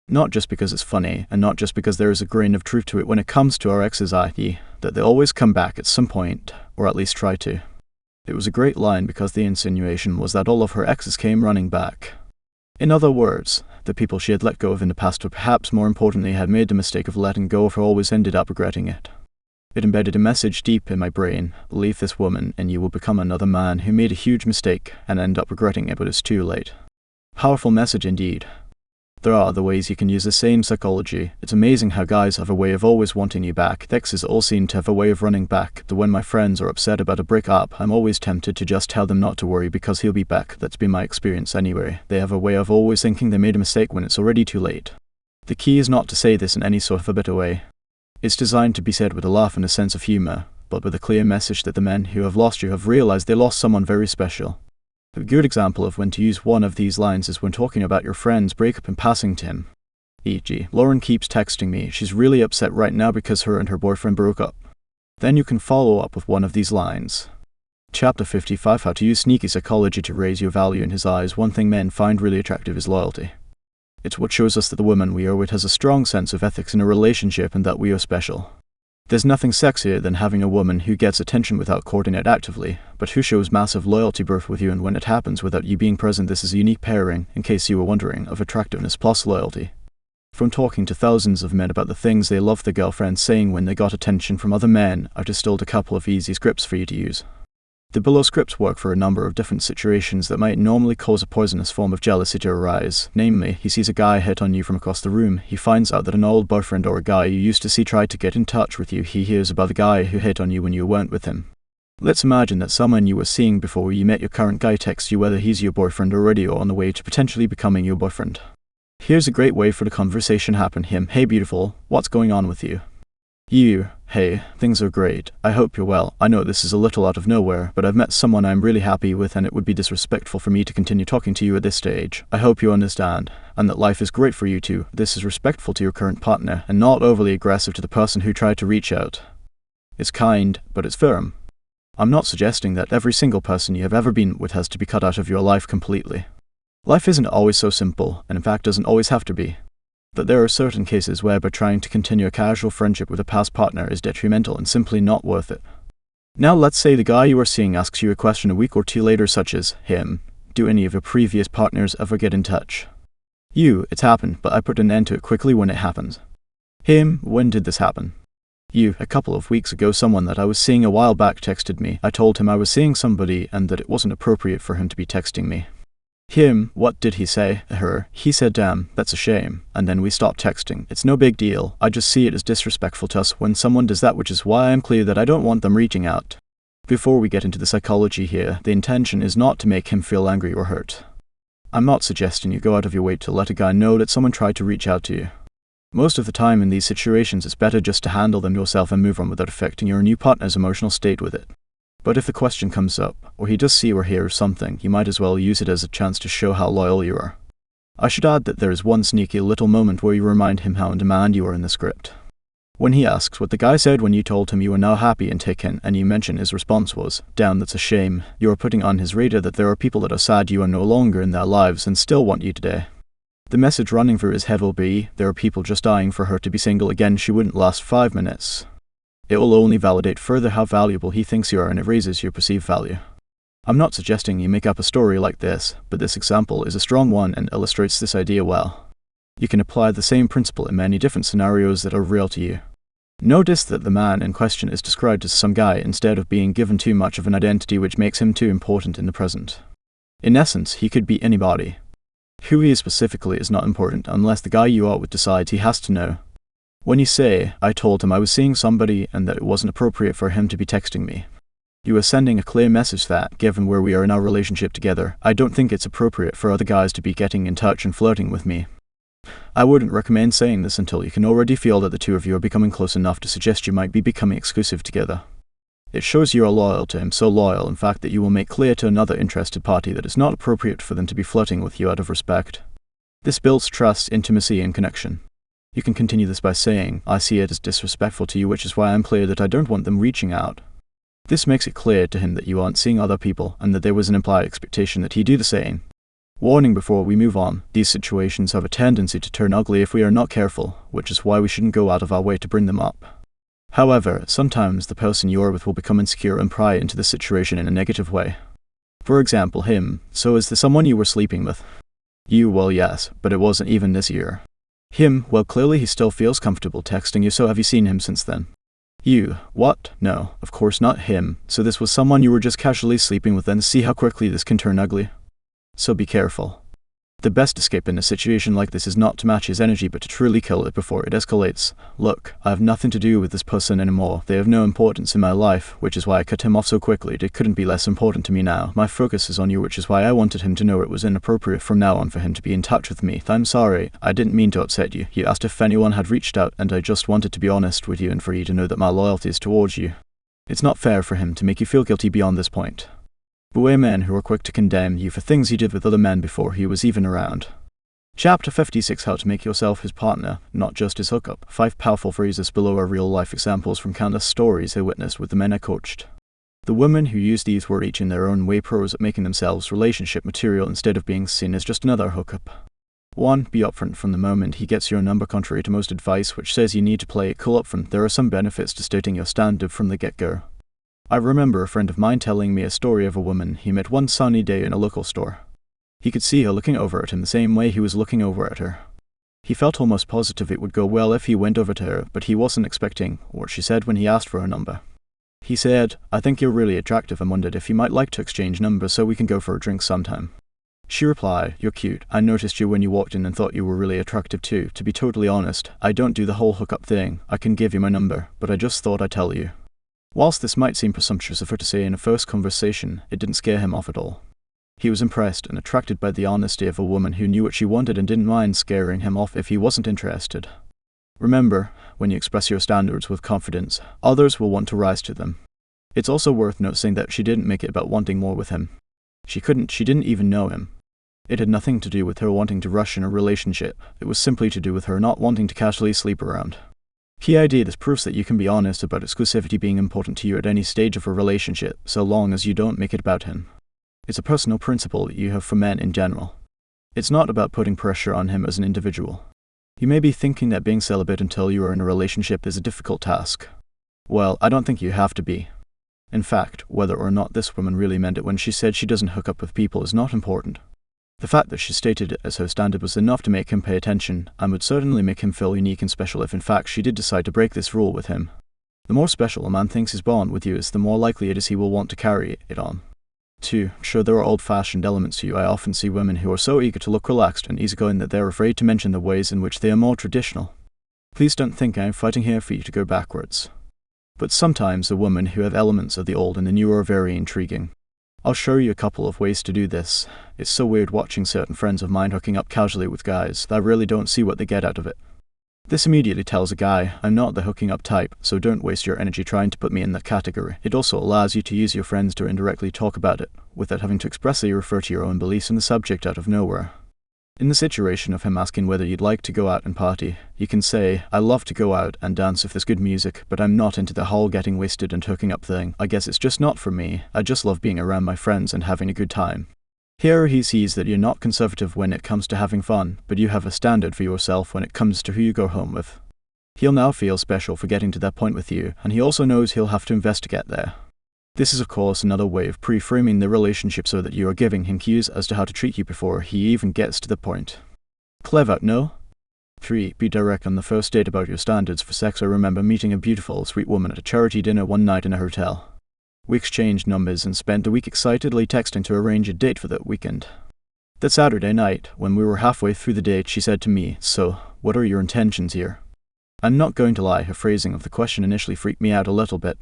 Not just because it's funny, and not just because there is a grain of truth to it when it comes to our exes, i.e., that they always come back at some point, or at least try to. It was a great line because the insinuation was that all of her exes came running back. In other words, the people she had let go of in the past, or perhaps more importantly had made the mistake of letting go of her, always ended up regretting it. It embedded a message deep in my brain: leave this woman and you will become another man who made a huge mistake and end up regretting it, but it's too late. Powerful message indeed. There are other ways you can use the same psychology. It's amazing how guys have a way of always wanting you back. The exes all seem to have a way of running back. That when my friends are upset about a breakup, I'm always tempted to just tell them not to worry because he'll be back. That's been my experience anyway. They have a way of always thinking they made a mistake when it's already too late. The key is not to say this in any sort of a bitter way. It's designed to be said with a laugh and a sense of humor, but with a clear message that the men who have lost you have realized they lost someone very special. A good example of when to use one of these lines is when talking about your friend's breakup and passing to him. E.g., Lauren keeps texting me, she's really upset right now because her and her boyfriend broke up. Then you can follow up with one of these lines. Chapter 55, How to Use Sneaky Psychology to Raise Your Value in His Eyes. One thing men find really attractive is loyalty. It's what shows us that the woman we are with has a strong sense of ethics in a relationship and that we are special. There's nothing sexier than having a woman who gets attention without courting it actively, but who shows massive loyalty both with you and when it happens without you being present. This is a unique pairing, in case you were wondering, of attractiveness plus loyalty. From talking to thousands of men about the things they love their girlfriends saying when they got attention from other men, I've distilled a couple of easy scripts for you to use. The below scripts work for a number of different situations that might normally cause a poisonous form of jealousy to arise. Namely, he sees a guy hit on you from across the room, he finds out that an old boyfriend or a guy you used to see tried to get in touch with you, he hears about the guy who hit on you when you weren't with him. Let's imagine that someone you were seeing before you met your current guy texts you whether he's your boyfriend already or on the way to potentially becoming your boyfriend. Here's a great way for the conversation to happen. Him: "Hey beautiful, what's going on with you?" You: "Hey, things are great. I hope you're well. I know this is a little out of nowhere, but I've met someone I'm really happy with and it would be disrespectful for me to continue talking to you at this stage. I hope you understand, and that life is great for you too. This is respectful to your current partner and not overly aggressive to the person who tried to reach out. It's kind, but it's firm. I'm not suggesting that every single person you have ever been with has to be cut out of your life completely. Life isn't always so simple, and in fact doesn't always have to be. That there are certain cases whereby trying to continue a casual friendship with a past partner is detrimental and simply not worth it. Now let's say the guy you are seeing asks you a question a week or two later such as, "Him, do any of your previous partners ever get in touch?" You: "It's happened, but I put an end to it quickly when it happens." Him: "When did this happen?" You: "A couple of weeks ago, someone that I was seeing a while back texted me. I told him I was seeing somebody and that it wasn't appropriate for him to be texting me." Him: "What did he say?" Her: "He said, damn, that's a shame. And then we stopped texting. It's no big deal. I just see it as disrespectful to us when someone does that, which is why I'm clear that I don't want them reaching out." Before we get into the psychology here, the intention is not to make him feel angry or hurt. I'm not suggesting you go out of your way to let a guy know that someone tried to reach out to you. Most of the time in these situations it's better just to handle them yourself and move on without affecting your new partner's emotional state with it. But if the question comes up, or he does see or hear something, you might as well use it as a chance to show how loyal you are. I should add that there is one sneaky little moment where you remind him how in demand you are in the script. When he asks what the guy said when you told him you were now happy and taken, and you mention his response was, "Damn, that's a shame," you are putting on his radar that there are people that are sad you are no longer in their lives and still want you today. The message running through his head will be, there are people just dying for her to be single again, she wouldn't last 5 minutes. It will only validate further how valuable he thinks you are and it raises your perceived value. I'm not suggesting you make up a story like this, but this example is a strong one and illustrates this idea well. You can apply the same principle in many different scenarios that are real to you. Notice that the man in question is described as some guy instead of being given too much of an identity which makes him too important in the present. In essence, he could be anybody. Who he is specifically is not important unless the guy you are with decides he has to know. When you say, "I told him I was seeing somebody and that it wasn't appropriate for him to be texting me," you are sending a clear message that, given where we are in our relationship together, I don't think it's appropriate for other guys to be getting in touch and flirting with me. I wouldn't recommend saying this until you can already feel that the two of you are becoming close enough to suggest you might be becoming exclusive together. It shows you are loyal to him, so loyal in fact that you will make clear to another interested party that it's not appropriate for them to be flirting with you out of respect. This builds trust, intimacy, and connection. You can continue this by saying, "I see it as disrespectful to you, which is why I'm clear that I don't want them reaching out." This makes it clear to him that you aren't seeing other people and that there was an implied expectation that he do the same. Warning before we move on, these situations have a tendency to turn ugly if we are not careful, which is why we shouldn't go out of our way to bring them up. However, sometimes the person you are with will become insecure and pry into the situation in a negative way. For example, him: "So is this someone you were sleeping with?" You: "Well, yes, but it wasn't even this year." Him: "Well, clearly he still feels comfortable texting you, so have you seen him since then?" You: "What? No, of course not him. So this was someone you were just casually sleeping with, then see how quickly this can turn ugly. So be careful. The best escape in a situation like this is not to match his energy but to truly kill it before it escalates. Look, I have nothing to do with this person anymore. They have no importance in my life, which is why I cut him off so quickly. It couldn't be less important to me now. My focus is on you, which is why I wanted him to know it was inappropriate from now on for him to be in touch with me. I'm sorry, I didn't mean to upset you. You asked if anyone had reached out and I just wanted to be honest with you and for you to know that my loyalty is towards you. It's not fair for him to make you feel guilty beyond this point. Beware men who are quick to condemn you for things you did with other men before he was even around. Chapter 56: How to make yourself his partner, not just his hookup. 5 powerful phrases below are real-life examples from countless stories I witnessed with the men I coached. The women who used these were each in their own way pros at making themselves relationship material instead of being seen as just another hookup. 1. Be upfront from the moment he gets your number. Contrary to most advice which says you need to play it cool upfront, there are some benefits to stating your standard from the get-go. I remember a friend of mine telling me a story of a woman he met one sunny day in a local store. He could see her looking over at him the same way he was looking over at her. He felt almost positive it would go well if he went over to her, but he wasn't expecting what she said when he asked for her number. He said, "I think you're really attractive and wondered if you might like to exchange numbers so we can go for a drink sometime." She replied, "You're cute. I noticed you when you walked in and thought you were really attractive too. To be totally honest, I don't do the whole hookup thing. I can give you my number, but I just thought I'd tell you." Whilst this might seem presumptuous of her to say in a first conversation, it didn't scare him off at all. He was impressed and attracted by the honesty of a woman who knew what she wanted and didn't mind scaring him off if he wasn't interested. Remember, when you express your standards with confidence, others will want to rise to them. It's also worth noticing that she didn't make it about wanting more with him. She didn't even know him. It had nothing to do with her wanting to rush in a relationship. It was simply to do with her not wanting to casually sleep around. Key idea: this proves that you can be honest about exclusivity being important to you at any stage of a relationship, so long as you don't make it about him. It's a personal principle that you have for men in general. It's not about putting pressure on him as an individual. You may be thinking that being celibate until you are in a relationship is a difficult task. Well, I don't think you have to be. In fact, whether or not this woman really meant it when she said she doesn't hook up with people is not important. The fact that she stated it as her standard was enough to make him pay attention, and would certainly make him feel unique and special if in fact she did decide to break this rule with him. The more special a man thinks his bond with you is, the more likely it is he will want to carry it on. 2. Sure, there are old-fashioned elements to you. I often see women who are so eager to look relaxed and easygoing that they are afraid to mention the ways in which they are more traditional. Please don't think I am fighting here for you to go backwards. But sometimes the women who have elements of the old and the new are very intriguing. I'll show you a couple of ways to do this. It's so weird watching certain friends of mine hooking up casually with guys that I really don't see what they get out of it. This immediately tells a guy, I'm not the hooking up type, so don't waste your energy trying to put me in that category. It also allows you to use your friends to indirectly talk about it, without having to expressly refer to your own beliefs in the subject out of nowhere. In the situation of him asking whether you'd like to go out and party, you can say, I love to go out and dance if there's good music, but I'm not into the whole getting wasted and hooking up thing. I guess it's just not for me. I just love being around my friends and having a good time. Here he sees that you're not conservative when it comes to having fun, but you have a standard for yourself when it comes to who you go home with. He'll now feel special for getting to that point with you, and he also knows he'll have to invest to get there. This is of course another way of pre-framing the relationship so that you are giving him cues as to how to treat you before he even gets to the point. Clever, no? 3. Be direct on the first date about your standards for sex. I remember meeting a beautiful, sweet woman at a charity dinner one night in a hotel. We exchanged numbers and spent a week excitedly texting to arrange a date for that weekend. That Saturday night, when we were halfway through the date, she said to me, "So, what are your intentions here?" I'm not going to lie, her phrasing of the question initially freaked me out a little bit.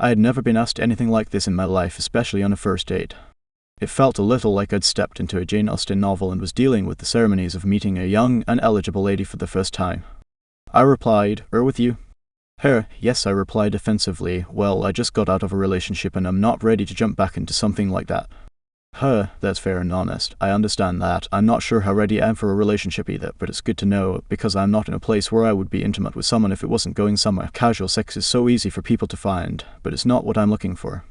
I had never been asked anything like this in my life, especially on a first date. It felt a little like I'd stepped into a Jane Austen novel and was dealing with the ceremonies of meeting a young and eligible lady for the first time. I replied, with you?" Her, "Yes," I replied defensively. "Well, I just got out of a relationship and I'm not ready to jump back into something like that." Her, "That's fair and honest. I understand that. I'm not sure how ready I am for a relationship either, but it's good to know, because I'm not in a place where I would be intimate with someone if it wasn't going somewhere. Casual sex is so easy for people to find, but it's not what I'm looking for."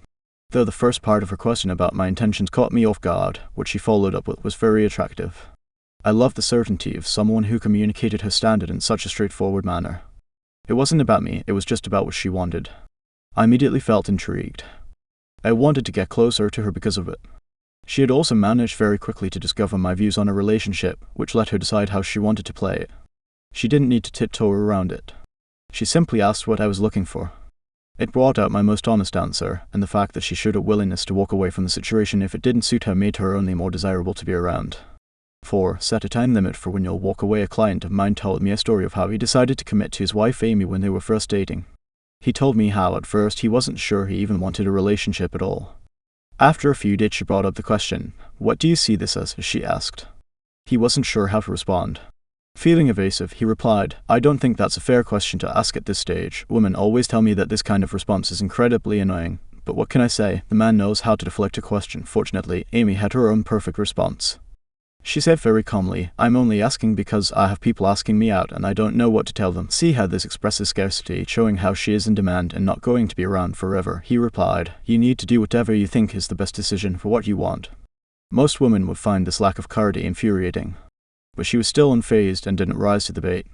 Though the first part of her question about my intentions caught me off guard, what she followed up with was very attractive. I loved the certainty of someone who communicated her standard in such a straightforward manner. It wasn't about me, it was just about what she wanted. I immediately felt intrigued. I wanted to get closer to her because of it. She had also managed very quickly to discover my views on a relationship, which let her decide how she wanted to play it. She didn't need to tiptoe around it. She simply asked what I was looking for. It brought out my most honest answer, and the fact that she showed a willingness to walk away from the situation if it didn't suit her made her only more desirable to be around. 4. Set a time limit for when you'll walk away. A client of mine told me a story of how he decided to commit to his wife Amy when they were first dating. He told me how, at first, he wasn't sure he even wanted a relationship at all. After a few dates, she brought up the question, "What do you see this as?" she asked. He wasn't sure how to respond. Feeling evasive, he replied, "I don't think that's a fair question to ask at this stage. Women always tell me that this kind of response is incredibly annoying. But what can I say? The man knows how to deflect a question." Fortunately, Amy had her own perfect response. She said very calmly, "I'm only asking because I have people asking me out and I don't know what to tell them." See how this expresses scarcity, showing how she is in demand and not going to be around forever. He replied, "You need to do whatever you think is the best decision for what you want." Most women would find this lack of clarity infuriating. but she was still unfazed and didn't rise to the bait.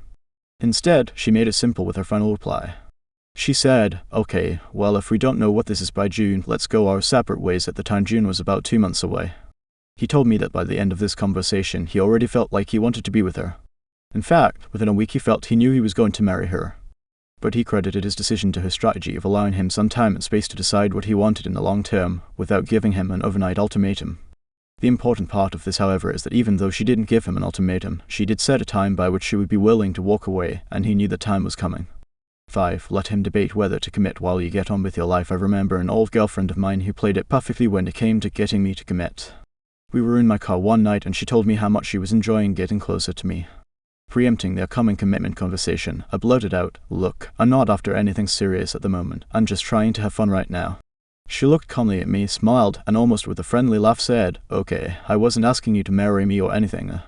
Instead, she made it simple with her final reply. She said, "Okay, well, if we don't know what this is by June, let's go our separate ways." At the time, June was about 2 months away. He told me that by the end of this conversation, he already felt like he wanted to be with her. In fact, within a week he felt he knew he was going to marry her. But he credited his decision to her strategy of allowing him some time and space to decide what he wanted in the long term, without giving him an overnight ultimatum. The important part of this, however, is that even though she didn't give him an ultimatum, she did set a time by which she would be willing to walk away, and he knew the time was coming. 5. Let him debate whether to commit while you get on with your life. I remember an old girlfriend of mine who played it perfectly when it came to getting me to commit. We were in my car one night and she told me how much she was enjoying getting closer to me. Preempting their coming commitment conversation, I blurted out, "Look, I'm not after anything serious at the moment. I'm just trying to have fun right now." She looked calmly at me, smiled, and almost with a friendly laugh said, "Okay, I wasn't asking you to marry me or anything."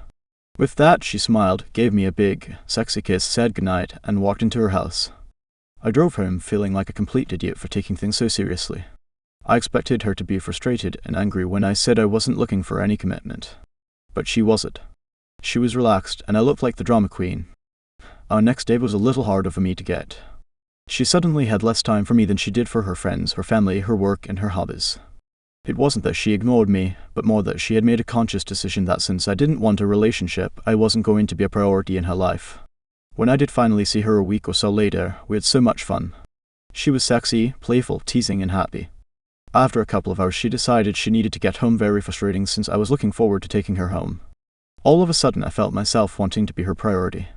With that, she smiled, gave me a big, sexy kiss, said goodnight, and walked into her house. I drove home feeling like a complete idiot for taking things so seriously. I expected her to be frustrated and angry when I said I wasn't looking for any commitment. But she wasn't. She was relaxed, and I looked like the drama queen. Our next date was a little harder for me to get. She suddenly had less time for me than she did for her friends, her family, her work, and her hobbies. It wasn't that she ignored me, but more that she had made a conscious decision that since I didn't want a relationship, I wasn't going to be a priority in her life. When I did finally see her a week or so later, we had so much fun. She was sexy, playful, teasing, and happy. After a couple of hours, she decided she needed to get home. Very frustrating since I was looking forward to taking her home. All of a sudden, I felt myself wanting to be her priority.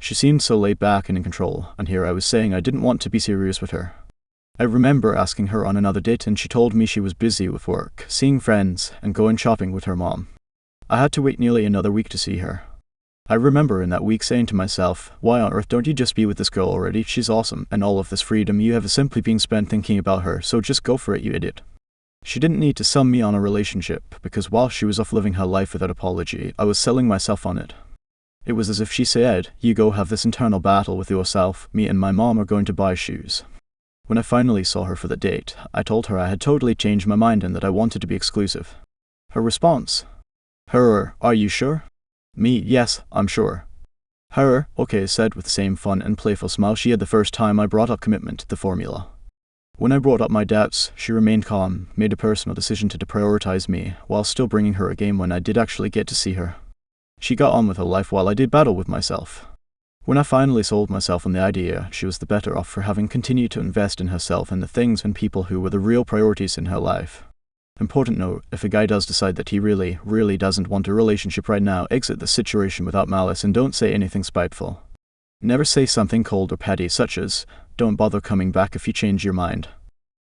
She seemed so laid back and in control, and here I was saying I didn't want to be serious with her. I remember asking her on another date and she told me she was busy with work, seeing friends, and going shopping with her mom. I had to wait nearly another week to see her. I remember in that week saying to myself, "Why on earth don't you just be with this girl already? She's awesome, and all of this freedom you have is simply being spent thinking about her, so just go for it, you idiot." She didn't need to sell me on a relationship, because while she was off living her life without apology, I was selling myself on it. It was as if she said, "You go have this internal battle with yourself, me and my mom are going to buy shoes." When I finally saw her for the date, I told her I had totally changed my mind and that I wanted to be exclusive. Her response? Her, "Are you sure?" Me, "Yes, I'm sure." Her, "Okay," said with the same fun and playful smile she had the first time I brought up commitment, the formula. When I brought up my doubts, she remained calm, made a personal decision to prioritize me, while still bringing her a game when I did actually get to see her. She got on with her life while I did battle with myself. When I finally sold myself on the idea, she was the better off for having continued to invest in herself and the things and people who were the real priorities in her life. Important note, if a guy does decide that he really, really doesn't want a relationship right now, exit the situation without malice and don't say anything spiteful. Never say something cold or petty such as, "Don't bother coming back if you change your mind."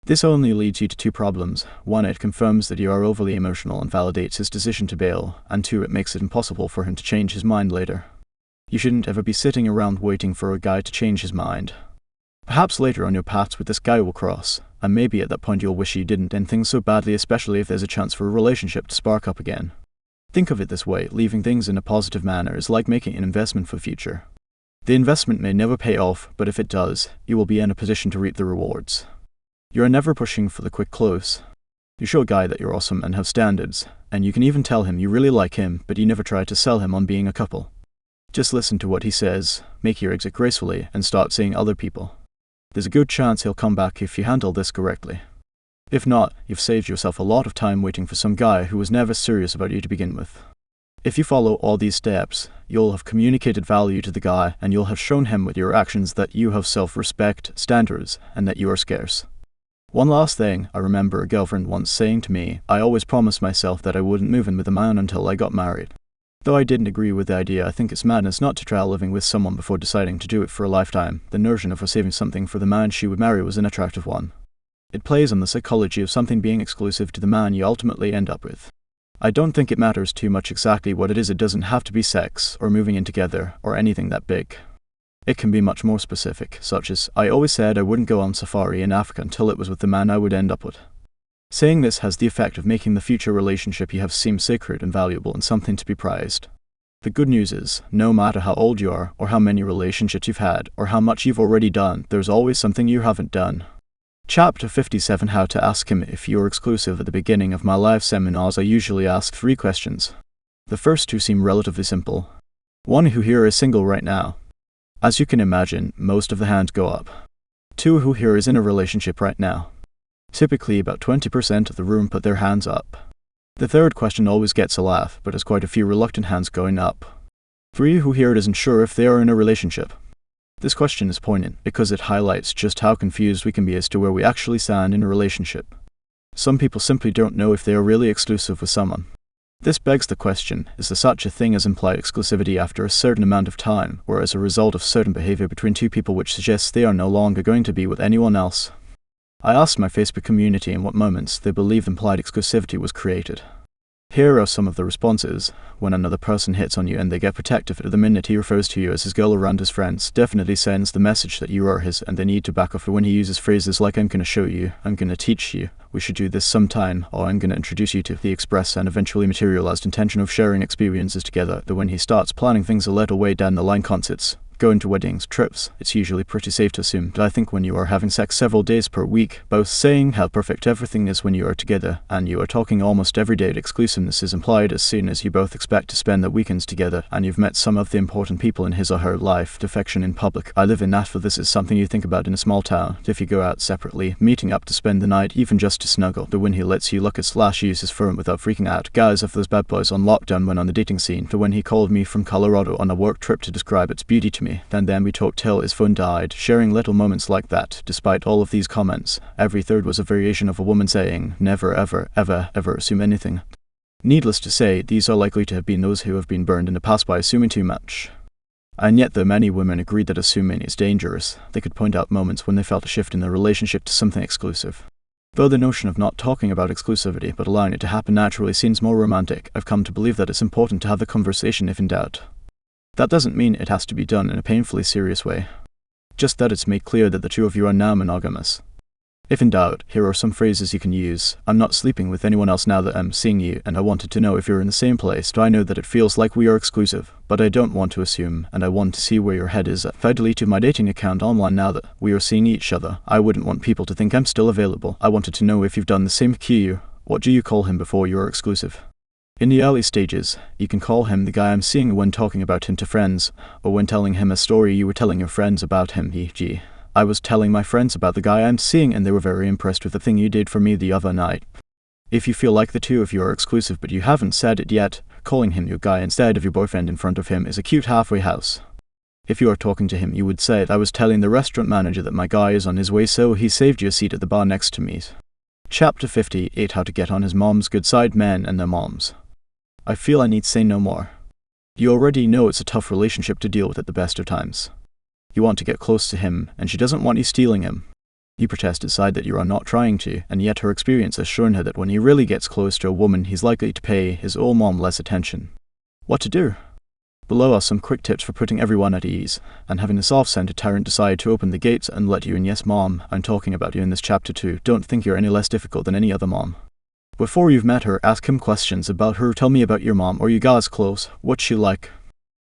This only leads you to two problems. 1, it confirms that you are overly emotional and validates his decision to bail, and 2, it makes it impossible for him to change his mind later. You shouldn't ever be sitting around waiting for a guy to change his mind. Perhaps later on your paths with this guy will cross, and maybe at that point you'll wish you didn't end things so badly, especially if there's a chance for a relationship to spark up again. Think of it this way, leaving things in a positive manner is like making an investment for the future. The investment may never pay off, but if it does, you will be in a position to reap the rewards. You are never pushing for the quick close. You show a guy that you're awesome and have standards, and you can even tell him you really like him, but you never try to sell him on being a couple. Just listen to what he says, make your exit gracefully, and start seeing other people. There's a good chance he'll come back if you handle this correctly. If not, you've saved yourself a lot of time waiting for some guy who was never serious about you to begin with. If you follow all these steps, you'll have communicated value to the guy and you'll have shown him with your actions that you have self-respect, standards, and that you are scarce. One last thing, I remember a girlfriend once saying to me, I always promised myself that I wouldn't move in with a man until I got married. Though I didn't agree with the idea, I think it's madness not to try living with someone before deciding to do it for a lifetime. The notion of her saving something for the man she would marry was an attractive one. It plays on the psychology of something being exclusive to the man you ultimately end up with. I don't think it matters too much exactly what it is. It doesn't have to be sex, or moving in together, or anything that big. It can be much more specific, such as, I always said I wouldn't go on safari in Africa until it was with the man I would end up with. Saying this has the effect of making the future relationship you have seem sacred and valuable and something to be prized. The good news is, no matter how old you are, or how many relationships you've had, or how much you've already done, there's always something you haven't done. Chapter 57, How to Ask Him If You're Exclusive. At the beginning of my live seminars, I usually ask 3 questions. The first 2 seem relatively simple. 1 who here is single right now. As you can imagine, most of the hands go up. 2 who here is in a relationship right now. Typically about 20% of the room put their hands up. The third question always gets a laugh, but has quite a few reluctant hands going up. 3 who here isn't sure if they are in a relationship. This question is poignant because it highlights just how confused we can be as to where we actually stand in a relationship. Some people simply don't know if they are really exclusive with someone. This begs the question, is there such a thing as implied exclusivity after a certain amount of time, or as a result of certain behavior between two people which suggests they are no longer going to be with anyone else? I asked my Facebook community in what moments they believe implied exclusivity was created. Here are some of the responses. When another person hits on you and they get protective the minute he refers to you as his girl around his friends, definitely sends the message that you are his and they need to back off when he uses phrases like I'm gonna show you, I'm gonna teach you, we should do this sometime, or I'm gonna introduce you to the express and eventually materialized intention of sharing experiences together, that when he starts planning things a little way down the line, concerts, going to weddings, trips, it's usually pretty safe to assume that I think when you are having sex several days per week, both saying how perfect everything is when you are together, and you are talking almost every day, exclusiveness is implied as soon as you both expect to spend the weekends together, and you've met some of the important people in his or her life. Defection in public. I live in Nashville. This is something you think about in a small town. If you go out separately, meeting up to spend the night, even just to snuggle, the when he lets you look at / use his phone without freaking out. Guys of those bad boys on lockdown when on the dating scene, the when he called me from Colorado on a work trip to describe its beauty to me, and then we talked till his phone died, sharing little moments like that. Despite all of these comments, every third was a variation of a woman saying, never ever, ever, ever assume anything. Needless to say, these are likely to have been those who have been burned in the past by assuming too much. And yet though many women agree that assuming is dangerous, they could point out moments when they felt a shift in their relationship to something exclusive. Though the notion of not talking about exclusivity but allowing it to happen naturally seems more romantic, I've come to believe that it's important to have the conversation if in doubt. That doesn't mean it has to be done in a painfully serious way. Just that it's made clear that the two of you are now monogamous. If in doubt, here are some phrases you can use. I'm not sleeping with anyone else now that I'm seeing you, and I wanted to know if you're in the same place. Do I know that it feels like we are exclusive, but I don't want to assume, and I want to see where your head is at. If I deleted my dating account online now that we are seeing each other, I wouldn't want people to think I'm still available. I wanted to know if you've done the same. Q. What do you call him before you are exclusive? In the early stages, you can call him the guy I'm seeing when talking about him to friends, or when telling him a story you were telling your friends about him, e.g. I was telling my friends about the guy I'm seeing and they were very impressed with the thing you did for me the other night. If you feel like the two of you are exclusive but you haven't said it yet, calling him your guy instead of your boyfriend in front of him is a cute halfway house. If you are talking to him, you would say, I was telling the restaurant manager that my guy is on his way, so he saved you a seat at the bar next to me. Chapter 58: How to Get on His Mom's Good Side. Men and their moms. I feel I need say no more. You already know it's a tough relationship to deal with at the best of times. You want to get close to him, and she doesn't want you stealing him. You protest aside that you are not trying to, and yet her experience has shown her that when he really gets close to a woman, he's likely to pay his old mom less attention. What to do? Below are some quick tips for putting everyone at ease, and having the self-centered tyrant decide to open the gates and let you in. Yes, mom, I'm talking about you in this chapter too. Don't think you're any less difficult than any other mom. Before you've met her, ask him questions about her. Tell me about your mom. Are you guys close? What's she like?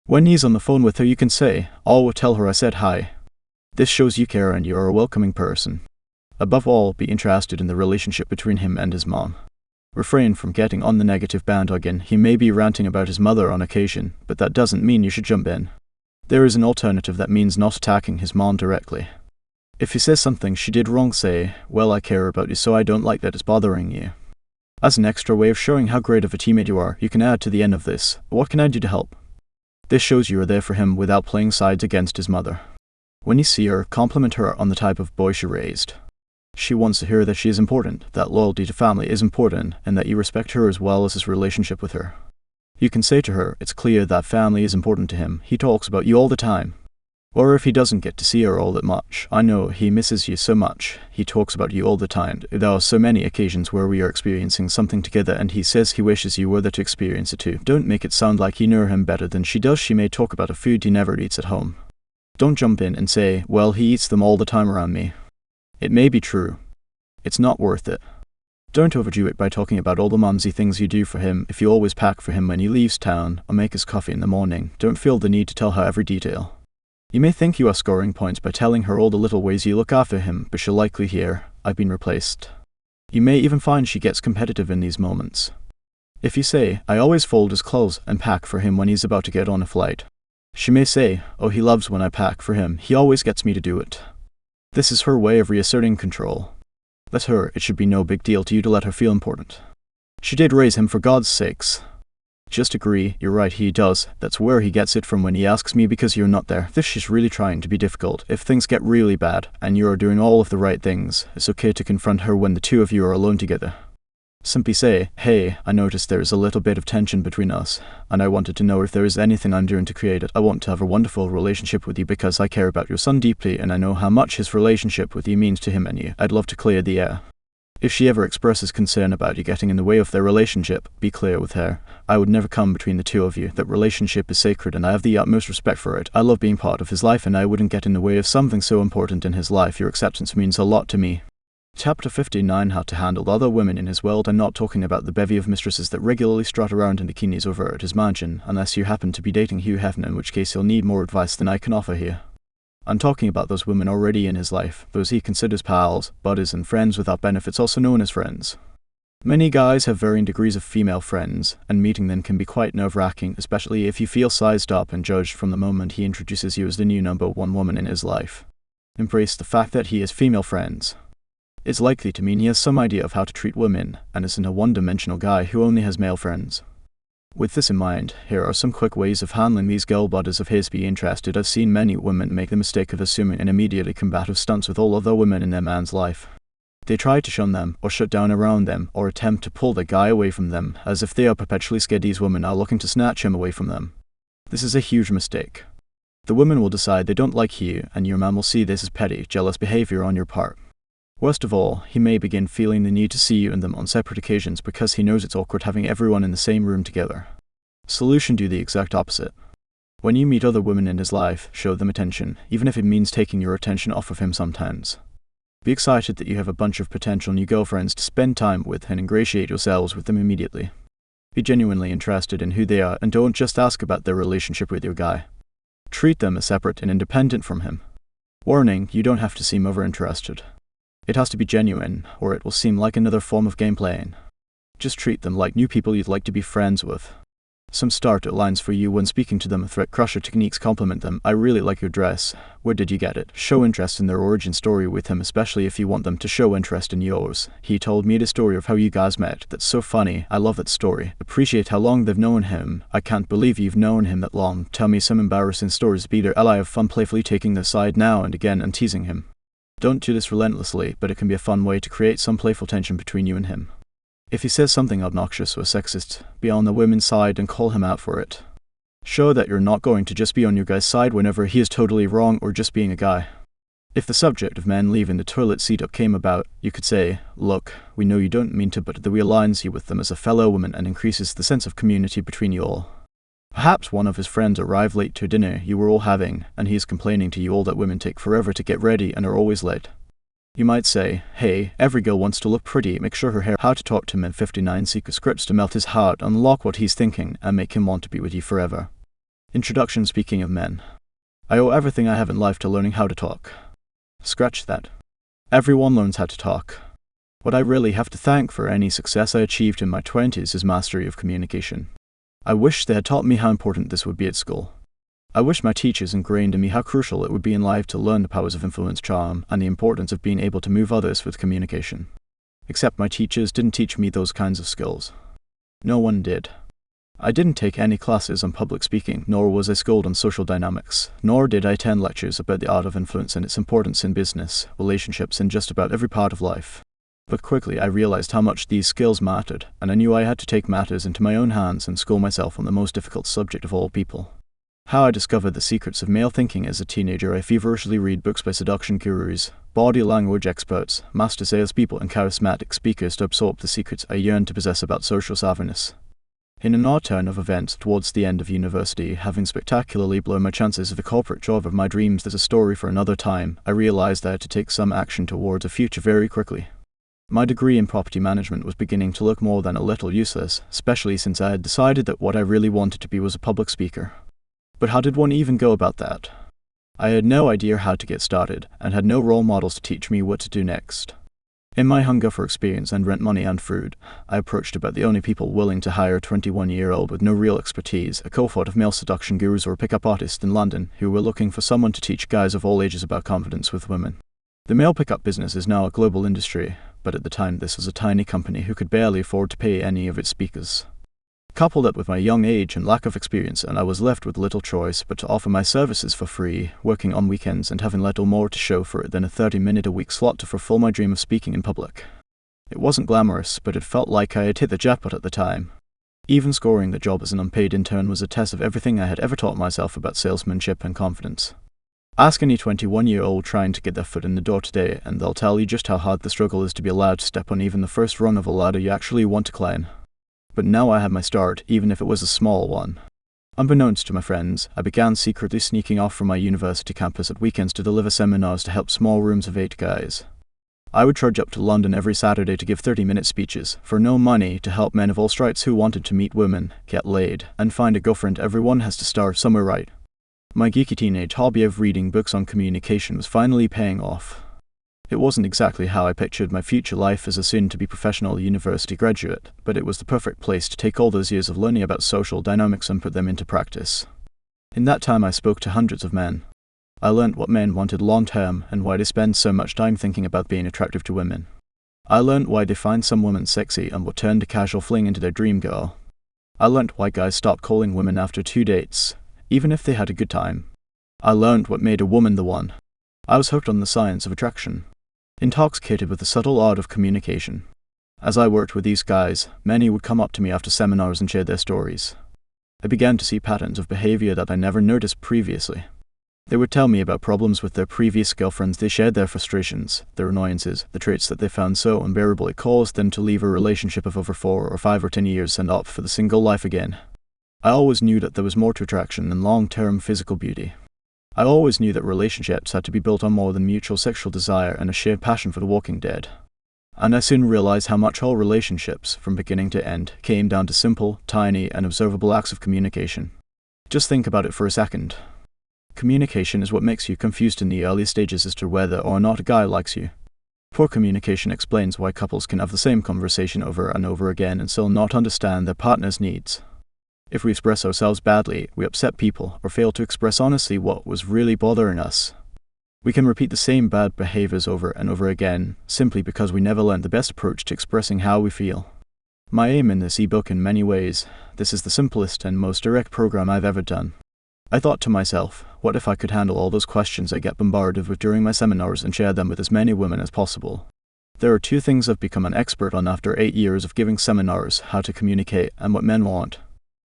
When he's on the phone with her, you can say, "I'll tell her I said hi." This shows you care and you're a welcoming person. Above all, be interested in the relationship between him and his mom. Refrain from getting on the negative bandwagon. He may be ranting about his mother on occasion, but that doesn't mean you should jump in. There is an alternative that means not attacking his mom directly. If he says something she did wrong, say, "Well, I care about you, so I don't like that it's bothering you." As an extra way of showing how great of a teammate you are, you can add to the end of this, "What can I do to help?" This shows you are there for him without playing sides against his mother. When you see her, compliment her on the type of boy she raised. She wants to hear that she is important, that loyalty to family is important, and that you respect her as well as his relationship with her. You can say to her, it's clear that family is important to him. He talks about you all the time. Or if he doesn't get to see her all that much, I know he misses you so much. He talks about you all the time. There are so many occasions where we are experiencing something together and he says he wishes you were there to experience it too. Don't make it sound like you know him better than she does. She may talk about a food he never eats at home. Don't jump in and say, "Well, he eats them all the time around me." It may be true. It's not worth it. Don't overdo it by talking about all the mumsy things you do for him. If you always pack for him when he leaves town, or make his coffee in the morning, don't feel the need to tell her every detail. You may think you are scoring points by telling her all the little ways you look after him, but she'll likely hear, "I've been replaced." You may even find she gets competitive in these moments. If you say, "I always fold his clothes and pack for him when he's about to get on a flight," She may say, "Oh, he loves when I pack for him. He always gets me to do it." This is her way of reasserting control. Let her, it should be no big deal to you to let her feel important. She did raise him, for God's sakes. Just agree, you're right, he does. That's where he gets it from when he asks me because you're not there. If she's really trying to be difficult, if things get really bad, and you are doing all of the right things, it's okay to confront her when the two of you are alone together. Simply say, "Hey, I noticed there is a little bit of tension between us, and I wanted to know if there is anything I'm doing to create it. I want to have a wonderful relationship with you because I care about your son deeply and I know how much his relationship with you means to him and you. I'd love to clear the air." If she ever expresses concern about you getting in the way of their relationship, be clear with her. "I would never come between the two of you. That relationship is sacred and I have the utmost respect for it. I love being part of his life and I wouldn't get in the way of something so important in his life. Your acceptance means a lot to me." Chapter 59, How to Handle Other Women in His World. I'm not talking about the bevy of mistresses that regularly strut around in bikinis over at his mansion, unless you happen to be dating Hugh Hefner, in which case you'll need more advice than I can offer here. I'm talking about those women already in his life, those he considers pals, buddies and friends without benefits, also known as friends. Many guys have varying degrees of female friends, and meeting them can be quite nerve-wracking, especially if you feel sized up and judged from the moment he introduces you as the new number one woman in his life. Embrace the fact that he has female friends. It's likely to mean he has some idea of how to treat women, and isn't a one-dimensional guy who only has male friends. With this in mind, here are some quick ways of handling these girl buddies of his. Be interested. I've seen many women make the mistake of assuming an immediately combative stance with all other women in their man's life. They try to shun them, or shut down around them, or attempt to pull the guy away from them, as if they are perpetually scared these women are looking to snatch him away from them. This is a huge mistake. The women will decide they don't like you, and your man will see this as petty, jealous behavior on your part. Worst of all, he may begin feeling the need to see you and them on separate occasions because he knows it's awkward having everyone in the same room together. Solution: do the exact opposite. When you meet other women in his life, show them attention, even if it means taking your attention off of him sometimes. Be excited that you have a bunch of potential new girlfriends to spend time with and ingratiate yourselves with them immediately. Be genuinely interested in who they are and don't just ask about their relationship with your guy. Treat them as separate and independent from him. Warning: you don't have to seem over-interested. It has to be genuine, or it will seem like another form of game playing. Just treat them like new people you'd like to be friends with. Some start lines for you when speaking to them: threat crusher techniques. Compliment them. "I really like your dress. Where did you get it?" Show interest in their origin story with him, especially if you want them to show interest in yours. "He told me the story of how you guys met. That's so funny. I love that story." Appreciate how long they've known him. "I can't believe you've known him that long. Tell me some embarrassing stories." Be their ally. Have fun playfully taking their side now and again and teasing him. Don't do this relentlessly, but it can be a fun way to create some playful tension between you and him. If he says something obnoxious or sexist, be on the women's side and call him out for it. Show that you're not going to just be on your guy's side whenever he is totally wrong or just being a guy. If the subject of men leaving the toilet seat up came about, you could say, "Look, we know you don't mean to, but the realigns you with them as a fellow woman and increases the sense of community between you all." Perhaps one of his friends arrived late to dinner you were all having, and he is complaining to you all that women take forever to get ready and are always late. You might say, "Hey, every girl wants to look pretty. Make sure her hair." How to talk to him in 59 secret scripts to melt his heart, unlock what he's thinking, and make him want to be with you forever. Introduction. Speaking of men. I owe everything I have in life to learning how to talk. Scratch that. Everyone learns how to talk. What I really have to thank for any success I achieved in my 20s is mastery of communication. I wish they had taught me how important this would be at school. I wish my teachers ingrained in me how crucial it would be in life to learn the powers of influence, charm, and the importance of being able to move others with communication. Except my teachers didn't teach me those kinds of skills. No one did. I didn't take any classes on public speaking, nor was I schooled on social dynamics, nor did I attend lectures about the art of influence and its importance in business, relationships, and just about every part of life. But quickly I realized how much these skills mattered, and I knew I had to take matters into my own hands and school myself on the most difficult subject of all people. How I discovered the secrets of male thinking as a teenager. I feverishly read books by seduction gurus, body language experts, master salespeople, and charismatic speakers to absorb the secrets I yearned to possess about social savviness. In an odd turn of events towards the end of university, having spectacularly blown my chances of the corporate job of my dreams as a story for another time, I realized I had to take some action towards a future very quickly. My degree in property management was beginning to look more than a little useless, especially since I had decided that what I really wanted to be was a public speaker. But how did one even go about that? I had no idea how to get started, and had no role models to teach me what to do next. In my hunger for experience and rent money and food, I approached about the only people willing to hire a 21-year-old with no real expertise, a cohort of male seduction gurus or pickup artists in London who were looking for someone to teach guys of all ages about confidence with women. The male pickup business is now a global industry, but at the time this was a tiny company who could barely afford to pay any of its speakers. Couple that with my young age and lack of experience, and I was left with little choice but to offer my services for free, working on weekends and having little more to show for it than a 30-minute-a-week slot to fulfill my dream of speaking in public. It wasn't glamorous, but it felt like I had hit the jackpot at the time. Even scoring the job as an unpaid intern was a test of everything I had ever taught myself about salesmanship and confidence. Ask any 21-year-old trying to get their foot in the door today, and they'll tell you just how hard the struggle is to be allowed to step on even the first rung of a ladder you actually want to climb. But now I had my start, even if it was a small one. Unbeknownst to my friends, I began secretly sneaking off from my university campus at weekends to deliver seminars to help small rooms of 8 guys. I would trudge up to London every Saturday to give 30-minute speeches, for no money, to help men of all stripes who wanted to meet women, get laid, and find a girlfriend. Everyone has to start somewhere, right? My geeky teenage hobby of reading books on communication was finally paying off. It wasn't exactly how I pictured my future life as a soon-to-be professional university graduate, but it was the perfect place to take all those years of learning about social dynamics and put them into practice. In that time I spoke to hundreds of men. I learned what men wanted long-term and why they spend so much time thinking about being attractive to women. I learned why they find some women sexy and what turned a casual fling into their dream girl. I learned why guys stopped calling women after 2 dates, even if they had a good time. I learned what made a woman the one. I was hooked on the science of attraction, intoxicated with the subtle art of communication. As I worked with these guys, many would come up to me after seminars and share their stories. I began to see patterns of behavior that I never noticed previously. They would tell me about problems with their previous girlfriends. They shared their frustrations, their annoyances, the traits that they found so unbearable it caused them to leave a relationship of over 4 or 5 or 10 years and opt for the single life again. I always knew that there was more to attraction than long-term physical beauty. I always knew that relationships had to be built on more than mutual sexual desire and a shared passion for the walking dead. And I soon realized how much all relationships, from beginning to end, came down to simple, tiny, and observable acts of communication. Just think about it for a second. Communication is what makes you confused in the early stages as to whether or not a guy likes you. Poor communication explains why couples can have the same conversation over and over again and still not understand their partner's needs. If we express ourselves badly, we upset people or fail to express honestly what was really bothering us. We can repeat the same bad behaviors over and over again, simply because we never learned the best approach to expressing how we feel. My aim in this ebook, in many ways, this is the simplest and most direct program I've ever done. I thought to myself, what if I could handle all those questions I get bombarded with during my seminars and share them with as many women as possible? There are 2 things I've become an expert on after 8 years of giving seminars: how to communicate and what men want.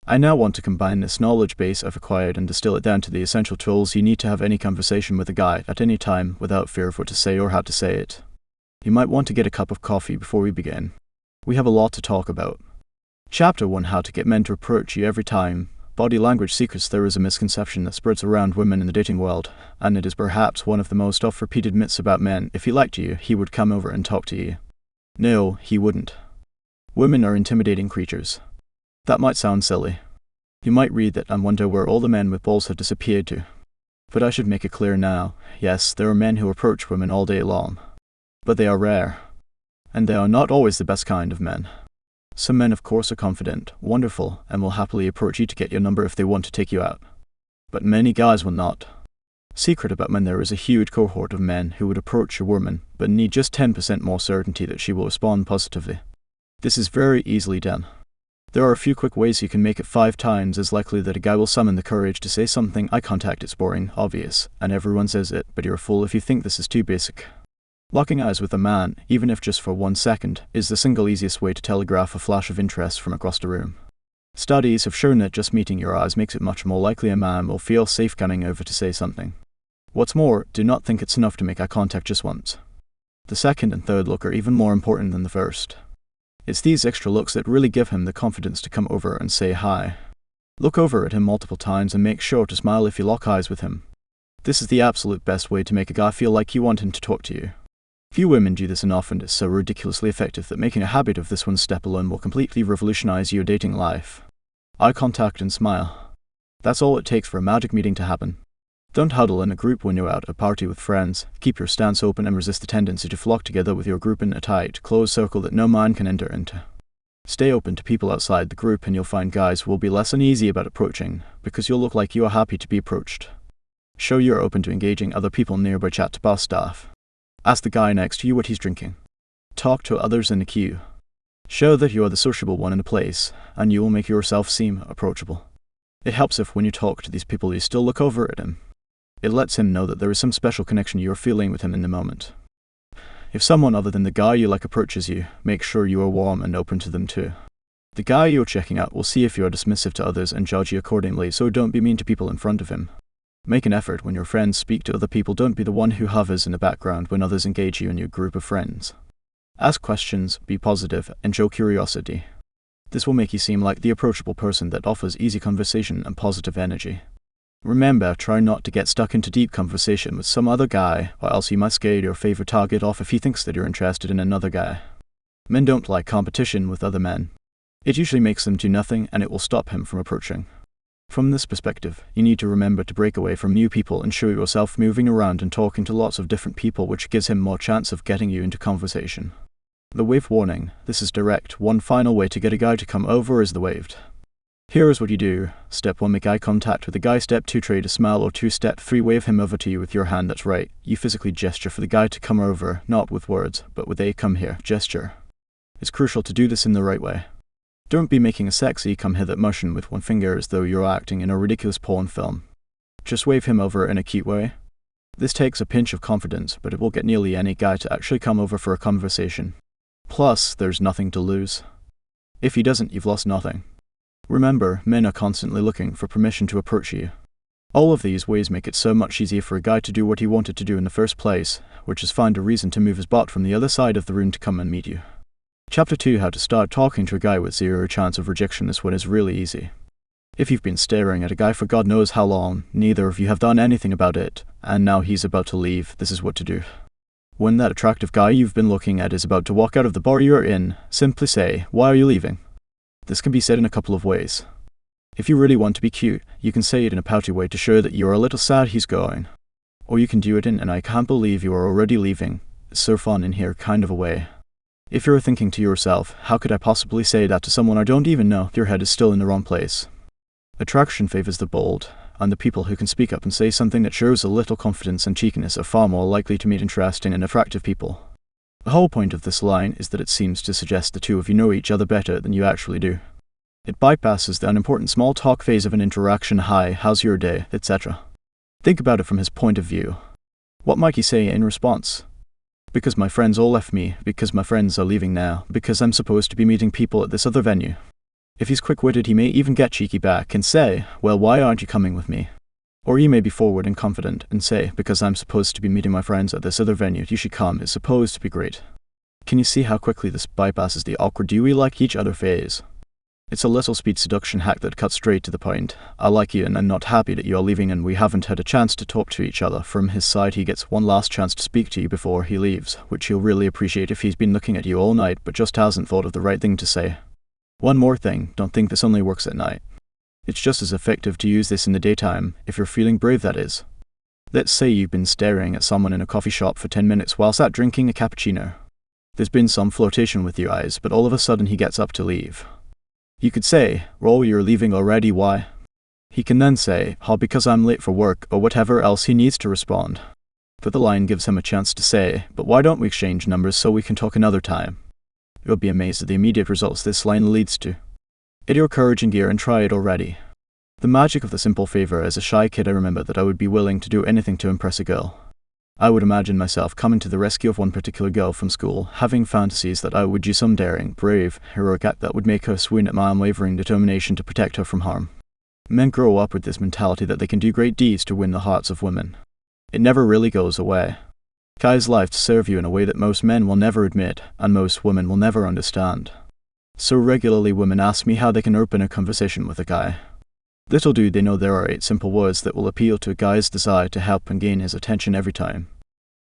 I now want to combine this knowledge base I've acquired and distill it down to the essential tools you need to have any conversation with a guy at any time without fear of what to say or how to say it. You might want to get a cup of coffee before we begin. We have a lot to talk about. Chapter 1: How to get men to approach you every time. Body language secrets. There is a misconception that spreads around women in the dating world, and it is perhaps one of the most oft-repeated myths about men. If he liked you, he would come over and talk to you. No, he wouldn't. Women are intimidating creatures. That might sound silly. You might read that and wonder where all the men with balls have disappeared to. But I should make it clear now, yes, there are men who approach women all day long. But they are rare. And they are not always the best kind of men. Some men, of course, are confident, wonderful, and will happily approach you to get your number if they want to take you out. But many guys will not. Secret about men: there is a huge cohort of men who would approach a woman, but need just 10% more certainty that she will respond positively. This is very easily done. There are a few quick ways you can make it 5 times as likely that a guy will summon the courage to say something. Eye contact. It's boring, obvious, and everyone says it, but you're a fool if you think this is too basic. Locking eyes with a man, even if just for 1 second, is the single easiest way to telegraph a flash of interest from across the room. Studies have shown that just meeting your eyes makes it much more likely a man will feel safe coming over to say something. What's more, do not think it's enough to make eye contact just once. The second and third look are even more important than the first. It's these extra looks that really give him the confidence to come over and say hi. Look over at him multiple times and make sure to smile if you lock eyes with him. This is the absolute best way to make a guy feel like you want him to talk to you. Few women do this enough, and it's so ridiculously effective that making a habit of this one step alone will completely revolutionize your dating life. Eye contact and smile. That's all it takes for a magic meeting to happen. Don't huddle in a group when you're out at a party with friends. Keep your stance open and resist the tendency to flock together with your group in a tight, closed circle that no man can enter into. Stay open to people outside the group and you'll find guys will be less uneasy about approaching, because you'll look like you are happy to be approached. Show you're open to engaging other people nearby, chat to bus staff. Ask the guy next to you what he's drinking. Talk to others in the queue. Show that you are the sociable one in the place, and you will make yourself seem approachable. It helps if when you talk to these people you still look over at him. It lets him know that there is some special connection you are feeling with him in the moment. If someone other than the guy you like approaches you, make sure you are warm and open to them too. The guy you're checking out will see if you are dismissive to others and judge you accordingly, so don't be mean to people in front of him. Make an effort when your friends speak to other people. Don't be the one who hovers in the background when others engage you in your group of friends. Ask questions, be positive, and show curiosity. This will make you seem like the approachable person that offers easy conversation and positive energy. Remember, try not to get stuck into deep conversation with some other guy, or else you might scare your favorite target off if he thinks that you're interested in another guy. Men don't like competition with other men. It usually makes them do nothing, and it will stop him from approaching. From this perspective, you need to remember to break away from new people and show yourself moving around and talking to lots of different people, which gives him more chance of getting you into conversation. The wave warning. This is direct. One final way to get a guy to come over is the waved. Here is what you do. Step 1, make eye contact with the guy. Step 2, trade a smile or 2. Step 3, wave him over to you with your hand that's right. You physically gesture for the guy to come over, not with words, but with a come here gesture. It's crucial to do this in the right way. Don't be making a sexy come hither motion with one finger as though you're acting in a ridiculous porn film. Just wave him over in a cute way. This takes a pinch of confidence, but it will get nearly any guy to actually come over for a conversation. Plus, there's nothing to lose. If he doesn't, you've lost nothing. Remember, men are constantly looking for permission to approach you. All of these ways make it so much easier for a guy to do what he wanted to do in the first place, which is find a reason to move his butt from the other side of the room to come and meet you. Chapter 2, How to start talking to a guy with zero chance of rejection. This one is really easy. If you've been staring at a guy for God knows how long, neither of you have done anything about it, and now he's about to leave, this is what to do. When that attractive guy you've been looking at is about to walk out of the bar you're in, simply say, "Why are you leaving?" This can be said in a couple of ways. If you really want to be cute, you can say it in a pouty way to show that you're a little sad he's going. Or you can do it in an "I can't believe you are already leaving, it's so fun in here" kind of a way. If you're thinking to yourself, how could I possibly say that to someone I don't even know, your head is still in the wrong place. Attraction favors the bold, and the people who can speak up and say something that shows a little confidence and cheekiness are far more likely to meet interesting and attractive people. The whole point of this line is that it seems to suggest the two of you know each other better than you actually do. It bypasses the unimportant small talk phase of an interaction. Hi, how's your day, etc. Think about it from his point of view. What might he say in response? Because my friends all left me, because my friends are leaving now, because I'm supposed to be meeting people at this other venue. If he's quick-witted, he may even get cheeky back and say, "Well, why aren't you coming with me?" Or you may be forward and confident and say, "Because I'm supposed to be meeting my friends at this other venue, you should come, it's supposed to be great." Can you see how quickly this bypasses the awkward "do we like each other" phase? It's a little speed seduction hack that cuts straight to the point. "I like you and I'm not happy that you're leaving and we haven't had a chance to talk to each other." From his side, he gets one last chance to speak to you before he leaves, which he'll really appreciate if he's been looking at you all night but just hasn't thought of the right thing to say. One more thing, don't think this only works at night. It's just as effective to use this in the daytime, if you're feeling brave that is. Let's say you've been staring at someone in a coffee shop for 10 minutes while sat drinking a cappuccino. There's been some flirtation with your eyes, but all of a sudden he gets up to leave. You could say, "Oh, you're leaving already, why?" He can then say, "Oh, because I'm late for work," or whatever else he needs to respond. But the line gives him a chance to say, "But why don't we exchange numbers so we can talk another time?" You'll be amazed at the immediate results this line leads to. Get your courage in gear and try it already. The magic of the simple favor. As a shy kid, I remember that I would be willing to do anything to impress a girl. I would imagine myself coming to the rescue of one particular girl from school, having fantasies that I would do some daring, brave, heroic act that would make her swoon at my unwavering determination to protect her from harm. Men grow up with this mentality that they can do great deeds to win the hearts of women. It never really goes away. Guys live to serve you in a way that most men will never admit, and most women will never understand. So regularly women ask me how they can open a conversation with a guy. Little do they know there are 8 simple words that will appeal to a guy's desire to help and gain his attention every time.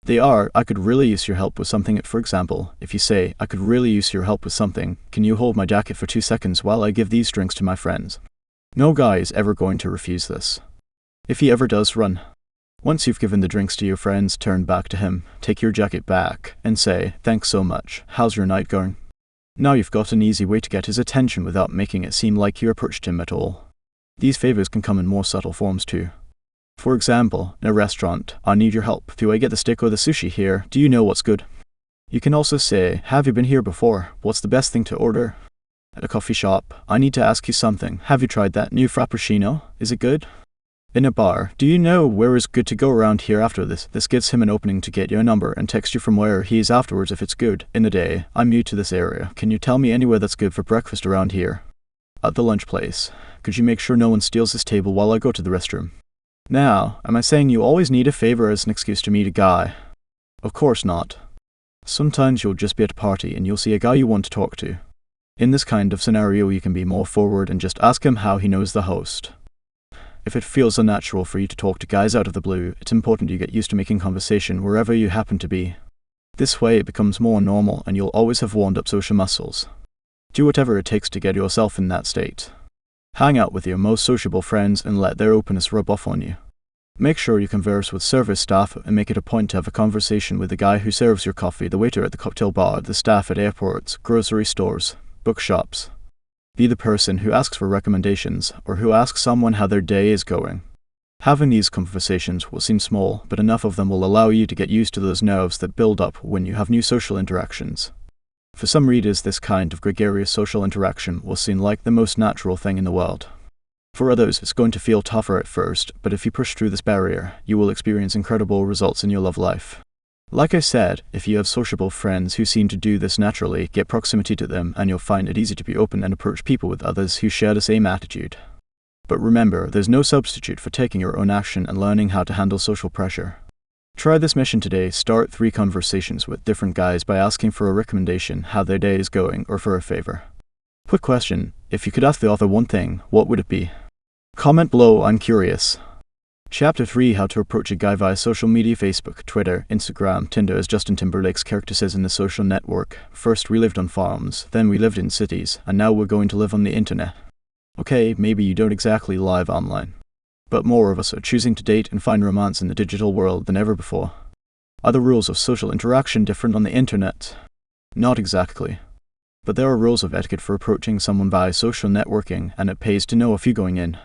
They are, "I could really use your help with something." For example, if you say, "I could really use your help with something, can you hold my jacket for 2 seconds while I give these drinks to my friends?" No guy is ever going to refuse this. If he ever does, run. Once you've given the drinks to your friends, turn back to him, take your jacket back, and say, "Thanks so much. How's your night going?" Now you've got an easy way to get his attention without making it seem like you approached him at all. These favors can come in more subtle forms too. For example, in a restaurant, "I need your help. Do I get the steak or the sushi here? Do you know what's good?" You can also say, "Have you been here before? What's the best thing to order?" At a coffee shop, "I need to ask you something. Have you tried that new frappuccino? Is it good?" In a bar, "Do you know where is good to go around here after this?" This gives him an opening to get your number and text you from where he is afterwards if it's good. In the day, "I'm new to this area. Can you tell me anywhere that's good for breakfast around here?" At the lunch place, "Could you make sure no one steals this table while I go to the restroom?" Now, am I saying you always need a favor as an excuse to meet a guy? Of course not. Sometimes you'll just be at a party and you'll see a guy you want to talk to. In this kind of scenario, you can be more forward and just ask him how he knows the host. If it feels unnatural for you to talk to guys out of the blue, it's important you get used to making conversation wherever you happen to be. This way it becomes more normal and you'll always have warmed up social muscles. Do whatever it takes to get yourself in that state. Hang out with your most sociable friends and let their openness rub off on you. Make sure you converse with service staff and make it a point to have a conversation with the guy who serves your coffee, the waiter at the cocktail bar, the staff at airports, grocery stores, bookshops. Be the person who asks for recommendations, or who asks someone how their day is going. Having these conversations will seem small, but enough of them will allow you to get used to those nerves that build up when you have new social interactions. For some readers, this kind of gregarious social interaction will seem like the most natural thing in the world. For others, it's going to feel tougher at first, but if you push through this barrier, you will experience incredible results in your love life. Like I said, if you have sociable friends who seem to do this naturally, get proximity to them and you'll find it easy to be open and approach people with others who share the same attitude. But remember, there's no substitute for taking your own action and learning how to handle social pressure. Try this mission today. Start 3 conversations with different guys by asking for a recommendation, how their day is going, or for a favor. Quick question, if you could ask the author one thing, what would it be? Comment below, I'm curious. Chapter 3, How to Approach a Guy via Social Media, Facebook, Twitter, Instagram, Tinder. As Justin Timberlake's character says in The Social Network, "First we lived on farms, then we lived in cities, and now we're going to live on the internet." Okay, maybe you don't exactly live online, but more of us are choosing to date and find romance in the digital world than ever before. Are the rules of social interaction different on the internet? Not exactly. But there are rules of etiquette for approaching someone via social networking, and it pays to know a few going in.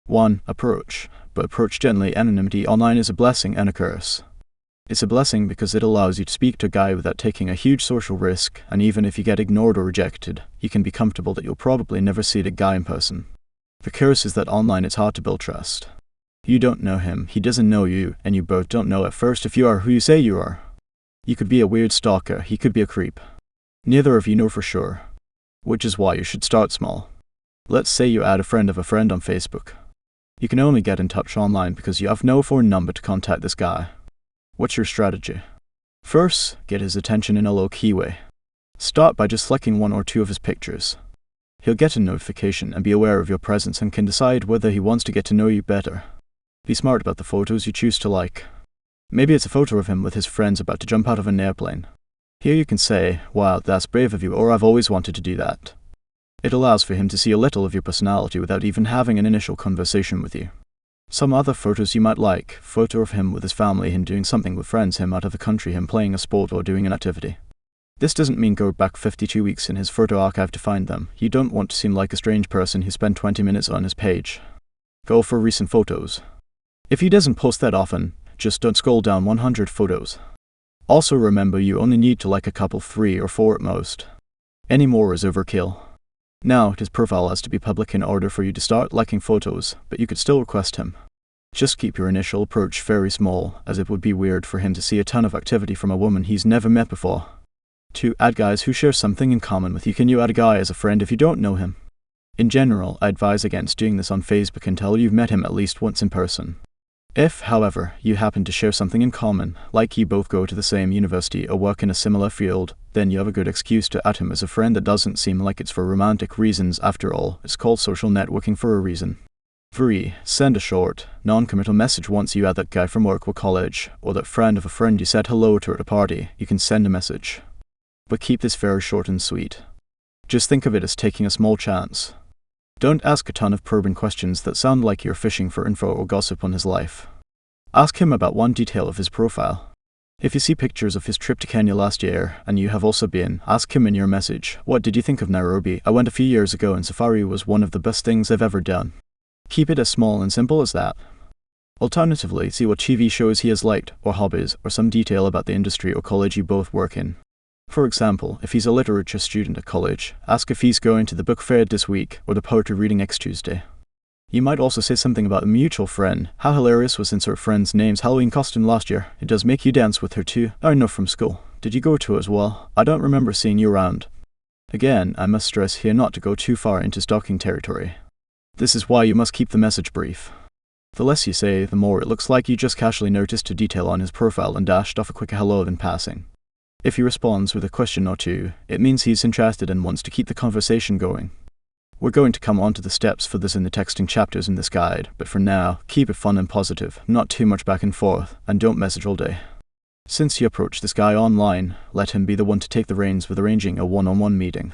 1. Approach. But approach gently. Anonymity online is a blessing and a curse. It's a blessing because it allows you to speak to a guy without taking a huge social risk, and even if you get ignored or rejected, you can be comfortable that you'll probably never see the guy in person. The curse is that online it's hard to build trust. You don't know him, he doesn't know you, and you both don't know at first if you are who you say you are. You could be a weird stalker, he could be a creep. Neither of you know for sure. Which is why you should start small. Let's say you add a friend of a friend on Facebook. You can only get in touch online because you have no phone number to contact this guy. What's your strategy? First, get his attention in a low-key way. Start by just liking 1 or 2 of his pictures. He'll get a notification and be aware of your presence and can decide whether he wants to get to know you better. Be smart about the photos you choose to like. Maybe it's a photo of him with his friends about to jump out of an airplane. Here you can say, "Wow, that's brave of you," or "I've always wanted to do that." It allows for him to see a little of your personality without even having an initial conversation with you. Some other photos you might like: photo of him with his family, him doing something with friends, him out of the country, him playing a sport or doing an activity. This doesn't mean go back 52 weeks in his photo archive to find them. You don't want to seem like a strange person who spent 20 minutes on his page. Go for recent photos. If he doesn't post that often, just don't scroll down 100 photos. Also remember, you only need to like a couple, 3 or 4 at most. Any more is overkill. Now, his profile has to be public in order for you to start liking photos, but you could still request him. Just keep your initial approach very small, as it would be weird for him to see a ton of activity from a woman he's never met before. 2. Add guys who share something in common with you. Can you add a guy as a friend if you don't know him? In general, I advise against doing this on Facebook until you've met him at least once in person. If, however, you happen to share something in common, like you both go to the same university or work in a similar field, then you have a good excuse to add him as a friend that doesn't seem like it's for romantic reasons. After all, it's called social networking for a reason. 3. Send a short, non-committal message. Once you add that guy from work or college, or that friend of a friend you said hello to at a party, you can send a message. But keep this very short and sweet. Just think of it as taking a small chance. Don't ask a ton of probing questions that sound like you're fishing for info or gossip on his life. Ask him about one detail of his profile. If you see pictures of his trip to Kenya last year, and you have also been, ask him in your message, "What did you think of Nairobi? I went a few years ago and safari was one of the best things I've ever done." Keep it as small and simple as that. Alternatively, see what TV shows he has liked, or hobbies, or some detail about the industry or college you both work in. For example, if he's a literature student at college, ask if he's going to the book fair this week or the poetry reading next Tuesday. You might also say something about a mutual friend. How hilarious was insert friend's name's Halloween costume last year? It does make you dance with her too. I know from school. Did you go to it as well? I don't remember seeing you around. Again, I must stress here not to go too far into stalking territory. This is why you must keep the message brief. The less you say, the more it looks like you just casually noticed a detail on his profile and dashed off a quick hello in passing. If he responds with a question or two, it means he's interested and wants to keep the conversation going. We're going to come on to the steps for this in the texting chapters in this guide, but for now, keep it fun and positive, not too much back and forth, and don't message all day. Since you approach this guy online, let him be the one to take the reins with arranging a one-on-one meeting.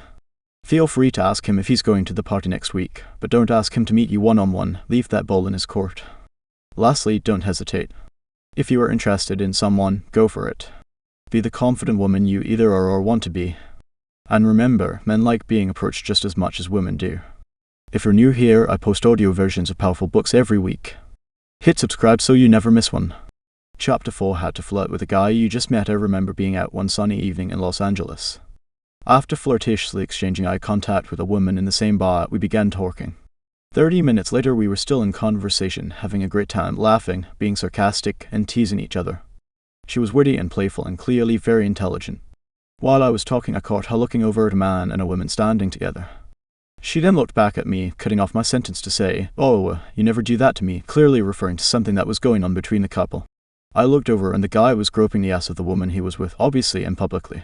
Feel free to ask him if he's going to the party next week, but don't ask him to meet you one-on-one, leave that ball in his court. Lastly, don't hesitate. If you are interested in someone, go for it. Be the confident woman you either are or want to be. And remember, men like being approached just as much as women do. If you're new here, I post audio versions of powerful books every week. Hit subscribe so you never miss one. Chapter 4: How to Flirt with a Guy You Just Met. I remember being out one sunny evening in Los Angeles. After flirtatiously exchanging eye contact with a woman in the same bar, we began talking. 30 minutes later we were still in conversation, having a great time, laughing, being sarcastic, and teasing each other. She was witty and playful and clearly very intelligent. While I was talking, I caught her looking over at a man and a woman standing together. She then looked back at me, cutting off my sentence to say, "Oh, you never do that to me," clearly referring to something that was going on between the couple. I looked over and the guy was groping the ass of the woman he was with, obviously and publicly.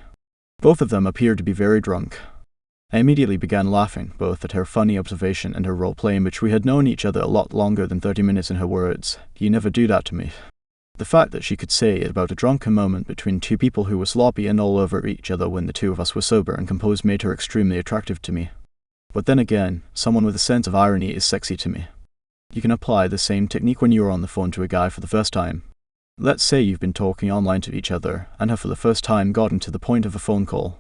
Both of them appeared to be very drunk. I immediately began laughing, both at her funny observation and her role-play in which we had known each other a lot longer than 30 minutes in her words. "You never do that to me." The fact that she could say it about a drunken moment between two people who were sloppy and all over each other when the two of us were sober and composed made her extremely attractive to me. But then again, someone with a sense of irony is sexy to me. You can apply the same technique when you are on the phone to a guy for the first time. Let's say you've been talking online to each other and have for the first time gotten to the point of a phone call.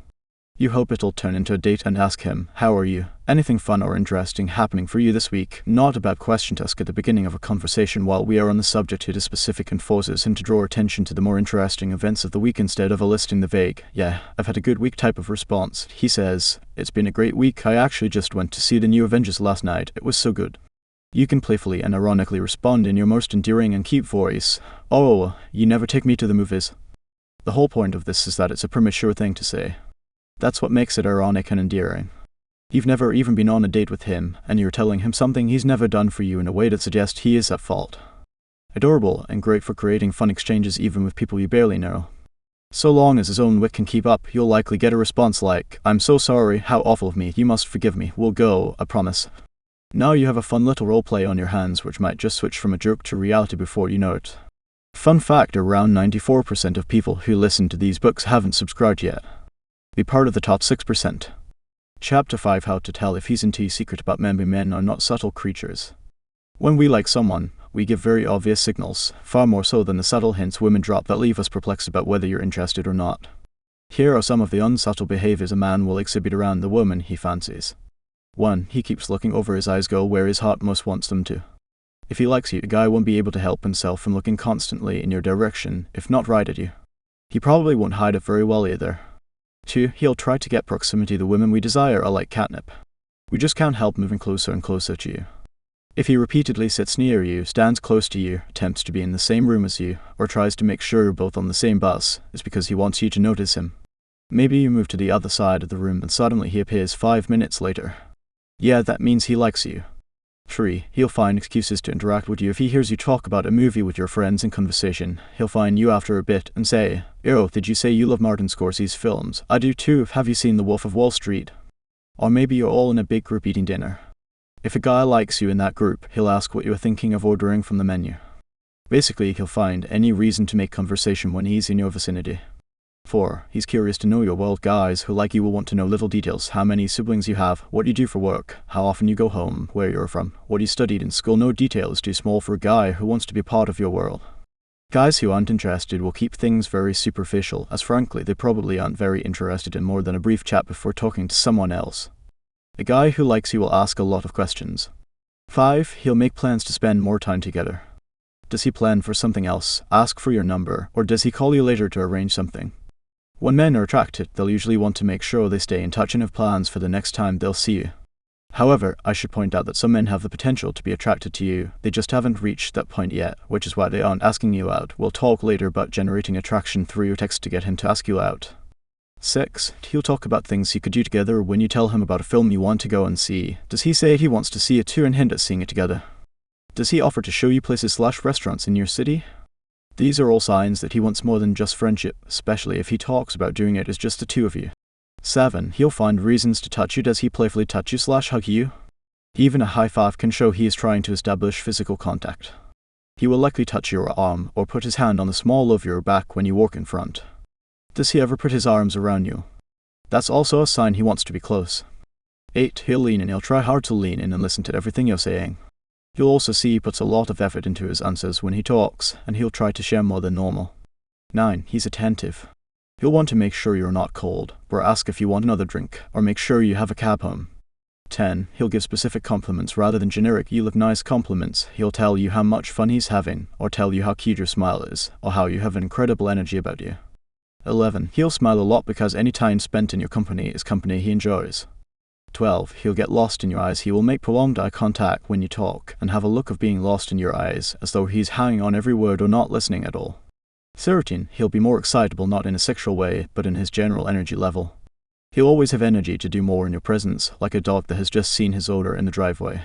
You hope it'll turn into a date and ask him, "How are you? Anything fun or interesting happening for you this week?" Not a bad question to ask at the beginning of a conversation while we are on the subject. It is specific and forces him to draw attention to the more interesting events of the week instead of eliciting the vague, "Yeah, I've had a good week" type of response. He says, "It's been a great week. I actually just went to see the new Avengers last night. It was so good." You can playfully and ironically respond in your most endearing and cute voice, "Oh, you never take me to the movies." The whole point of this is that it's a premature thing to say. That's what makes it ironic and endearing. You've never even been on a date with him, and you're telling him something he's never done for you in a way that suggests he is at fault. Adorable and great for creating fun exchanges even with people you barely know. So long as his own wit can keep up, you'll likely get a response like, "I'm so sorry, how awful of me, you must forgive me, we'll go, I promise." Now you have a fun little roleplay on your hands which might just switch from a joke to reality before you know it. Fun fact, around 94% of people who listen to these books haven't subscribed yet. Be part of the top 6%. Chapter 5: How to Tell If He's Into You. Secret about men: men are not subtle creatures. When we like someone, we give very obvious signals, far more so than the subtle hints women drop that leave us perplexed about whether you're interested or not. Here are some of the unsubtle behaviors a man will exhibit around the woman he fancies. 1. He keeps looking over, his eyes go where his heart most wants them to. If he likes you, a guy won't be able to help himself from looking constantly in your direction, if not right at you. He probably won't hide it very well either. 2. He'll try to get proximity. The women we desire are like catnip. We just can't help moving closer and closer to you. If he repeatedly sits near you, stands close to you, attempts to be in the same room as you, or tries to make sure you're both on the same bus, it's because he wants you to notice him. Maybe you move to the other side of the room and suddenly he appears 5 minutes later. Yeah, that means he likes you. 3. He'll find excuses to interact with you. If he hears you talk about a movie with your friends in conversation, he'll find you after a bit and say, "Oh, did you say you love Martin Scorsese's films? I do too. Have you seen The Wolf of Wall Street?" Or maybe you're all in a big group eating dinner. If a guy likes you in that group, he'll ask what you're thinking of ordering from the menu. Basically, he'll find any reason to make conversation when he's in your vicinity. 4. He's curious to know your world. Guys who like you will want to know little details: how many siblings you have, what you do for work, how often you go home, where you're from, what you studied in school. No detail is too small for a guy who wants to be part of your world. Guys who aren't interested will keep things very superficial, as frankly they probably aren't very interested in more than a brief chat before talking to someone else. A guy who likes you will ask a lot of questions. 5. He'll make plans to spend more time together. Does he plan for something else, ask for your number, or does he call you later to arrange something? When men are attracted, they'll usually want to make sure they stay in touch and have plans for the next time they'll see you. However, I should point out that some men have the potential to be attracted to you, they just haven't reached that point yet, which is why they aren't asking you out. We'll talk later about generating attraction through your text to get him to ask you out. 6. He'll talk about things you could do together when you tell him about a film you want to go and see. Does he say he wants to see it too and hint at seeing it together? Does he offer to show you places/restaurants in your city? These are all signs that he wants more than just friendship, especially if he talks about doing it as just the two of you. 7. He'll find reasons to touch you. Does he playfully touch you/hug you? Even a high five can show he is trying to establish physical contact. He will likely touch your arm or put his hand on the small of your back when you walk in front. Does he ever put his arms around you? That's also a sign he wants to be close. 8. He'll lean in. He'll try hard to lean in and listen to everything you're saying. You'll also see he puts a lot of effort into his answers when he talks, and he'll try to share more than normal. 9. He's attentive. He'll want to make sure you're not cold, or ask if you want another drink, or make sure you have a cab home. 10. He'll give specific compliments rather than generic "you look nice" compliments. He'll tell you how much fun he's having, or tell you how cute your smile is, or how you have an incredible energy about you. 11. He'll smile a lot because any time spent in your company is company he enjoys. 12. He'll get lost in your eyes. He will make prolonged eye contact when you talk, and have a look of being lost in your eyes, as though he's hanging on every word or not listening at all. 13. He'll be more excitable, not in a sexual way, but in his general energy level. He'll always have energy to do more in your presence, like a dog that has just seen his owner in the driveway.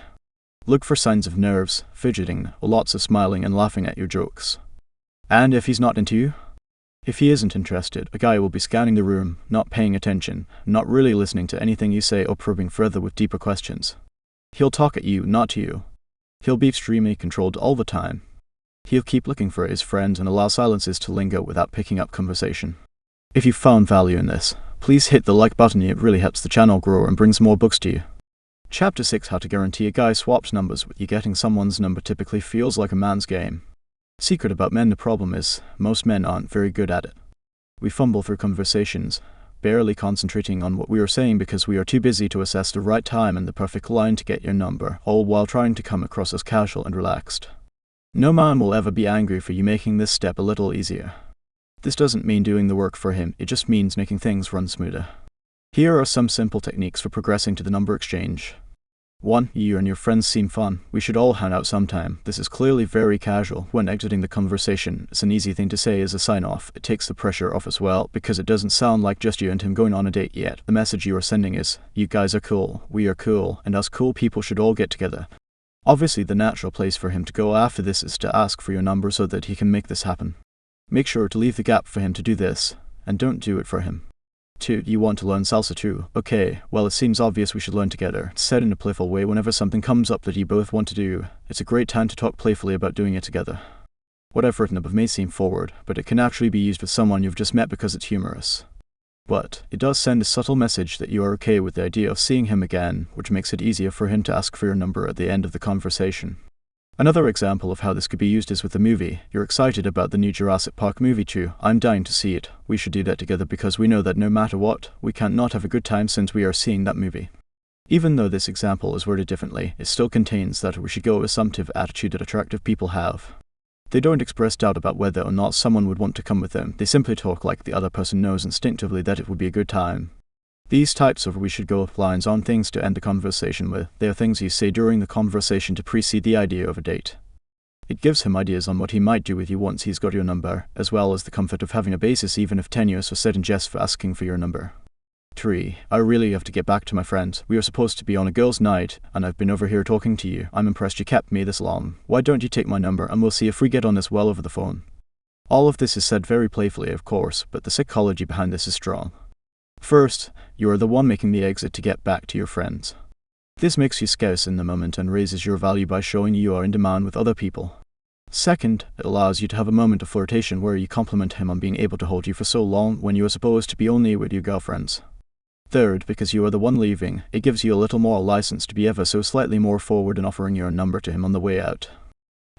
Look for signs of nerves, fidgeting, or lots of smiling and laughing at your jokes. And if he's not into you? If he isn't interested, a guy will be scanning the room, not paying attention, not really listening to anything you say or probing further with deeper questions. He'll talk at you, not to you. He'll be extremely controlled all the time. He'll keep looking for his friends and allow silences to linger without picking up conversation. If you found value in this, please hit the like button. It really helps the channel grow and brings more books to you. Chapter 6: How to guarantee a guy swaps numbers with you. Getting someone's number typically feels like a man's game. Secret about men: the problem is, most men aren't very good at it. We fumble through conversations, barely concentrating on what we are saying because we are too busy to assess the right time and the perfect line to get your number, all while trying to come across as casual and relaxed. No man will ever be angry for you making this step a little easier. This doesn't mean doing the work for him, it just means making things run smoother. Here are some simple techniques for progressing to the number exchange. 1. You and your friends seem fun. We should all hang out sometime. This is clearly very casual. When exiting the conversation, it's an easy thing to say as a sign-off. It takes the pressure off as well, because it doesn't sound like just you and him going on a date yet. The message you are sending is, you guys are cool, we are cool, and us cool people should all get together. Obviously, the natural place for him to go after this is to ask for your number so that he can make this happen. Make sure to leave the gap for him to do this, and don't do it for him. 2. You want to learn salsa too? Okay, well, it seems obvious we should learn together. It's said in a playful way whenever something comes up that you both want to do. It's a great time to talk playfully about doing it together. What I've written above may seem forward, but it can actually be used with someone you've just met because it's humorous. But it does send a subtle message that you are okay with the idea of seeing him again, which makes it easier for him to ask for your number at the end of the conversation. Another example of how this could be used is with the movie. You're excited about the new Jurassic Park movie too. I'm dying to see it. We should do that together because we know that no matter what, we can't not have a good time since we are seeing that movie. Even though this example is worded differently, it still contains that we should go assumptive attitude that attractive people have. They don't express doubt about whether or not someone would want to come with them. They simply talk like the other person knows instinctively that it would be a good time. These types of "we should go" lines aren't things to end the conversation with. They are things you say during the conversation to precede the idea of a date. It gives him ideas on what he might do with you once he's got your number, as well as the comfort of having a basis even if tenuous or said in jest for asking for your number. 3. I really have to get back to my friends. We are supposed to be on a girls' night, and I've been over here talking to you. I'm impressed you kept me this long. Why don't you take my number and we'll see if we get on this well over the phone? All of this is said very playfully, of course, but the psychology behind this is strong. First, you are the one making the exit to get back to your friends. This makes you scarce in the moment and raises your value by showing you are in demand with other people. Second, it allows you to have a moment of flirtation where you compliment him on being able to hold you for so long when you are supposed to be only with your girlfriends. Third, because you are the one leaving, it gives you a little more license to be ever so slightly more forward in offering your number to him on the way out.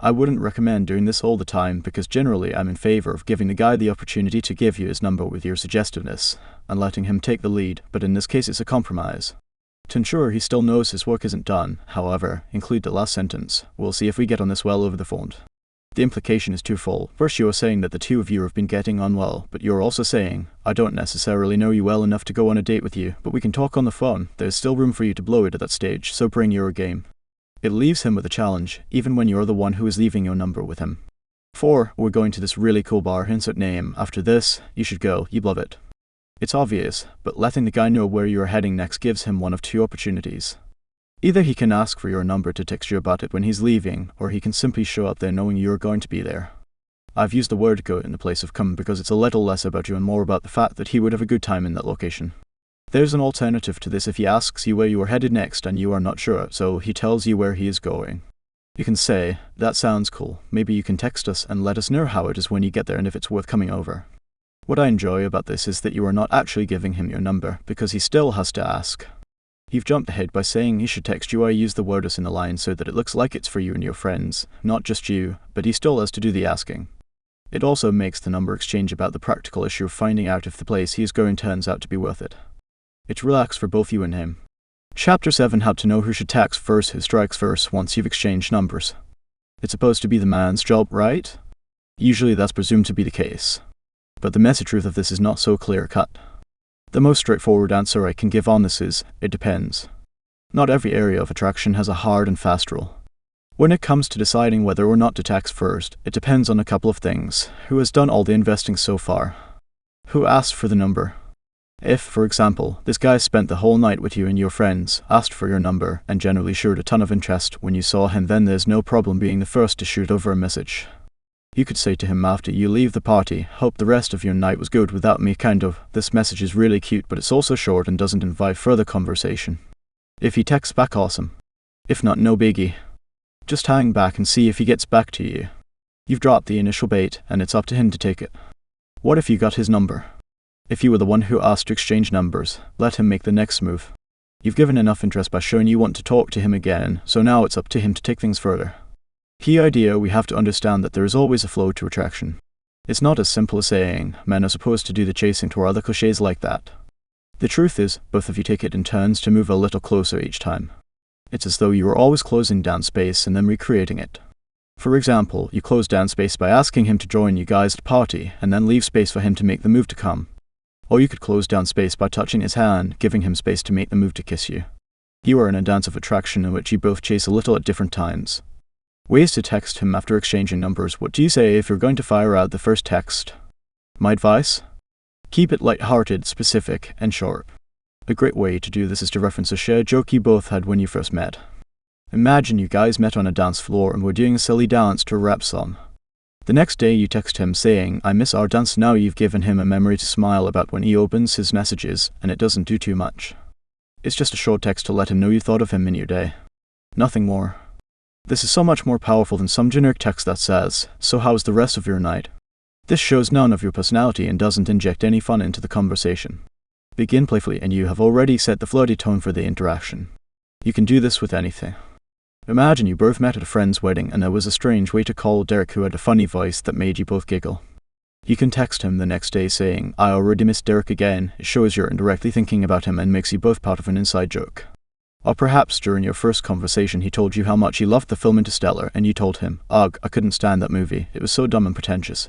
I wouldn't recommend doing this all the time because generally I'm in favor of giving the guy the opportunity to give you his number with your suggestiveness and letting him take the lead, but in this case it's a compromise. To ensure he still knows his work isn't done, however, include the last sentence. We'll see if we get on this well over the phone. The implication is twofold. First, you are saying that the two of you have been getting on well, but you're also saying, I don't necessarily know you well enough to go on a date with you, but we can talk on the phone. There's still room for you to blow it at that stage, so bring your game. It leaves him with a challenge, even when you're the one who is leaving your number with him. 4. We're going to this really cool bar, insert name. After this, you should go, you'd love it. It's obvious, but letting the guy know where you're heading next gives him one of two opportunities. Either he can ask for your number to text you about it when he's leaving, or he can simply show up there knowing you're going to be there. I've used the word go in the place of come because it's a little less about you and more about the fact that he would have a good time in that location. There's an alternative to this if he asks you where you are headed next and you are not sure, so he tells you where he is going. You can say, that sounds cool, maybe you can text us and let us know how it is when you get there and if it's worth coming over. What I enjoy about this is that you are not actually giving him your number, because he still has to ask. You've jumped ahead by saying he should text you. I use the word us in the line so that it looks like it's for you and your friends, not just you, but he still has to do the asking. It also makes the number exchange about the practical issue of finding out if the place he is going turns out to be worth it. It's relaxed for both you and him. Chapter 7: How to know who should text first, who strikes first once you've exchanged numbers. It's supposed to be the man's job, right? Usually that's presumed to be the case. But the messy truth of this is not so clear-cut. The most straightforward answer I can give on this is, it depends. Not every area of attraction has a hard and fast rule. When it comes to deciding whether or not to text first, it depends on a couple of things. Who has done all the investing so far? Who asked for the number? If, for example, this guy spent the whole night with you and your friends, asked for your number, and generally showed a ton of interest when you saw him, then there's no problem being the first to shoot over a message. You could say to him after you leave the party, hope the rest of your night was good without me, kind of. This message is really cute, but it's also short and doesn't invite further conversation. If he texts back, awesome. If not, no biggie. Just hang back and see if he gets back to you. You've dropped the initial bait, and it's up to him to take it. What if you got his number? If you were the one who asked to exchange numbers, let him make the next move. You've given enough interest by showing you want to talk to him again, so now it's up to him to take things further. Key idea: we have to understand that there is always a flow to attraction. It's not as simple as saying, men are supposed to do the chasing or other cliches like that. The truth is, both of you take it in turns to move a little closer each time. It's as though you are always closing down space and then recreating it. For example, you close down space by asking him to join you guys at a party, and then leave space for him to make the move to come. Or you could close down space by touching his hand, giving him space to make the move to kiss you. You are in a dance of attraction in which you both chase a little at different times. Ways to text him after exchanging numbers. What do you say if you're going to fire out the first text? My advice? Keep it light-hearted, specific, and short. A great way to do this is to reference a shared joke you both had when you first met. Imagine you guys met on a dance floor and were doing a silly dance to a rap song. The next day you text him saying, I miss our dance. Now you've given him a memory to smile about when he opens his messages, and it doesn't do too much. It's just a short text to let him know you thought of him in your day. Nothing more. This is so much more powerful than some generic text that says, so how's the rest of your night? This shows none of your personality and doesn't inject any fun into the conversation. Begin playfully and you have already set the flirty tone for the interaction. You can do this with anything. Imagine you both met at a friend's wedding and there was a strange waiter called Derek who had a funny voice that made you both giggle. You can text him the next day saying, I already miss Derek again. It shows you're indirectly thinking about him and makes you both part of an inside joke. Or perhaps during your first conversation he told you how much he loved the film Interstellar and you told him, ugh, I couldn't stand that movie, it was so dumb and pretentious.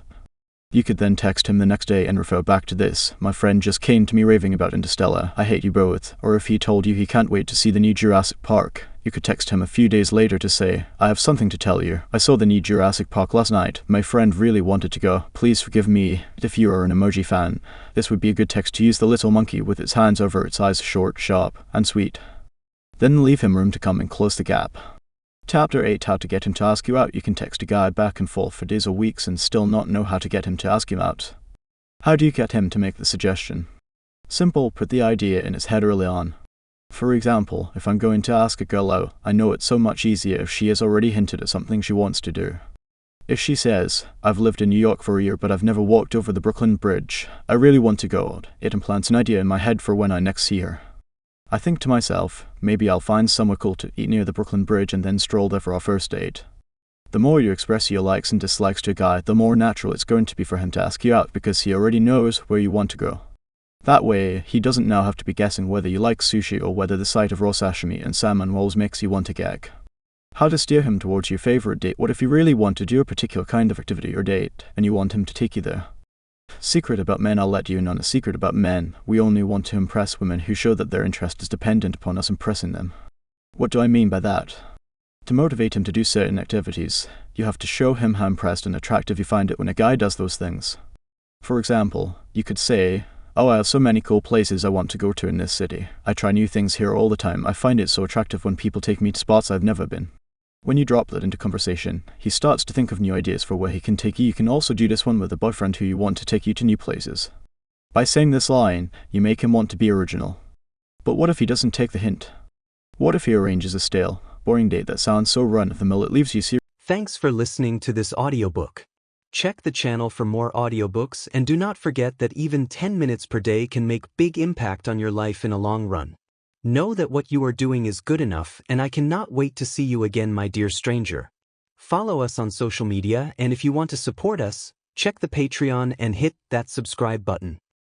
You could then text him the next day and refer back to this, my friend just came to me raving about Interstellar, I hate you both. Or if he told you he can't wait to see the new Jurassic Park, you could text him a few days later to say, I have something to tell you. I saw the new Jurassic Park last night. My friend really wanted to go. Please forgive me if you are an emoji fan. This would be a good text to use the little monkey with its hands over its eyes, short, sharp, and sweet. Then leave him room to come and close the gap. Chapter 8: How to get him to ask you out. You can text a guy back and forth for days or weeks and still not know how to get him to ask you out. How do you get him to make the suggestion? Simple, put the idea in his head early on. For example, if I'm going to ask a girl out, I know it's so much easier if she has already hinted at something she wants to do. If she says, I've lived in New York for a year but I've never walked over the Brooklyn Bridge, I really want to go, it implants an idea in my head for when I next see her. I think to myself, maybe I'll find somewhere cool to eat near the Brooklyn Bridge and then stroll there for our first date. The more you express your likes and dislikes to a guy, the more natural it's going to be for him to ask you out because he already knows where you want to go. That way, he doesn't now have to be guessing whether you like sushi or whether the sight of raw sashimi and salmon rolls makes you want to gag. How to steer him towards your favorite date. What if you really want to do a particular kind of activity or date, and you want him to take you there? Secret about men, I'll let you in on a secret about men. We only want to impress women who show that their interest is dependent upon us impressing them. What do I mean by that? To motivate him to do certain activities, you have to show him how impressed and attractive you find it when a guy does those things. For example, you could say, "Oh, I have so many cool places I want to go to in this city. I try new things here all the time. I find it so attractive when people take me to spots I've never been." When you drop that into conversation, he starts to think of new ideas for where he can take you. You can also do this one with a boyfriend who you want to take you to new places. By saying this line, you make him want to be original. But what if he doesn't take the hint? What if he arranges a stale, boring date that sounds so run-of-the-mill it leaves you serious? Thanks for listening to this audiobook. Check the channel for more audiobooks, and do not forget that even 10 minutes per day can make big impact on your life in a long run. Know that what you are doing is good enough, and I cannot wait to see you again, my dear stranger. Follow us on social media, and if you want to support us, check the Patreon and hit that subscribe button.